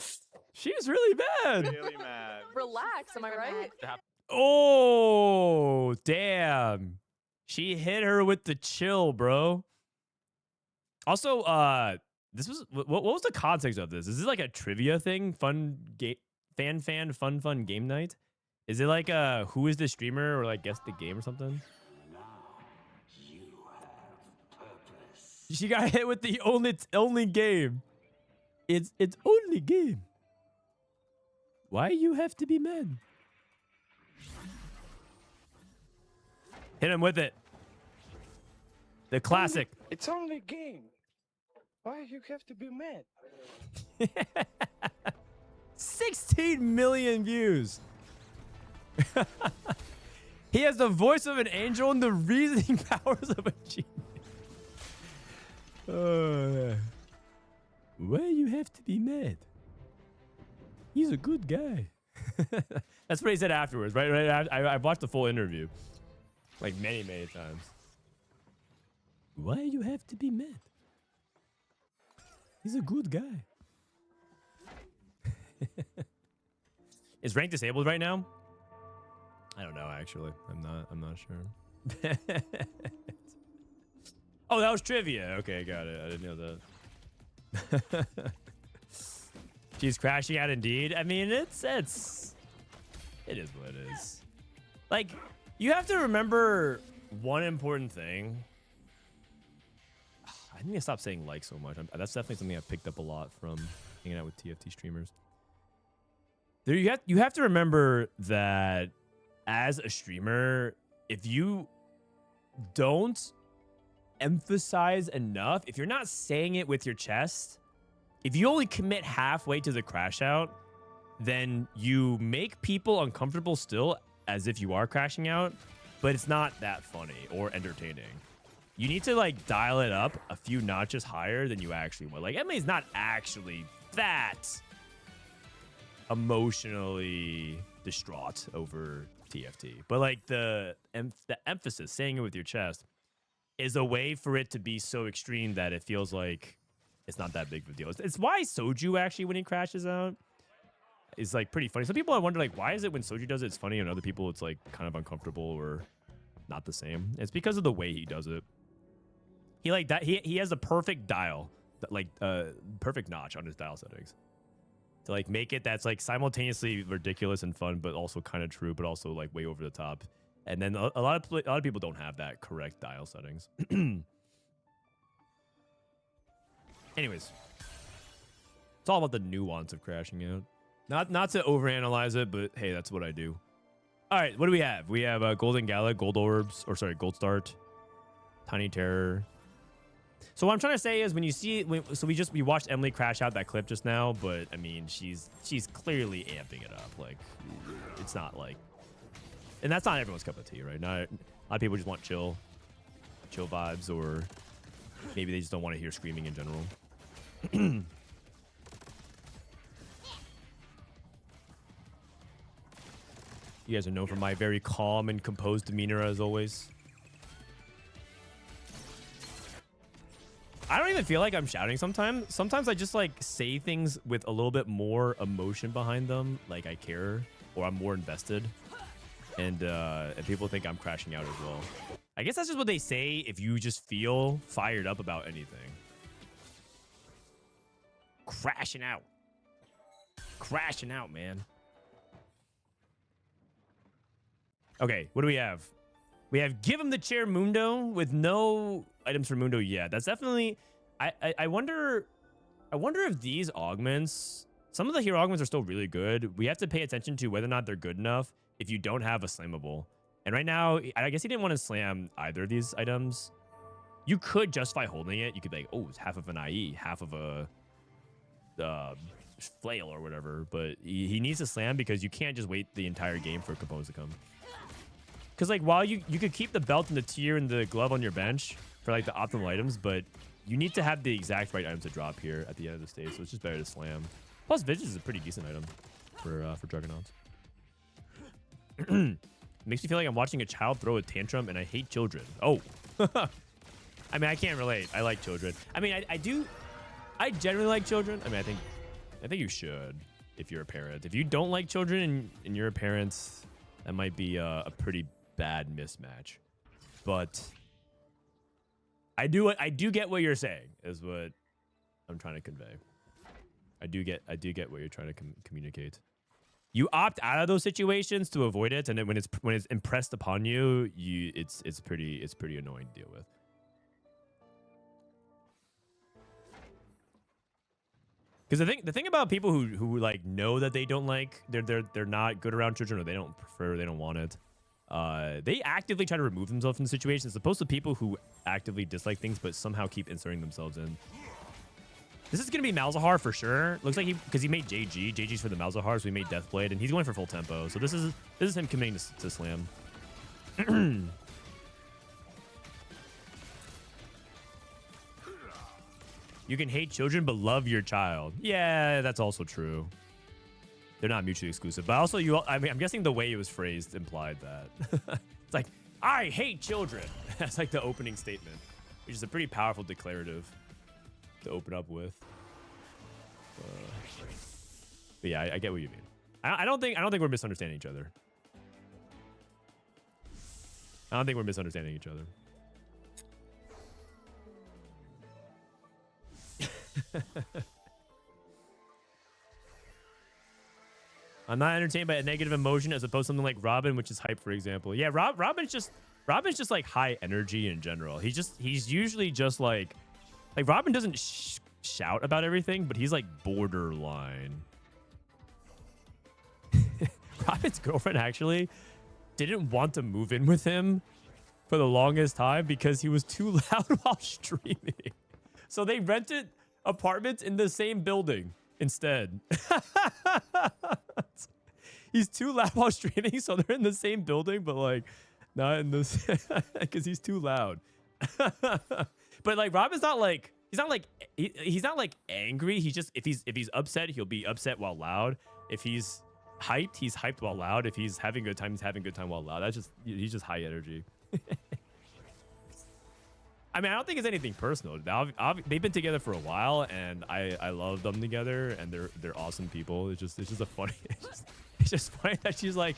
A: she's really bad.
D: Really mad.
E: Relax, am I right?
A: Oh, damn. She hit her with the chill, bro. Also, this was what was the context of this? Is this like a trivia thing? Fun game, fun game night? Is it like who is the streamer or like guess the game or something? She got hit with the only game. It's only game. Why you have to be mad? Hit him with it. The classic.
F: It's only a game. Why you have to be mad?
A: 16 million views. He has the voice of an angel and the reasoning powers of a genius. Why you have to be mad? He's a good guy. That's what he said afterwards, right? I watched the full interview. Like many times. Why you have to be mad? He's a good guy. Is rank disabled right now? I don't know actually. I'm not sure. Oh, that was trivia. Okay, got it. I didn't know that. She's crashing out indeed. I mean, it is what it is. Like You have to remember one important thing. I need to stop saying like so much. That's definitely something I picked up a lot from hanging out with TFT streamers. There, you have to remember that as a streamer, if you don't emphasize enough, if you're not saying it with your chest, if you only commit halfway to the crash out, then you make people uncomfortable still as if you are crashing out, but it's not that funny or entertaining. You need to like dial it up a few notches higher than you actually want. Like Emily's not actually that emotionally distraught over TFT, but like the emphasis, saying it with your chest, is a way for it to be so extreme that it feels like it's not that big of a deal. It's why Soju actually, when he crashes out, is like pretty funny. Some people I wonder like, why is it when Soju does it, it's funny, and other people it's like kind of uncomfortable or not the same? It's because of the way he does it. He like that. He has a perfect dial, like perfect notch on his dial settings to like make it that's like simultaneously ridiculous and fun, but also kind of true, but also like way over the top. And then a lot of people don't have that correct dial settings. Anyways, it's all about the nuance of crashing out. Not to overanalyze it, but hey, that's what I do. All right, what do we have? We have Golden Gala, Gold Orbs, or sorry, Gold Start, Tiny Terror. So what I'm trying to say is when you see, so we watched Emily crash out that clip just now, but I mean, she's clearly amping it up. Like, it's not like, and that's not everyone's cup of tea, right? Not a lot of people just want chill vibes, or maybe they just don't want to hear screaming in general. You guys are known for my very calm and composed demeanor as always. I don't even feel like I'm shouting sometimes. Sometimes I just like say things with a little bit more emotion behind them, like I care or I'm more invested. And people think I'm crashing out as well. I guess that's just what they say if you just feel fired up about anything. Crashing out. Crashing out, man. Okay, what do we have? We have Give Him the Chair Mundo with no items for Mundo yet. That's definitely... I wonder if these augments... Some of the hero augments are still really good. We have to pay attention to whether or not they're good enough if you don't have a slammable. And right now, I guess he didn't want to slam either of these items. You could justify holding it. You could be like, oh, it's half of an IE, half of a flail or whatever. But he needs to slam because you can't just wait the entire game for Compose to come. Because like while you could keep the belt and the tier and the glove on your bench for like the optimal items, but you need to have the exact right items to drop here at the end of the stage. So it's just better to slam. Plus, Vigis is a pretty decent item for Juggernauts. Makes me feel like I'm watching a child throw a tantrum, and I hate children. Oh, I mean, I can't relate. I like children. I mean, I do. I generally like children. I mean, I think you should if you're a parent. If you don't like children and you're a parent, that might be a pretty bad mismatch. But I do get what you're saying. Is what I'm trying to convey. I do get what you're trying to communicate. You opt out of those situations to avoid it, and then when it's impressed upon you, it's pretty annoying to deal with. Because the thing about people who like know that they don't like they're not good around children, or they don't prefer, they don't want it, they actively try to remove themselves from the situation, as opposed to people who actively dislike things but somehow keep inserting themselves in. This is going to be Malzahar for sure. Looks like because he made JG. JG's for the Malzahar, so he made Deathblade, and he's going for full tempo. So this is him committing to slam. You can hate children but love your child. Yeah, that's also true. They're not mutually exclusive. But also, I mean, I'm guessing the way it was phrased implied that. It's like, I hate children. That's like the opening statement, which is a pretty powerful declarative to open up with. But yeah, I get what you mean. I don't think we're misunderstanding each other. I don't think we're misunderstanding each other. I'm not entertained by a negative emotion as opposed to something like Robin, which is hype, for example. Yeah, Robin's just like high energy in general. He's usually just like Robin doesn't shout about everything, but he's like borderline. Robin's girlfriend actually didn't want to move in with him for the longest time because he was too loud while streaming. So they rented apartments in the same building instead. He's too loud while streaming, so they're in the same building, but like not in this because he's too loud. But like Robin's not like he's not like angry. He just if he's upset, he'll be upset while loud. If he's hyped, he's hyped while loud. If he's having a good time, he's having a good time while loud. He's just high energy. I mean, I don't think it's anything personal. They've been together for a while, and I love them together, and they're awesome people. It's just a funny. It's just funny that she's like,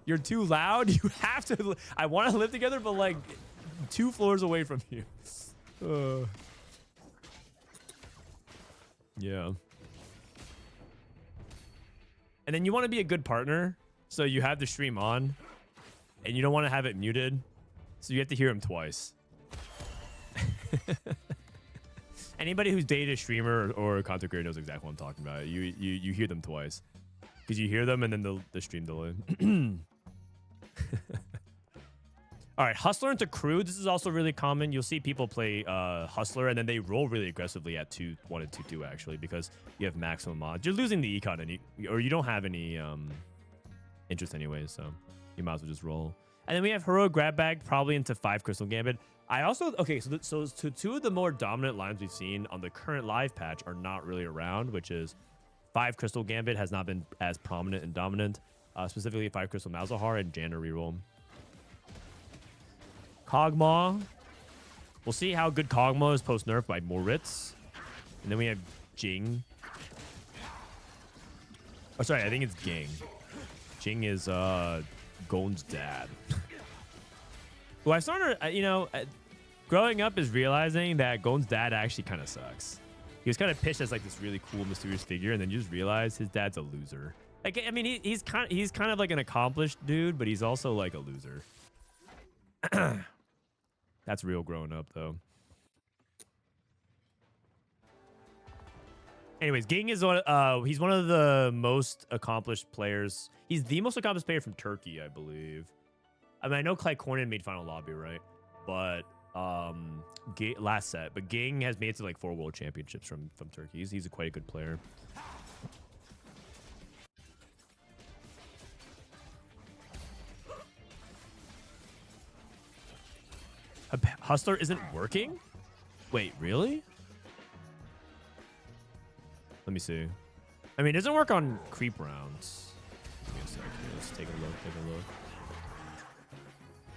A: "You're too loud. You have to. I want to live together, but like 2 floors away from you." Yeah. And then you want to be a good partner, so you have the stream on, and you don't want to have it muted, so you have to hear him twice. Anybody who's dated a streamer or a content creator knows exactly what I'm talking about. You hear them twice, because you hear them and then the stream delay. All right, Hustler into Crew. This is also really common. You'll see people play Hustler, and then they roll really aggressively at 2-1 and 2-2 actually, because you have maximum odds. You're losing the econ, or you don't have any interest anyways, so you might as well just roll. And then we have Hero Grab Bag, probably into 5 Crystal Gambit. I also, okay, so 2 of the more dominant lines we've seen on the current live patch are not really around, which is 5 Crystal Gambit has not been as prominent and dominant, specifically 5 Crystal Malzahar and Janna reroll. Kog'Maw. We'll see how good Kog'Maw is post-nerf by Moritz. And then we have Ging. Oh, sorry, I think it's Ging. Ging is Gon's dad. Who I started, growing up is realizing that Gon's dad actually kind of sucks. He was kind of pitched as like this really cool, mysterious figure, and then you just realize his dad's a loser. Like, I mean, he's kind of like an accomplished dude, but he's also like a loser. That's real growing up, though. Anyways, Ging is he's one of the most accomplished players. He's the most accomplished player from Turkey, I believe. I mean, I know Clyde Cornyn made Final Lobby, right? But last set. But Ging has made it to like 4 world championships from Turkey. He's quite a good player. Hustler isn't working? Wait, really? Let me see. I mean, it doesn't work on creep rounds. Give me a sec here. Let's take a look.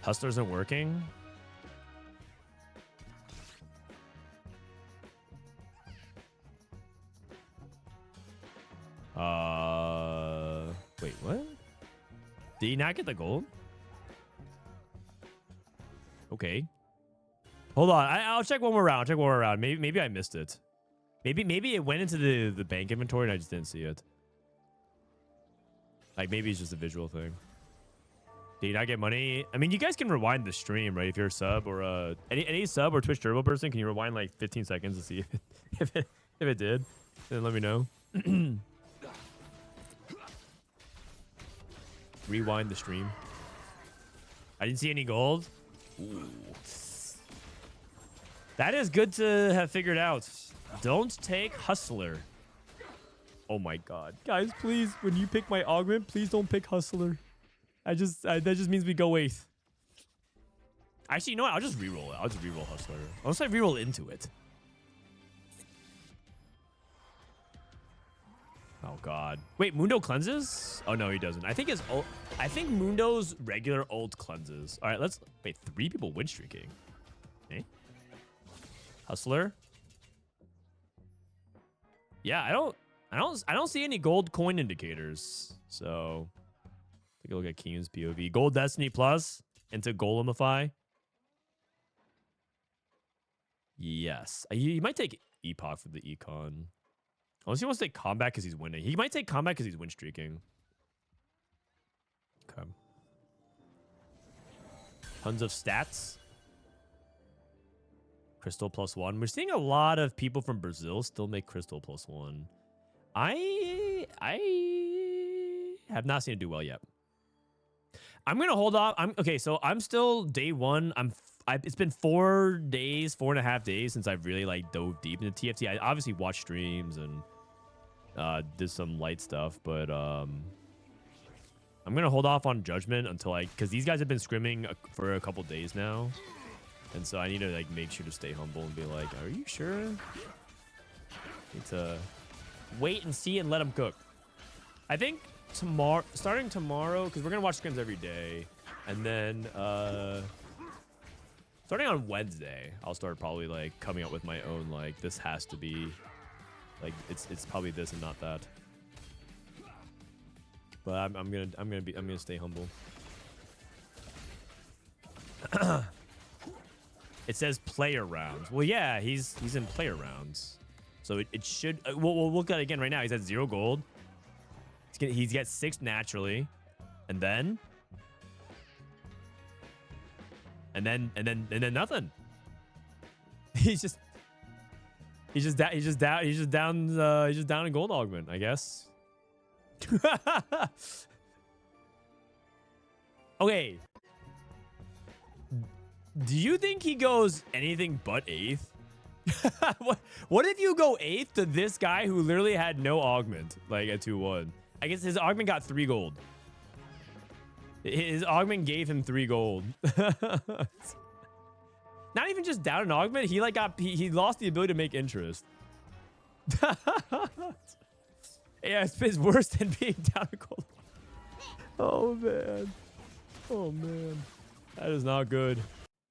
A: Hustler isn't working? Wait, what? Did he not get the gold? Okay. Hold on. I'll check one more round. Maybe I missed it. Maybe it went into the bank inventory and I just didn't see it. Like, maybe it's just a visual thing. Did you not get money? I mean, you guys can rewind the stream, right? If you're a sub or any sub or Twitch Turbo person, can you rewind like 15 seconds to see if it did? Then let me know. Rewind the stream. I didn't see any gold. Ooh. That is good to have figured out. Don't take Hustler. Oh my god. Guys, please, when you pick my augment, please don't pick Hustler. That just means we go 8th. Actually, you know what? I'll just reroll it. I'll just reroll Hustler. Unless I reroll into it. Oh god. Wait, Mundo cleanses? Oh no, he doesn't. I think Mundo's regular ult cleanses. All right, let's wait. 3 people win streaking. Okay. Hustler. Yeah, I don't see any gold coin indicators. So take a look at Kiyoon's POV. Gold Destiny Plus into Golemify. Yes. He might take Epoch for the econ. Unless he wants to take combat because he's winning. He might take combat because he's win streaking. Tons of stats. Crystal +1. We're seeing a lot of people from Brazil still make Crystal +1. I have not seen it do well yet. I'm gonna hold off. Okay. So I'm still day one. It's been 4.5 days since I've really like dove deep into TFT. I obviously watched streams and did some light stuff, but I'm gonna hold off on judgment until because these guys have been scrimming for a couple days now, and so I need to like make sure to stay humble and be like, are you sure? Need to wait and see and let them cook. I think starting tomorrow, because we're gonna watch scrims every day, and then starting on Wednesday, I'll start probably like coming up with my own like this has to be like it's probably this and not that. But I'm gonna stay humble. It says player rounds. Well, yeah, he's in player rounds, so it should. We'll look at it again right now. He's at 0 gold. He's got 6 naturally, and then nothing. He's just down in gold augment, I guess. Okay. Do you think he goes anything but 8th? What if you go 8th to this guy who literally had no augment, like at 2-1? I guess his augment got 3 gold. His augment gave him 3 gold. Not even just down an augment. He like he lost the ability to make interest. Yeah, it's worse than being down a gold. Oh man. Oh man. That is not good.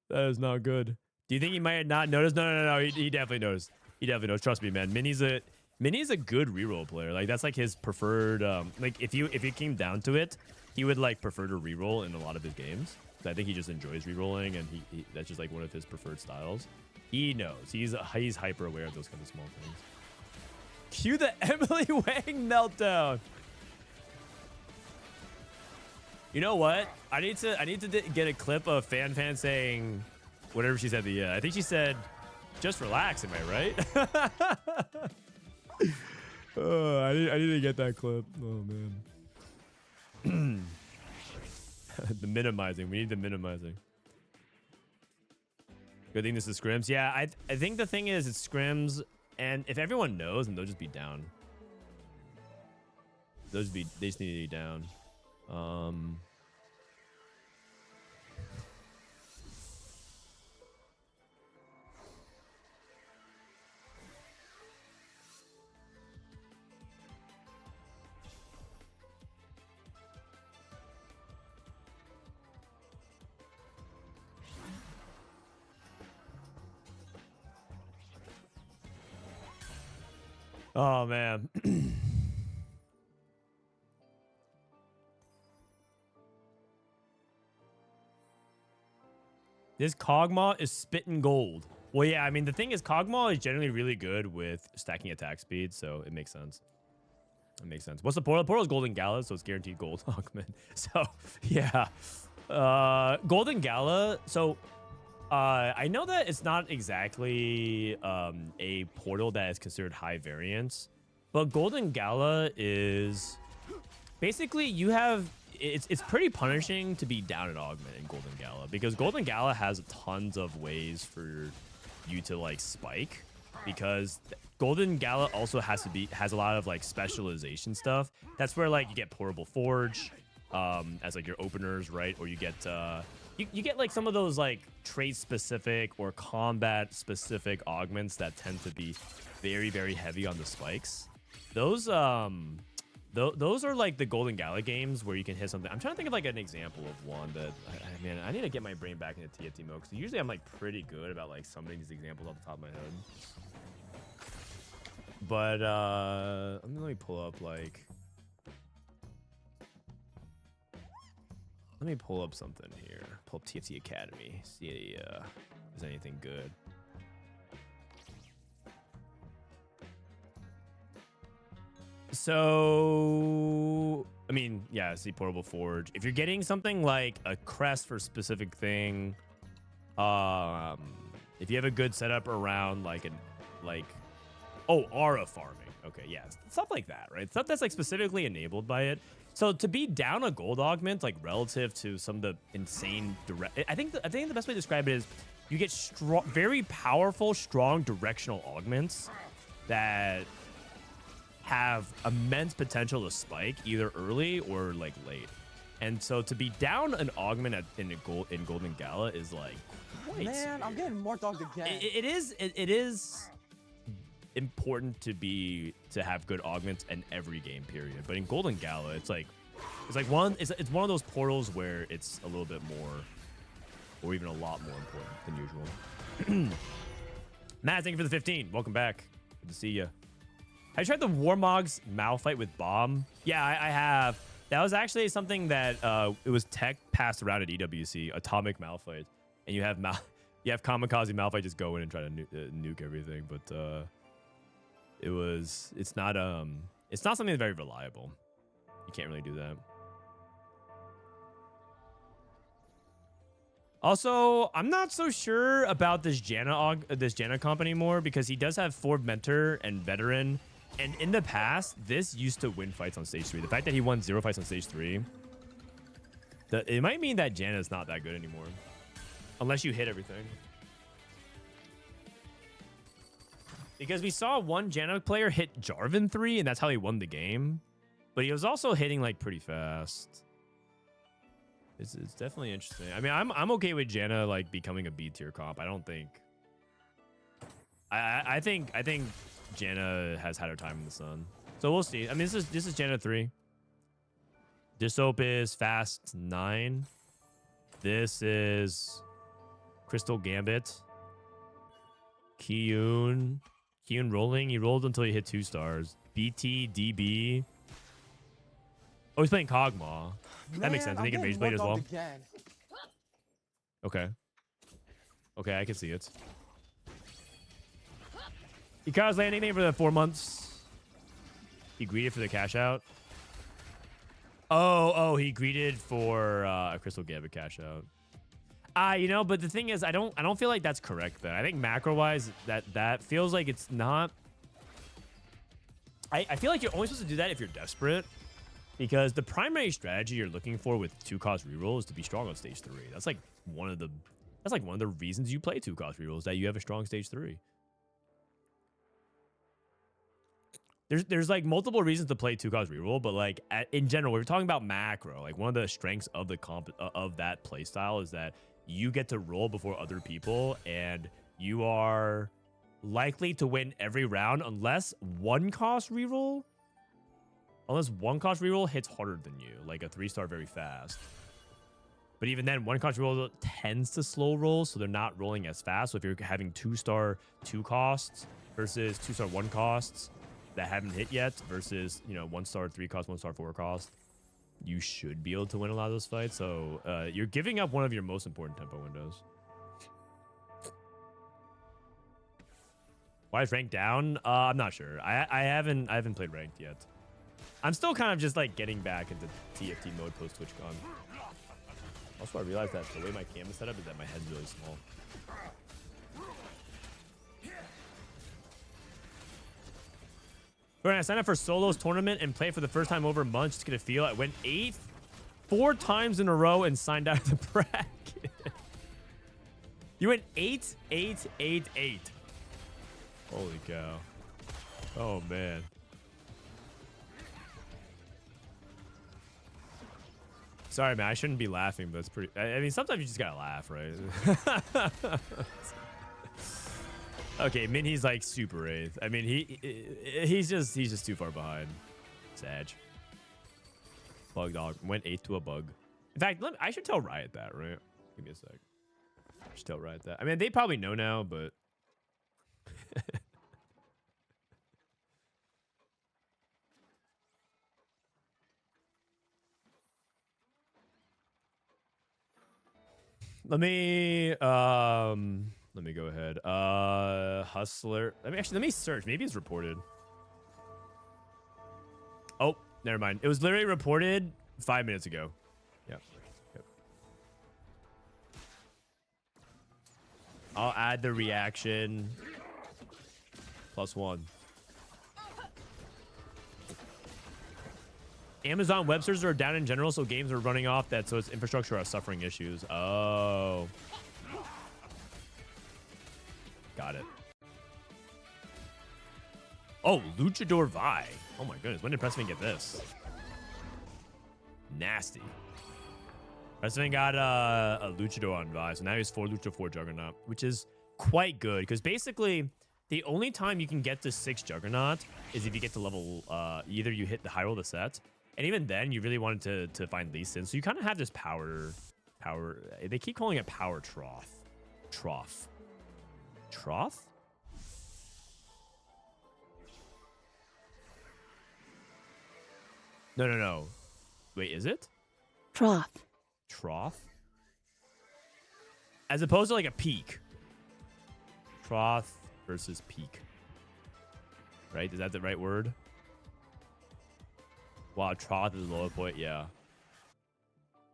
A: That is not good. Do you think he might have not noticed? No. He definitely noticed. He definitely knows. Trust me, man. Minhee's a good reroll player. Like that's like his preferred. Like if it came down to it, he would like prefer to reroll in a lot of his games. So I think he just enjoys rerolling, and he that's just like one of his preferred styles. He knows. He's hyper aware of those kind of small things. Cue the Emily Wang meltdown. You know what? I need to get a clip of Fan saying whatever she said. I think she said, "Just relax." Am I right? I need to get that clip. Oh man. The minimizing. We need the minimizing. Good thing this is scrims. Yeah, I think the thing is it's scrims, and if everyone knows, then they'll just be down. They just need to be down. Oh man. This Kog'Maw is spitting gold. Well, yeah, I mean, the thing is Kog'Maw is generally really good with stacking attack speed, so it makes sense. It makes sense. What's the portal? Portal's Golden Gala, so it's guaranteed gold augment. So, yeah. Golden Gala, so I know that it's not exactly a portal that is considered high variance, but Golden Gala is basically you have it's pretty punishing to be down an augment in Golden Gala, because Golden Gala has tons of ways for you to like spike, because Golden Gala also has a lot of like specialization stuff. That's where like you get Portable Forge as like your openers, right? Or you get you get like some of those like trait specific or combat specific augments that tend to be very, very heavy on the spikes. Those are like the Golden Gala games where you can hit something. I'm trying to think of like an example of one that man, I need to get my brain back into TFT mode, because usually I'm like pretty good about like summoning these examples off the top of my head. But let me pull up like let me pull up something here. Pull up TFT Academy. See if there's anything good. So mean, yeah, see portable forge. If you're getting something like a crest for a specific thing, if you have a good setup around aura farming. Okay, yeah, stuff like that, right? Stuff that's like specifically enabled by it. So to be down a gold augment, like relative to some of the insane I think the best way to describe it is you get very powerful, strong directional augments that have immense potential to spike either early or like late. And so to be down an augment in Golden Gala is like quite
B: Man,
A: severe.
B: I'm getting more dogged again.
A: It is important to have good augments in every game period, but in Golden Gala it's one of those portals where it's a little bit more, or even a lot more important than usual. Matt, thank you for the 15. Welcome back. Good to see you. Have you tried the Warmog's Malphite with bomb? Yeah, I have. That was actually something that it was tech passed around at EWC, Atomic Malphite, and you have Kamikaze Malphite just go in and try to nuke everything, but it's not something very reliable. You can't really do that. Also, I'm not so sure about this Janna comp anymore because he does have Forb Mentor and Veteran. And in the past, this used to win fights on stage 3. The fact that he won 0 fights on stage 3, it might mean that Janna is not that good anymore. Unless you hit everything. Because we saw one Janna player hit Jarvan 3, and that's how he won the game. But he was also hitting like pretty fast. It's definitely interesting. I mean, I'm okay with Janna like becoming a B tier comp. I don't think. I think Janna has had her time in the sun. So we'll see. I mean, this is Janna 3. Dishsoap is fast 9. This is Crystal Gambit. Kiyoon rolling. He rolled until he hit 2 stars. BT, DB. Oh, he's playing Kog'Maw. That makes sense. I think he can Rage Blade as well.
B: Again.
A: Okay. Okay, I can see it. Ikaru's landing name for the 4 months. He greeted for the cash out. Oh, he greeted for a Crystal Gambit cash out. You know, but the thing is, I don't feel like that's correct then. I think macro wise that feels like it's not. I feel like you're only supposed to do that if you're desperate. Because the primary strategy you're looking for with 2-cost reroll is to be strong on stage 3. That's like one of the reasons you play 2-cost rerolls, that you have a strong stage 3. There's like multiple reasons to play 2-cost reroll, but like in general, we're talking about macro. Like one of the strengths of the of that playstyle is that you get to roll before other people, and you are likely to win every round unless 1-cost reroll. Unless 1-cost reroll hits harder than you, like a 3-star very fast. But even then, 1-cost reroll tends to slow roll, so they're not rolling as fast. So if you're having 2-star 2 costs versus 2-star 1 costs that haven't hit yet versus, 1-star 3 cost, 1-star 4 cost, you should be able to win a lot of those fights. So you're giving up one of your most important tempo windows. Why is ranked down? I'm not sure. I haven't played ranked yet. I'm still kind of just like getting back into TFT mode post TwitchCon. Also, I realized that the way my cam is set up is that my head's really small. When I signed up for Solo's tournament and played for the first time over a month just to get a feel, I went 4 times in a row and signed out of the bracket. You went 8, 8, 8, 8. Holy cow. Oh, man. Sorry, man. I shouldn't be laughing, but it's pretty. I mean, sometimes you just gotta laugh, right? Okay, Minhee's like super 8th. I mean, he's just too far behind. Sag. Bug dog went 8th to a bug. In fact, I should tell Riot that, right? Give me a sec. I should tell Riot that. I mean, they probably know now, but. Let me go ahead. Hustler. Let me search. Maybe it's reported. Oh, Never mind. It was literally reported 5 minutes ago. Yep. I'll add the reaction. +1. Amazon web servers are down in general, so games are running off that, so its infrastructure are suffering issues. Oh. Got it. Oh, Luchador Vi. Oh my goodness, when did Prestivent get this? Nasty. Prestivent got a Luchador on Vi, so now he's 4 Lucha 4 Juggernaut, which is quite good, because basically, the only time you can get to 6 Juggernaut is if you get to level, either you hit the high roll the set, and even then, you really wanted to find Lee Sin. So you kind of have this power, they keep calling it power trough. Trough? No. Wait, is it? Trough? As opposed to like a peak. Trough versus peak. Right? Is that the right word? Wow, trough is the low point. Yeah.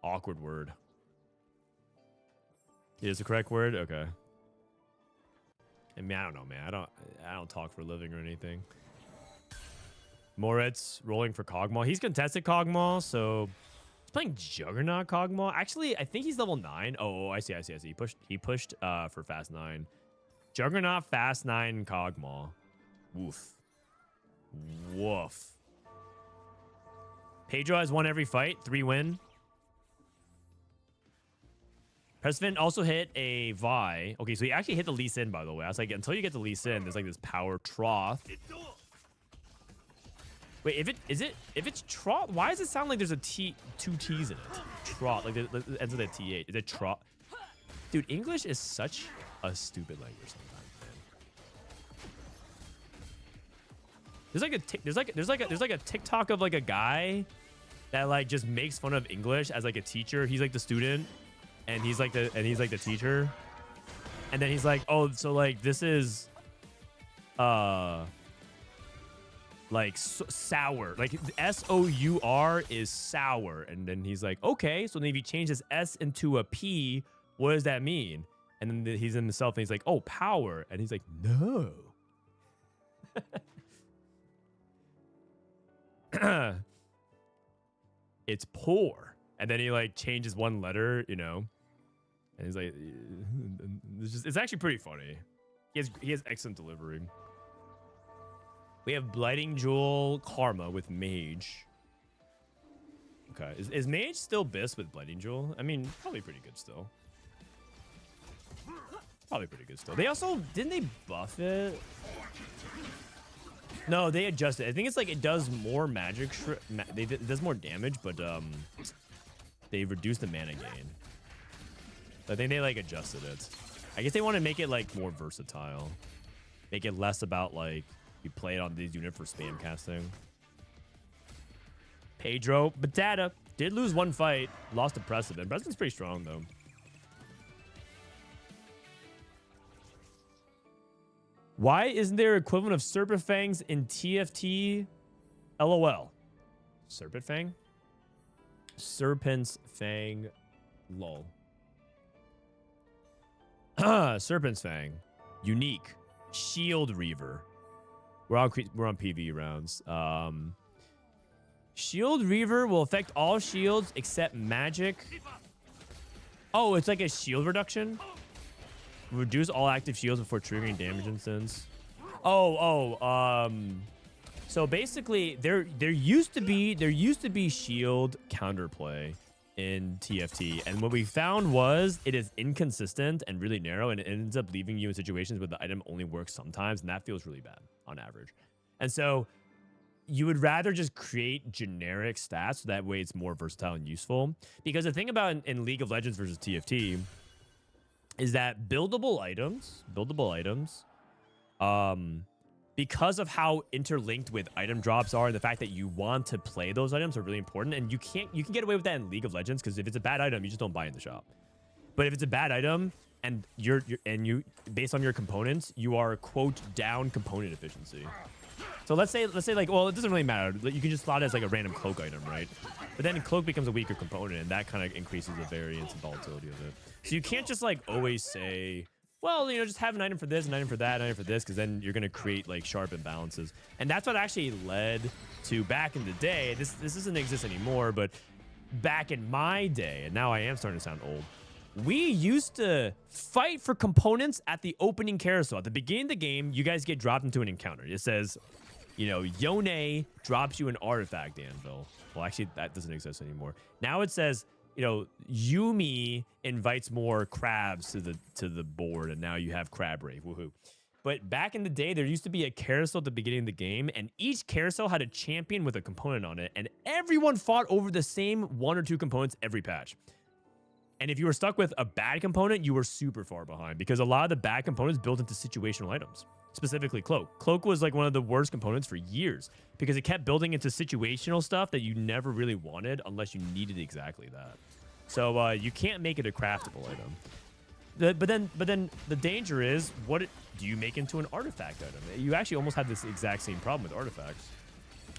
A: Awkward word. Is the correct word? Okay. I mean, I don't know, man. I don't talk for a living or anything. Moritz rolling for Kog'Maw. He's contested Kog'Maw, so he's playing Juggernaut Kog'Maw. Actually, I think he's level 9. Oh, I see. He pushed for fast 9. Juggernaut fast 9 Kog'Maw. Woof. Pedro has won every fight. 3 win. Prestivent also hit a Vi. Okay, so he actually hit the Lee Sin, by the way. I was like, until you get the Lee Sin, there's like this power trough. Wait, if it's trough, why does it sound like there's a T, 2 T's in it? Trough, like it ends with a T8. Is it trough? Dude, English is such a stupid language sometimes, man. There's like a TikTok of like a guy that like just makes fun of English as like a teacher. He's like the student, and he's like the teacher, and then he's like, oh, so like this is like sour, like S-O-U-R is sour, and then he's like, okay, so then if you change this S into a P, what does that mean? And then he's in himself and he's like, oh, power, and he's like, no. It's poor. And then he like changes one letter, you know, and he's like, it's actually pretty funny. He has excellent delivery. We have Blighting Jewel Karma with Mage. Okay, is Mage still Biss with Blighting Jewel? I mean, probably pretty good still. They also, didn't they buff it? No, they adjusted. I think it's like it does more magic. It does more damage, but they reduced the mana gain. I think they like adjusted it. I guess they want to make it like more versatile. Make it less about like you play it on these units for spam casting. Pedro Batata did lose one fight, lost to Prestivent. Prestivent's pretty strong though. Why isn't there equivalent of Serpent Fangs in TFT? LOL. Serpent Fang? Serpent's Fang. Lol. Serpent's Fang. Unique. Shield Reaver. We're on PvE rounds. Shield Reaver will affect all shields except magic. Oh, it's like a shield reduction? Reduce all active shields before triggering damage instance. So basically, there used to be shield counterplay in TFT, and what we found was it is inconsistent and really narrow, and it ends up leaving you in situations where the item only works sometimes, and that feels really bad on average. And so you would rather just create generic stats so that way it's more versatile and useful. Because the thing about in League of Legends versus TFT is that buildable items, because of how interlinked with item drops are and the fact that you want to play those items are really important. And you can get away with that in League of Legends because if it's a bad item, you just don't buy it in the shop. But if it's a bad item, and you based on your components, you are quote down component efficiency. So let's say like, well, it doesn't really matter. You can just slot it as like a random cloak item, right? But then cloak becomes a weaker component, and that kind of increases the variance and volatility of it. So you can't just like always say, well, you know, just have an item for this, an item for that, an item for this, because then you're gonna create like sharp imbalances. And that's what actually led to back in the day. This doesn't exist anymore, but back in my day, and now I am starting to sound old. We used to fight for components at the opening carousel. At the beginning of the game, you guys get dropped into an encounter. It says, you know, Yone drops you an artifact, Anvil. Well, actually, that doesn't exist anymore. Now it says, you know, Yumi invites more crabs to the board, and now you have Crab Rave. Woohoo. But back in the day, there used to be a carousel at the beginning of the game, and each carousel had a champion with a component on it, and everyone fought over the same 1 or 2 components every patch. And if you were stuck with a bad component, you were super far behind because a lot of the bad components built into situational items, specifically Cloak. Cloak was like one of the worst components for years because it kept building into situational stuff that you never really wanted unless you needed exactly that. So you can't make it a craftable item. But then the danger is, what do you make into an artifact item? You actually almost have this exact same problem with artifacts.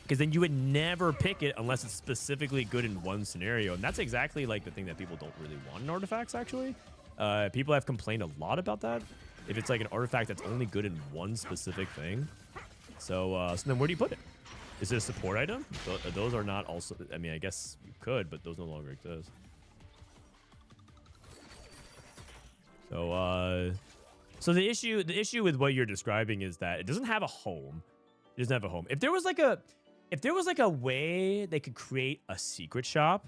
A: Because then you would never pick it unless it's specifically good in one scenario. And that's exactly like the thing that people don't really want in artifacts, actually. People have complained a lot about that. If it's like an artifact that's only good in one specific thing. So then where do you put it? Is it a support item? Those are not also... I mean, I guess you could, but those no longer exist. So the issue with what you're describing is that it doesn't have a home. It doesn't have a home. If there was like a way they could create a secret shop.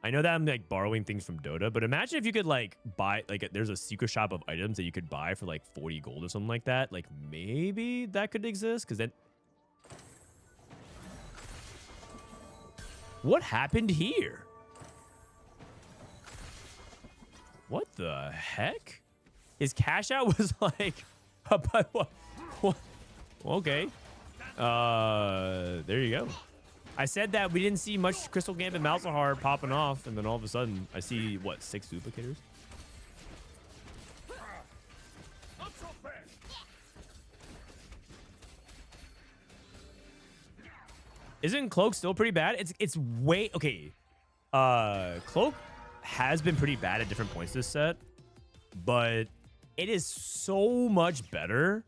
A: I know that I'm like borrowing things from Dota, but imagine if you could like buy, like there's a secret shop of items that you could buy for like 40 gold or something like that. Like maybe that could exist, because then... What happened here? What the heck? His cash out was like... what? Okay. There you go. I said that we didn't see much Crystal Gambit Malzahar popping off, and then all of a sudden, I see, what, 6 duplicators? Isn't Cloak still pretty bad? It's way... Okay. Cloak has been pretty bad at different points this set, but it is so much better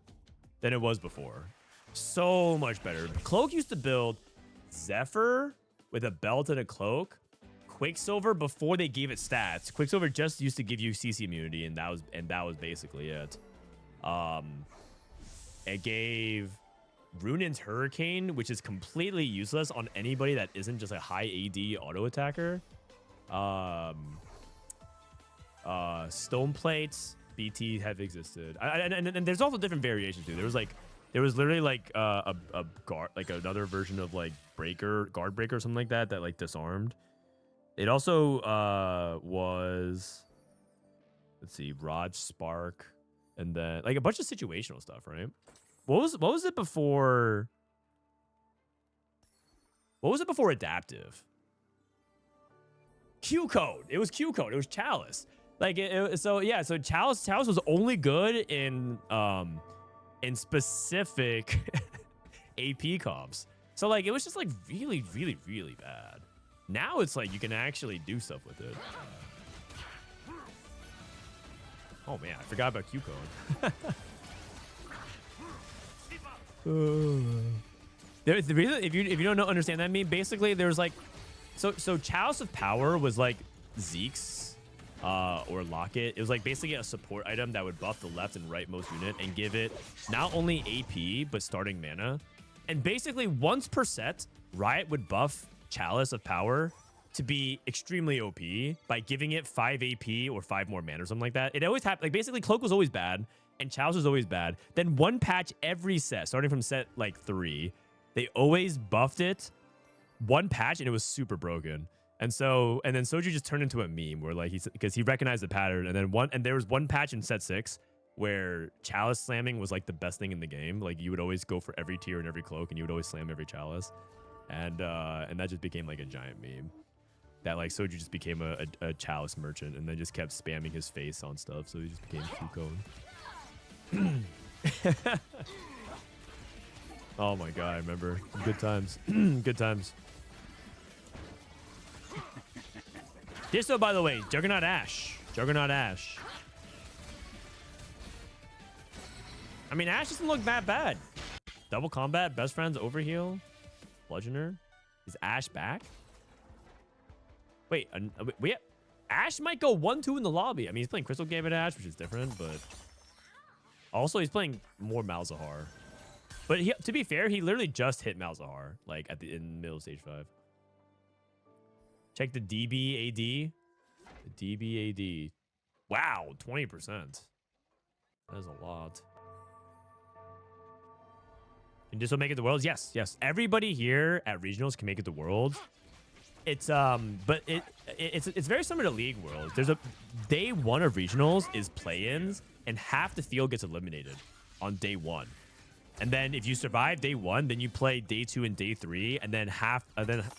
A: than it was before. So much better. Cloak used to build Zephyr with a belt and a cloak. Quicksilver, before they gave it stats, Quicksilver just used to give you CC immunity, and that was basically it. It gave Runin's Hurricane, which is completely useless on anybody that isn't just a high AD auto attacker. Stone plates, BT have existed, and there's also different variations too. There was literally like a guard, like another version of like guard breaker or something like that like disarmed. It also was, let's see, Rod Spark, and then like a bunch of situational stuff, right? What was it before? What was it before adaptive? Q code. It was Q code. It was Chalice. Like so Chalice was only good in specific AP comps. So like it was just like really, really, really bad. Now it's like you can actually do stuff with it. Oh man, I forgot about Q code. The reason, if you don't understand that, I mean, basically there was like, so Chalice of Power was like Zeke's or Locket. It was like basically a support item that would buff the left and rightmost unit and give it not only AP but starting mana. And basically once per set, Riot would buff Chalice of Power to be extremely OP by giving it 5 AP or 5 more mana or something like that. It always happened. Like basically Cloak was always bad and Chalice was always bad. Then one patch every set, starting from set like 3, they always buffed it one patch and it was super broken. And then Soju just turned into a meme where like because he recognized the pattern, and there was one patch in set 6 where Chalice slamming was like the best thing in the game. Like you would always go for every tier and every cloak and you would always slam every Chalice. And that just became like a giant meme. that like Soju just became a chalice merchant and then just kept spamming his face on stuff, so he just became Kiyoon. Oh my god, I remember. Good times. Good times. Dishsoap, by the way, Juggernaut Ash. Juggernaut Ash. I mean, Ash doesn't look that bad. Double combat, best friends, overheal, bludgeoner. Is Ash back? Wait, Ash might go 1-2 in the lobby. I mean, he's playing Crystal Gambit Ash, which is different, but also he's playing more Malzahar. But to be fair, he literally just hit Malzahar, like in middle of stage 5. Check the DBAD. The DBAD. Wow, 20%. That is a lot. Can Dishsoap make it to Worlds? Yes, yes. Everybody here at regionals can make it to Worlds. It's but it's very similar to League Worlds. There's a day 1 of regionals is play-ins, and half the field gets eliminated on day 1. And then if you survive day 1, then you play day 2 and day 3, and then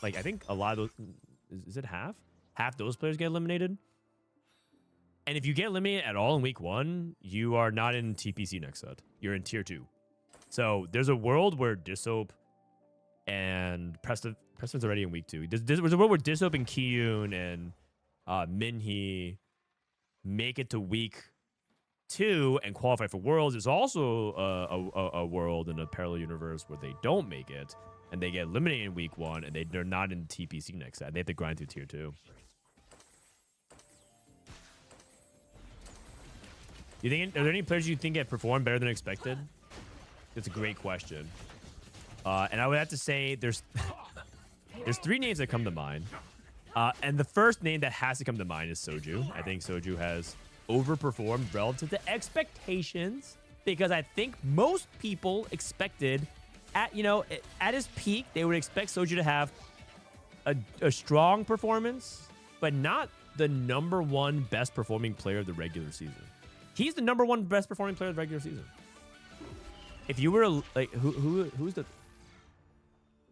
A: like I think a lot of those, is it half? Half those players get eliminated. And if you get eliminated at all in week 1, you are not in TPC next set. You're in tier 2. So there's a world where Dishsoap and Prestivent's already in week 2. There's a world where Dishsoap and Kiyoon and Minhee make it to week 2 and qualify for Worlds. There's also a world in a parallel universe where they don't make it and they get eliminated in week 1 and they're not in TPC next set. They have to grind through tier 2. Are there any players you think get performed better than expected? That's a great question. And I would have to say there's 3 names that come to mind. And the first name that has to come to mind is Soju. I think Soju has overperformed relative to expectations because I think most people expected at his peak, they would expect Soju to have a strong performance, but not the #1 best performing player of the regular season. He's the #1 best performing player of the regular season. If you were like, who's the?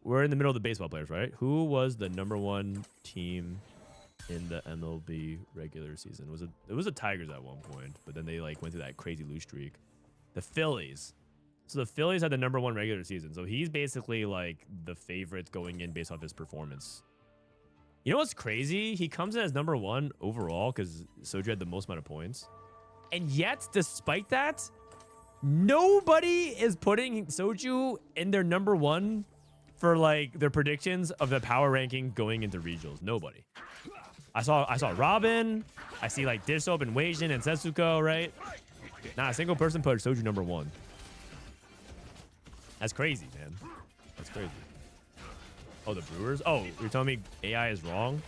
A: We're in the middle of the baseball players, right? Who was the #1 team in the MLB regular season? It was the Tigers at one point, but then they like went through that crazy lose streak. The Phillies. So the Phillies had the #1 regular season. So he's basically like the favorite going in based off his performance. You know what's crazy? He comes in as #1 overall because Soju had the most amount of points. And yet, despite that, nobody is putting Soju in their #1 for like their predictions of the power ranking going into regionals. Nobody. I saw Robin. I see like Dishsoap and Weijin and Setsuko, right? Not a single person put Soju #1. That's crazy, man. That's crazy. Oh, the Brewers? Oh, you're telling me AI is wrong?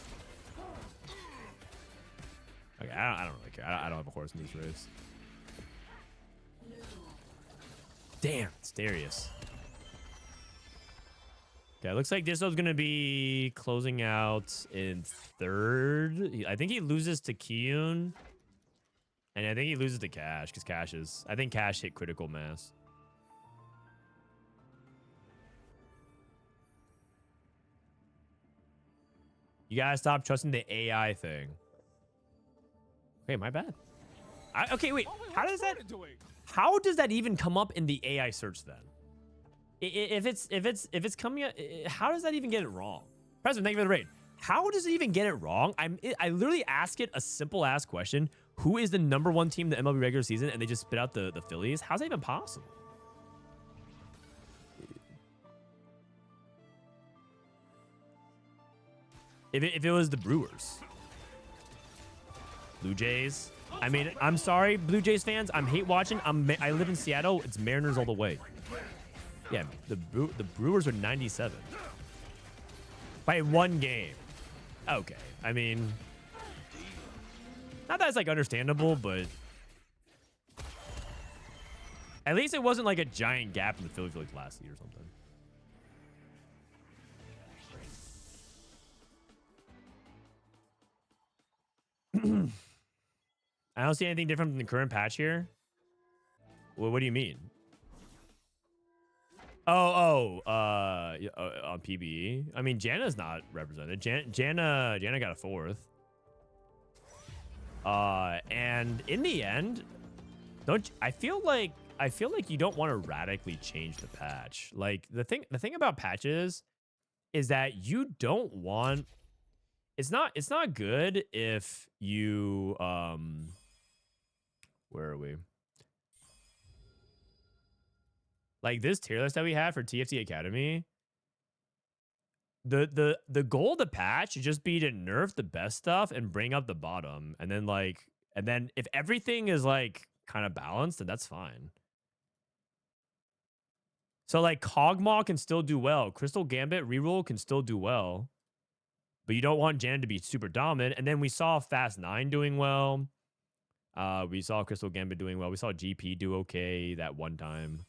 A: Okay, I don't really care. I don't have a horse in this race. Damn, it's Darius. Okay, it looks like Dishsoap's going to be closing out in 3rd. I think he loses to Kiyoon. And I think he loses to Cash, because I think Cash hit critical mass. You gotta stop trusting the AI thing. Okay, my bad. Okay, wait. How does that even come up in the AI search then? If it's coming up, how does that even get it wrong? President, thank you for the raid. How does it even get it wrong? I literally ask it a simple ass question. Who is the #1 team in the MLB regular season? And they just spit out the Phillies. How's that even possible? If it was the Brewers, Blue Jays. I mean, I'm sorry, Blue Jays fans. I'm hate watching. I live in Seattle. It's Mariners all the way. Yeah, the Brewers are 97 by 1 game. Okay, I mean, not that it's like understandable, but at least it wasn't like a giant gap in the Phillies like last year or something. I don't see anything different from the current patch here. Well, what do you mean? On PBE. I mean, Janna's not represented. Janna got a 4th. And in the end, I feel like you don't want to radically change the patch. Like the thing about patches is that you don't want. It's not good if you where are we? Like this tier list that we have for TFT Academy, the goal of the patch should just be to nerf the best stuff and bring up the bottom, and then if everything is like kind of balanced, then that's fine. So like Kog'Maw can still do well, Crystal Gambit reroll can still do well, but you don't want Jan to be super dominant. And then we saw Fast 9 doing well. We saw Crystal Gambit doing well. We saw GP do okay that one time.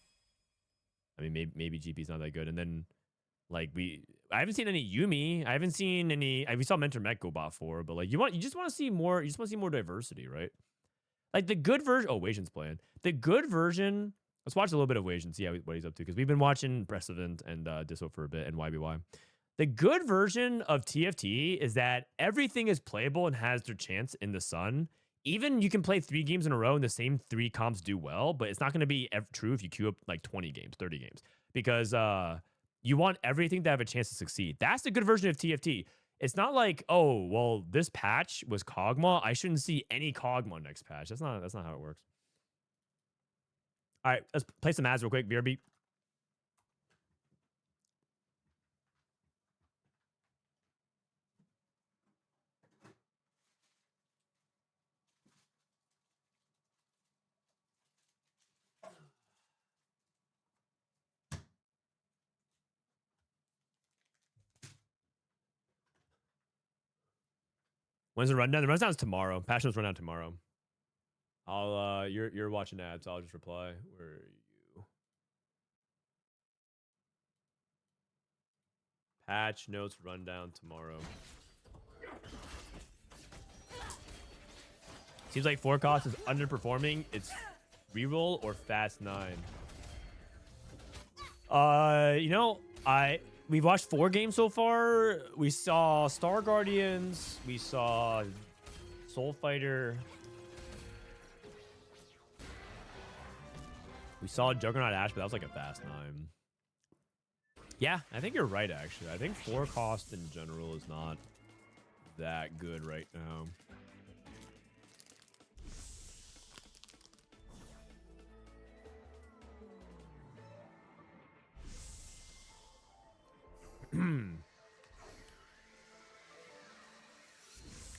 A: I mean, maybe GP's not that good. And then, like, I haven't seen any Yumi. I haven't seen any. We saw Mentor Mech go bot 4, but like, you just want to see more. You just want to see more diversity, right? Like the good version. Oh, Wasian's playing the good version. Let's watch a little bit of Wasian, see what he's up to, because we've been watching Prestivent and Dishsoap for a bit, and YBY. The good version of TFT is that everything is playable and has their chance in the sun. Even you can play 3 games in a row and the same 3 comps do well, but it's not going to be true if you queue up like 20 games, 30 games, because you want everything to have a chance to succeed. That's the good version of TFT. It's not like, oh, well, this patch was Kog'Maw, I shouldn't see any Kog'Maw next patch. That's not how it works. All right, let's play some ads real quick. BRB. When's the rundown? The rundown's tomorrow. Passion's rundown tomorrow. I'll you're watching ads, so I'll just reply. Where are you? Patch notes rundown tomorrow. Seems like Forecast is underperforming. It's reroll or Fast 9. You know, we've watched 4 games so far. We saw Star Guardians. We saw Soul Fighter. We saw Juggernaut Ash, but that was like a Fast 9. Yeah, I think you're right, actually. I think Forecast in general is not that good right now.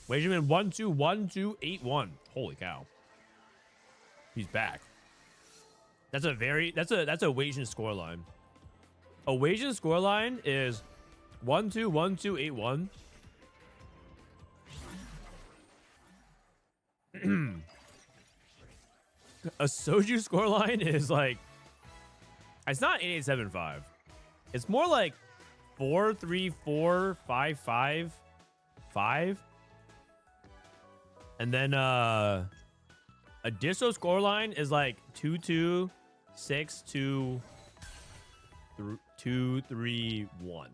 A: Wait a minute, 1-2-1-2-8-1. Holy cow. He's back. That's a Wasian scoreline. A Wasian scoreline is 1-2-1-2-8-1. A Soju scoreline is like, it's not 8-8-7-5. It's more like 4-3-4-5-5-5. And then a Dishsoap scoreline is like 2-2-6-2-2-3-1.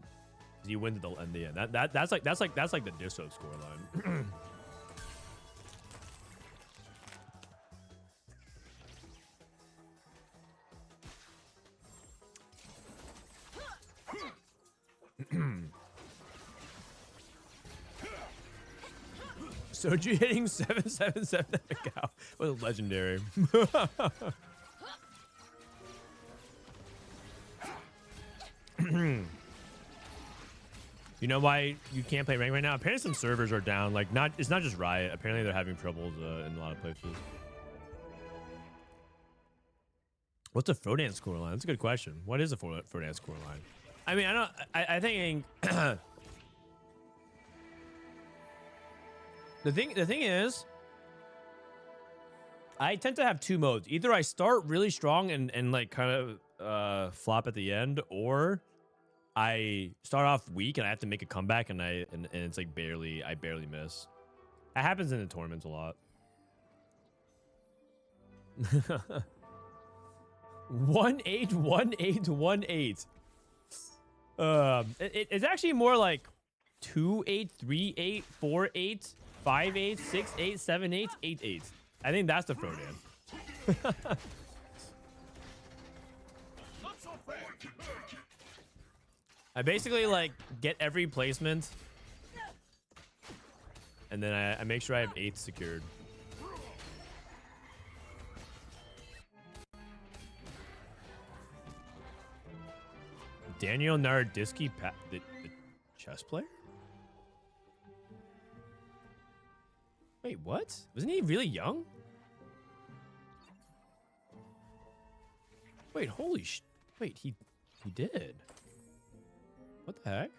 A: You win the end. That's like the Dishsoap scoreline. Soju hitting 777 at the cow was legendary. You know why you can't play rank right now? Apparently some servers are down. Like, it's not just Riot. Apparently they're having troubles in a lot of places. What's a Frodan scoreline? That's a good question. What is a Frodan scoreline? I mean, I think the thing is, I tend to have 2 modes. Either I start really strong and like kind of flop at the end, or I start off weak and I have to make a comeback and it's like I barely miss. That happens in the tournaments a lot. 181818. It's actually more like 28, 38, 48, 58, 68, 78, 88. I think that's the Frodan. I basically like get every placement, and then I make sure I have 8 secured. Daniel Naroditsky, the chess player? Wait, what? Wasn't he really young? Wait, holy wait, he did. What the heck?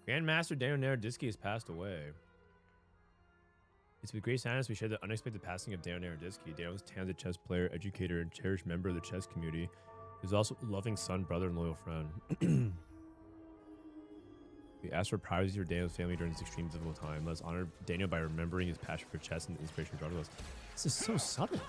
A: Grandmaster Daniel Naroditsky has passed away. It's with great sadness we share the unexpected passing of Daniel Naroditsky. Daniel was a talented chess player, educator, and cherished member of the chess community. He was also a loving son, brother, and loyal friend. We ask for privacy for Daniel's family during this extreme difficult time. Let's honor Daniel by remembering his passion for chess and the inspiration brought to us. This is so subtle.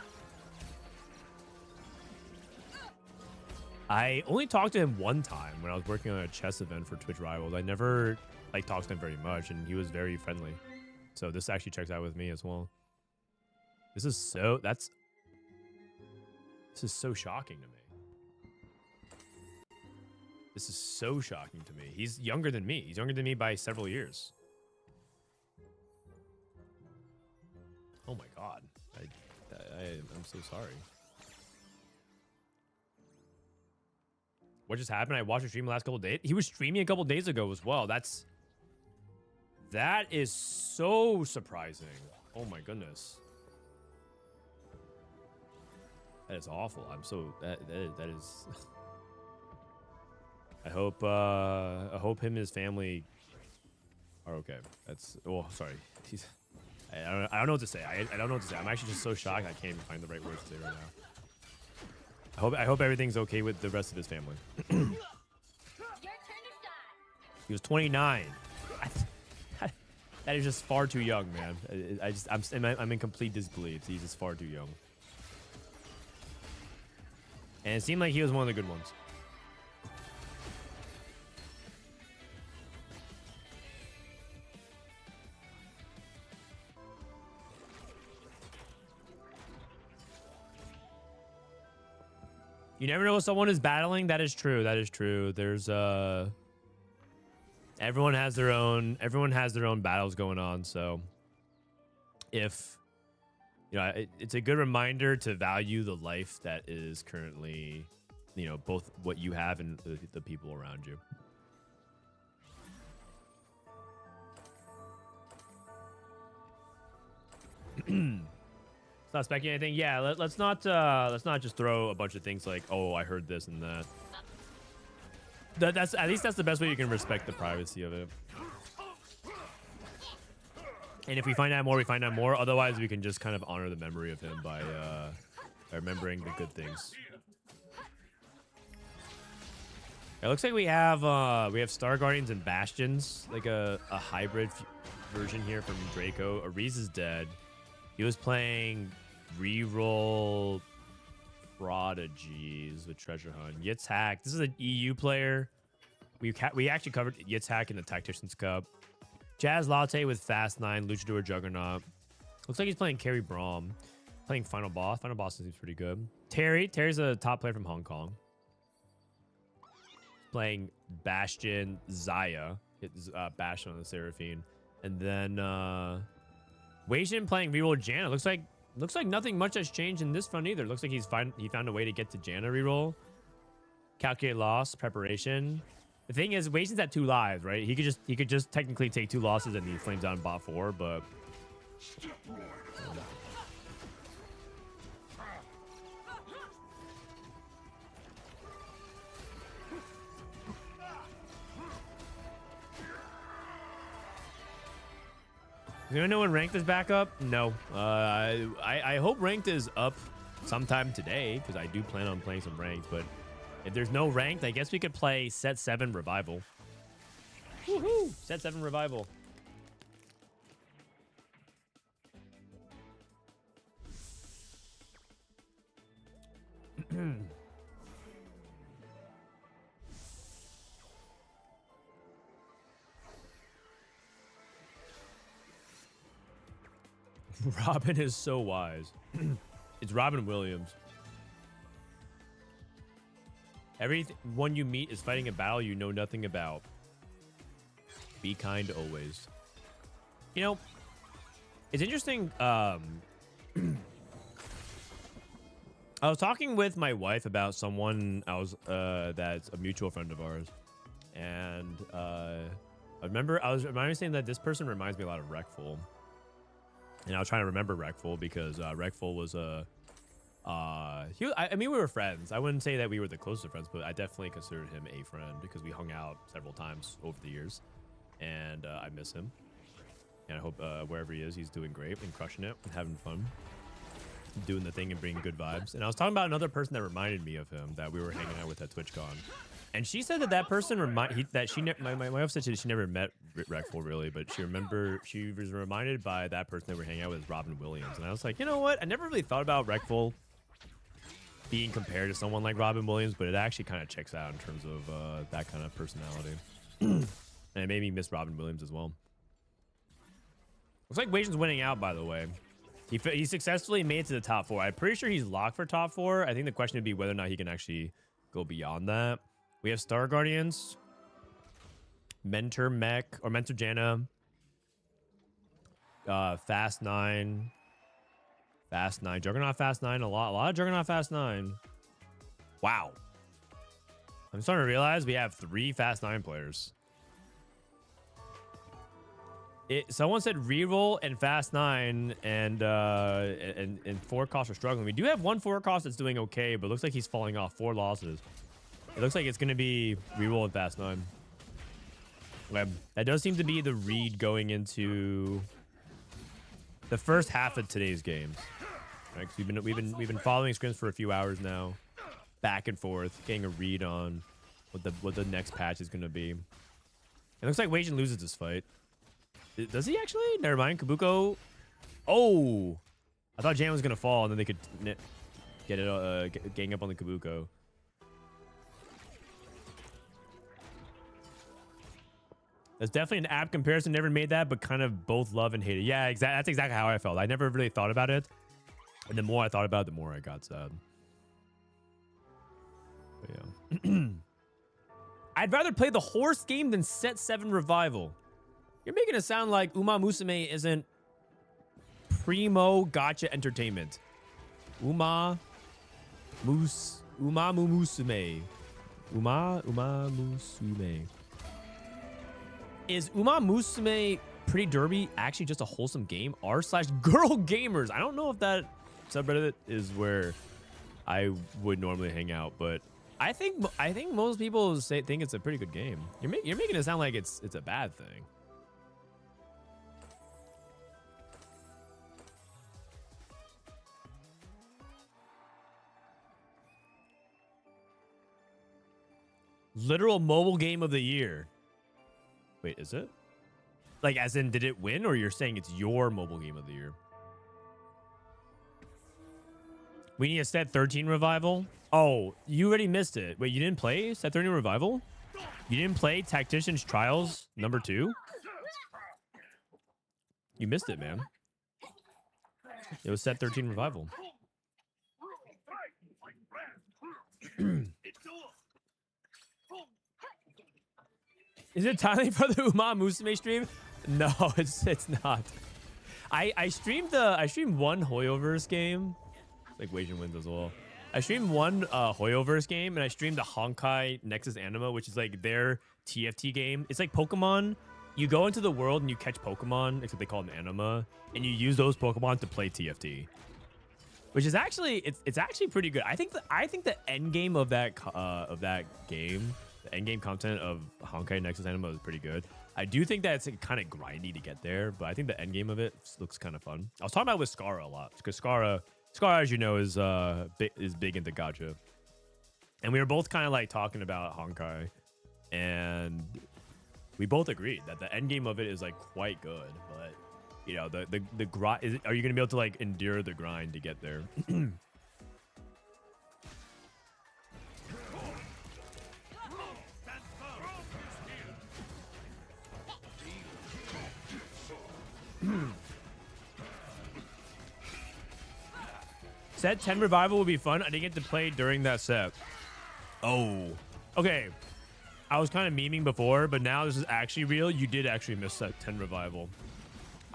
A: I only talked to him one time when I was working on a chess event for Twitch Rivals. I never like talked to him very much, and he was very friendly. So this actually checks out with me as well. This is so shocking to me. This is so shocking to me. He's younger than me. He's younger than me by several years. Oh my god. I'm so sorry. What just happened? I watched a stream the last couple of days. He was streaming a couple of days ago as well. That is so surprising. Oh my goodness. That is awful. I'm so that is I hope him and his family are okay. That's sorry. I don't know what to say. I don't know what to say. I'm actually just so shocked I can't even find the right words to say right now. I hope everything's okay with the rest of his family. He was 29. That is just far too young, man. I'm in complete disbelief. He's just far too young. And it seemed like he was one of the good ones. You never know what someone is battling. That is true. That is true. There's everyone has their own battles going on. So if it's a good reminder to value the life that is currently, both what you have and the people around you. Not speculating anything. Yeah, let's not just throw a bunch of things like, oh, I heard this and that. That's at least that's the best way you can respect the privacy of it. And if we find out more, we find out more. Otherwise, we can just kind of honor the memory of him by remembering the good things. It looks like we have Star Guardians and Bastions, like a hybrid version here from Draco. Ariz is dead. He was playing reroll prodigies with Treasure Hunt. Yitzhak. This is an EU player. We actually covered Yitzhak in the Tactician's Cup. Jazlatte with Fast 9, Luchador Juggernaut. Looks like he's playing Carry Braum. Playing Final Boss. Final Boss seems pretty good. Terry's a top player from Hong Kong. Playing Bastion Zaya. It's Bastion on the Seraphine. And then Wasian playing reroll Janna. Looks like nothing much has changed in this front either. Looks like he found a way to get to Janna reroll. Calculate loss, preparation. The thing is, Wasian's at 2 lives, right? He could just technically take 2 losses and he flames down bot 4, but Does anyone know when ranked is back up? No. I hope ranked is up sometime today because I do plan on playing some ranked. But if there's no ranked, I guess we could play set 7 revival. Woohoo! Set 7 revival. Robin is so wise. It's Robin Williams. Everyone you meet is fighting a battle you know nothing about. Be kind always. You know, it's interesting. I was talking with my wife about someone that's a mutual friend of ours, and I was saying that this person reminds me a lot of Rekful. And I was trying to remember Rekful because Rekful was I mean, we were friends. I wouldn't say that we were the closest friends, but I definitely considered him a friend because we hung out several times over the years. And I miss him. And I hope wherever he is, he's doing great and crushing it and having fun. Doing the thing and bringing good vibes. And I was talking about another person that reminded me of him that we were hanging out with at Twitchcon. And she said that person my wife said she never met Rekful really, but she was reminded by that person that we're hanging out with, Robin Williams. And I was like, you know what? I never really thought about Rekful being compared to someone like Robin Williams, but it actually kind of checks out in terms of that kind of personality. And it made me miss Robin Williams as well. Looks like Wasion's winning out, by the way. He successfully made it to the top 4. I'm pretty sure he's locked for top 4. I think the question would be whether or not he can actually go beyond that. We have Star Guardians, Mentor Mech, or Mentor Janna, Fast 9, Juggernaut Fast 9, a lot of Juggernaut Fast 9. Wow. I'm starting to realize we have 3 Fast 9 players. Someone said reroll and Fast 9 and 4 costs are struggling. We do have 1 4 cost that's doing okay, but it looks like he's falling off 4 losses. It looks like it's going to be reroll and Fast 9. That does seem to be the read going into the first half of today's games. Right? 'Cause we've been following Scrims for a few hours now, back and forth, getting a read on what the next patch is going to be. It looks like Wasion loses this fight. Does he actually? Never mind. Kabuko. Oh, I thought Jan was going to fall and then they could get it gang up on the Kabuko. That's definitely an app comparison. Never made that, but kind of both love and hate it. Yeah, exactly. That's exactly how I felt. I never really thought about it. And the more I thought about it, the more I got sad. But yeah. I'd rather play the horse game than Set 7 Revival. You're making it sound like Uma Musume isn't primo gacha entertainment. Uma Musume. Uma Musume. Is Uma Musume Pretty Derby actually just a wholesome game? r/girl gamers. I don't know if that subreddit is where I would normally hang out, but I think most people think it's a pretty good game. You're making it sound like it's a bad thing. Literal mobile game of the year. Wait, is it? Like, as in, did it win, or you're saying it's your mobile game of the year? We need a Set 13 Revival? Oh, you already missed it. Wait, you didn't play Set 13 Revival? You didn't play Tactician's Trials number 2? You missed it, man. It was Set 13 Revival. Is it timely for the Uma Musume stream? No, it's not. I streamed one Hoyoverse game. It's like Wasion wins as well. I streamed one Hoyoverse game, and I streamed the Honkai Nexus Anima, which is like their TFT game. It's like Pokemon. You go into the world and you catch Pokemon, except they call them anima, and you use those Pokemon to play TFT. Which is actually it's actually pretty good. I think the end game of that game, the end game content of Honkai Nexus Anima is pretty good. I do think that it's kind of grindy to get there, but I think the end game of it looks kind of fun. I was talking about it with Skara a lot because Skara, as you know, is big into gacha, and we were both kind of like talking about Honkai, and we both agreed that the end game of it is like quite good, but you know the grind. Are you gonna be able to like endure the grind to get there? Set 10 revival would be fun. I didn't get to play during that set. Oh, okay. I was kind of memeing before, but now this is actually real. You did actually miss set 10 revival.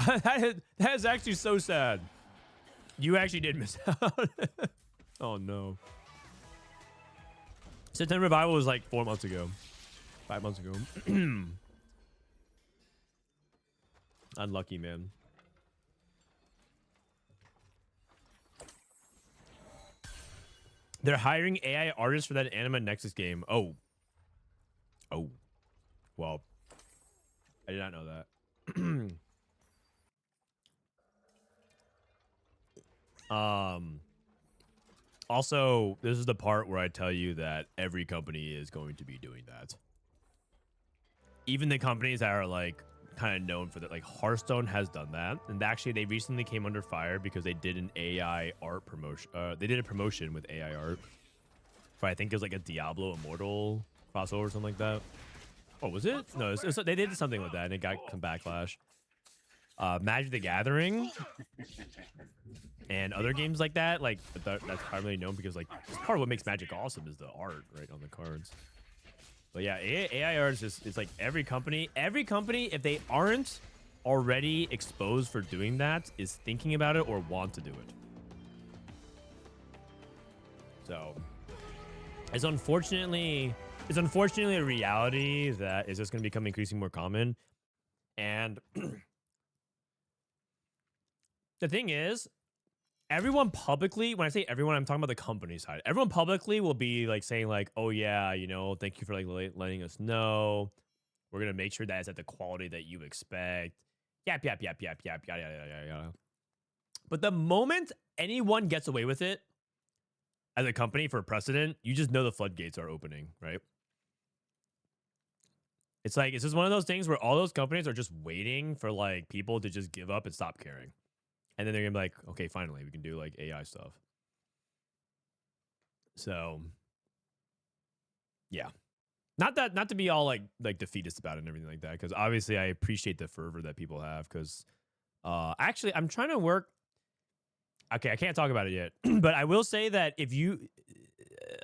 A: that is actually so sad. You actually did miss out. Oh no. Set 10 revival was like 4 months ago. 5 months ago. Unlucky, man. They're hiring AI artists for that Anima Nexus game. Oh. Oh. Well, I did not know that. Also, this is the part where I tell you that every company is going to be doing that. Even the companies that are like kind of known for that, like Hearthstone has done that, and actually they recently came under fire because they did an AI art promotion. They did a promotion with AI art for, I think it was like a Diablo Immortal crossover or something like that. Oh, was it? No, they did something with that and it got some backlash. Magic the Gathering and other games like that, like that's primarily known because like part of what makes Magic awesome is the art right on the cards. But yeah, AI art is just, it's like every company, if they aren't already exposed for doing that, is thinking about it or want to do it. So it's unfortunately a reality that is just going to become increasingly more common. And the thing is, everyone publicly, when I say everyone, I'm talking about the company side. Everyone publicly will be like saying like, oh yeah, you know, thank you for like letting us know. We're going to make sure that it's at the quality that you expect. Yap. But the moment anyone gets away with it as a company for precedent, you just know the floodgates are opening, right? It's like, it's just one of those things where all those companies are just waiting for like people to just give up and stop caring. And then they're gonna be like, okay, finally, we can do like AI stuff. So, yeah, not to be all like defeatist about it and everything like that, because obviously I appreciate the fervor that people have. Because, actually, I'm trying to work. Okay, I can't talk about it yet, but I will say that if you,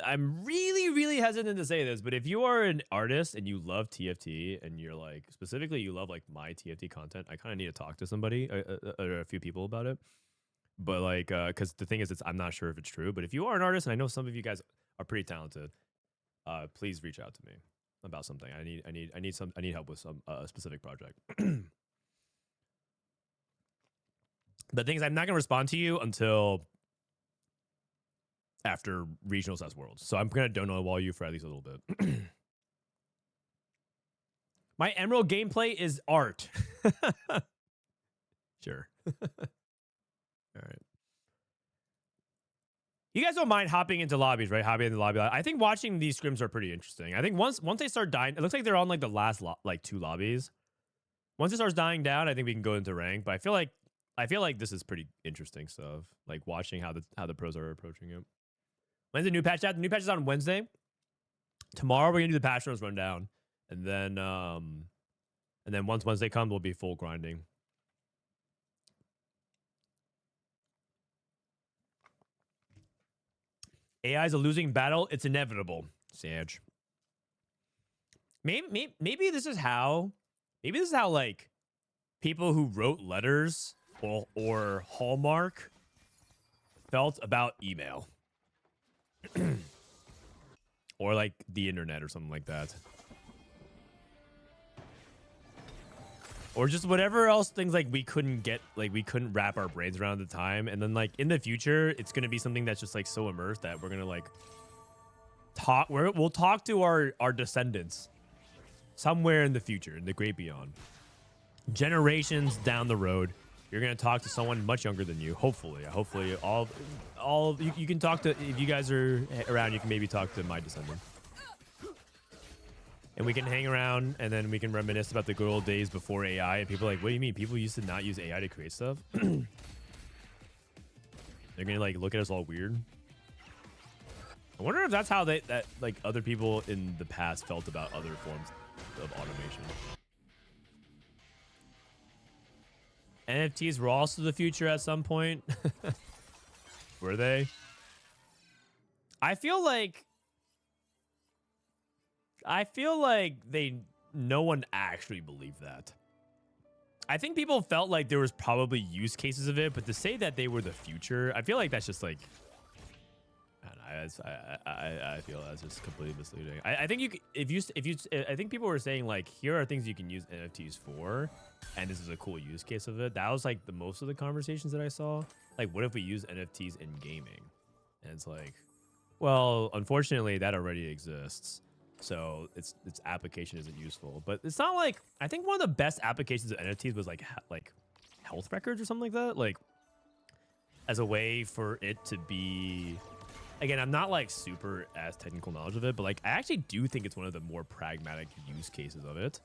A: I'm really hesitant to say this, but if you are an artist and you love TFT and you're like, specifically you love like my TFT content, I kind of need to talk to somebody or a few people about it. But like, because the thing is, I'm not sure if it's true, but if you are an artist, and I know some of you guys are pretty talented, please reach out to me about something. I need help with some specific project. The thing is, I'm not going to respond to you until after regionals as worlds. So I'm going to dono wall you for at least a little bit. My Emerald gameplay is art. Sure. All right. You guys don't mind hopping into lobbies, right? Hopping into the lobby. I think watching these scrims are pretty interesting. I think once they start dying, it looks like they're on like the last two lobbies. Once it starts dying down, I think we can go into rank. But I feel like this is pretty interesting stuff. Like watching how the pros are approaching it. When's the new patch out? The new patch is on Wednesday. Tomorrow we're gonna do the patch notes rundown, and then once Wednesday comes, we'll be full grinding. AI is a losing battle. It's inevitable. Sage. Maybe this is how like people who wrote letters or Hallmark felt about email. Or like the internet or something like that. Or just whatever else things like we couldn't wrap our brains around at the time. And then like in the future, it's going to be something that's just like so immersed that we're going to like we'll talk to our descendants somewhere in the future, in the great beyond. Generations down the road, you're going to talk to someone much younger than you. Hopefully you can talk to, if you guys are around, you can maybe talk to my descendant. And we can hang around, and then we can reminisce about the good old days before AI. And people are like, what do you mean? People used to not use AI to create stuff? They're gonna like look at us all weird. I wonder if that's how that like other people in the past felt about other forms of automation. NFTs were also the future at some point. were they? I feel like no one actually believed that. I think people felt like there was probably use cases of it, but to say that they were the future, I feel like that's just like, I don't know, I feel that's just completely misleading. I think I think people were saying like, here are things you can use NFTs for, and this is a cool use case of it. That was like the most of the conversations that I saw. Like, what if we use NFTs in gaming? And it's like, well, unfortunately, that already exists. So its application isn't useful. But it's not like, I think one of the best applications of NFTs was like health records or something like that. Like, as a way for it to be, again, I'm not like super as technical knowledge of it, but like I actually do think it's one of the more pragmatic use cases of it.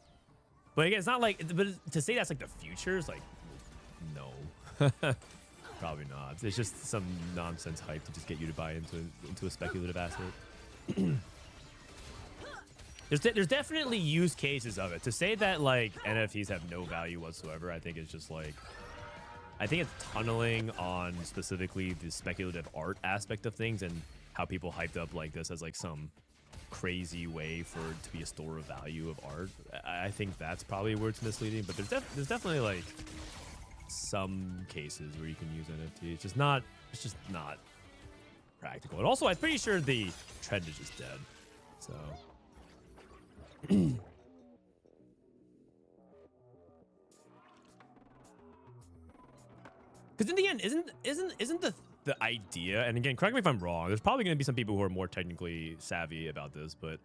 A: But again, it's not like, but to say that's like the future is like, no. Probably not. It's just some nonsense hype to just get you to buy into a speculative asset. There's definitely use cases of it. To say that like NFTs have no value whatsoever, I think it's just like, I think it's tunneling on specifically the speculative art aspect of things and how people hyped up like this as like some crazy way for it to be a store of value of art. I think that's probably where it's misleading, but there's definitely like some cases where you can use NFT. It's just not practical. And also, I'm pretty sure the trend is just dead. So. Because in the end, isn't the idea, and again, correct me if I'm wrong, there's probably going to be some people who are more technically savvy about this, but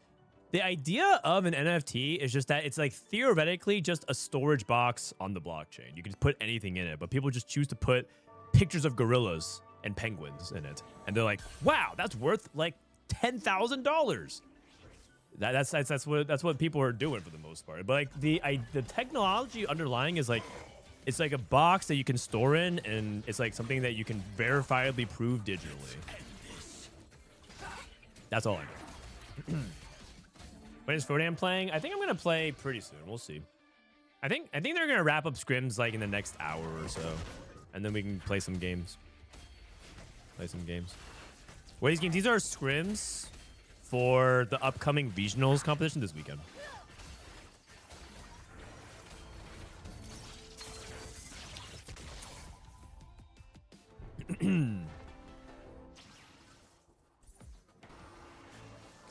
A: the idea of an NFT is just that it's like theoretically just a storage box on the blockchain. You can just put anything in it, but people just choose to put pictures of gorillas and penguins in it, and they're like, wow, that's worth like $10,000. That's what people are doing for the most part. But like the technology underlying is like, it's like a box that you can store in, and it's like something that you can verifiably prove digitally. That's all I know. When is Frodan playing? I think I'm gonna play pretty soon. We'll see. I think they're gonna wrap up scrims like in the next hour or so, and then we can play some games. What are these games? These are scrims for the upcoming regionals competition this weekend.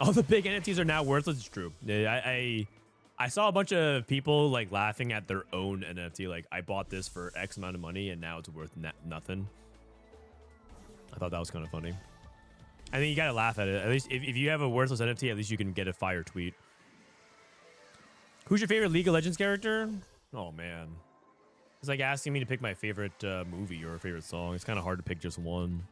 A: All the big NFTs are now worthless. It's true. I saw a bunch of people like laughing at their own NFT. Like, I bought this for X amount of money and now it's worth nothing. I thought that was kind of funny. I think you gotta laugh at it. At least if you have a worthless NFT, at least you can get a fire tweet. Who's your favorite League of Legends character? Oh man, it's like asking me to pick my favorite movie or favorite song. It's kind of hard to pick just one.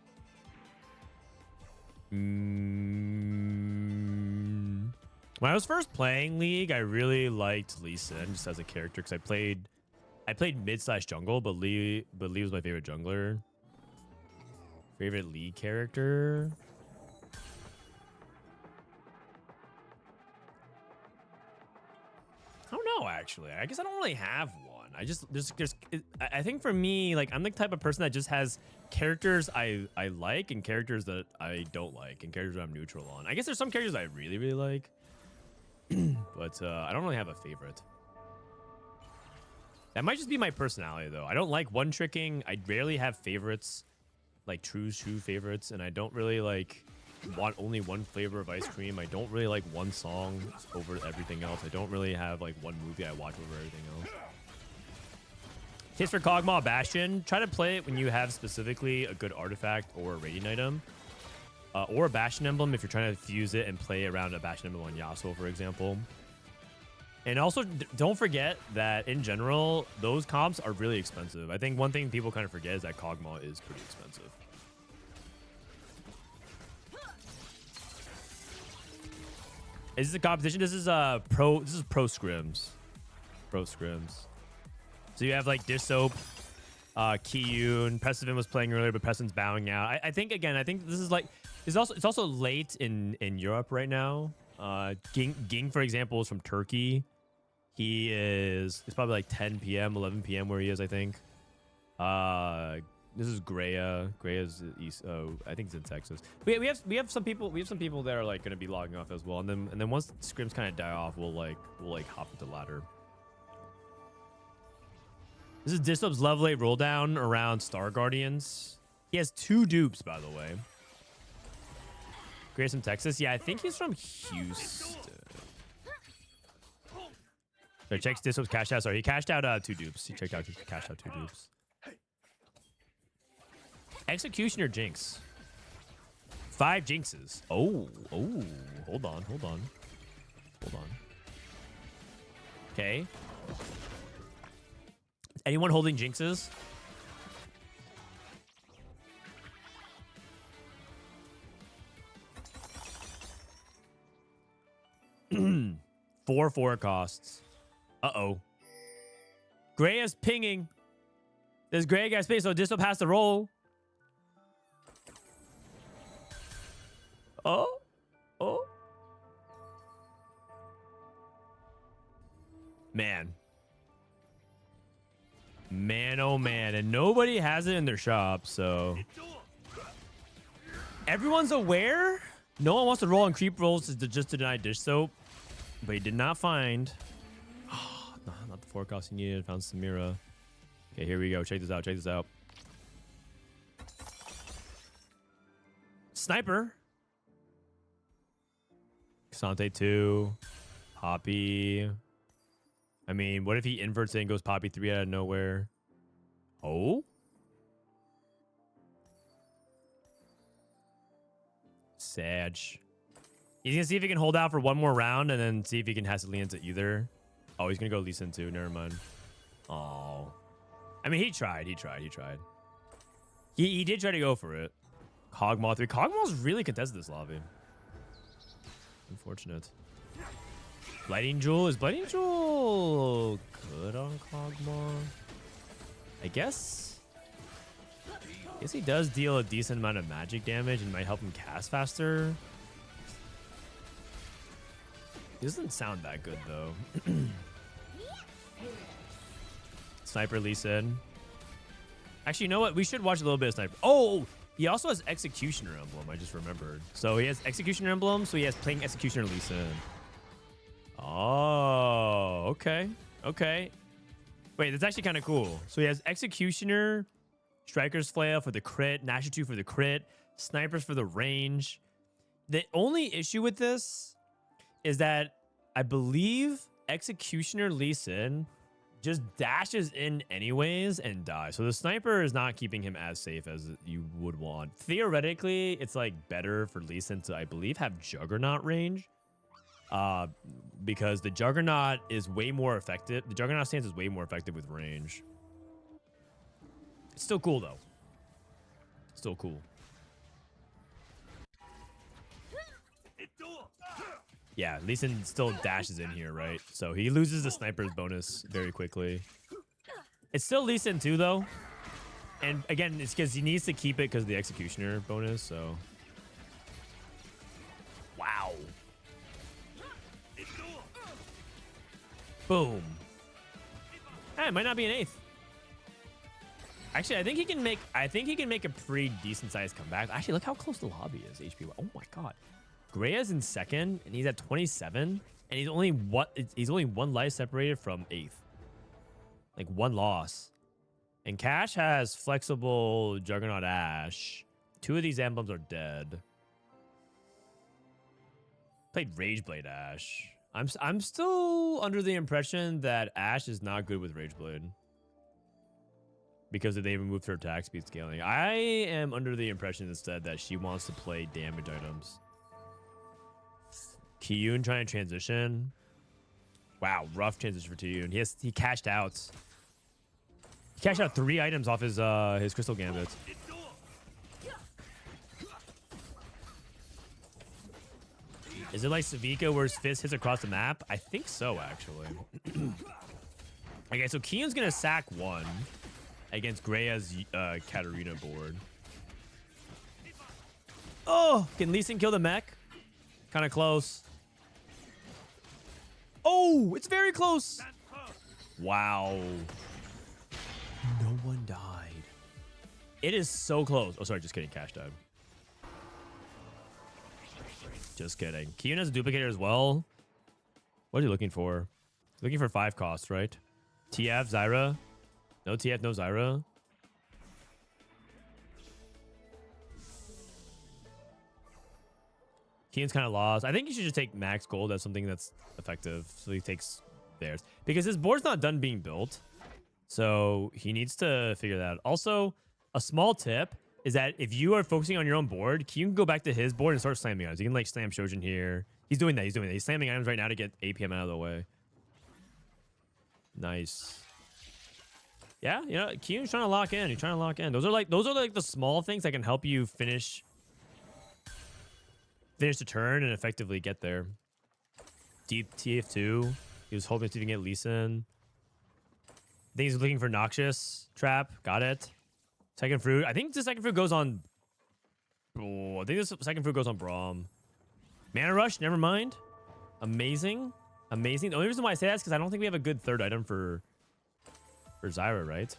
A: When I was first playing League, I really liked Lee Sin just as a character because I played mid/jungle, but Lee was my favorite jungler. Favorite League character? I don't know, actually. I guess I don't really have one. I think for me, like, I'm the type of person that just has characters I like and characters that I don't like and characters that I'm neutral on. I guess there's some characters I really, really like, but I don't really have a favorite. That might just be my personality, though. I don't like one-tricking. I rarely have favorites, like true favorites, and I don't really like want only one flavor of ice cream. I don't really like one song over everything else. I don't really have like one movie I watch over everything else. Case for Kog'Maw Bastion. Try to play it when you have specifically a good artifact or a radiant item, or a Bastion emblem if you're trying to fuse it and play around a Bastion emblem on Yasuo, for example. And also, don't forget that in general, those comps are really expensive. I think one thing people kind of forget is that Kog'Maw is pretty expensive. Is this a competition? This is pro scrims. Pro scrims. So you have like Dishsoap, Kiyoon. Prestivent was playing earlier, but Preston's bowing out. I think this is like, it's also late in Europe right now. Ging, for example, is from Turkey. It's probably like 10 p.m., 11 p.m. where he is, I think. This is Greya. Greya's east. Oh, I think it's in Texas. We have some people. We have some people that are like going to be logging off as well. And then once scrims kind of die off, we'll hop into ladder. This is Dishsoap's level 8 roll down around Star Guardians. He has 2 dupes, by the way. Greya's from Texas. Yeah, I think he's from Houston. So checks Dishsoap's cash out. Sorry, he cashed out 2 dupes. He checked out, cashed out 2 dupes. Executioner Jinx. 5 Jinxes. Oh. Hold on. Okay. Anyone holding Jinxes? Four costs. Uh-oh. Greya's pinging. This Greya got space, so Dishsoap has to roll. Oh. Man, oh man. And nobody has it in their shop, so... Everyone's aware? No one wants to roll on creep rolls just to deny Dishsoap. But he did not find... Oh, not the forecast he needed. Found Samira. Okay, here we go. Check this out. Sniper. Xante 2. Poppy. I mean, what if he inverts it and goes Poppy 3 out of nowhere? Oh? Sag. He's going to see if he can hold out for one more round and then see if he can has to lean into either. Oh, he's going to go Lee Sin 2. Never mind. Oh. I mean, he tried. He did try to go for it. Kog'Maw 3. Kog'Maw's really contested this lobby. Unfortunate. Blighting Jewel. Is Blighting Jewel good on Kog'Maw? I guess he does deal a decent amount of magic damage and might help him cast faster. It doesn't sound that good, though. Sniper Lee Sin. Actually, you know what? We should watch a little bit of Sniper. Oh, he also has Executioner Emblem. I just remembered. So he has Executioner Emblem. So he has playing Executioner Lee Sin. Oh, okay. Wait, that's actually kind of cool. So he has Executioner, Striker's Flail for the crit, Nasher 2 for the crit, Snipers for the range. The only issue with this is that I believe Executioner Lee Sin just dashes in anyways and dies. So the Sniper is not keeping him as safe as you would want. Theoretically, it's like better for Lee Sin to, I believe, have Juggernaut range. Because the Juggernaut is way more effective. The Juggernaut stance is way more effective with range. It's still cool, though. Still cool. Yeah, Lee Sin still dashes in here, right? So he loses the Sniper's bonus very quickly. It's still Lee Sin 2, though. And again, it's because he needs to keep it because of the Executioner bonus, so... Wow. Boom. It might not be an 8th. Actually, I think he can make a pretty decent sized comeback. Actually, look how close the lobby is. HPY. Oh my god. Greya's in 2nd, and he's at 27, and he's only one life separated from 8th. Like 1 loss. And Cash has flexible Juggernaut Ash. 2 of these emblems are dead. Played Rageblade Ash. I'm still under the impression that Ash is not good with Rageblade. Because they removed her attack speed scaling. I am under the impression instead that she wants to play damage items. Kiyoon trying to transition. Wow, rough transition for Kiyoon. He cashed out. He cashed out 3 items off his Crystal Gambit. Is it like Savika where his fist hits across the map? I think so, actually. Okay, so Kiyoon's gonna sack 1 against Greya's Katarina board. Oh, can Lee Sin kill the mech? Kind of close. Oh, it's very close. Wow. No one died. It is so close. Oh, sorry, just kidding. Cash died. Just kidding. Kiyoon has a duplicator as well. What are you looking for? Looking for 5 costs, right? TF, Zyra. No TF, no Zyra. Kiyoon's kind of lost. I think you should just take max gold as something that's effective. So he takes theirs. Because his board's not done being built. So he needs to figure that out. Also, a small tip is that if you are focusing on your own board, Kiyoon can go back to his board and start slamming items. You can like slam Shojin here. He's doing that. He's doing that. He's slamming items right now to get APM out of the way. Nice. Yeah, you know, Kiyoon's trying to lock in. He's trying to lock in. Those are like the small things that can help you finish the turn and effectively get there. Deep TF2. He was hoping to even get Lee Sin. I think he's looking for Noxious Trap. Got it. Second fruit. I think the second fruit goes on. Oh, I think this second fruit goes on Braum. Mana Rush. Never mind. Amazing. Amazing. The only reason why I say that is because I don't think we have a good third item for Zyra, right?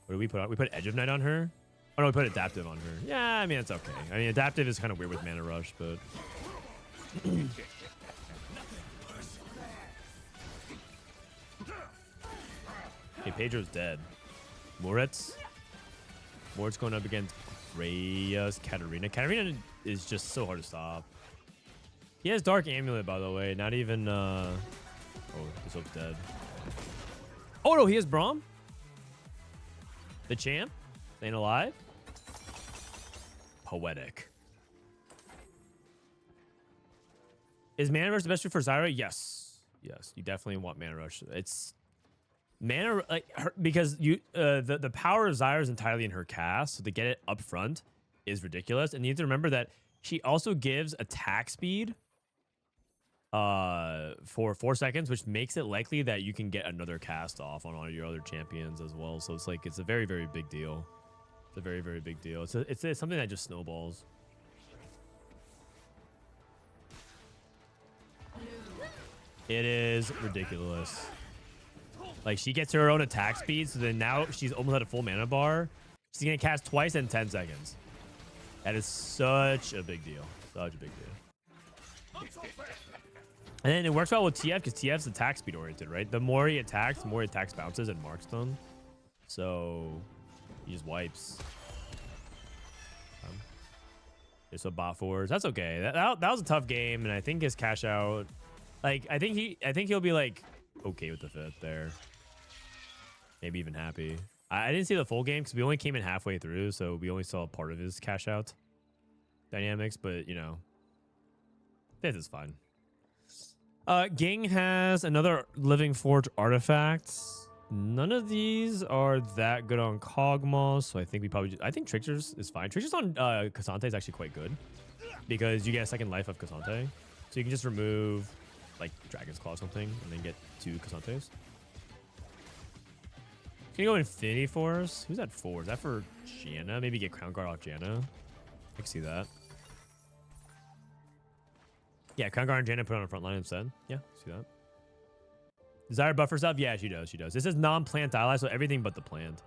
A: What did we put on? We put Edge of Night on her. Oh no, we put Adaptive on her. Yeah, I mean it's okay. I mean Adaptive is kind of weird with Mana Rush, but. Okay, Pedro's dead. Moritz going up against Reyes, Katarina. Katarina is just so hard to stop. He has Dark Amulet, by the way. Not even, oh, Dishsoap's dead. Oh, no, he has Braum? The champ? Staying alive? Poetic. Is Mana Rush the best fruit for Zyra? Yes. Yes, you definitely want Mana Rush. It's... Mana, like because you the power of Zyra is entirely in her cast, so to get it up front is ridiculous. And you have to remember that she also gives attack speed for 4 seconds, which makes it likely that you can get another cast off on all your other champions as well. So it's like it's a very, very big deal. It's a very, very big deal. It's something that just snowballs. It is ridiculous. Like, she gets her own attack speed, so then now she's almost at a full mana bar. She's going to cast twice in 10 seconds. That is such a big deal. Such a big deal. And then it works well with TF, because TF's attack speed oriented, right? The more he attacks, the more he attacks bounces and marks them. So, he just wipes. There's some bot forwards. That's okay. That was a tough game, and I think his cash out... Like, I think he'll be, like, okay with the fifth there. Maybe even happy. I didn't see the full game because we only came in halfway through, so we only saw part of his cash out dynamics, but you know, fifth is fine. Ging has another Living Forge artifact. None of these are that good on Kog'Maw, so I think we probably I think Tricksters is fine. Tricksters on Cassante is actually quite good because you get a second life of Cassante, so you can just remove like Dragon's Claw or something and then get 2 Cassantes. Can you go Infinity Force? Who's that for? Is that for Janna? Maybe get Crown Guard off Janna. I can see that. Yeah, Crown Guard and Janna put on the front line instead. Yeah, see that. Zyra buffers up? Yeah, she does. She does. This is non-plant ally, so everything but the plant.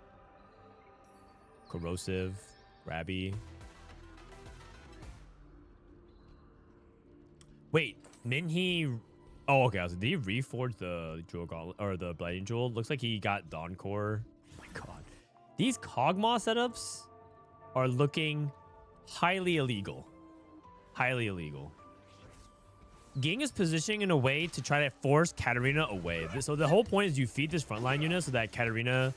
A: Corrosive. Grabby. Wait, Minhee... Oh, okay. Did he reforge the Jewel Gauntlet or the Blighting Jewel? Looks like he got Dawn Core. Oh my god. These Kog'Maw setups are looking highly illegal. Highly illegal. Ging is positioning in a way to try to force Katarina away. So the whole point is you feed this frontline unit so that Katarina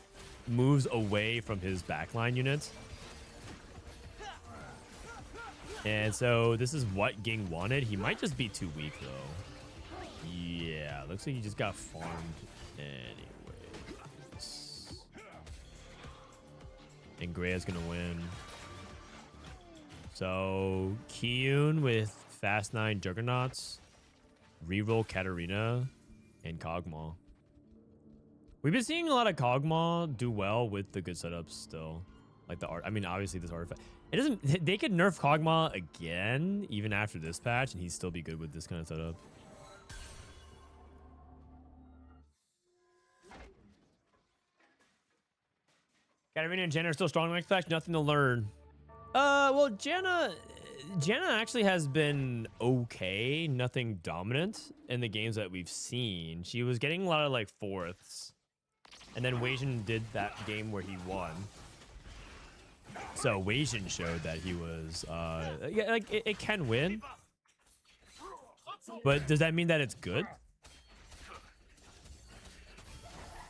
A: moves away from his backline units. And so this is what Ging wanted. He might just be too weak though. Yeah, looks like he just got farmed anyways. And Greya's gonna win. So Kiyoon with Fast 9 Juggernauts, reroll Katarina, and Kog'Maw. We've been seeing a lot of Kog'Maw do well with the good setups still. Like the art. I mean, obviously this artifact. It doesn't. They could nerf Kog'Maw again, even after this patch, and he'd still be good with this kind of setup. Katarina and Jenna are still strong like fact. Nothing to learn. Well, Jenna actually has been okay. Nothing dominant in the games that we've seen. She was getting a lot of like fourths. And then Wasian did that game where he won. So Wasian showed that he was, yeah, like it can win. But does that mean that it's good?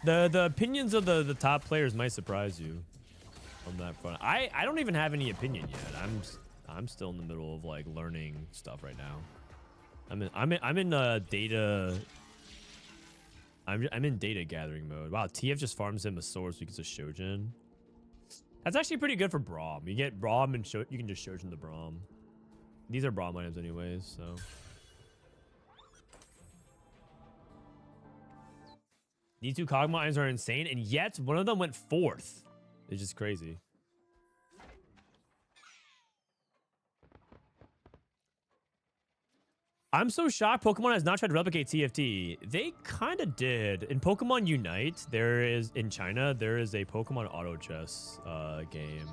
A: The opinions of the top players might surprise you on that front. I don't even have any opinion yet. I'm still in the middle of like learning stuff right now. I'm in data. I'm in data gathering mode. Wow, TF just farms him a source because of Shojin. That's actually pretty good for Braum. You get Braum and you can just Shojin the Braum. These are Braum items anyways, so. These two Kog'Maw items are insane, and yet one of them went 4th. It's just crazy. I'm so shocked Pokemon has not tried to replicate TFT. They kind of did. In Pokemon Unite, in China, there is a Pokemon Auto Chess game.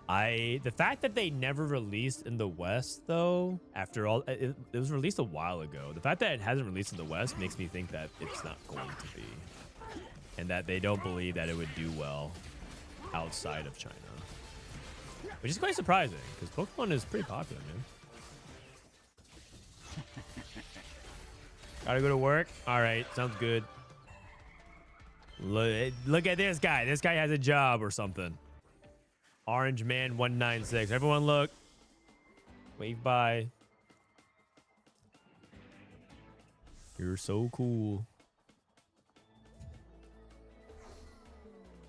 A: The fact that they never released in the West, though, after all, it was released a while ago. The fact that it hasn't released in the West makes me think that it's not going to be. And that they don't believe that it would do well outside of China. Which is quite surprising, because Pokemon is pretty popular, man. Gotta go to work? Alright, sounds good. Look at this guy. This guy has a job or something. Orange Man 196. Everyone look. Wave by. You're so cool.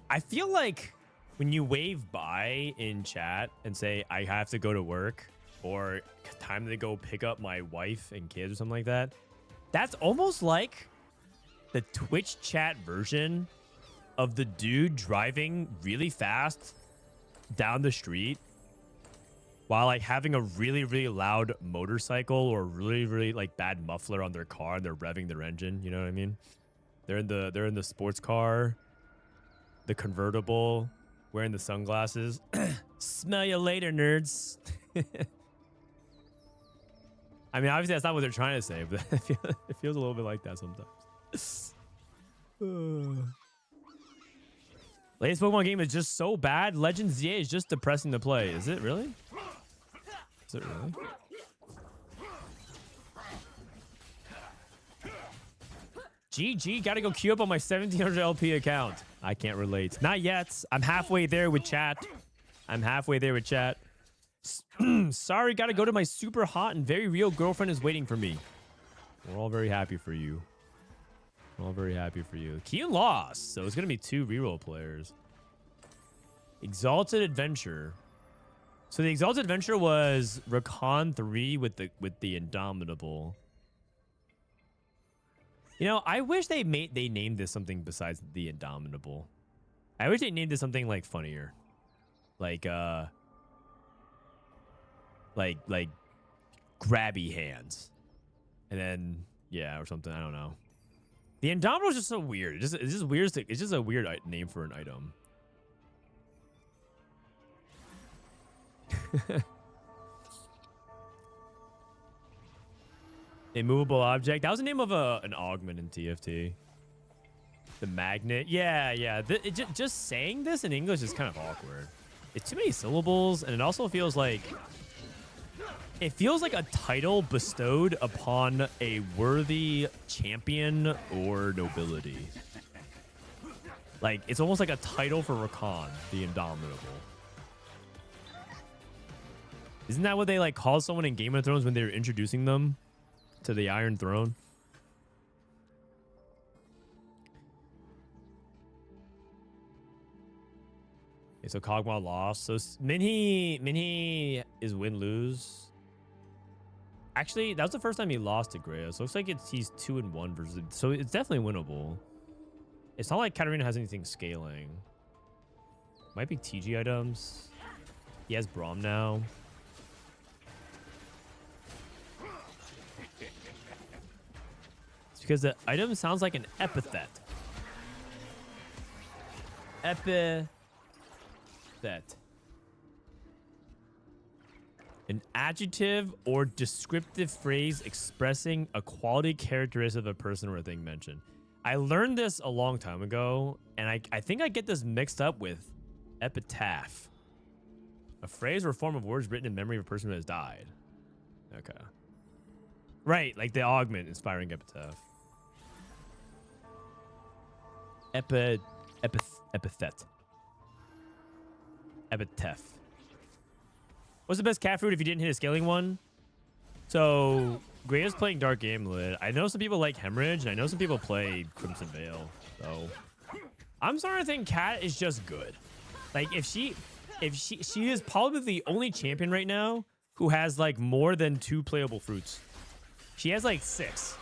A: I feel like when you wave by in chat and say, I have to go to work, or time to go pick up my wife and kids or something like that, that's almost like the Twitch chat version of the dude driving really fast down the street while like having a really, really loud motorcycle or really, really like bad muffler on their car and they're revving their engine. You know what I mean? They're in the sports car, the convertible, wearing the sunglasses. Smell you later, nerds. I mean, obviously that's not what they're trying to say, but it feels a little bit like that sometimes. Latest Pokemon game is just so bad. Legends ZA is just depressing to play. Is it really? Is it really? GG, gotta go queue up on my 1700 LP account. I can't relate. Not yet. I'm halfway there with chat. Sorry, gotta go to my super hot and very real girlfriend is waiting for me. We're all very happy for you. Kiyoon lost, so it's gonna be 2 reroll players. Exalted Adventure. So the Exalted Adventure was Rakan 3 with the Indomitable. You know, I wish they named this something besides the Indomitable. I wish they named this something like funnier. Like grabby hands. And then yeah, or something, I don't know. The Indomitable is just so weird. It's just weird. It's just a weird name for an item. Immovable object. That was the name of an augment in TFT. The magnet. Yeah. Just saying this in English is kind of awkward. It's too many syllables, and it also feels like a title bestowed upon a worthy champion or nobility. Like, it's almost like a title for Rakan, the Indomitable. Isn't that what they like call someone in Game of Thrones when they were introducing them to the Iron Throne? Okay, so Kog'Maw lost. So Minhee is win-lose. Actually, that was the first time he lost to Greya. So it looks like he's 2-1 versus. So it's definitely winnable. It's not like Katarina has anything scaling. Might be TG items. He has Braum now. It's because the item sounds like an epithet. epithet. An adjective or descriptive phrase expressing a quality characteristic of a person or a thing mentioned. I learned this a long time ago, and I think I get this mixed up with epitaph. A phrase or form of words written in memory of a person who has died. Okay. Right, like the augment inspiring epitaph. Epithet. Epitaph. What's the best cat fruit if you didn't hit a scaling one? So, Graya's playing Dark Amulet. I know some people like Hemorrhage, and I know some people play Crimson Veil. So, I'm starting to think Cat is just good. Like, if she is probably the only champion right now who has like more than 2 playable fruits. She has like 6.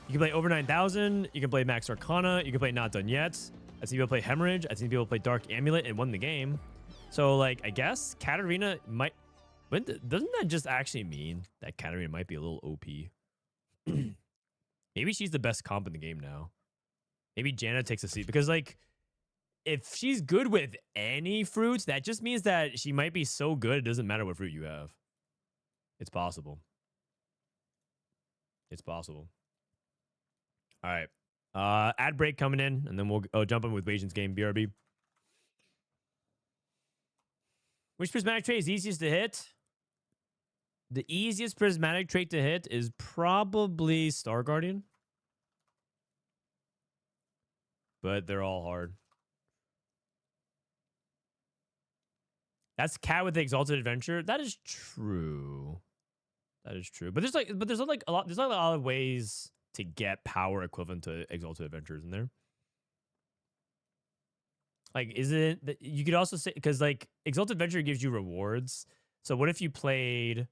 A: You can play over 9,000. You can play Max Arcana. You can play Not Done Yet. I've seen people play Hemorrhage. I've seen people play Dark Amulet and won the game. So, like, I guess Katarina might... Doesn't that just actually mean that Katarina might be a little OP? Maybe she's the best comp in the game now. Maybe Janna takes a seat. Because, like, if she's good with any fruits, that just means that she might be so good it doesn't matter what fruit you have. It's possible. It's possible. All right. Ad break coming in, and then we'll jump in with Wajan's game, BRB. Which prismatic trait is easiest to hit? The easiest prismatic trait to hit is probably Star Guardian. But they're all hard. That's Cat with the Exalted Adventure. That is true. That is true. But there's a lot of ways to get power equivalent to Exalted Adventure, isn't there? Like, isn't that you could also say, because like Exalted Adventure gives you rewards. So what if you played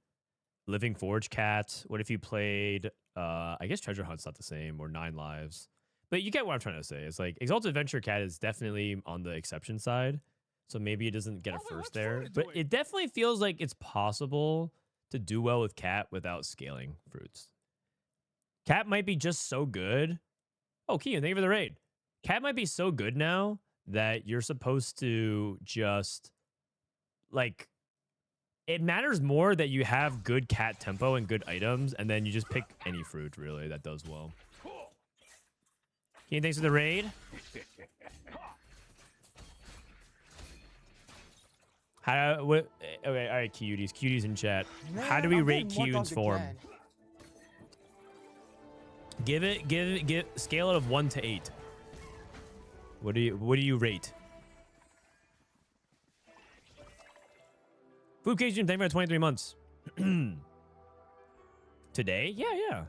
A: Living Forge Cat? What if you played I guess Treasure Hunt's not the same, or 9 Lives. But you get what I'm trying to say. It's like Exalted Adventure Cat is definitely on the exception side. So maybe it doesn't get a first there. But it definitely feels like it's possible to do well with Cat without scaling fruits. Cat might be just so good. Oh, Kiyoon, thank you for the raid. Cat might be so good now that you're supposed to just, like, it matters more that you have good Cat tempo and good items, and then you just pick any fruit, really, that does well. Kiyoon, thanks for the raid. Okay, all right, cuties in chat.
B: Man,
A: How do we
B: I'm
A: rate
B: getting more
A: Kiyun's
B: dogged
A: form?
B: again.
A: Give scale it of 1 to 8. What do you rate? Food Cajun, thank you for 23 months. Today? Yeah.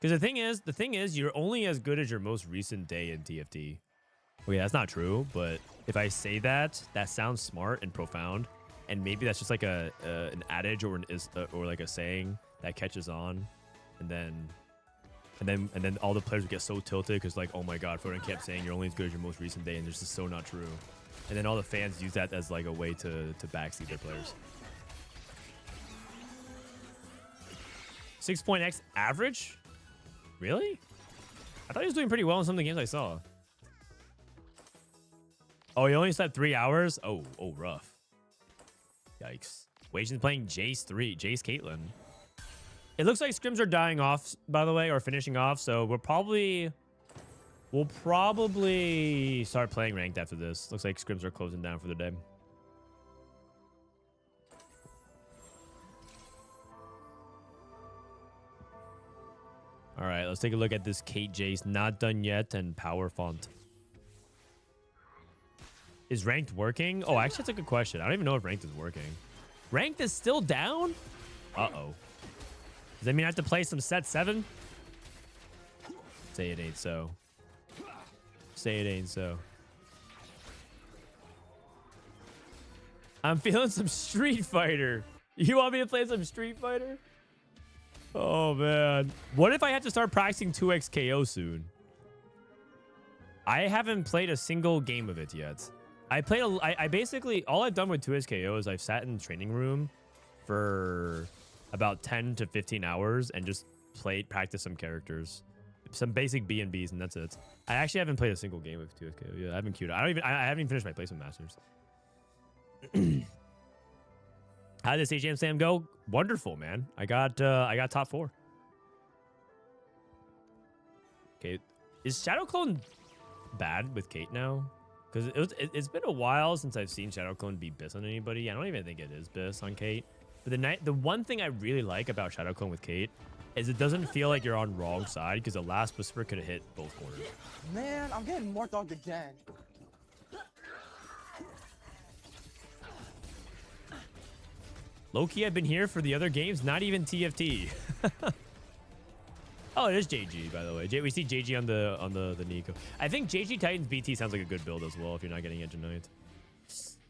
A: Because the thing is, you're only as good as your most recent day in TFT. Okay, that's not true, but if I say that, that sounds smart and profound, and maybe that's just like an adage or like a saying that catches on, and then all the players would get so tilted because, like, oh my god, Frodan kept saying you're only as good as your most recent day, and this is so not true. And then all the fans use that as like a way to backseat their players. 6.x average? Really? I thought he was doing pretty well in some of the games I saw. Oh, he only slept 3 hours? Oh, rough. Yikes. Wajan's playing Jace Caitlyn. It looks like scrims are dying off, by the way, or finishing off, so we'll probably start playing ranked after this. Looks like scrims are closing down for the day. All right, let's take a look at this Kate Jace, Not Done Yet, and Power Font. Is ranked working? Oh, actually, that's a good question. I don't even know if ranked is working. Ranked is still down? Uh-oh. Does that mean I have to play some set 7? Say it ain't so. Say it ain't so. I'm feeling some Street Fighter. You want me to play some Street Fighter? Oh, man. What if I have to start practicing 2x KO soon? I haven't played a single game of it yet. I basically, all I've done with 2x KO is I've sat in the training room for about 10 to 15 hours and just practice some characters. some basic B&Bs, and that's it. I actually haven't played a single game with 2SK. Yeah, I haven't queued. I haven't even finished my placement masters. How did this HM Sam go? Wonderful, man. I got top 4. Okay, is Shadow Clone bad with Kate now? Because it's been a while since I've seen Shadow Clone be Biss on anybody. I don't even think it is Biss on Kate. But the one thing I really like about Shadow Clone with Kate is it doesn't feel like you're on wrong side, because the last Whisper could have hit both corners.
B: Man, I'm getting more dogged again.
A: Low-key, I've been here for the other games, not even TFT. Oh, it is JG, by the way. We see JG on the Nico. I think JG Titans BT sounds like a good build as well if you're not getting Engine Knight.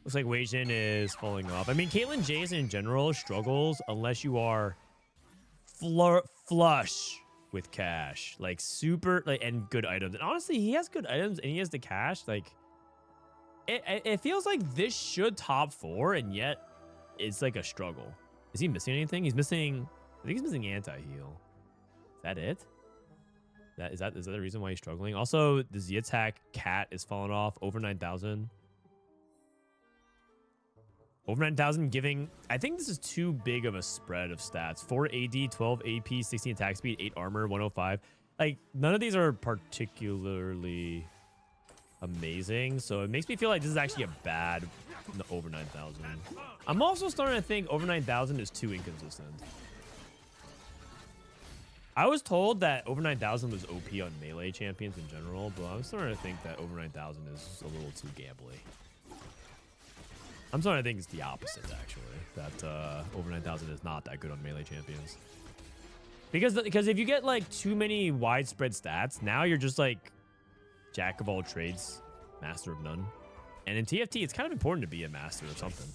A: Looks like Weijin is falling off. I mean, Caitlyn Jace in general struggles unless you are flush with cash. Like, super, like, and good items. And honestly, he has good items and he has the cash. Like, it feels like this should top 4, and yet it's like a struggle. Is he missing anything? He's missing, I think he's missing anti-heal. Is that it? Is that the reason why he's struggling? Also, the Z attack cat is falling off over 9,000. Over 9,000 giving, I think this is too big of a spread of stats. 4 AD, 12 AP, 16 attack speed, 8 armor, 105. Like, none of these are particularly amazing. So it makes me feel like this is actually a bad over 9,000. I'm also starting to think over 9,000 is too inconsistent. I was told that over 9,000 was OP on melee champions in general, but I'm starting to think that over 9,000 is a little too gambly. I'm starting to think it's the opposite, actually. That over 9,000 is not that good on melee champions. Because if you get, like, too many widespread stats, now you're just, like, jack of all trades, master of none. And in TFT, it's kind of important to be a master of something.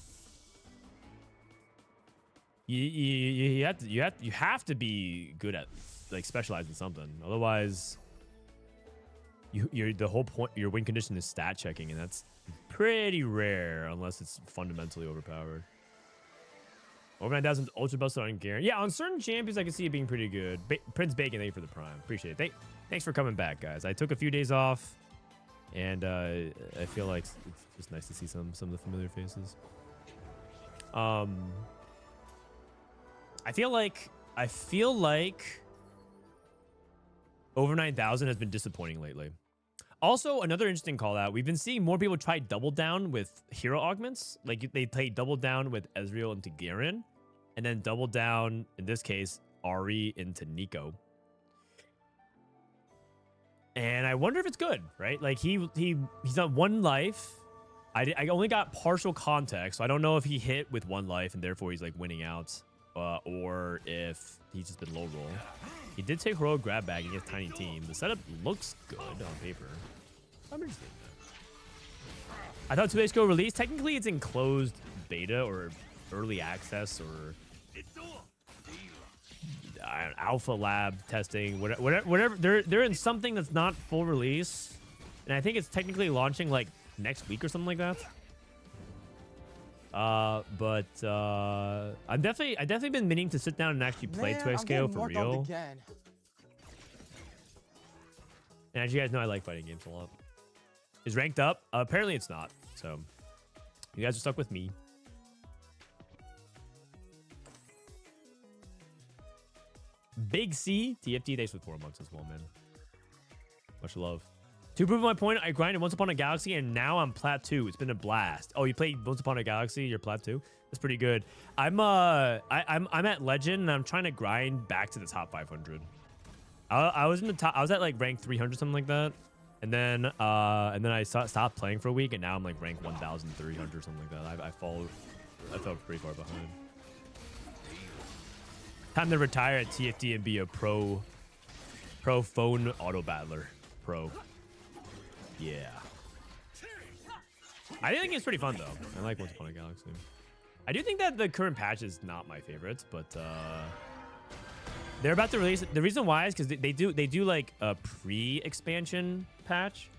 A: You have to be good at, like, specialized in something. Otherwise, the whole point, your win condition is stat checking, and that's pretty rare unless it's fundamentally overpowered. Over 9,000 ultra busted on Garen. Yeah, on certain champions, I can see it being pretty good. Prince Bacon, thank you for the prime. Appreciate it. Thanks for coming back, guys. I took a few days off, and I feel like it's just nice to see some of the familiar faces. I feel like over 9,000 has been disappointing lately. Also, another interesting call out. We've been seeing more people try double down with hero augments. Like, they play double down with Ezreal into Garen, and then double down, in this case, Ahri into Nico. And I wonder if it's good, right? Like, he's on 1 life. I only got partial context, so I don't know if he hit with 1 life and therefore he's, like, winning out, or if he's just been low roll. He did take heroic grab bag against Tiny Team. The setup looks good on paper. I'm interested in that. I thought 2 days ago release. Technically, it's in closed beta or early access or alpha lab testing. Whatever. They're in something that's not full release, and I think it's technically launching like next week or something like that. I've definitely been meaning to sit down and actually play 2XKO for real. And as you guys know, I like fighting games a lot. Is ranked up? Apparently it's not. So you guys are stuck with me. Big C, TFT, thanks for 4 months as well, man. Much love. To prove my point, I grinded Once Upon a Galaxy, and now I'm Plat 2. It's been a blast. Oh, you played Once Upon a Galaxy? You're Plat 2? That's pretty good. I'm at Legend, and I'm trying to grind back to the top 500. I was in the top. I was at like rank 300, something like that, and then I stopped playing for a week, and now I'm like rank 1,300, something like that. I fell pretty far behind. Time to retire at TFT and be a pro phone auto battler. Pro. Yeah. I think it's pretty fun though. I like Once Upon a Galaxy. I do think that the current patch is not my favorite, but they're about to release it. The reason why is because they do like a pre-expansion patch.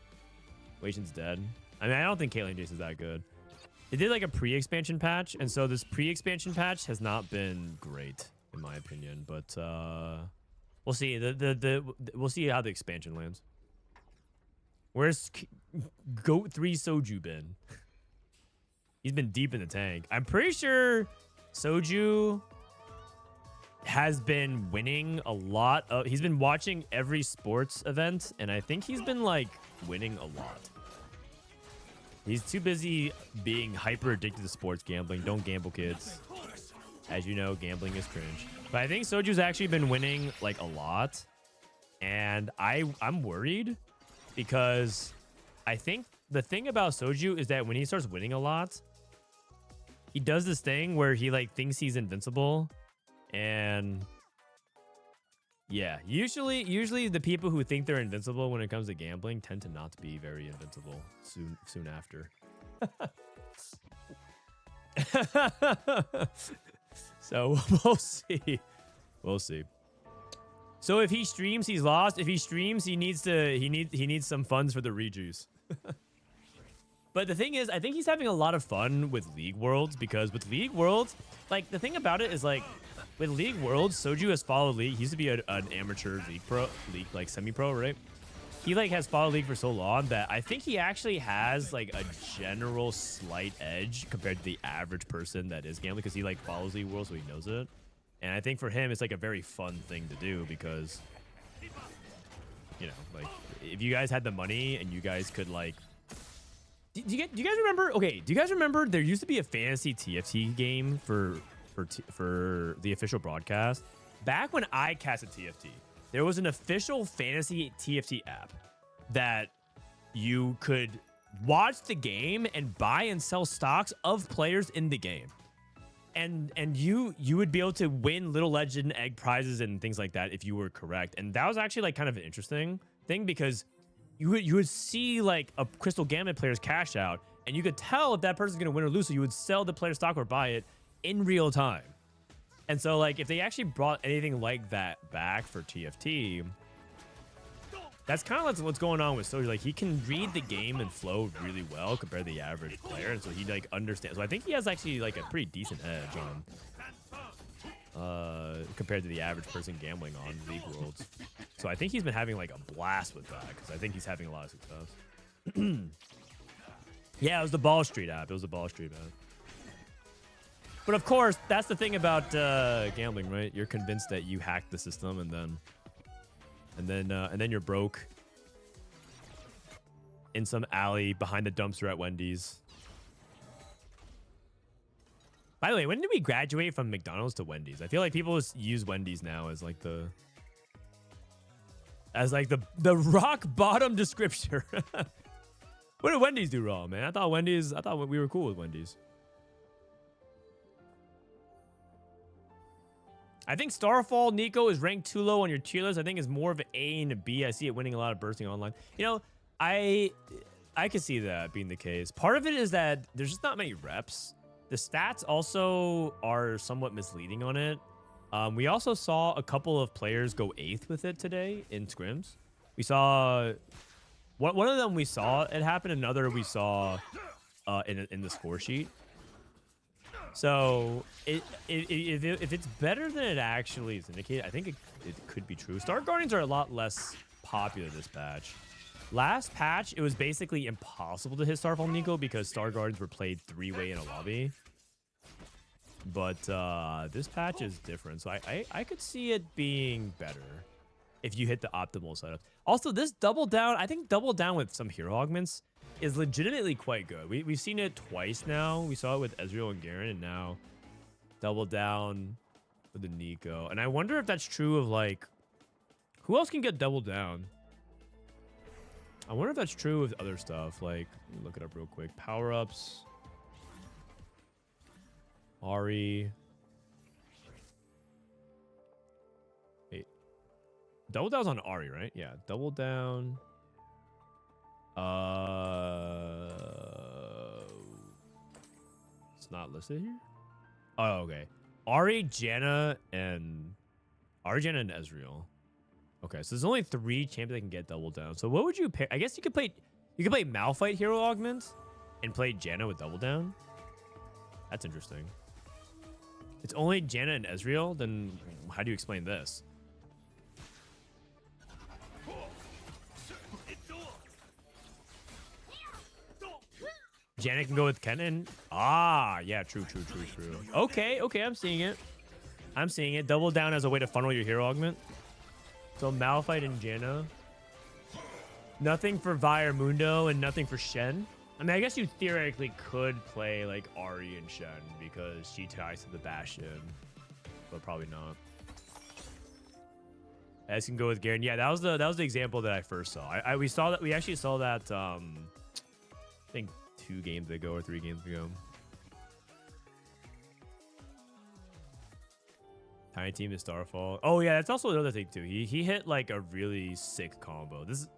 A: Weijin's dead. I mean, I don't think Caitlyn Jace is that good. They did like a pre-expansion patch, and so this pre-expansion patch has not been great in my opinion, but We'll see. We'll see how the expansion lands. Where's Goat 3 Soju been? He's been deep in the tank. I'm pretty sure Soju has been winning a lot of... He's been watching every sports event, and I think he's been, like, winning a lot. He's too busy being hyper addicted to sports gambling. Don't gamble, kids. As you know, gambling is cringe. But I think Soju's actually been winning, like, a lot. And I'm worried because I think the thing about Soju is that when he starts winning a lot, he does this thing where he, like, thinks he's invincible. And yeah, usually the people who think they're invincible when it comes to gambling tend to not be very invincible soon after. So we'll see. We'll see. So if he streams, he's lost. If he streams, he needs some funds for the rejuice. But the thing is, I think he's having a lot of fun with League Worlds because with League Worlds, like the thing about it is like with League Worlds, Soju has followed League. He used to be an amateur league like semi-pro, right? He like has followed League for so long that I think he actually has like a general slight edge compared to the average person that is gambling because he like follows League Worlds, so he knows it. And I think for him, it's like a very fun thing to do because, you know, like if you guys had the money and you guys could like. Do you guys remember? Okay, do you guys remember there used to be a fantasy TFT game for the official broadcast? Back when I casted TFT, there was an official fantasy TFT app that you could watch the game and buy and sell stocks of players in the game. And you would be able to win little legend egg prizes and things like that if you were correct. And that was actually like kind of an interesting thing because you would see like a Crystal Gambit player's cash out, and you could tell if that person's gonna win or lose. So you would sell the player's stock or buy it in real time. And so like if they actually brought anything like that back for TFT, that's kind of like what's going on with Soju. Like he can read the game and flow really well compared to the average player, and so he like understands. So I think he has actually like a pretty decent edge on compared to the average person gambling on League Worlds. So I think he's been having like a blast with that because I think he's having a lot of success. Yeah, it was the Ball Street app. It was the Ball Street app. But of course, that's the thing about gambling, right? You're convinced that you hacked the system, and then you're broke in some alley behind the dumpster at Wendy's. By the way, when did we graduate from McDonald's to Wendy's? I feel like people just use Wendy's now as like the rock bottom descriptor. What did Wendy's do wrong, man? I thought we were cool with Wendy's. I think Starfall Nico is ranked too low on your tier list. I think it's more of an A and a B. I see it winning a lot of bursting online. You know, I could see that being the case. Part of it is that there's just not many reps. The stats also are somewhat misleading on it. We also saw a couple of players go 8th with it today in scrims. We saw one of them. We saw it happen. Another we saw in the score sheet. So if it's better than it actually is indicated, I think it could be true. Star Guardians are a lot less popular this patch. Last patch, it was basically impossible to hit Starfall Nico because Star Guardians were played 3-way in a lobby. But this patch is different, so I could see it being better if you hit the optimal setup. Also, this double down, I think double down with some hero augments is legitimately quite good. We've seen it twice now. We saw it with Ezreal and Garen, and now double down with the Nico. And I wonder if that's true of like, who else can get double down? I wonder if that's true with other stuff. Like, let me look it up real quick. Power-ups. Ari. Wait. Double down's on Ari, right? Yeah. Double down. It's not listed here. Oh, okay. Ari, Janna, and Ezreal. Okay, so there's only 3 champions that can get double down. So what would you pick? I guess you could play Malphite hero augment and play Janna with double down. That's interesting. It's only Janna and Ezreal. Then how do you explain this? Janet can go with Kennen. Ah, yeah, true. Okay, I'm seeing it. Double down as a way to funnel your hero augment. So Malphite and Janna. Nothing for Vi or Mundo and nothing for Shen. I mean, I guess you theoretically could play like Ahri and Shen because she ties to the Bastion, but probably not. S can go with Garen. Yeah, that was the example that I first saw. We actually saw that I think 2 games ago or 3 games ago. Tiny team is Starfall. Oh yeah, that's also another thing too. He hit like a really sick combo. This is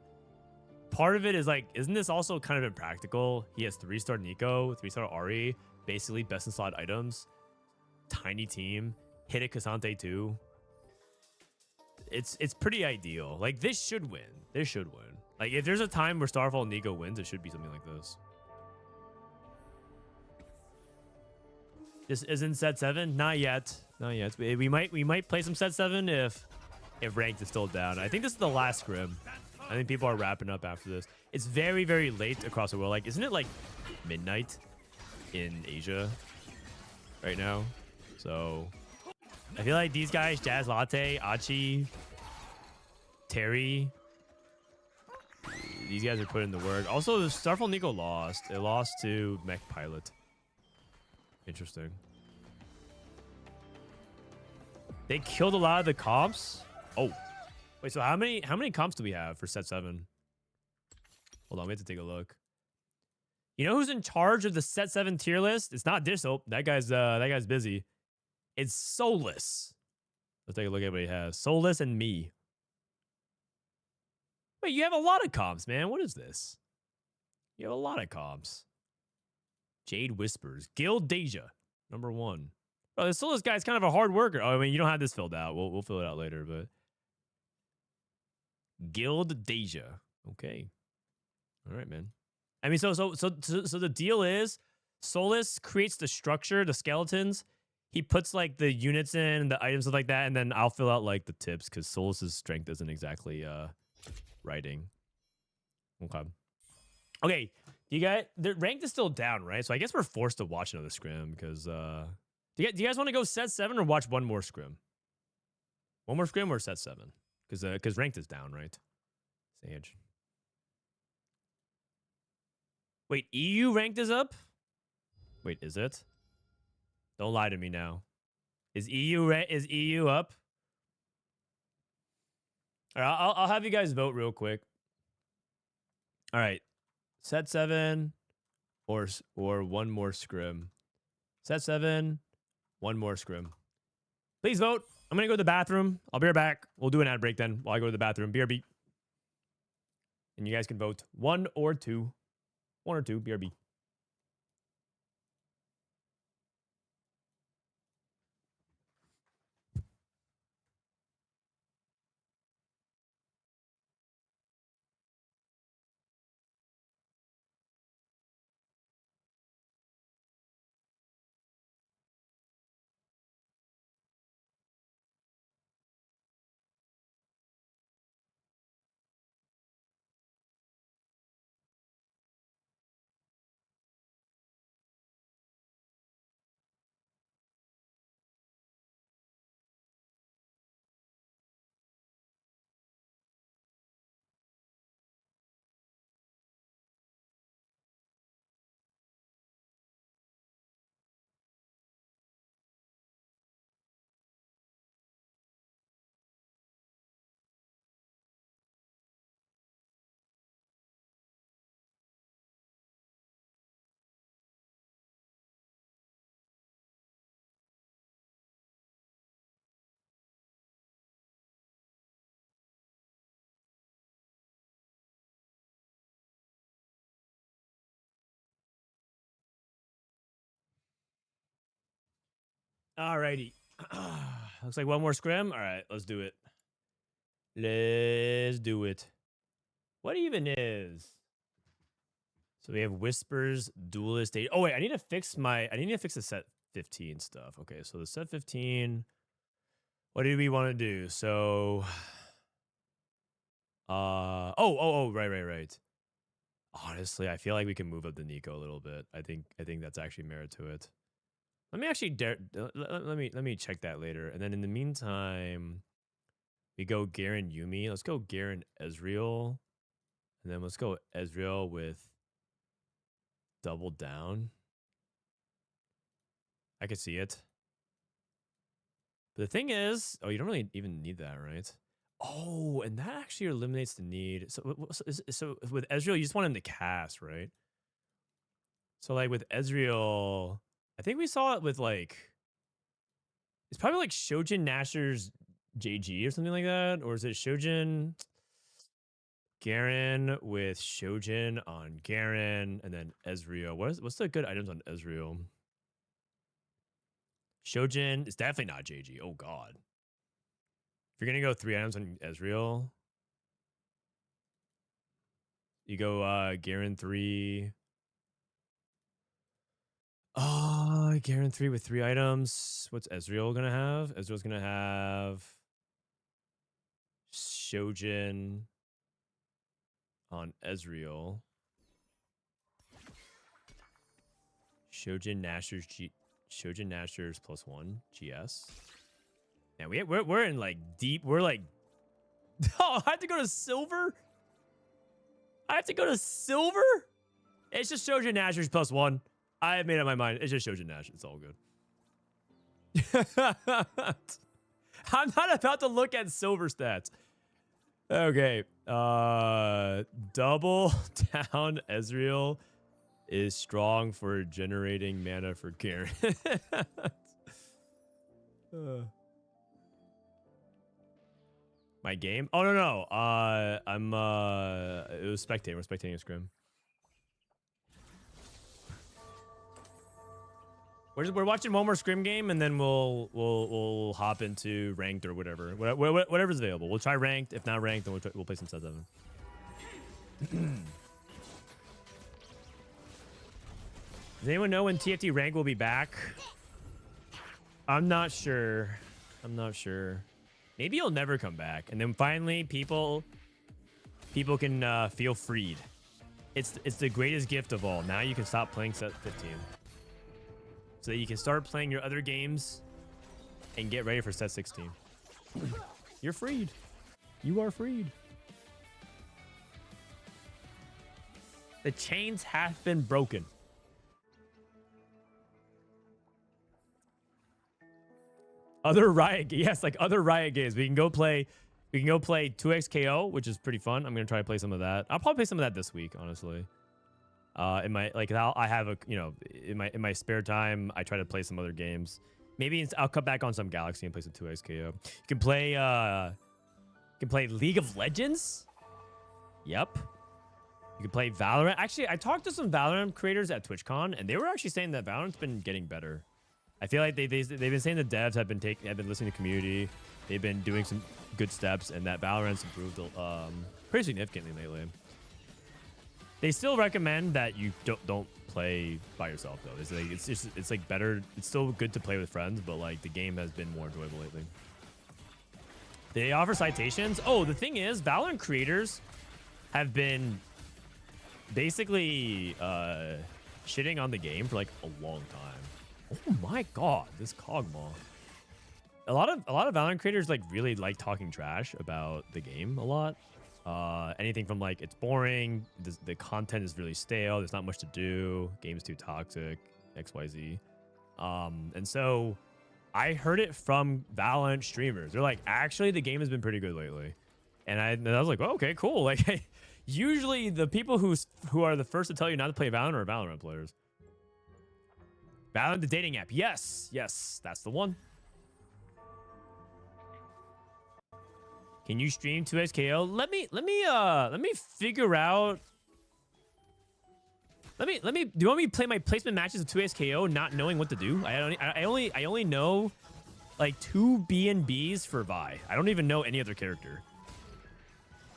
A: part of it is like, isn't this also kind of impractical? He has 3-star Nico, 3-star Ahri, basically best in slot items. Tiny team, hit a Cassante too. It's pretty ideal. Like this should win. Like if there's a time where Starfall Nico wins, it should be something like this. This isn't set 7? Not yet. We might play some set 7 if ranked is still down. I think this is the last scrim. I think people are wrapping up after this. It's very, very late across the world. Like, isn't it like midnight in Asia right now? So I feel like these guys, Jazlatte, Achi, Terry, these guys are putting the work. Also, Starfall Nico lost. It lost to Mech Pilot. Interesting. They killed a lot of the comps. Oh, wait. So how many comps do we have for set 7? Hold on, we have to take a look. You know who's in charge of the set 7 tier list? It's not Dishsoap. That guy's busy. It's Soulless. Let's take a look at what he has. Soulless and me. Wait, you have a lot of comps, man. What is this? You have a lot of comps. Jade Whispers. Guild Deja. Number 1. Bro, this Soulless guy's kind of a hard worker. Oh, I mean, you don't have this filled out. We'll fill it out later, but Guild Deja. Okay. All right, man. I mean, so the deal is Soulless creates the structure, the skeletons. He puts like the units in, the items, stuff like that, and then I'll fill out like the tips because Soulless's strength isn't exactly writing. Okay. You guys, the rank is still down, right? So I guess we're forced to watch another scrim because do you guys want to go set 7 or watch one more scrim? One more scrim or set 7? Because ranked is down, right? Sage. Wait, EU ranked is up? Wait, is it? Don't lie to me now. Is EU up? All right, I'll have you guys vote real quick. All right. Set 7 or one more scrim. Set 7, one more scrim. Please vote. I'm going to go to the bathroom. I'll be right back. We'll do an ad break then while I go to the bathroom. BRB. And you guys can vote 1 or 2. 1 or 2, BRB. Alrighty. Looks like one more scrim. All right, let's do it. Let's do it. What even is? So we have Whispers, Duelist. Oh wait, I need to fix the set 15 stuff. Okay, so the set 15. What do we want to do? So, right. Honestly, I feel like we can move up the Nico a little bit. I think that's actually merit to it. Let me actually let me check that later. And then in the meantime, we go Garen Yuumi. Let's go Garen Ezreal. And then let's go Ezreal with double down. I could see it. But the thing is, oh, you don't really even need that, right? Oh, and that actually eliminates the need. So with Ezreal, you just want him to cast, right? So like with Ezreal, I think we saw it with like, it's probably like Shojin Nashor's JG or something like that. Or is it Shojin Garen with Shojin on Garen and then Ezreal? What's the good items on Ezreal? Shojin is definitely not JG. Oh god. If you're gonna go 3 items on Ezreal, you go Garen 3. Garen 3 with 3 items. What's Ezreal gonna have? Ezreal's gonna have Shojin on Ezreal. Shojin Nashor's +1 GS. And we're in like deep. We're like, oh, I have to go to silver. I have to go to silver. It's just Shojin Nashor's +1. I have made up my mind. It's just Shojin Nash. It's all good. I'm not about to look at silver stats. Okay. Double down Ezreal is strong for generating mana for Garen. My game? Oh no. I'm it was spectating. We're spectating a scrim. We're watching one more scrim game and then we'll hop into ranked or whatever. Whatever's available. We'll try ranked. If not ranked, then we'll play some set 7. Does anyone know when TFT rank will be back? I'm not sure. Maybe it'll never come back, and then finally people can feel freed. It's the greatest gift of all. Now you can stop playing set 15, so that you can start playing your other games and get ready for set 16. You're freed. You are freed. The chains have been broken. Other Riot, yes, like other Riot games. We can go play 2xKO, which is pretty fun. I'm gonna try to play some of that. I'll probably play some of that this week, honestly. In my I have a in my spare time, I try to play some other games. Maybe I'll cut back on some Galaxy and play some 2xKO. You can play League of Legends. Yep. You can play Valorant. Actually, I talked to some Valorant creators at TwitchCon, and they were actually saying that Valorant's been getting better. I feel like they've been saying the devs have been listening to community. They've been doing some good steps, and that Valorant's improved pretty significantly lately. They still recommend that you don't play by yourself though. It's like better. It's still good to play with friends, but like the game has been more enjoyable lately. They offer citations. Oh, the thing is, Valorant creators have been basically shitting on the game for like a long time. Oh my god, this Kog'Maw. A lot of Valorant creators like really like talking trash about the game a lot. Anything from like it's boring, the content is really stale, there's not much to do, game's too toxic, XYZ. And so I heard it from Valorant streamers. They're like, actually the game has been pretty good lately. And I was like, well, okay, cool. Like usually the people who are the first to tell you not to play Valorant are Valorant players. Valorant, the dating app. Yes, that's the one. Can you stream 2xKO? Let me figure out. Do you want me to play my placement matches of 2xKO not knowing what to do? I only know like 2 BNBs for Vi. I don't even know any other character.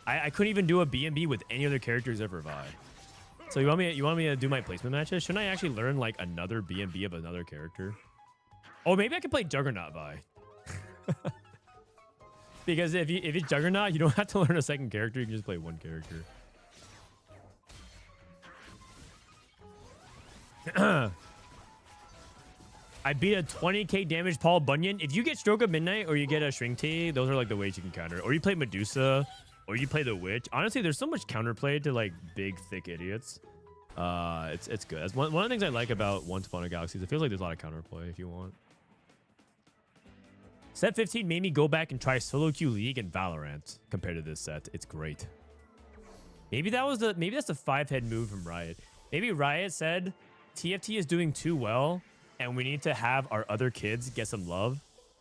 A: I couldn't even do a BNB with any other characters ever Vi. So you want me to do my placement matches? Shouldn't I actually learn like another BNB of another character? Oh, maybe I could play Juggernaut Vi. Because if it's Juggernaut, you don't have to learn a second character. You can just play one character. I beat a 20k damage Paul Bunyan. If you get Stroke of Midnight or you get a Shrink Tea, those are like the ways you can counter. Or you play Medusa, or you play the Witch. Honestly, there's so much counterplay to like big, thick idiots. It's good. That's one of the things I like about Once Upon a Galaxy. It feels like there's a lot of counterplay if you want. Set 15 made me go back and try solo queue League and Valorant compared to this set. It's great. Maybe that's the 5-head move from Riot. Maybe Riot said TFT is doing too well and we need to have our other kids get some love.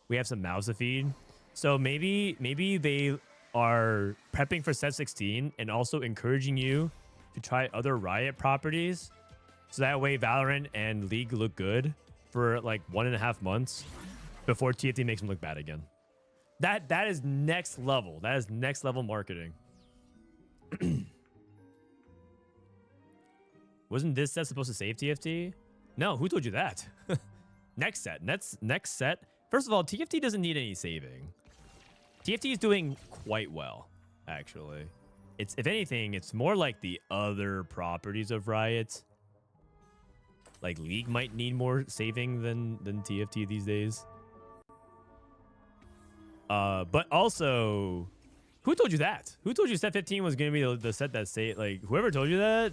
A: We have some mouths to feed. So maybe they are prepping for set 16 and also encouraging you to try other Riot properties. So that way Valorant and League look good for like 1.5 months before TFT makes them look bad again. That is next level. That is next level marketing. Wasn't this set supposed to save TFT? No, who told you that? Next set. First of all, TFT doesn't need any saving. TFT is doing quite well, actually. If anything, it's more like the other properties of Riot. Like League might need more saving than TFT these days. But also, who told you that? Who told you set 15 was gonna be the set that saved? Like whoever told you that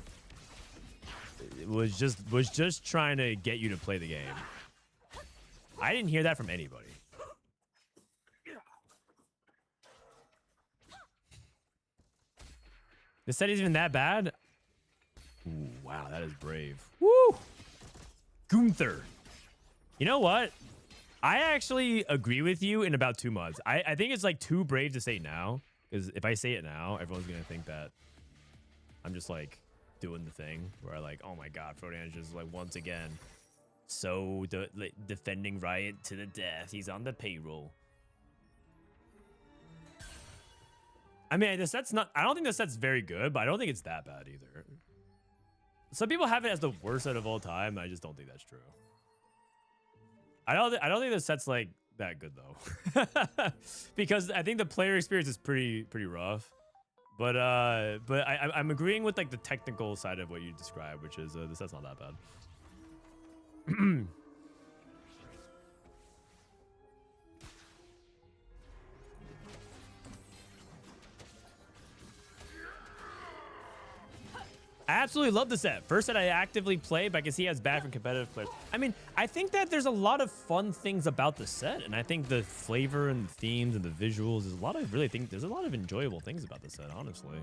A: was just trying to get you to play the game. I didn't hear that from anybody. This set isn't even that bad. Ooh, wow, that is brave. Woo! Gunther. You know what? I actually agree with you in about 2 months. I think it's like too brave to say now. Because if I say it now, everyone's going to think that I'm just like doing the thing where I like, oh my God, Frodan is just like once again so defending Riot to the death. He's on the payroll. I mean, the set's not, I don't think the set's very good, but I don't think it's that bad either. Some people have it as the worst set of all time. I just don't think that's true. I don't think the set's like that good though, because I think the player experience is pretty rough. But I'm agreeing with like the technical side of what you described, which is the set's not that bad. I absolutely love the set. First set I actively played, but I can see how it's bad for competitive players. I mean, I think that there's a lot of fun things about the set, and I think the flavor and the themes and the visuals, there's a lot of enjoyable things about the set, honestly.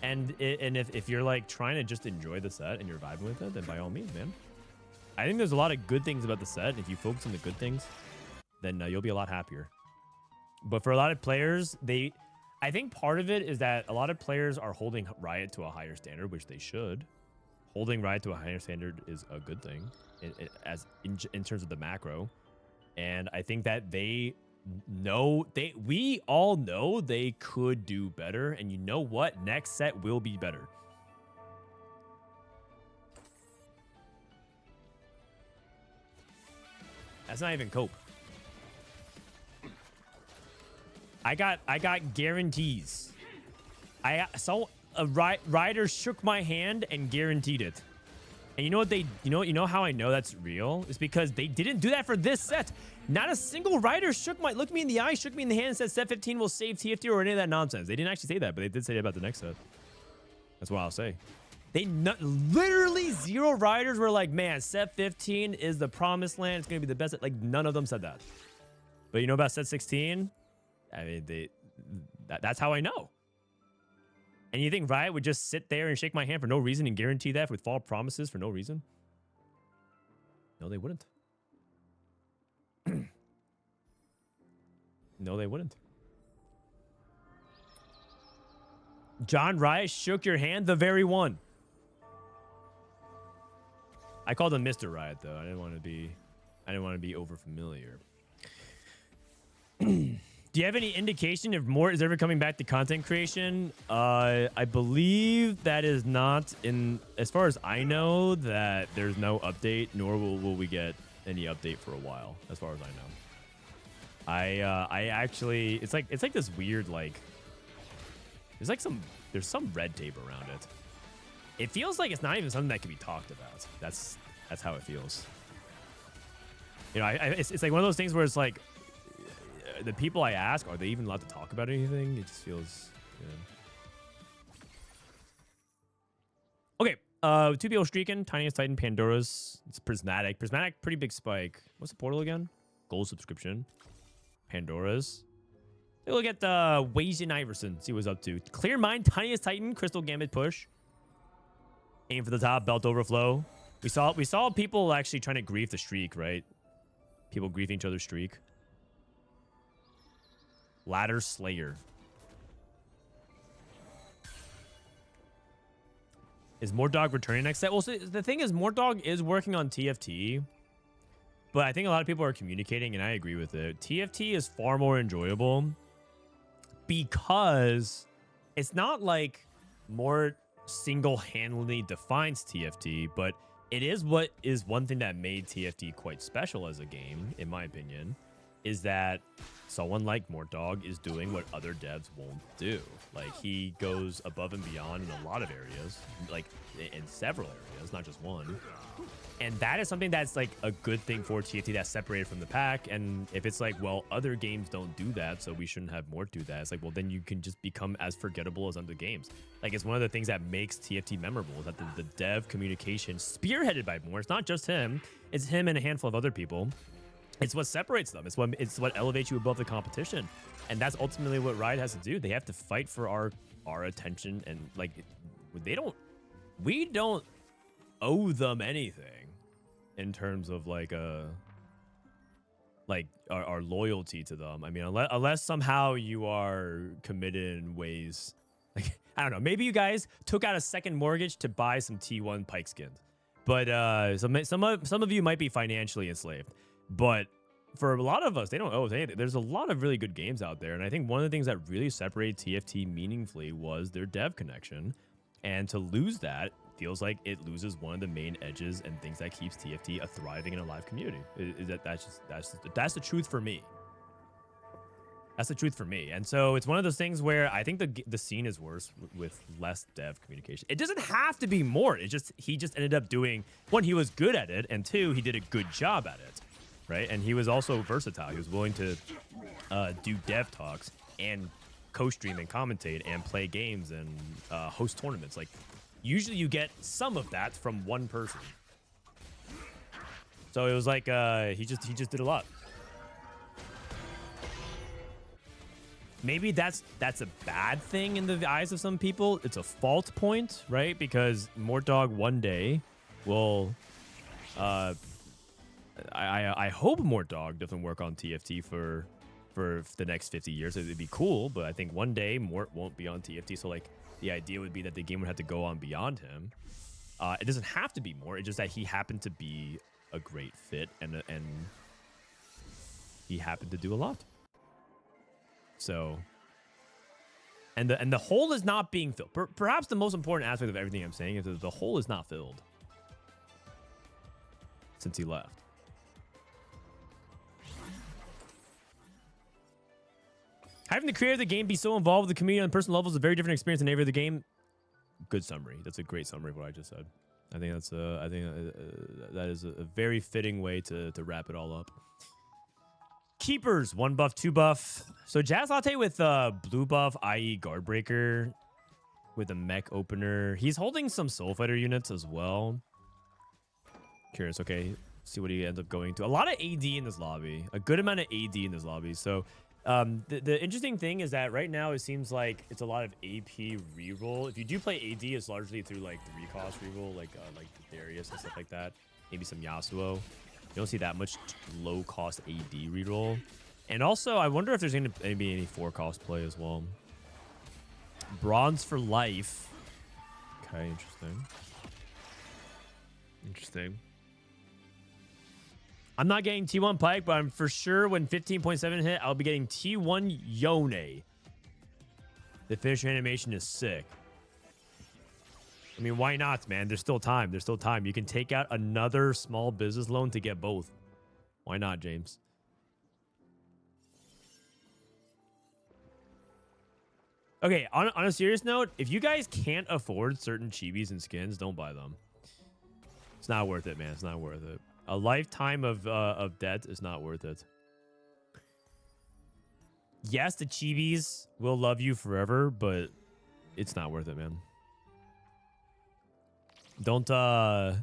A: And if you're like trying to just enjoy the set and you're vibing with it, then by all means, man. I think there's a lot of good things about the set. If you focus on the good things, then you'll be a lot happier. But for a lot of players, I think part of it is that a lot of players are holding Riot to a higher standard, which they should. Holding Riot to a higher standard is a good thing in terms of the macro. And I think that we all know they could do better. And you know what? Next set will be better. That's not even cope. I got guarantees. I saw a rider shook my hand and guaranteed it. And you know what you know how I know that's real? It's because they didn't do that for this set. Not a single rider looked me in the eye, shook me in the hand, and said set 15 will save TFT or any of that nonsense. They didn't actually say that, but they did say it about the next set. That's what I'll say. Literally 0 riders were like, man, set 15 is the promised land. It's gonna be the best. Like none of them said that. But you know about set 16? I mean, that's how I know. And you think Riot would just sit there and shake my hand for no reason and guarantee that with false promises for no reason? No, they wouldn't. No, they wouldn't. John Riot shook your hand, the very one. I called him Mr. Riot though. I didn't want to be over familiar. Do you have any indication if Mort is ever coming back to content creation? I believe that is not in, as far as I know, that there's no update, nor will we get any update for a while, as far as I know. I actually, it's like this weird, like, there's some red tape around it. It feels like it's not even something that can be talked about. That's That's how it feels. You know, it's like one of those things where it's like the people I ask, are they even allowed to talk about anything? It just feels. Okay, 2 people streaking. Tiniest Titan, Pandora's. It's Prismatic. Prismatic, pretty big spike. What's the portal again? Gold subscription. Pandora's. Look at Wasianiverson. See what's up to. Clear Mind, Tiniest Titan, Crystal Gambit push. Aim for the top, belt overflow. We saw people actually trying to grief the streak, right? People griefing each other's streak. Ladder Slayer. Is Mordog returning next set? Well, so the thing is, Mordog is working on TFT. But I think a lot of people are communicating, and I agree with it. TFT is far more enjoyable because it's not like more single-handedly defines TFT, but it is what is one thing that made TFT quite special as a game, in my opinion, is that someone like Mordog is doing what other devs won't do. Like, he goes above and beyond in a lot of areas, like in several areas, not just one. And that is something that's like a good thing for TFT that's separated from the pack. And if it's like, well, other games don't do that, so we shouldn't have more do that. It's like, well, then you can just become as forgettable as other games. Like, it's one of the things that makes TFT memorable, is that the dev communication spearheaded by Moore. It's not just him. It's him and a handful of other people. It's what separates them. It's what elevates you above the competition. And that's ultimately what Riot has to do. They have to fight for our attention. And like, we don't owe them anything in terms of like our loyalty to them. I mean, unless somehow you are committed in ways like, I don't know, maybe you guys took out a second mortgage to buy some T1 Pike skins, but some of you might be financially enslaved. But for a lot of us, they don't owe us anything. There's a lot of really good games out there, and I think one of the things that really separated TFT meaningfully was their dev connection, and to lose that feels like it loses one of the main edges and things that keeps TFT a thriving and alive community. That's the truth for me. That's the truth for me. And so it's one of those things where I think the scene is worse with less dev communication. It doesn't have to be more. He just ended up doing, one, he was good at it, and two, he did a good job at it, right? And he was also versatile. He was willing to do dev talks and co-stream and commentate and play games and host tournaments. Like, usually you get some of that from one person. So it was like he just did a lot. Maybe that's a bad thing in the eyes of some people. It's a fault point, right? Because Mordog one day will I hope Mordog doesn't work on TFT for the next 50 years. It'd be cool, but I think one day Mort won't be on TFT. So like, the idea would be that the game would have to go on beyond him. It doesn't have to be more. It's just that he happened to be a great fit, and he happened to do a lot. So, and the hole is not being filled. Perhaps the most important aspect of everything I'm saying is that the hole is not filled since he left. Having the creator of the game be so involved with the community on personal levels is a very different experience than every other game. Good summary. That's a great summary of what I just said. I think that's that is a very fitting way to wrap it all up. Keepers, 1 buff, 2 buff. So Jazlatte with blue buff, i.e. guard breaker, with a mech opener. He's holding some soul fighter units as well. Curious. Okay, see what he ends up going to. A lot of AD in this lobby. A good amount of AD in this lobby. So the interesting thing is that right now it seems like it's a lot of AP reroll. If you do play AD, it's largely through like 3-cost reroll, like Darius and stuff like that. Maybe some Yasuo. You don't see that much low-cost AD reroll. And also, I wonder if there's going to be any 4-cost play as well. Bronze for life. Okay, interesting. Interesting. I'm not getting T1 Pike, but I'm for sure when 15.7 hit, I'll be getting T1 Yone. The finisher animation is sick. I mean, why not, man? There's still time. There's still time. You can take out another small business loan to get both. Why not, James? Okay, on a serious note, if you guys can't afford certain chibis and skins, don't buy them. It's not worth it, man. It's not worth it. A lifetime of debt is not worth it. Yes, the chibis will love you forever, but it's not worth it, man. Don't throw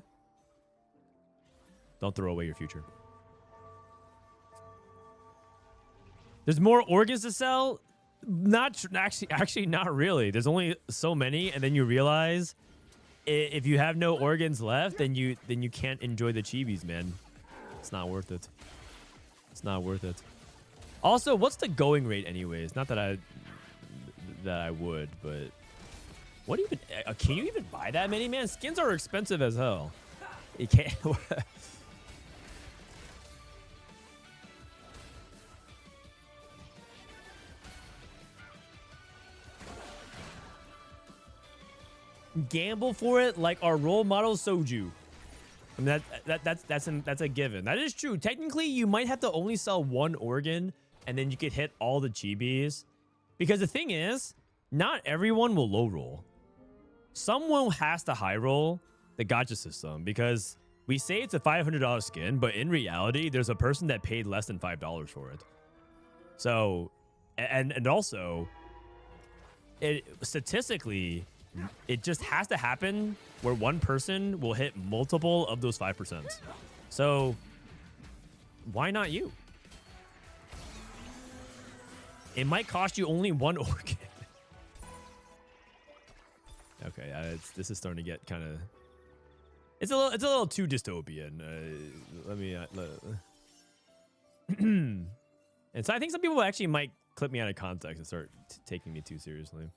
A: away your future. There's more organs to sell? Not actually not really. There's only so many, and then you realize if you have no organs left, then you can't enjoy the chibis, man. It's not worth it. It's not worth it. Also, what's the going rate anyways? Not that I would, but what even can you even buy that many, man? Skins are expensive as hell. You can't. Gamble for it like our role model Soju. I mean, that's a given. That is true. Technically, you might have to only sell one organ, and then you could hit all the chibis. Because the thing is, not everyone will low roll. Someone has to high roll the gacha system, because we say it's a $500 skin, but in reality, there's a person that paid less than $5 for it. So, and also, statistically, it just has to happen where one person will hit multiple of those 5%. So why not you? It might cost you only one organ. Okay, this is starting to get kind of. It's a little too dystopian. Let me. And so I think some people actually might clip me out of context and start taking me too seriously.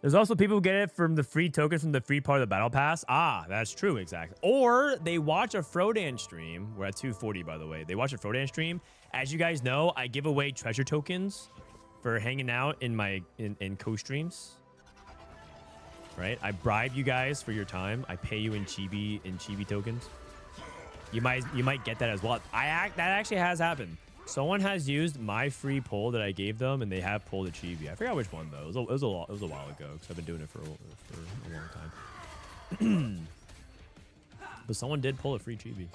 A: There's also people who get it from the free tokens from the free part of the battle pass. Ah, that's true, exactly. Or they watch a Frodan stream. We're at 240, by the way. They watch a Frodan stream. As you guys know, I give away treasure tokens for hanging out in my co-streams. Right? I bribe you guys for your time. I pay you in chibi tokens. You might get that as well. That actually has happened. Someone has used my free pull that I gave them, and they have pulled a chibi. I forgot which one though. It was a while ago because I've been doing it for a long time. But someone did pull a free chibi.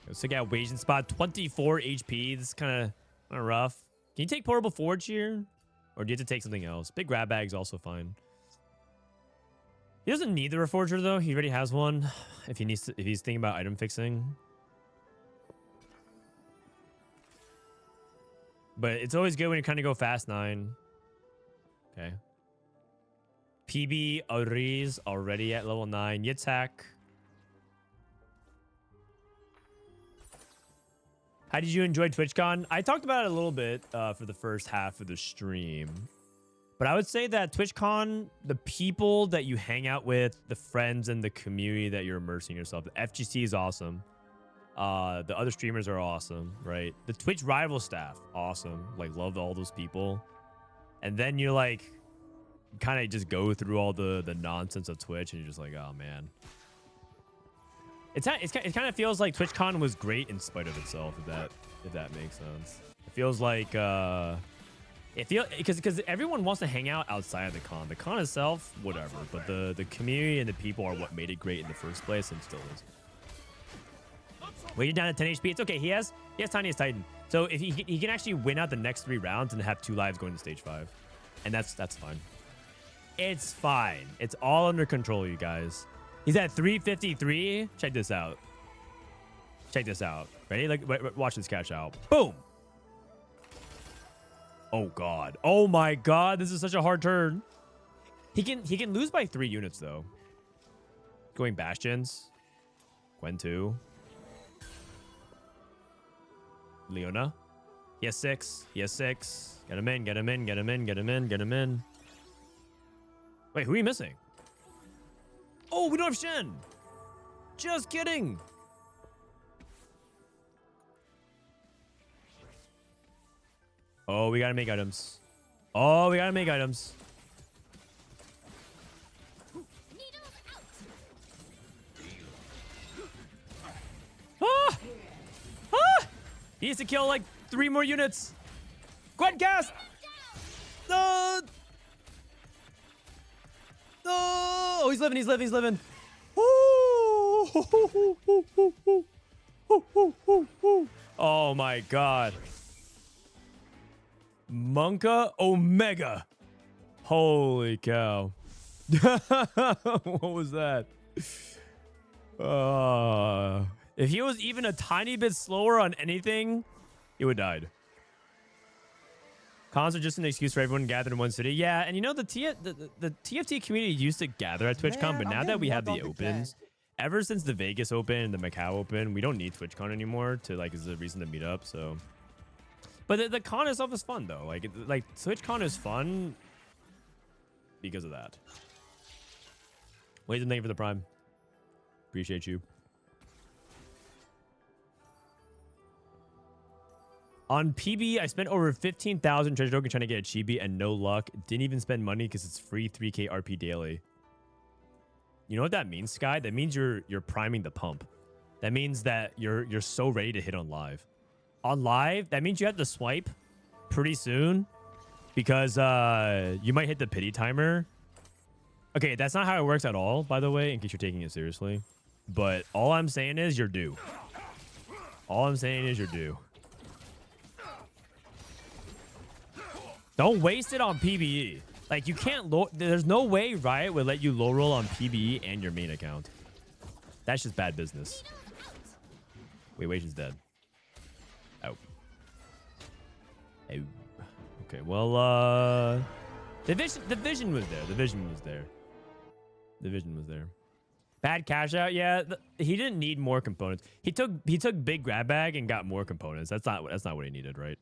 A: Let's take out Wasian spot. 24 HP. This is kind of rough. Can you take portable forge here, or do you have to take something else? Big grab bag is also fine. He doesn't need the Reforger though. He already has one. If he's thinking about item fixing. But it's always good when you kind of go fast 9. Okay. PB Ariz already at level 9. Yitzhak. How did you enjoy TwitchCon? I talked about it a little bit for the first half of the stream. But I would say that TwitchCon, the people that you hang out with, the friends and the community that you're immersing yourself, the FGC is awesome. The other streamers are awesome, right? The Twitch rival staff, awesome. Like, love all those people. And then you're like, kind of just go through all the nonsense of Twitch, and you're just like, oh man. It kind of feels like TwitchCon was great in spite of itself, if that makes sense. It feels like because everyone wants to hang out outside of the con. The con itself, whatever, but the community and the people are what made it great in the first place, and still is. Well, you're down at 10 HP. It's okay. He has Tiniest Titan, so if he can actually win out the next 3 rounds and have 2 lives going to stage 5, and that's fine. It's fine. It's all under control, you guys. He's at 353. Check this out. Check this out. Ready? Like, watch this cash out. Boom. Oh god. Oh my god. This is such a hard turn. He can lose by 3 units though. Going Bastions. Gwen 2. Leona. He has 6. He has 6. Get him in. Get him in. Get him in. Get him in. Get him in. Wait, who are you missing? Oh, we don't have Shen. Just kidding. Oh, we gotta make items. Oh, we gotta make items. Ah! Ah! He needs to kill like 3 more units. Gwen cast! No! No! Oh, he's living, he's living, he's living. Oh my god. Monka Omega. Holy cow. What was that? If he was even a tiny bit slower on anything, he would have died. Cons are just an excuse for everyone gathered in one city. Yeah, and you know, the TFT community used to gather at TwitchCon, but now that we have the opens, ever since the Vegas Open and the Macau Open, we don't need TwitchCon anymore to, like, as a reason to meet up, so. But the con itself is fun, though. Like TwitchCon is fun because of that. Wait, thank you for the prime. Appreciate you. On PB, I spent over 15,000 treasure token trying to get a chibi and no luck. Didn't even spend money because it's free 3k RP daily. You know what that means, Sky? That means you're priming the pump. That means that you're so ready to hit on live. On live, that means you have to swipe pretty soon because you might hit the pity timer. Okay, that's not how it works at all, by the way, in case you're taking it seriously. But all I'm saying is you're due. All I'm saying is you're due. Don't waste it on PBE. Like, you can't there's no way Riot would let you low roll on PBE and your main account. That's just bad business. Wait, Wage is dead. Oh. Oh. Okay, well, the vision was there. The vision was there. The vision was there. Bad cash out, yeah. He didn't need more components. He took big grab bag and got more components. That's not what he needed, right?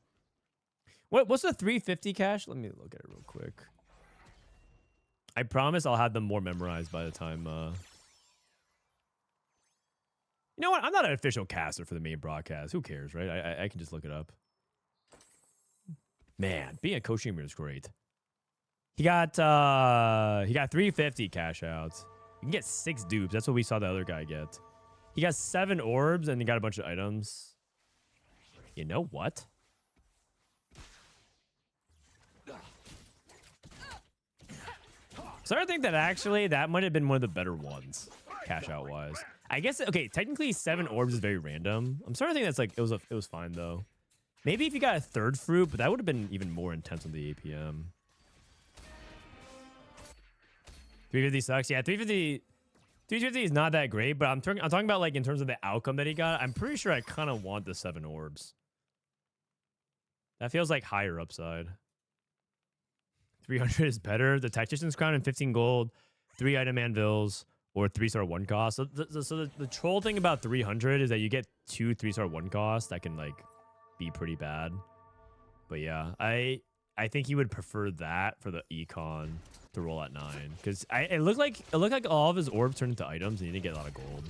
A: What's the 350 cash? Let me look at it real quick. I promise I'll have them more memorized by the time. You know what? I'm not an official caster for the main broadcast. Who cares, right? I can just look it up. Man, being a coach streamer is great. He got 350 cash outs. You can get 6 dupes. That's what we saw the other guy get. He got 7 orbs and he got a bunch of items. You know what? So I think that actually that might have been one of the better ones, cash out wise. I guess, okay, technically 7 orbs is very random. I'm starting to think that's like, it was fine though. Maybe if you got a 3rd fruit, but that would have been even more intense on the APM. 350 sucks. Yeah, 350 is not that great, but I'm talking about like in terms of the outcome that he got. I'm pretty sure I kind of want the 7 orbs. That feels like higher upside. 300 is better. The Tactician's Crown and 15 gold, 3 item anvils, or 3-star 1 cost. So the troll thing about 300 is that you get 2 3-star 1 costs that can like be pretty bad. But yeah, I think he would prefer that for the econ to roll at 9 because it looked like all of his orbs turned into items and he didn't get a lot of gold.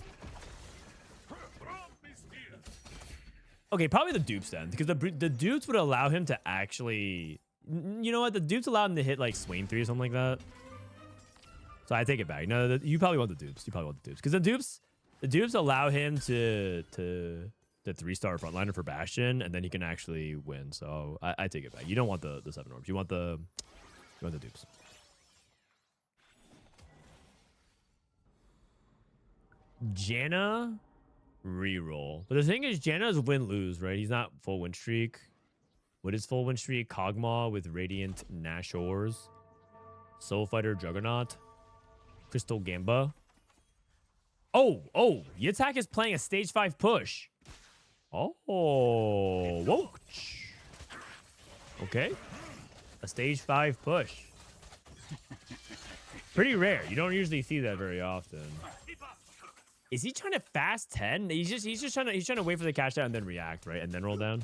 A: Okay, probably the dupes then, because the dupes would allow him to actually, you know what, the dupes allowed him to hit like Swain 3 or something like that. So I take it back. No, you probably want the dupes. You probably want the dupes because the dupes allow him to the 3-star frontliner for Bastion, and then he can actually win. So I take it back. You don't want the 7 orbs. You want the dupes. Janna reroll. But the thing is, Janna's win-lose, right? He's not full win streak. What is full win streak? Kog'Maw with Radiant Nashors. Soul Fighter Juggernaut. Crystal Gamba. Oh, Yitzhak is playing a stage 5 push. Oh, whoa. Okay. A stage 5 push. Pretty rare. You don't usually see that very often. Is he trying to fast 10? He's just trying to wait for the cash out and then react, right? And then roll down.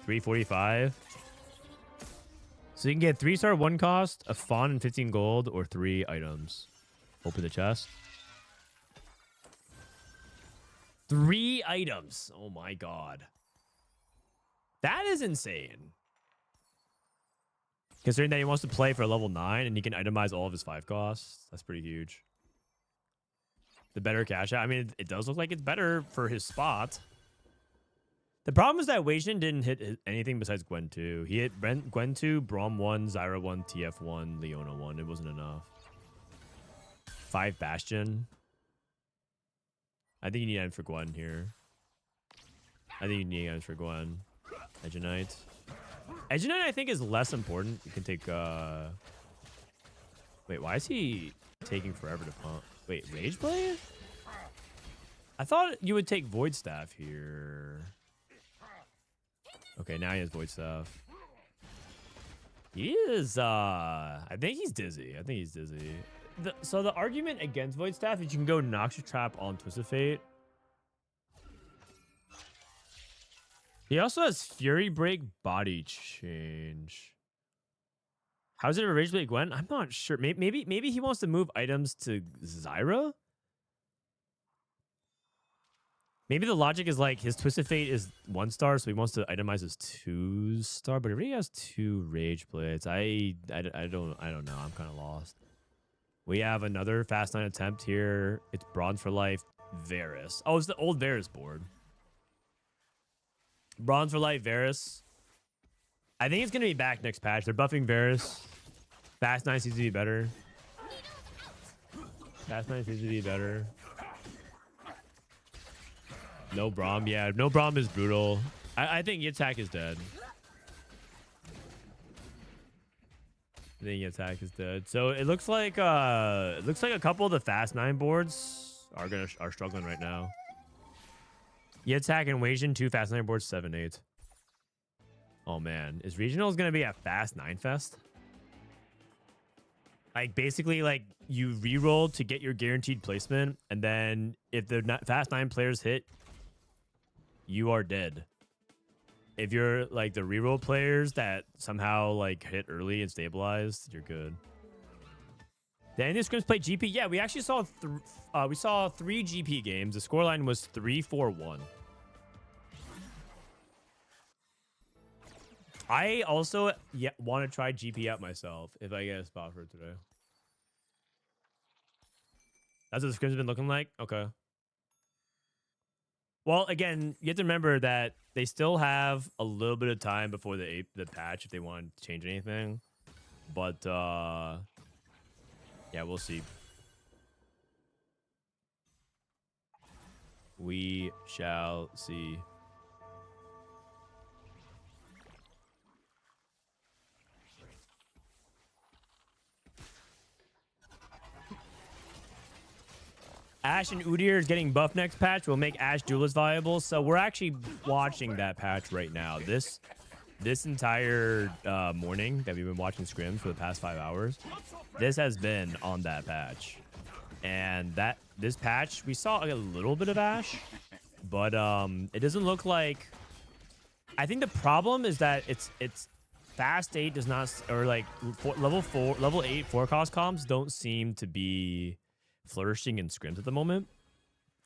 A: 345. So you can get 3-star 1 cost, a fawn and 15 gold, or 3 items. Open the chest. 3 items. Oh my god. That is insane. Considering that he wants to play for a level 9 and he can itemize all of his 5 costs. That's pretty huge. The better cash out. I mean, it does look like it's better for his spot. The problem is that Weijin didn't hit anything besides Gwen 2. He hit Gwen 2, Braum 1, Zyra 1, TF 1, Leona 1. It wasn't enough. 5 Bastion. I think you need items for Gwen here. I think you need items for Gwen. Edgenite. Edgenite, I think, is less important. You can take... Wait, why is he taking forever to pump? Wait, Rage Blade? I thought you would take Void Staff here. Okay, now he has Void Staff. He is, I think he's dizzy. I think he's dizzy. So the argument against Void Staff is you can go Noxious Trap on Twisted Fate. He also has Fury Break Body Change. How's it a Rage Blade Gwen? I'm not sure. Maybe he wants to move items to Zyra? Maybe the logic is like his Twisted Fate is 1 star, so he wants to itemize his 2 star, but he already has 2 Rage Blades. I don't know. I'm kind of lost. We have another Fast 9 attempt here. It's Bronze for Life, Varus. Oh, it's the old Varus board. Bronze for Life, Varus. I think it's going to be back next patch. They're buffing Varus. Fast 9 seems to be better. Fast 9 seems to be better. No Braum. Yeah, no Braum is brutal. I think Yitzhak is dead. I think Yitzhak is dead. So it looks like a couple of the Fast 9 boards are struggling right now. Yitzhak and Weijin, 2 Fast 9 boards, 7-8. Oh man, is Regionals gonna be a Fast 9 fest? Like basically, like you re-roll to get your guaranteed placement, and then if the Fast 9 players hit, you are dead. If you're like the reroll players that somehow like hit early and stabilized, you're good. The Andy Scrims played GP. Yeah, we actually saw 3 GP games. The scoreline was 3-4-1. I also want to try GP out myself if I get a spot for it today. That's what the Scrims have been looking like. Okay. Well, again, you have to remember that they still have a little bit of time before the patch if they want to change anything. But, yeah, we'll see. We shall see. Ashe and Udyr is getting buffed next patch. Will make Ashe duelist viable. So we're actually watching that patch right now. This entire morning that we've been watching Scrims for the past 5 hours, this has been on that patch. And this patch, we saw a little bit of Ashe, but it doesn't look like... I think the problem is that it's Fast 8 does not... Or like level 8 forecast comps don't seem to be flourishing in Scrims at the moment.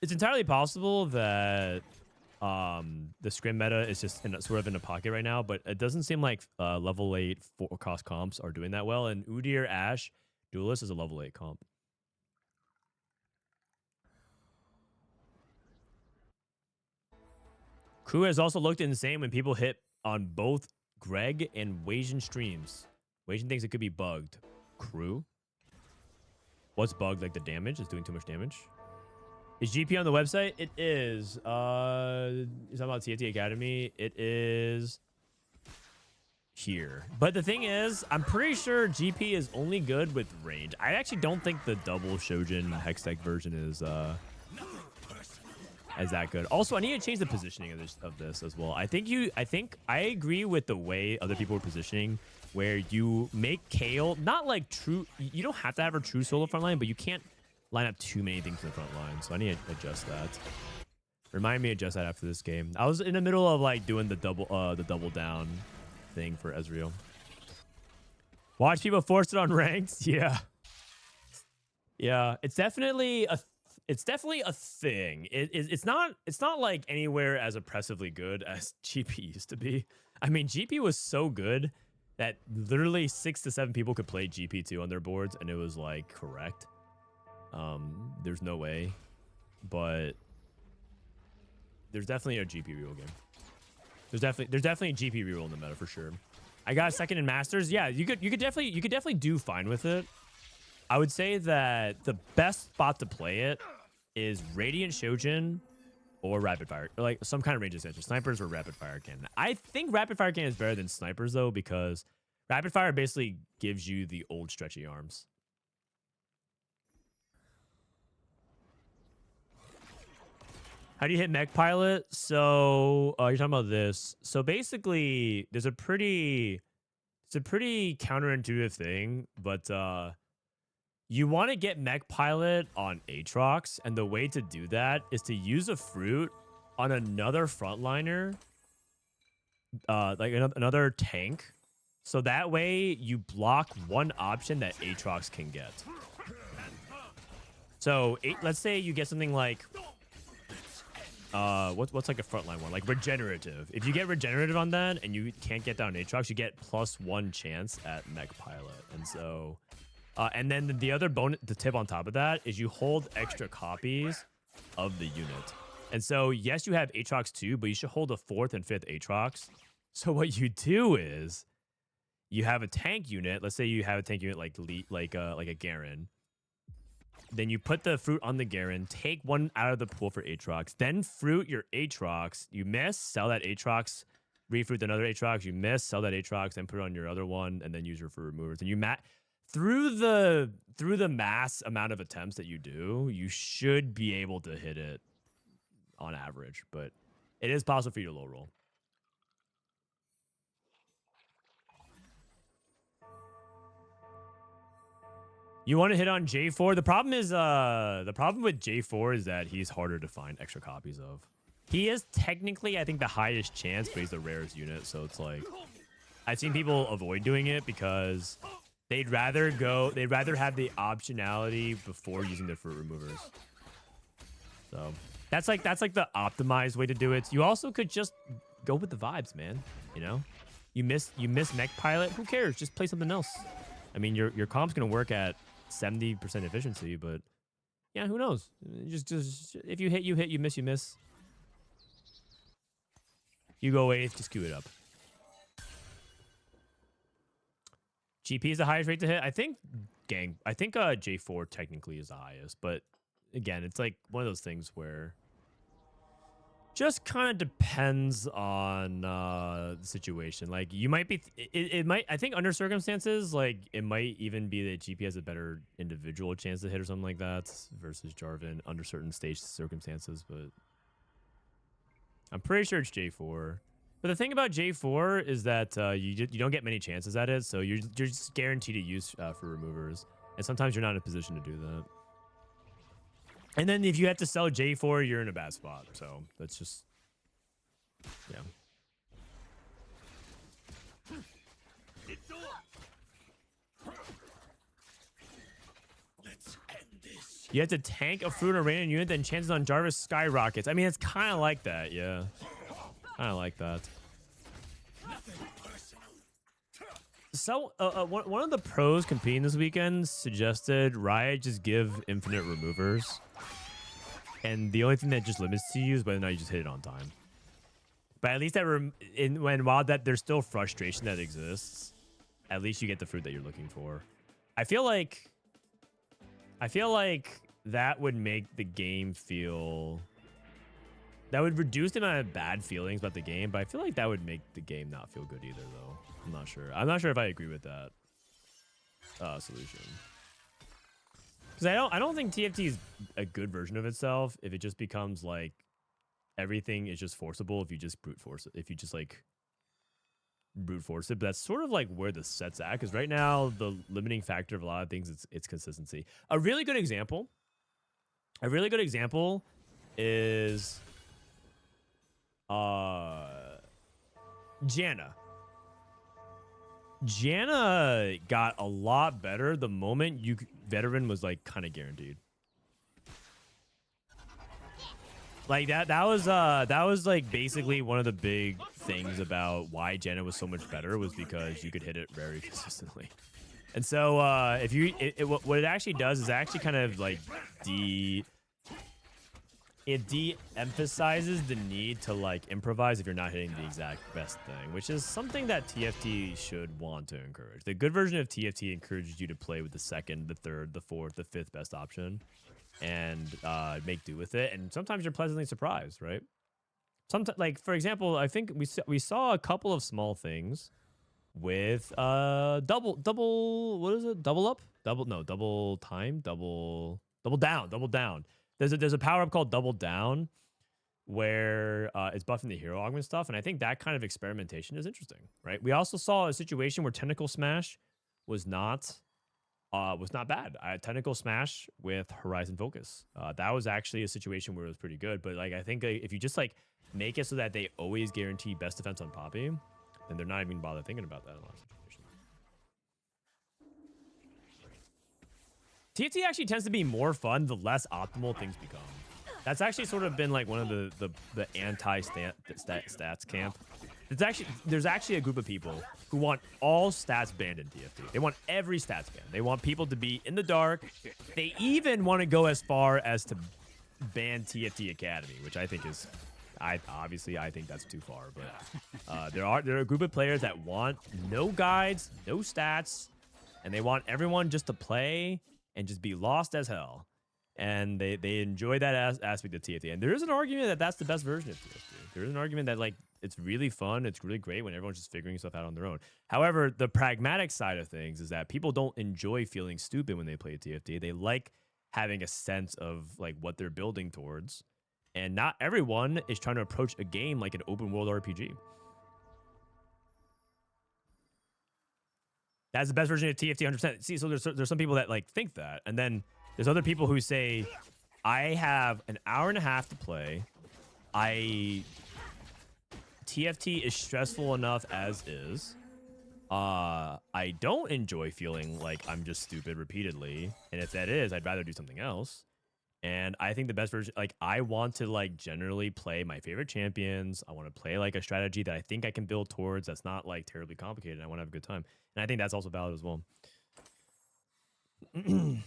A: It's entirely possible that the Scrim meta is just sort of in a pocket right now, but it doesn't seem like level 8 forecast comps are doing that well, and Udyr Ashe Duelist is a level 8 comp. Crew has also looked insane when people hit on both Greg and Weijin streams. Weijin thinks it could be bugged. Crew? What's bugged? Like the damage? It's doing too much damage? Is GP on the website? It is. Is that about TNT Academy? It is here. But the thing is, I'm pretty sure GP is only good with range. I actually don't think the double Shojin Hextech version is that good. Also, I need to change the positioning of this as well. I think I agree with the way other people are positioning, where you make Kale not like true. You don't have to have a true solo front line, but you can't line up too many things in the front line. So I need to adjust that. Remind me to adjust that after this game. I was in the middle of like doing the double down thing for Ezreal. Watch people force it on ranks. Yeah. Yeah, it's definitely a thing. It's not like anywhere as oppressively good as GP used to be. I mean, GP was so good that literally 6 to 7 people could play GP2 on their boards, and it was like correct. There's no way, but there's definitely a GP real game. There's definitely a GP reroll in the meta for sure. I got a second in Masters. Yeah, you could definitely do fine with it. I would say that the best spot to play it is Radiant Shojin or Rapid Fire, or like some kind of range extension. Snipers or Rapid Fire Cannon. I think Rapid Fire Cannon is better than Snipers though, because Rapid Fire basically gives you the old stretchy arms. How do you hit Mech Pilot? So you're talking about this. So basically, it's a pretty counterintuitive thing, but you want to get Mech Pilot on Aatrox, and the way to do that is to use a fruit on another frontliner, like another tank. So that way you block one option that Aatrox can get. So let's say you get something like what's like a frontline one, like regenerative. If you get regenerative on that and you can't get down Aatrox, you get +1 chance at Mech Pilot. And so and then the other the tip on top of that is you hold extra copies of the unit. And so yes, you have Aatrox too, but you should hold a 4th and 5th Aatrox. So what you do is you have a tank unit. Let's say you have a tank unit like a Garen. Then you put the fruit on the Garen, take one out of the pool for Aatrox, then fruit your Aatrox. You miss, sell that Aatrox, refruit another Aatrox. You miss, sell that Aatrox, then put it on your other one, and then use your fruit removers. And you through the mass amount of attempts that you do, you should be able to hit it on average. But it is possible for you to low roll. You want to hit on J4? The problem with J4 is that he's harder to find extra copies of. He is technically, I think, the highest chance, but he's the rarest unit. So it's like, I've seen people avoid doing it because they'd rather have the optionality before using the fruit removers. So that's like the optimized way to do it. You also could just go with the vibes, man. You know, you miss Mech Pilot. Who cares? Just play something else. I mean, your comp's gonna work at 70% efficiency, but yeah, who knows? Just if you hit, you hit. You miss, you miss. You go 8th, just queue it up. GP is the highest rate to hit. I think J4 technically is the highest, but again, it's like one of those things where just kind of depends on the situation. Like you might be, it might, I think under circumstances, like it might even be that GP has a better individual chance to hit or something like that versus Jarvan under certain stage circumstances. But I'm pretty sure it's J4. But the thing about J4 is that you don't get many chances at it, so you're just guaranteed to use for removers, and sometimes you're not in a position to do that. And then if you have to sell J4, you're in a bad spot. So that's just, yeah. You have to tank a fruit or random unit, then chances on Jarvis skyrockets. I mean, it's kind of like that, yeah. Kind of like that. So, one of the pros competing this weekend suggested Riot just give infinite removers. And the only thing that just limits to you is whether or not you just hit it on time. But at least while there's still frustration that exists, at least you get the fruit that you're looking for. I feel like that would make the game feel... That would reduce the amount of bad feelings about the game, but I feel like that would make the game not feel good either, though. I'm not sure. I'm not sure if I agree with that solution. Because I don't think TFT is a good version of itself if it just becomes like everything is just forceable if you just brute force it. If you just like brute force it. But that's sort of like where the set's at. Because right now the limiting factor of a lot of things it's consistency. A really good example is Janna got a lot better the moment veteran was like kind of guaranteed. Like that was like basically one of the big things about why Janna was so much better was because you could hit it very consistently. And so what it actually does is actually kind of like it de-emphasizes the need to like improvise if you're not hitting the exact best thing, which is something that TFT should want to encourage. The good version of TFT encourages you to play with the second, the third, the fourth, the fifth best option and make do with it. And sometimes you're pleasantly surprised, right? Sometimes, like for example, I think we saw a couple of small things with double what is it? Double up? Double time? Double down. There's a power up called Double Down where it's buffing the hero augment stuff, and I think that kind of experimentation is interesting, right? We also saw a situation where Tentacle Smash was not bad. Tentacle Smash with Horizon Focus. That was actually a situation where it was pretty good, but like I think if you just like make it so that they always guarantee best defense on Poppy, then they're not even bother thinking about that in a lot of situations. TFT actually tends to be more fun the less optimal things become. That's actually sort of been like one of the anti-stats camp. There's actually a group of people who want all stats banned in TFT. They want every stats banned. They want people to be in the dark. They even want to go as far as to ban TFT Academy, which I think is, I think that's too far. But there are a group of players that want no guides, no stats, and they want everyone just to play and just be lost as hell. And they enjoy that aspect of TFT. And there is an argument that that's the best version of TFT. There is an argument that like it's really fun, it's really great when everyone's just figuring stuff out on their own. However, the pragmatic side of things is that people don't enjoy feeling stupid when they play TFT. They like having a sense of like what they're building towards. And not everyone is trying to approach a game like an open world RPG. That's the best version of TFT 100%. See, so there's some people that like think that, and then there's other people who say, I have an hour and a half to play. TFT is stressful enough as is. I don't enjoy feeling like I'm just stupid repeatedly. And if that is, I'd rather do something else. And I think the best version, like I want to like generally play my favorite champions. I want to play like a strategy that I think I can build towards that's not like terribly complicated. I want to have a good time. And I think that's also valid as well. And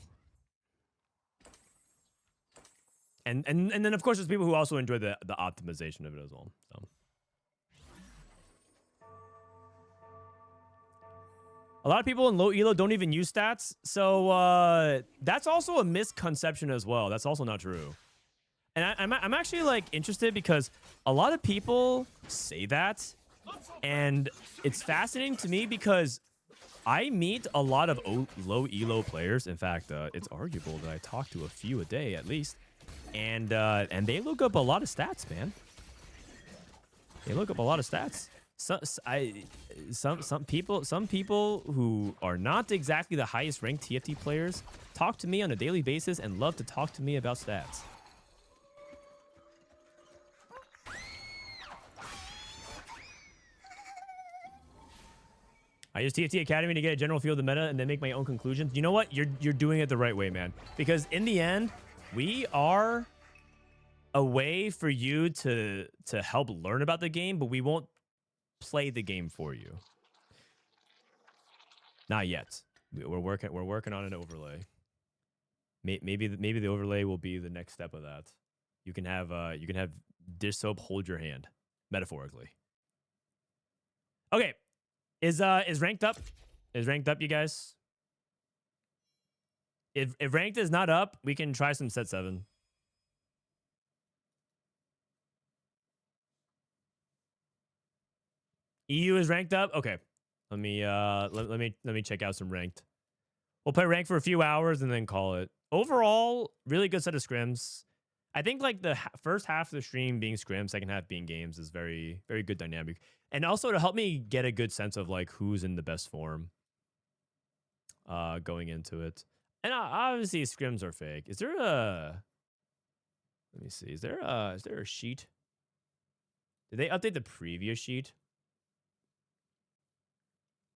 A: then of course there's people who also enjoy the optimization of it as well. So a lot of people in low elo don't even use stats. So that's also a misconception as well. That's also not true. And I'm actually like interested because a lot of people say that, and it's fascinating to me because I meet a lot of low elo players. In fact, it's arguable that I talk to a few a day at least. And they look up a lot of stats, man. They look up a lot of stats. Some people who are not exactly the highest ranked TFT players talk to me on a daily basis and love to talk to me about stats. I use TFT Academy to get a general feel of the meta and then make my own conclusions. You know what? You're doing it the right way, man. Because in the end, we are a way for you to help learn about the game, but we won't play the game for you. Not yet. We're working on an overlay. Maybe the overlay will be the next step of that. You can have Dishsoap hold your hand, metaphorically. Okay, is ranked up? Is ranked up, you guys? If ranked is not up, we can try some set 7. EU is ranked up. Okay, let me check out some ranked. We'll play ranked for a few hours and then call it. Overall, really good set of scrims. I think like the first half of the stream being scrims, second half being games is very good dynamic, and also to help me get a good sense of like who's in the best form. Going into it. And obviously scrims are fake. Is there a... Let me see. Is there a sheet? Did they update the previous sheet?